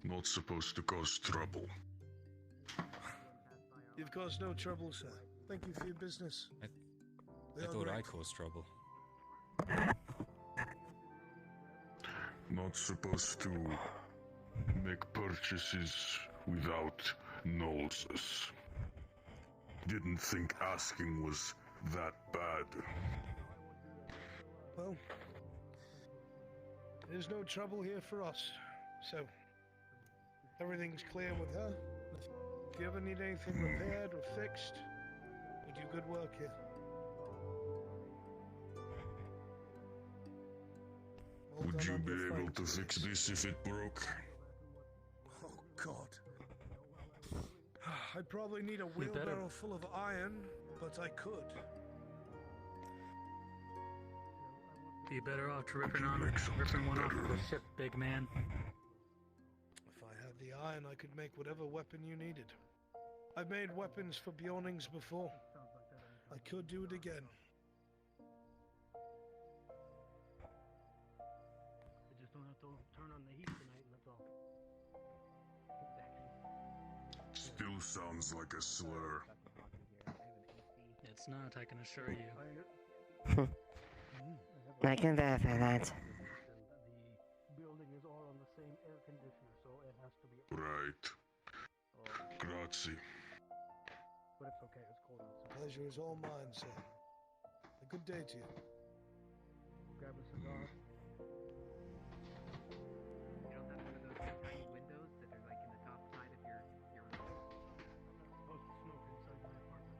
Not supposed to cause trouble. You've caused no trouble, sir. Thank you for your business. I thought I caused trouble. Not supposed to make purchases without noses. Didn't think asking was that bad. Well, there's no trouble here for us, so everything's clear with her. If you ever need anything repaired or fixed, we do good work here. Would you be able to fix this if it broke? Oh, God. I probably need a wheelbarrow full of iron, but I could. Be better off to ripping one off of the ship, big man. If I had the iron, I could make whatever weapon you needed. I've made weapons for Bjornings before. I could do it again. I just don't have to turn on the heat tonight, and that's all. Still sounds like a slur. It's not, I can assure you. I can verify that. The building is all on the same air conditioner, so it has to be. Right. Grazie. But it's okay, it's cold outside. Pleasure is all mine, sir. A good day to you. Grab a cigar. You don't have one of those tiny windows that are like in the top side of your room? I'm not supposed to smoke inside my apartment.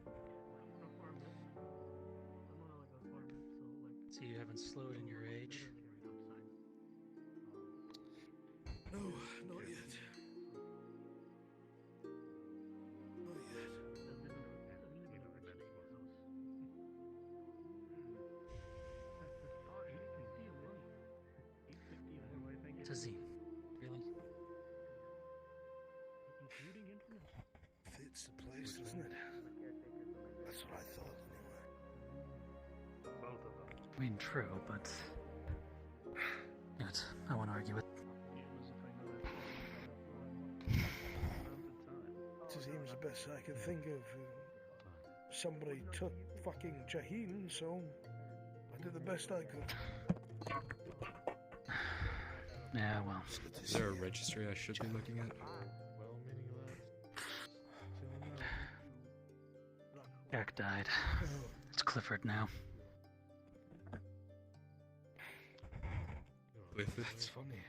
I'm on a farm. I'm on like a farm, so like. So you haven't slowed in your age? No, not yet. Not yet. Tazim, really? Including internet. Fits the place, doesn't it? That's what I thought, anyway. Both of them. I mean, true, but... Yet, I won't argue with... Tazim's the best I could think of. Somebody took fucking Jaheen, so I did the best I could. Yeah, well... Is there a registry I should be looking at? Eric died. It's Clifford now. Clifford? That's funny.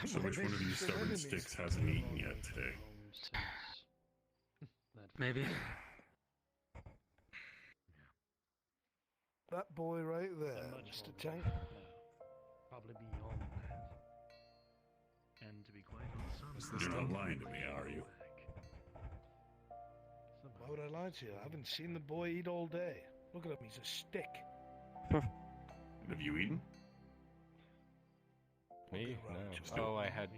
So which one of you stubborn sticks hasn't eaten yet today? Maybe. That boy right there, Mr. Tank. Probably beyond that. And to be quite honest, You're not lying to me, are you? Why would I lie to you? I haven't seen the boy eat all day. Look at him, he's a stick. Have you eaten? Me? No. Oh, I had...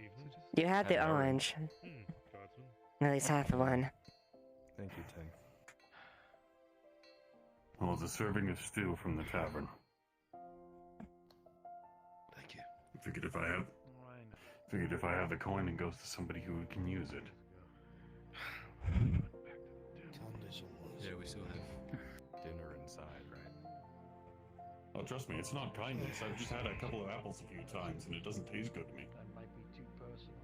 You had the orange. At least half of one. Thank you, Tank. Well, it's a serving of stew from the tavern. Thank you. Figured if I have the coin, it goes to somebody who can use it. Yeah, we still have dinner inside, right? Oh, trust me, it's not kindness. I've just had a couple of apples a few times, and it doesn't taste good to me. that might be too personal.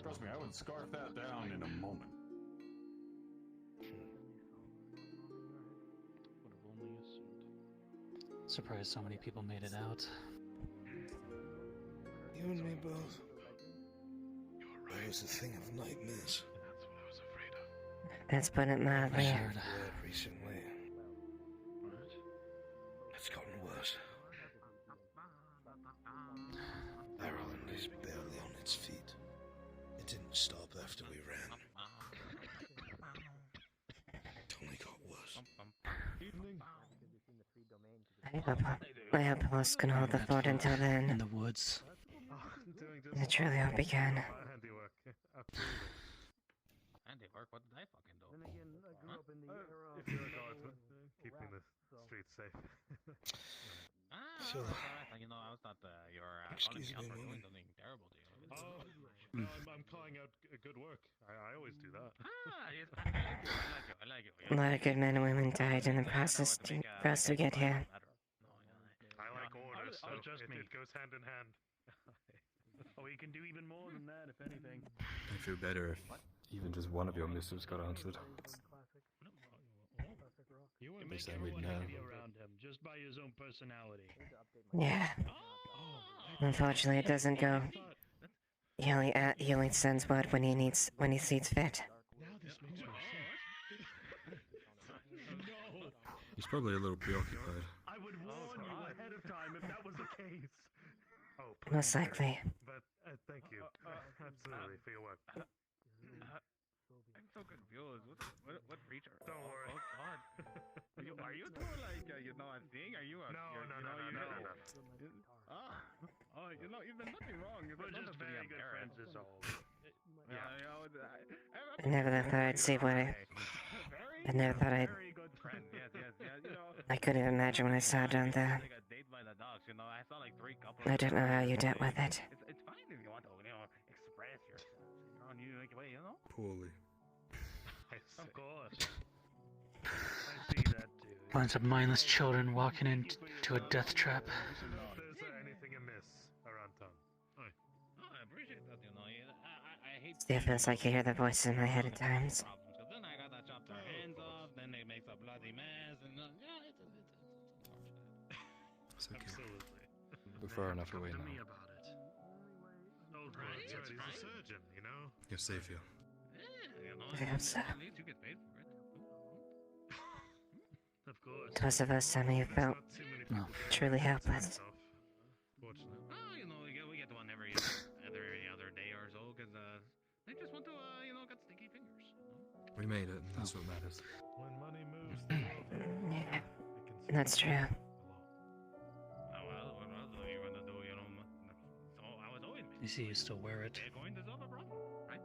Trust me, I would scarf that down in a moment. Would have only assumed. Surprised so many people made it out. You and me both. That was a thing of nightmares. Let's put it mildly. Word recently. It's gotten worse. Ireland is barely on its feet. It didn't stop after we ran. It only got worse. I hope Host can hold the fort until then. In the woods. I truly hope he can. Handiwork, absolutely. Handiwork? What did I fucking do? Then again, I grew up in the era of If you're a guardsman, keeping the streets safe. So, You know, I was not your excuse me, calling me out for man. doing something terrible to you. No, I'm calling out good work. I always do that. Yes, I like you. A lot of good men and women died in the process for us to get here. so trust me. it goes hand in hand. Oh, he can do even more than that, if anything. I'd feel better if even just one of your missives got answered. You At would least make I would everyone know. happy around him just by his own personality. Yeah. Unfortunately, it doesn't go. He only sends word when he sees fit. Now this makes more sense. No! He's probably a little preoccupied. I would warn you ahead of time if that was the case. Oh, Most likely. But thank you, absolutely, for your work. I'm so confused. What creature? Don't worry. Oh God. Are you two like a thing? Are you a No. Oh, you've done nothing wrong. We're just very good friends, is all. I never thought I'd see what I never thought I'd. Very good friend. Yes. I couldn't even imagine when I saw it down there. Like a date by the dogs. I saw like 3 couples. I don't know how you dealt with it. It's fine if you want to, express yourself. On you like way, Poorly. Of course. I see that too. Bunch of mindless children walking into a death trap. If there's anything amiss around town. Oh, I appreciate that. I hate. Still feels like I hear the voices in my head at times. Because then I gotta chop their hands off. Then they make a bloody mess, and It's okay. Absolutely. We're far enough away Tell now. me about it. Oh, Right, he's it's a fine. surgeon, you know? You're safe here. I hope so. At least you get paid for it. Of course. It was the first time I felt truly helpless. Fortunately. Oh, we get one every other day or so, because they just want to get sticky fingers. We made it, and that's what matters. When money moves the world, Yeah, that's true. Oh, well, what else are you gonna do, So I was always You see, you still wear it. they're going to solve a problem, right?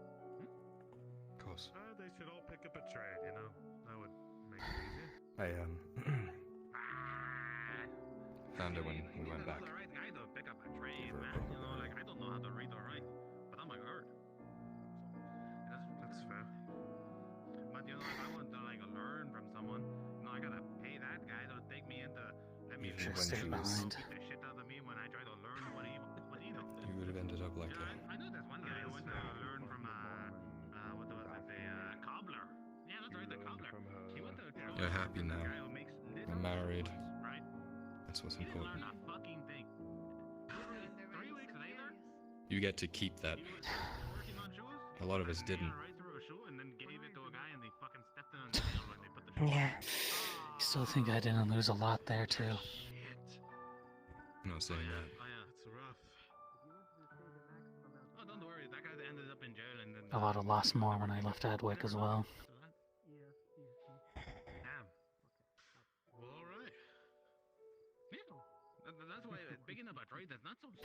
Of course. they should all pick up a trade, you know? That would make it easier. I found it when we went back. I'm the right guy to pick up a trade, man. I don't know how to read or write, but I'm a nerd. That's fair. But if I want to learn from someone, I gotta pay that guy to take me into. Let me Should stay behind. beat the shit out of me when I try to learn what he knows. You would have ended up like I know there's one guy who went to learn from what was I say, cobbler. Yeah, that's right, the cobbler. He went to You're happy now. guy who makes You're married. right? That's what's He didn't important. learn a fucking thing. 3 weeks later, You get to keep that. working on shoes. A lot of us didn't. Right through a shoe and then gave it to a guy and they fucking stepped in on the nail when they put the shoe Yeah. You still think I didn't lose a lot there too? I'm not saying that. Oh yeah, it's rough. Oh, don't worry, that guy ended up in jail and then. A lot of lost more when I left Adwick as well. Damn. Well, alright. Yeah. That's why picking up a trade that's not so simple.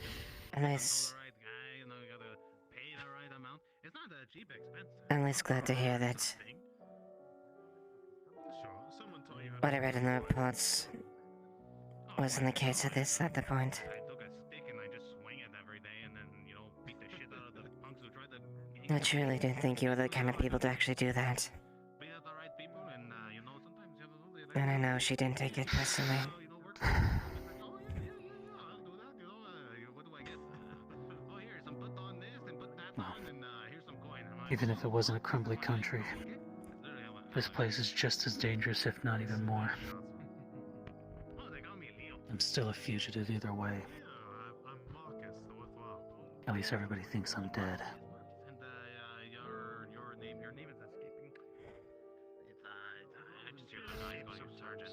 And You know the right guy, you gotta pay the right amount. It's not a cheap expense. I'm at least glad to hear that Sure, someone told you. what I read in the reports wasn't the case at the point. I took a stick and I just swing it every day and then, beat the shit out of the punks who tried to I truly didn't think you were the kind of people to actually do that. beat out the right people and, sometimes And I know she didn't take it personally. what do I get? Oh, here, some put on this and put that on and here's some coin. Even if it wasn't a crumbly country, this place is just as dangerous, if not even more. I'm still a fugitive either way. I'm Marcus, the worthwhile. At least everybody thinks I'm dead. And your name is escaping. It's I just hear the guy calling you sergeant.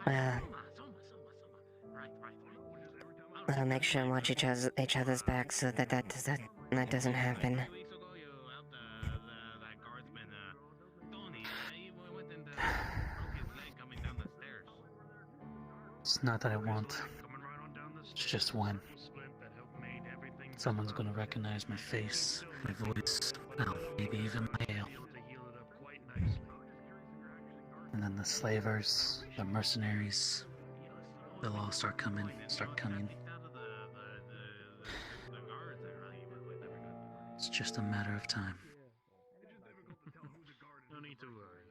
Well, Right. I'll make sure and watch each other's backs so that doesn't happen. 2 weeks ago, you helped that guardsman, Tony. He went and broke his leg coming down the stairs. It's not that I want. It's just when. Someone's gonna recognize my face, my voice, hell, maybe even my hail. And then the slavers, the mercenaries, they'll all start coming. It's just a matter of time. No need to worry.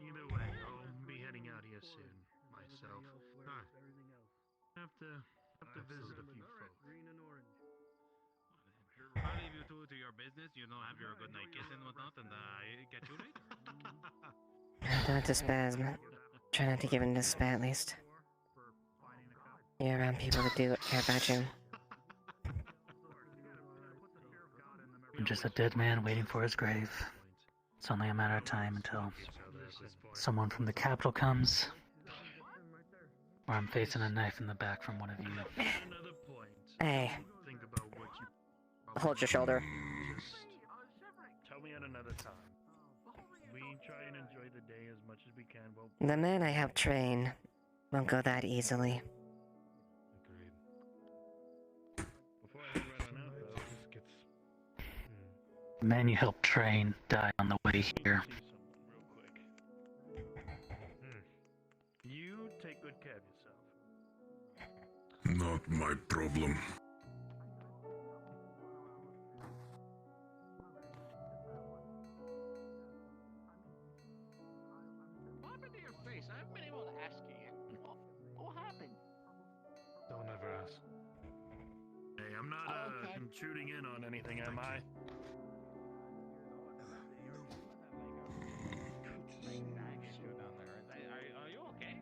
Either way, I'll be heading out here soon, myself. Have to visit a few folks. Green and orange. I'll leave you two to your business. You know, have your good night kiss and whatnot, and catch you later. Don't despair, man. Try not to give in to despair, at least. You're around people that do care about you. I'm just a dead man waiting for his grave. It's only a matter of time until someone from the capital comes, or I'm facing a knife in the back from one of you. Hey. Hold your shoulder. Tell me at another time. We try and enjoy the day as much as we can. The man I helped train won't go that easily. Before I run out, though, this gets... The man you helped train died on the way here. You take good care of yourself. Not my problem. What happened to your face? I haven't been able to ask you yet. What happened? Don't ever ask. Hey, I'm not intruding in on anything, am I? Are you okay?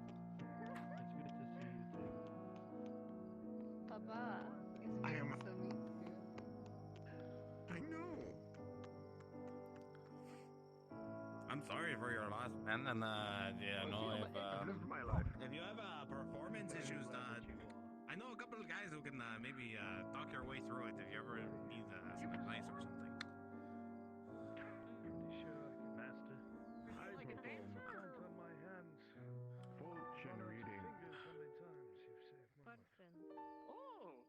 Papa, I am. I know. I'm sorry for your loss, man, and you know if you have performance issues, I know a couple of guys who can maybe talk your way through it if you ever need some advice or something. Master. Like a dancer. On my hands. Fortune reading. Oh.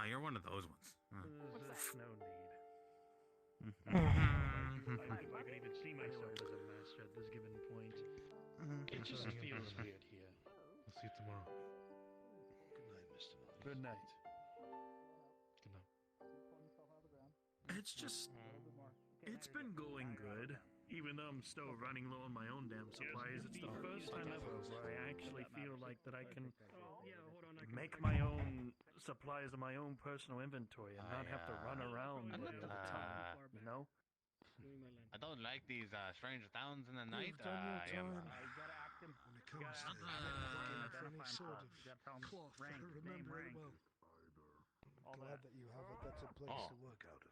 You're one of those ones. There's no need. Mm-hmm. I can even see myself as a master at this given point. It just feels weird here. We'll see you tomorrow. Good night, Mr. Knight. Good night. Good night. It's just... It's been going good. Even though I'm still running low on my own damn supplies, it's the first time ever where I actually feel like that I can make my own supplies in my own personal inventory and not have to run around all the time, you know? I don't like these strange towns in the night. You've done your time. gotta act him. When it comes to looking for any sort of cloth, I remember it well. Glad that you have a better place to work out of.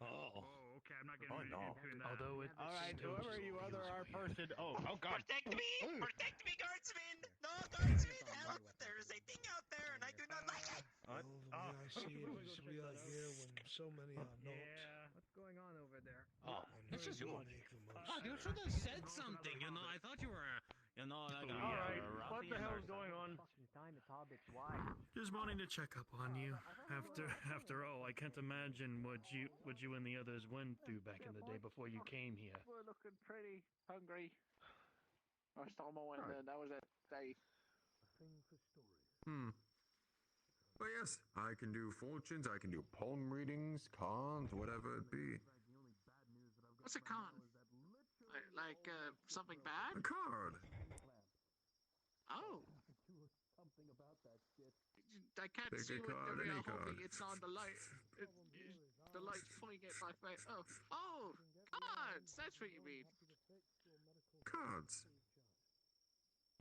Okay, I'm not getting into that. Although it's Alright, whoever you other are person. Oh god. Protect me! Protect me, guardsmen! No, guardsmen, help! There is a thing out there and I do not like it! Well, the way I see it is we are here when so many are not. What's going on over there? Oh, And this is we you. make the most Oh, you of should it. have said something. You know, I thought you were, you know, like a Alright, ruffian what the or hell's something. going on? Time it's hobbits. Why? Just wanting to check up on you. After all, I can't imagine what you and the others went through back in the day before you came here. We're looking pretty hungry. I was talking about when that was that day. But yes, I can do fortunes, I can do palm readings, cards, whatever it be. What's a con? Like something bad? A card. Oh. I can't Pick see a what card, the real any hoping card. it's on the light. The light's pointing at my face. Oh, cards! That's what you mean. Cards.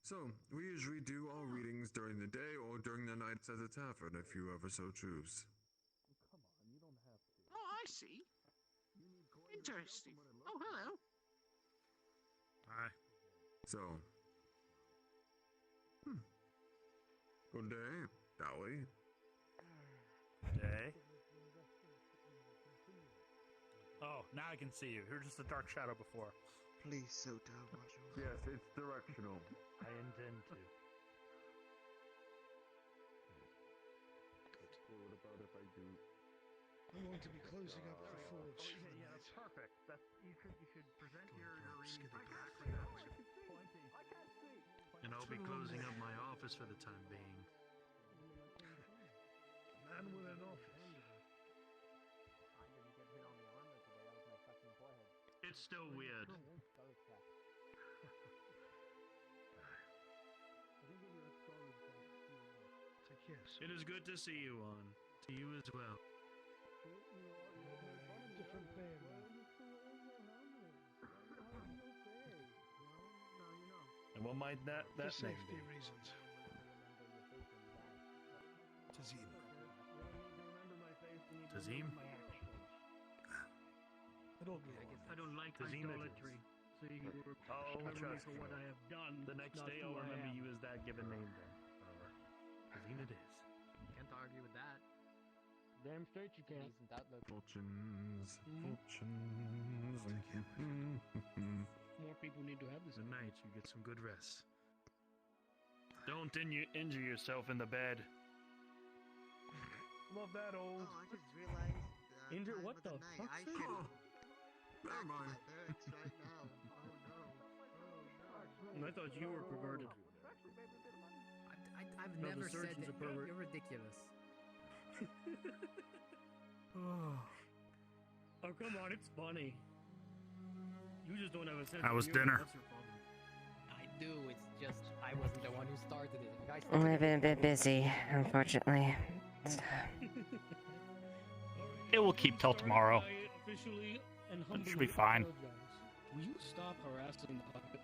So, we usually do our readings during the day or during the nights at the tavern if you ever so choose. Oh, I see. Interesting. Oh, hello. Hi. So, good day, Dolly. Day. Oh, now I can see you. You're just a dark shadow before. Please, Soto, watch over. Yes, it's directional. I intend to. What about if I do? I'm going to be closing up the forge. Yeah, that's perfect. You should present your reading exactly that way. And I'll be closing up my office for the time being. Man with an office. It's still weird. It's a Yes. It is good to see you on. To you as well. Different band. And what might that For name safety be? reasons. Tazim. Tazim? It'll go. I don't like Tazim it idolatry. is. So you Oh, remember me trust for me. what I have done. The next not day who I'll I remember am. you as that given name then. Tazim it is. Can't argue with that. Damn straight you can. Decent outlook. Fortunes. Mhm. Fortunes. More people need to have this. Good night. You get some good rest. Don't injure yourself in the bed. Love that old. Oh, I just realized. Injure time what of the night. fuck? I should back to my barracks right now. Oh no. I thought you were perverted. I've No, the never said surgeon's that. a pervert. You're ridiculous. Oh, come on, it's funny. You just don't have a sense How of was humor, dinner? That's your problem. I do. It's just I wasn't the one who started it. You guys I've been a bit busy, unfortunately. It will keep till tomorrow. I officially and It humbly should be fine. apologize. Will you stop harassing the puppet?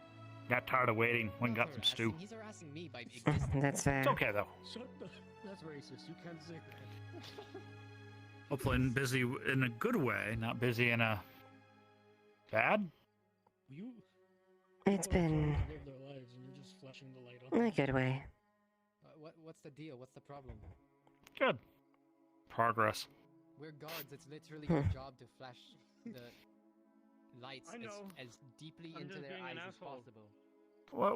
Got tired of waiting. Went and got some stew. He's harassing me by existing. That's fair. It's okay though. Shut the... That's racist. You can't say that. Hopefully busy in a good way, not busy in a bad. You... It's people are trying been to live their lives and you're just flashing the light on. a good way. What's the deal? What's the problem? Good. Progress. We're guards. It's literally Hmm. our job to flash the lights I know. as deeply I'm into just their being an eyes as asshole. possible.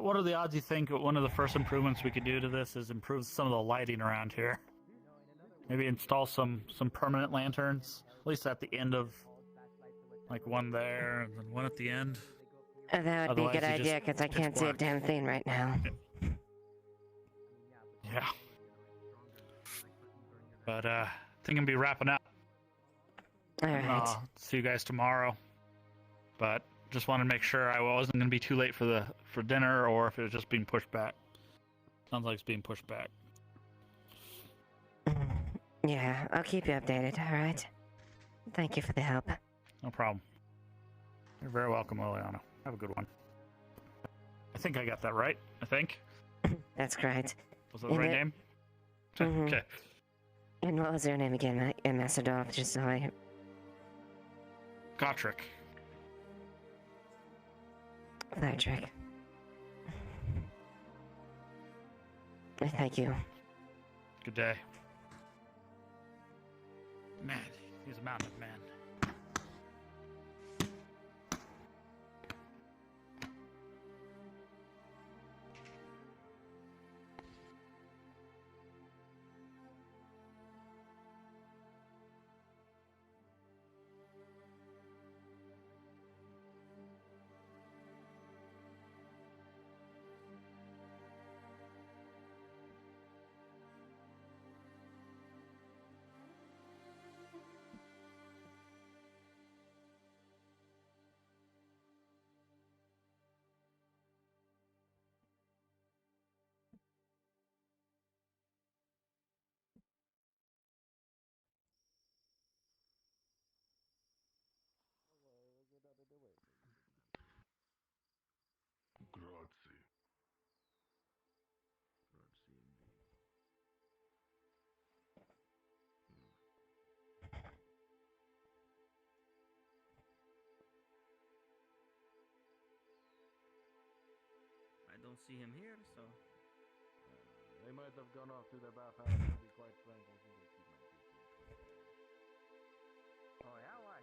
What are the odds you think one of the first improvements we could do to this is improve some of the lighting around here? Maybe install some permanent lanterns, at least at the end of, like one there and then one at the end. That would be a Otherwise good you just- idea because I it's can't see a black. damn thing right now. Yeah. But I think I'm gonna be wrapping up. All right. See you guys tomorrow. But just wanted to make sure I wasn't gonna be too late for dinner, or if it was just being pushed back. Sounds like it's being pushed back. Yeah, I'll keep you updated, alright? Thank you for the help. No problem. You're very welcome, Leliana. Have a good one. I think I got that right. I think. That's great. Was that the right name? Mhm. Okay. And what was your name again, Ambassador? Just so I... Gotrick. Frederick. Thank you. Good day. Man, he's a mountain man. Grazie. I don't see him here, so. They might have gone off to the bathhouse, to be quite frank. I think they keep my people. Oh, yeah, why?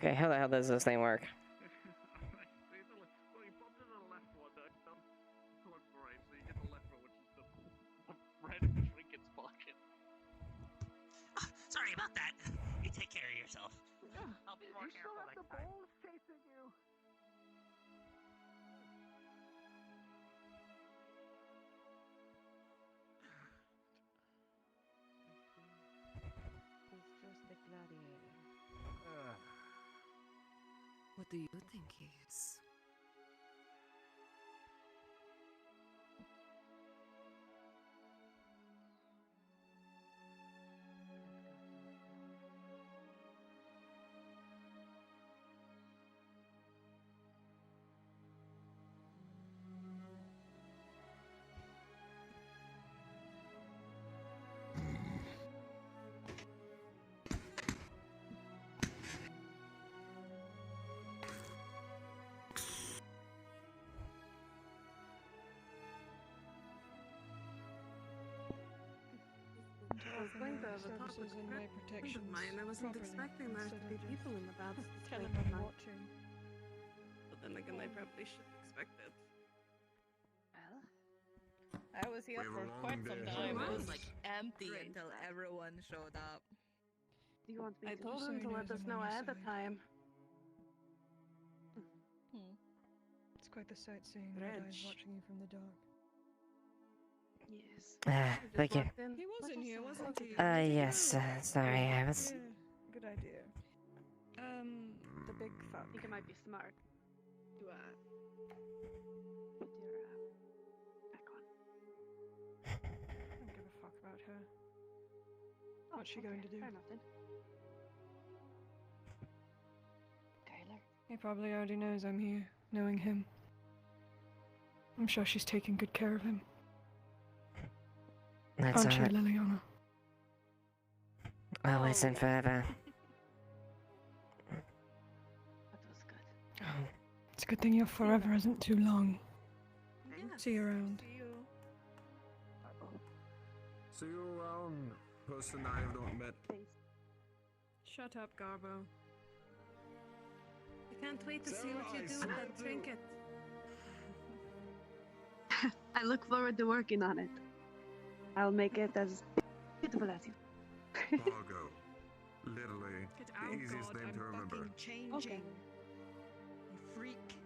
Okay, how the hell does this thing work? Well, you pop to the left one, towards the right, so you get the left one, which is the red trinkets pocket. Sorry about that. You take care of yourself. I'll be more You still careful have the next time. balls chasing you. He's just a gladiator. What do you think he is? I think there's a topic of mine. I wasn't expecting there to be people in the baths. Tell him I'm watching. But then again, I probably shouldn't expect it. I was here for quite some time. It was like empty Great. until everyone showed up. Do you want me I to told him to let us know ahead of time. It's quite the sight seeing the guys watching you from the dark. Yes. Thank you. He was in here, wasn't he? Yes, sorry, I was... Good idea. The big fuck. I think it might be smart to put your back on. I don't give a fuck about her. What's she going to do? Fair enough then. He probably already knows I'm here, knowing him. I'm sure she's taking good care of him. That's Aren't you, alright. Leliana? Always and forever. Oh, it's a good thing your forever isn't too long. See you around. See you around, person I have not met. Shut up, Garbo. I can't wait to see what you do with that trinket. I look forward to working on it. I'll make it as beautiful as you. Margot. Literally, the easiest name to remember. Changing. Okay. You freak.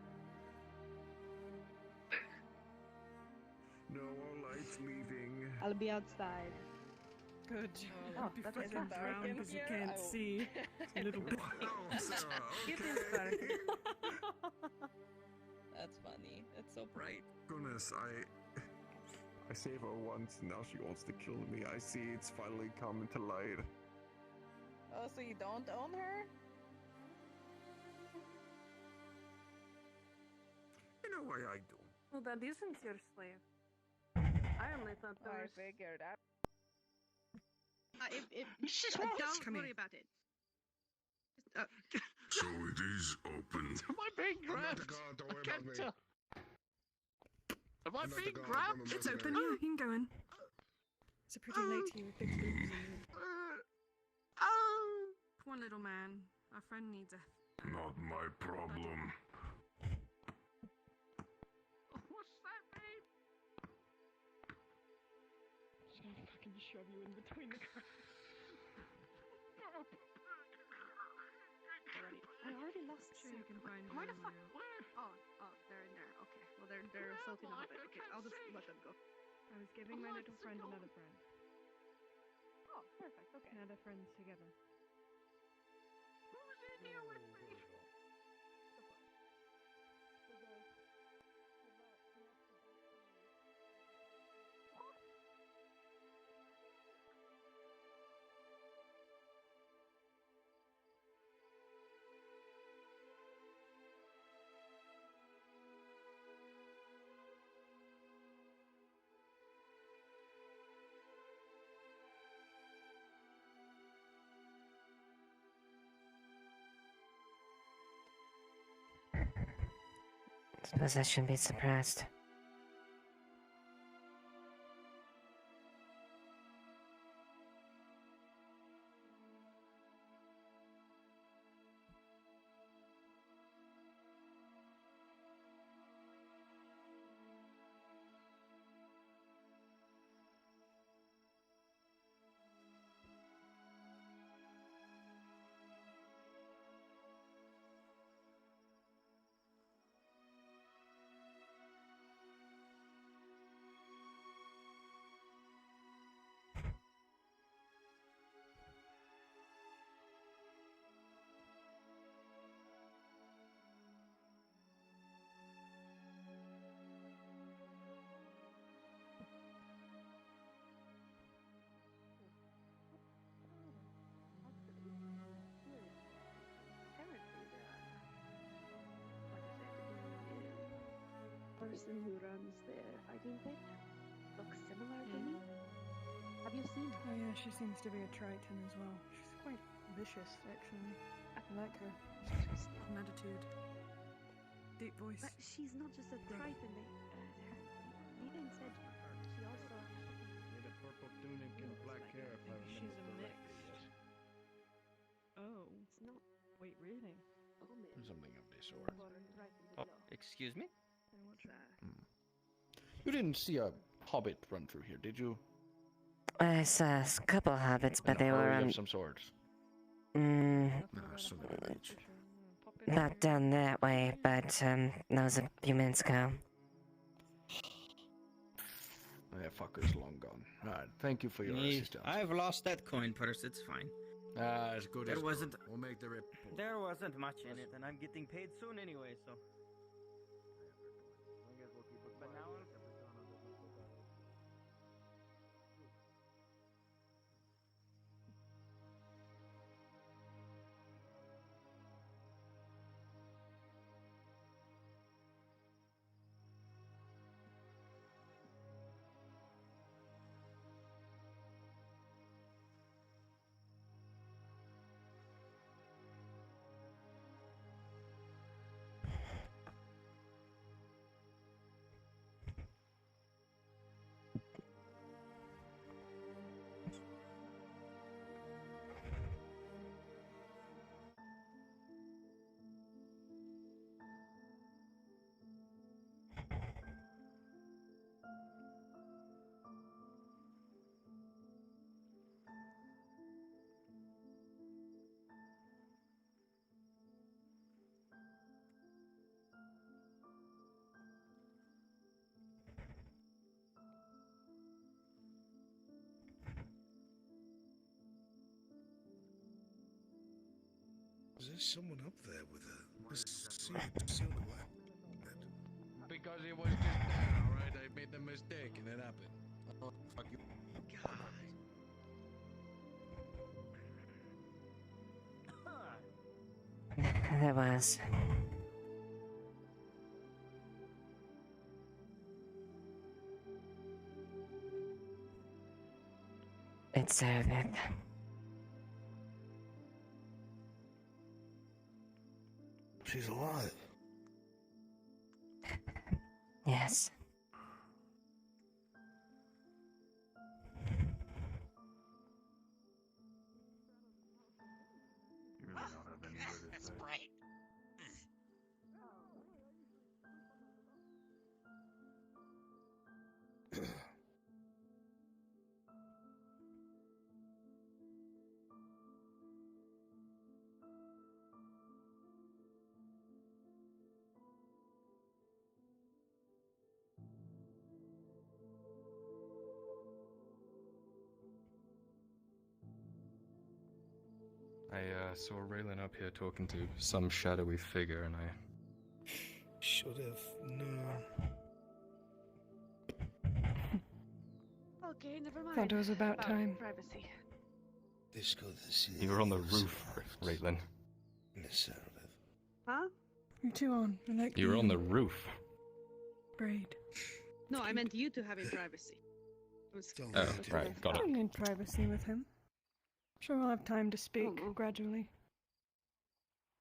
No more lights leaving. I'll be outside. Good. Oh, that was fucking fast. dark in because you here. can't see. A little bit. Oh, Sarah, It okay. is dark. That's funny. It's so bright. Goodness, I save her once, now she wants to kill me. I see it's finally coming to light. Oh, so you don't own her? You know why I do. Well, that isn't your slave. I only thought there I was... figured out. Don't worry about it. So it is open. Am I being grabbed? I can't tell. Am I being grabbed? It's open. Yeah, you can go in. It's a pretty late here with big boobs in there. One little man. Our friend needs a... Not my problem. What's that mean? She's gonna fucking shove you in between the cracks. I already lost Sure you can find Where her the on fuck? my own. Where? Oh, they're in there. Okay. Well, they're assaulting on the bed. Okay, I'll just let them go. I was giving my little friend another friend. Oh, perfect. Okay. Another friends together. Who's in here with me? Suppose I shouldn't be surprised. person who runs the fighting pit looks similar to me. Have you seen her? Oh yeah, she seems to be a Triton as well. She's quite vicious, actually. I like her. An attitude. Deep voice. But she's not just a Triton. Ethan said she also... With a purple tunic and black hair, if I remember She's a mix. correctly, yes. Oh. It's not... Wait, really? Something of this sort. Oh, excuse me? You didn't see a hobbit run through here, did you? I saw a couple hobbits, but they were of some sort. not down that way, but that was a few minutes ago. That fucker's long gone. Alright, thank you for your assistance. I've lost that coin purse, it's fine. As good There as wasn't... gold. We'll make the report. There wasn't much in it, and I'm getting paid soon anyway, so... But now I'm... There's someone up there with a silhouette. Because it was just there, alright? I made the mistake and it happened. Oh, fuck you. There was. It served it. She's alive. Yes. You really don't have any word to That's say. bright. I saw Raylan up here talking to some shadowy figure, and I... Should have known. Okay, never mind. Thought it was about time. Privacy. You were on the roof, Raylan. Huh? You two on. I like You were on the roof. braid. No, I meant you to have in privacy. It was Oh, right, got I it. don't need privacy with him. Sure, we'll have time to speak gradually.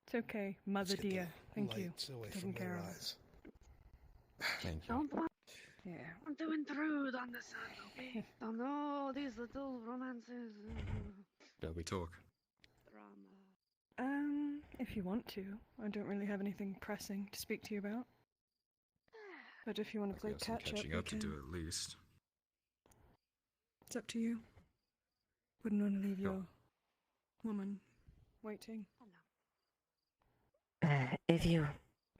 It's okay, Mother dear. Thank you. Taking care of us. Thank you. Don't want Yeah. to intrude on the son, okay? Don't know these little romances. Shall we talk? Drama. If you want to. I don't really have anything pressing to speak to you about. But if you want to play Got some catch up, catching we up to can. do at least. It's up to you. Wouldn't want to leave your woman waiting. If you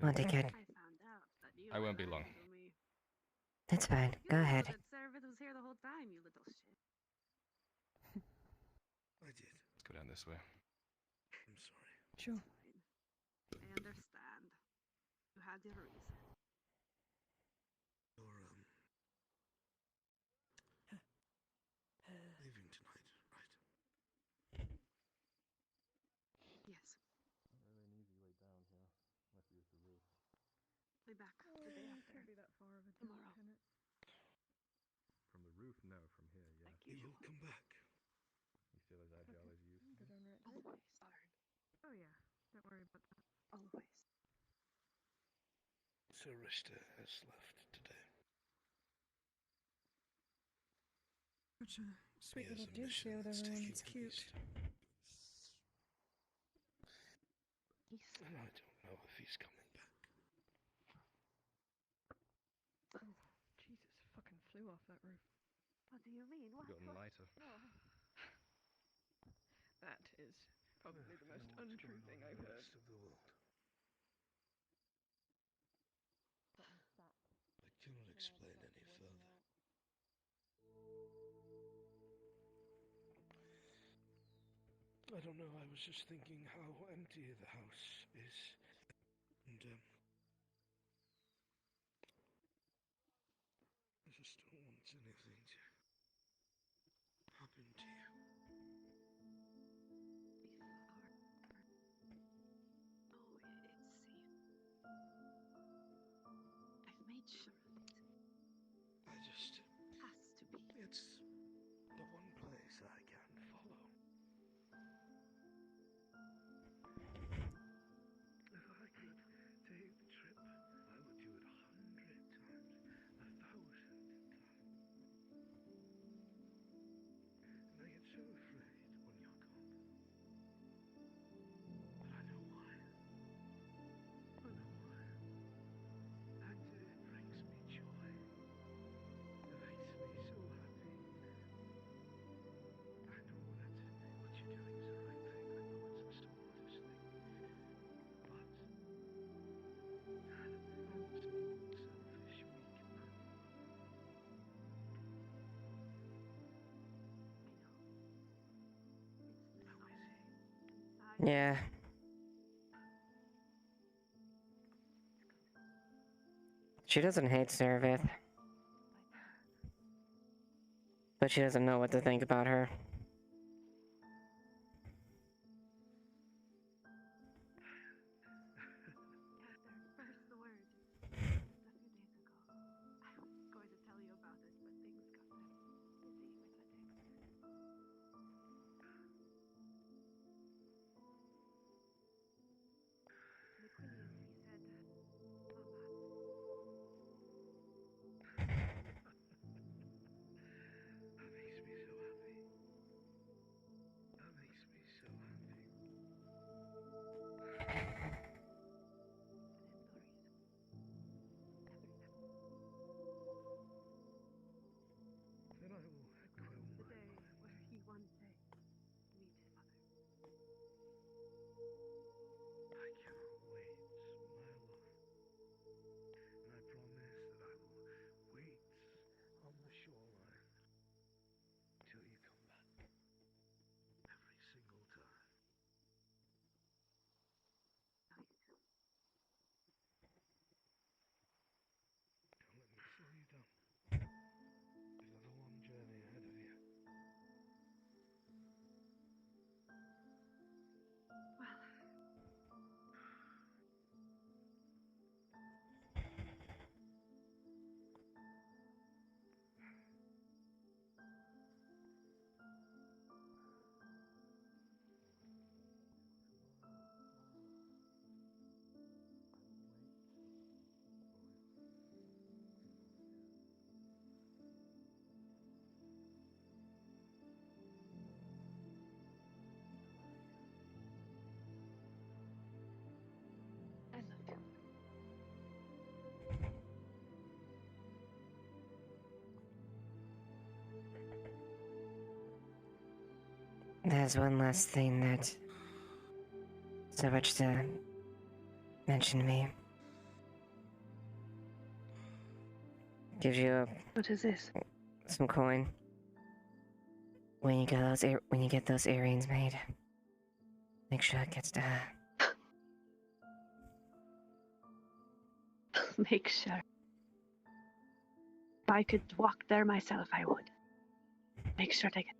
want to get... I won't be long. That's fine. Go ahead. That Servant was here the whole time, you little shit. I did. Let's go down this way. I'm sorry. Sure. I understand. You had your reason. You're leaving tonight, right? Yes. Be back the day after. Can't be that far of a jump, tomorrow. can it? From the roof? No, from here, yeah. He will come back. You feel as agile as you used to Good be? on right. Always, Aaron. Oh yeah, don't worry about that. Always. Sir Richter has left today. Such a sweet He has little a mission detail, that's everyone. taking It's him cute. east. And I don't know if he's coming back. Oh, Jesus, fucking flew off that roof. What do you mean? What? You got a lighter. Oh. That is probably the most What's untrue going thing on I've in the heard. rest of the world. I cannot explain any further. I don't know, I was just thinking how empty the house is. And, I just don't want anything to happen to you. I've made sure of it. I just... Has to be. It's the one place I can follow. If I could take the trip, I would do it 100 times, 1,000 times. And I get so afraid when you're gone. But I know why. I know why. And it brings me joy. It makes me so happy. I know that what you're doing is the right thing. I know it's the smartest thing. But I'm selfish, weak man. Yeah. She doesn't hate Servith. But she doesn't know what to think about her. First the word. Just a few days ago. I was going to tell you about it, but things got busy with the The Quillians, he said, That makes me so happy. That makes me so happy. Then I will quell the my day mind. where he one day meet his mother. I cannot wait, my love. And I promise that I will wait on the shoreline till you come back. Every single time. Don't let me slow you down. You've got a long journey ahead of you. Well, I love you. There's one last thing that so much to mention to me. Gives you What is this? some coin. When you get those earrings made, make sure it gets to her. Make sure. If I could walk there myself, I would. Make sure they get.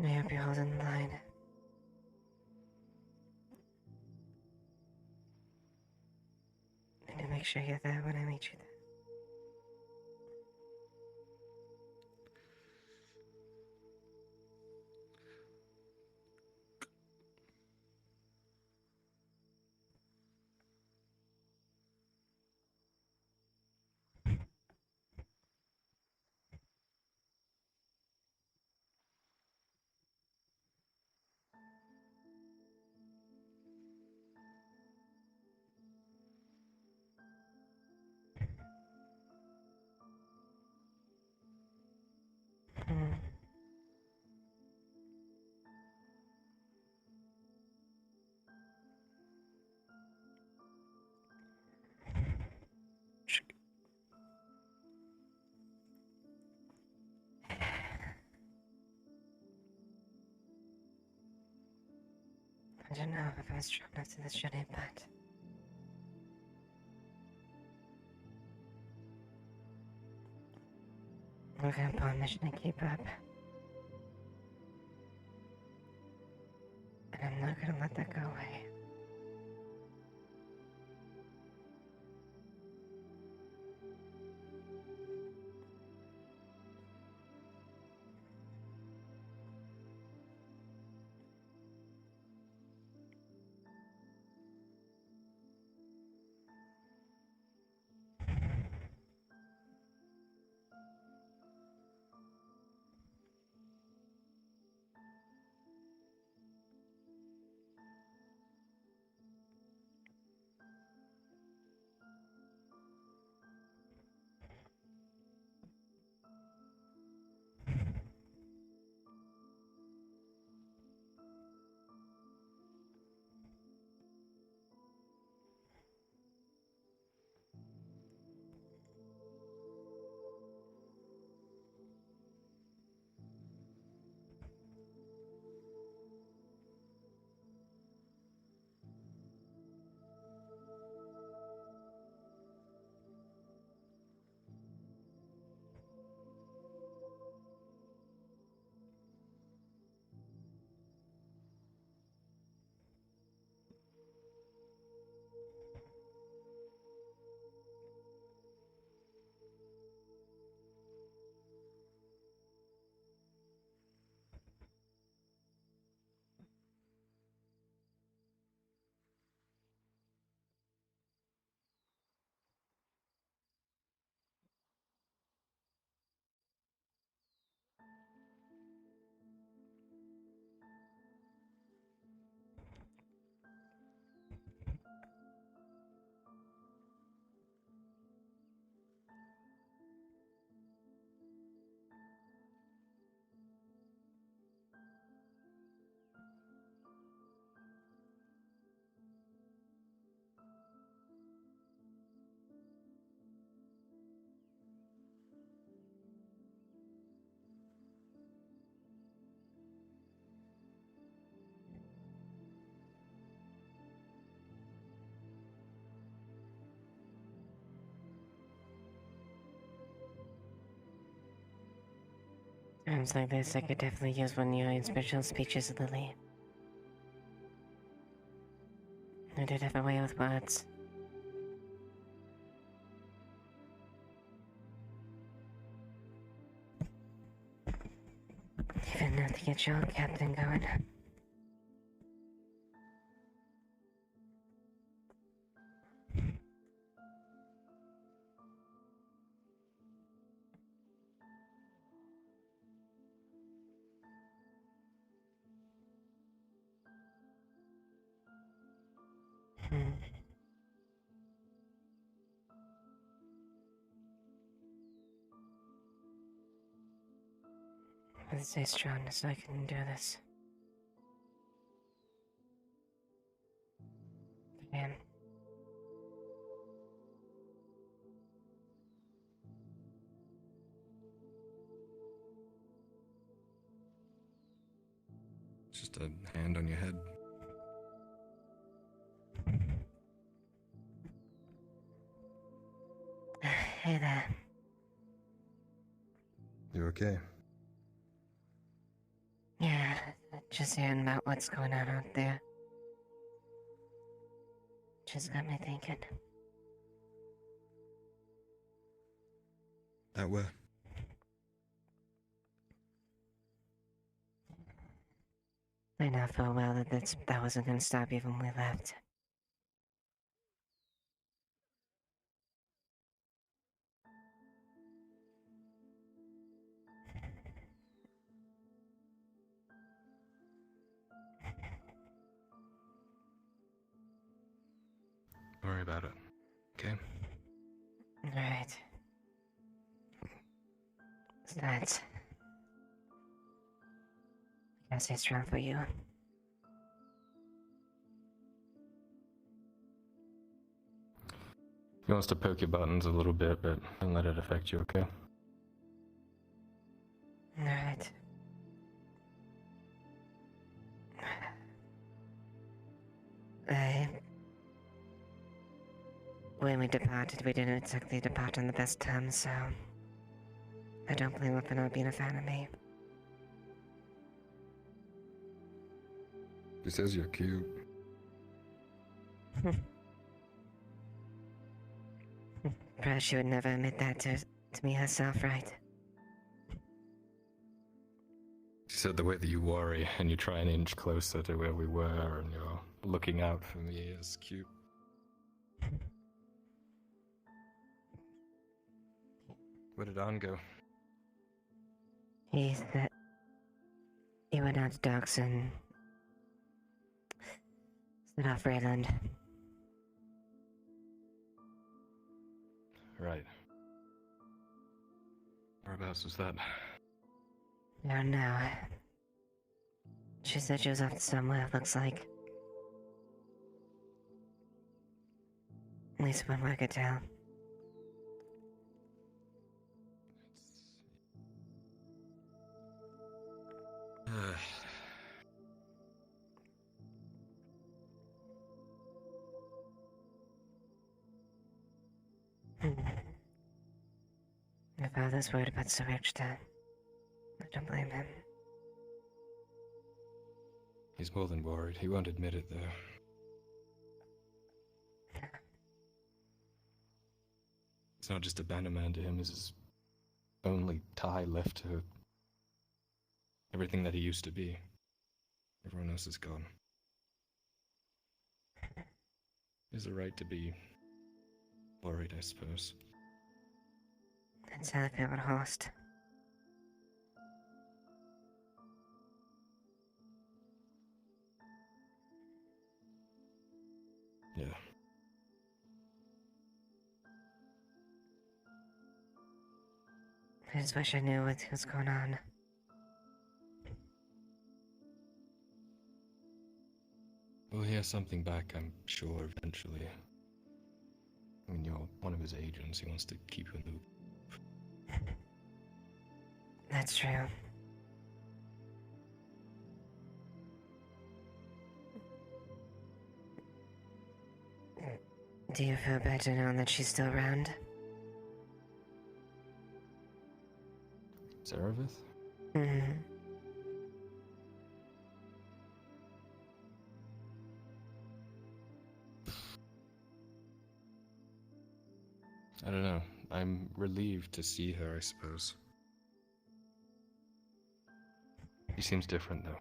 I hope you're holding the line. And to make sure you're there when I meet you there. I don't know if I was strong enough to this journey, but we're gonna put on a mission to keep up. And I'm not gonna let that go away. Times like this, I could definitely use one of your inspirational speeches, Lily. I did have a way with words. Even enough to get your old captain going. Let's stay strong so I can do this. Again. Just a hand on your head. Hey there. You okay? Yeah. Just hearing about what's going on out there just got me thinking. That were. I know full well that that wasn't gonna stop you when we left. Don't worry about it. Okay? Alright. So that's... I gotta stay strong for you. He wants to poke your buttons a little bit, but don't let it affect you, okay? Alright. When we departed, we didn't exactly depart on the best terms, so... I don't blame him for not being a fan of me. He says you're cute. Perhaps she would never admit that to me herself, right? She said the way that you worry and you try and inch closer to where we were and you're looking out for me is cute. Where did An go? He went out to docks and set off Rayland. Right. Whereabouts was that? I don't know. She said she was off somewhere, it looks like. At least one I could tell. My father's worried about sewage then. I don't blame him. He's more than worried. He won't admit it, though. It's not just a bannerman to him. It's his only tie left to everything that he used to be. Everyone else is gone. He has a right to be worried, I suppose. That's how I feel about Horst. Yeah. I just wish I knew what was going on. We'll hear something back, I'm sure, eventually. I mean, you're one of his agents. He wants to keep you in the loop. That's true. Do you feel better knowing that she's still around? Zaravith? Mm-hmm. I don't know. I'm relieved to see her, I suppose. She seems different, though.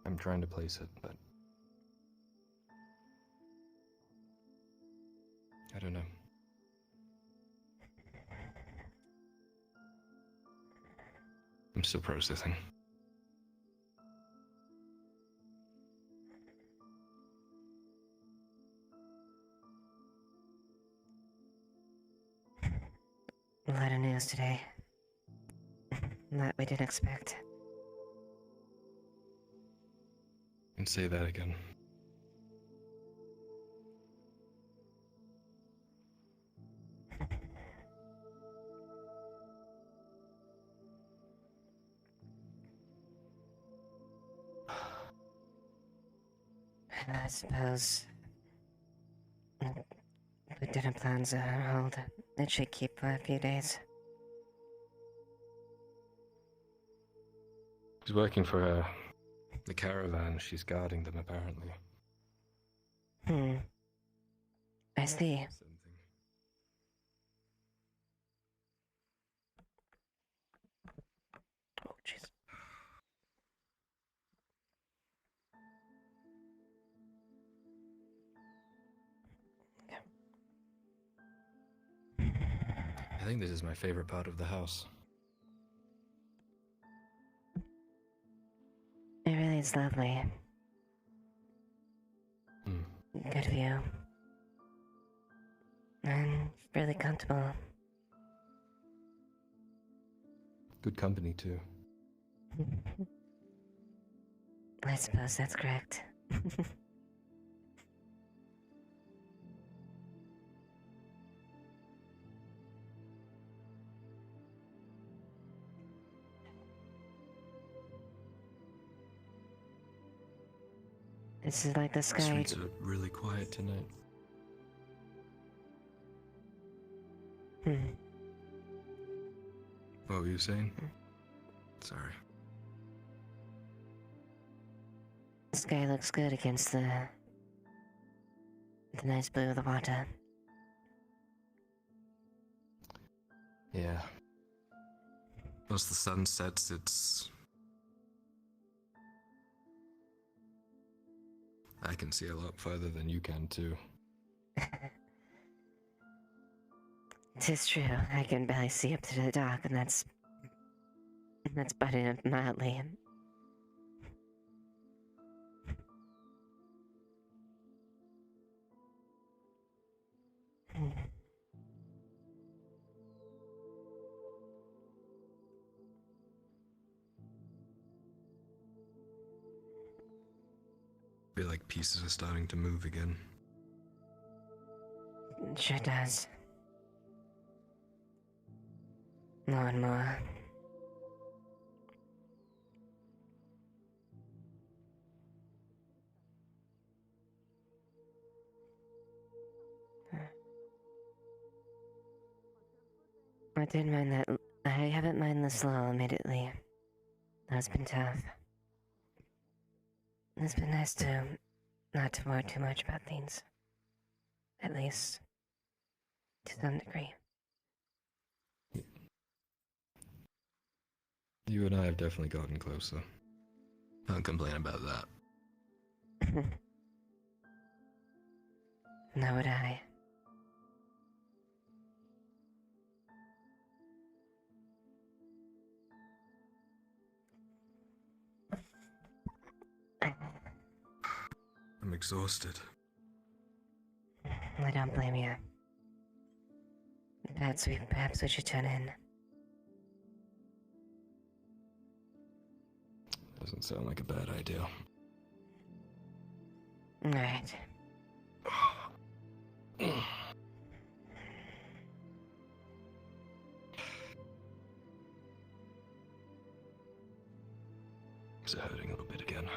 I'm trying to place it, but... I don't know. I'm still processing. A lot of news today. That we didn't expect. And say that again. I suppose we dinner plans are on hold. It should keep for a few days. He's working for The caravan, she's guarding them apparently. I see. Oh, jeez. I think this is my favorite part of the house. It really is lovely. Good view. And really comfortable. Good company, too. I suppose that's correct. This is like the sky. Streets are really quiet tonight. What were you saying? Sorry. The sky looks good against the nice blue of the water. Yeah. Once the sun sets, it's... I can see a lot further than you can, too. Tis true. I can barely see up to the dock, and that's putting it mildly. I feel like pieces are starting to move again. It sure does. More and more. I didn't mind that. I haven't minded the slow immediately. That's been tough. It's been nice to not to worry too much about things. At least, to some degree. You and I have definitely gotten closer. Can't complain about that. Nor would I. I'm exhausted. I don't blame you. Perhaps we should turn in. Doesn't sound like a bad idea. Alright. It's hurting a little bit again.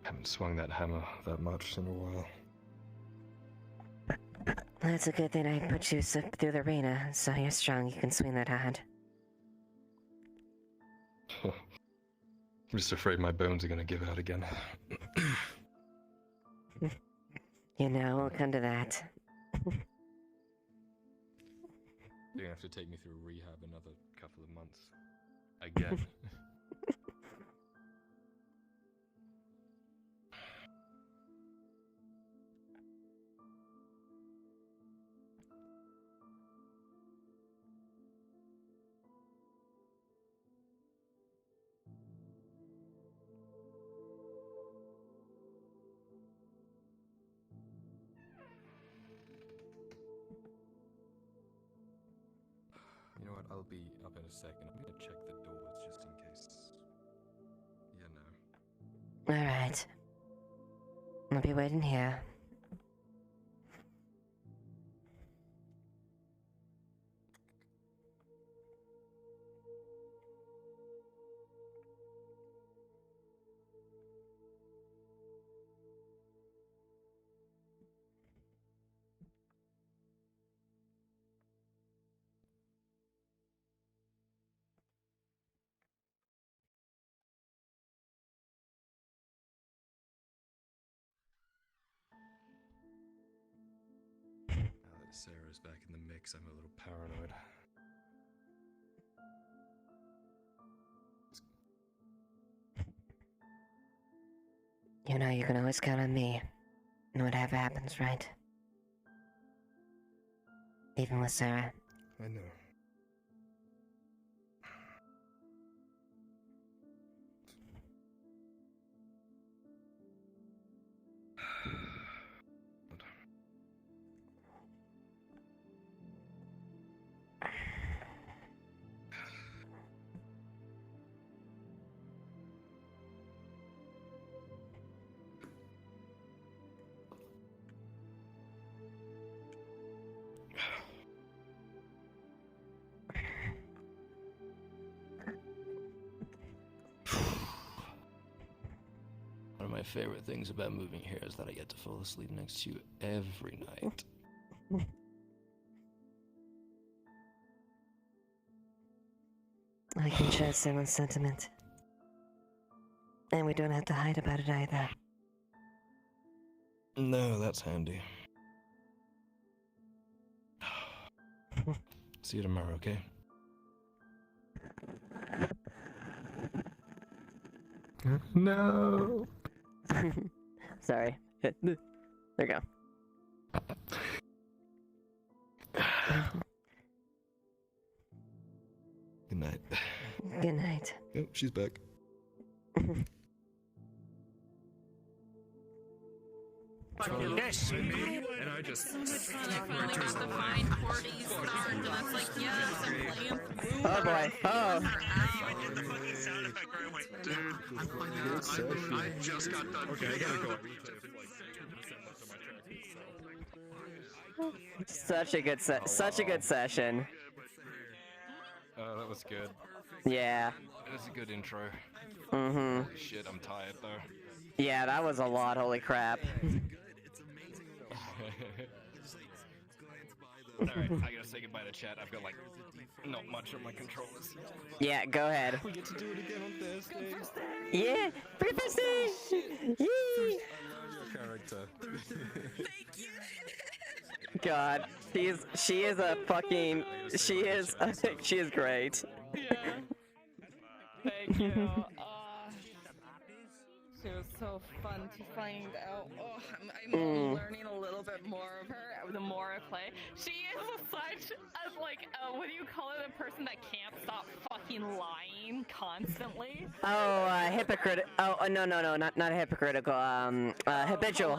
Haven't swung that hammer that much in a while. That's a good thing I put you through the arena, so you're strong, you can swing that hard. I'm just afraid my bones are gonna give out again. You know, we'll come to that. You're gonna have to take me through rehab another couple of months. Again. You know what, I'll be up in a second. I'm gonna check the doors just in case. You know. Alright. I'll be waiting here. Sarah's back in the mix, I'm a little paranoid. You know you can always count on me. Whatever happens, right? Even with Sarah. I know. One of my favorite things about moving here is that I get to fall asleep next to you every night. I can share someone's sentiment. And we don't have to hide about it either. No, that's handy. See you tomorrow, okay? No. Sorry. There we go. Good night. Good night. Oh, she's back. Yes, and I just. Oh boy. Oh. I just got done. Okay, I gotta go. Such a good session. Oh, that was good. Yeah. It was a good intro. Mm-hmm. Holy shit, I'm tired though. Yeah, that was a lot, holy crap. Alright, I gotta say goodbye to chat. I've got like not much on my controllers. Yeah, go ahead. We get to do it again on Thursday. Yeah! Free Thursday! Yay! I love your character. God, she is a fucking, she is great. Yeah. Thank you. She was so fun to find out. Oh, I'm learning a little bit more of her the more I play. She is such a, like, what do you call it? A person that can't stop fucking lying constantly. Oh, hypocrite. Oh, no, not hypocritical. Habitual.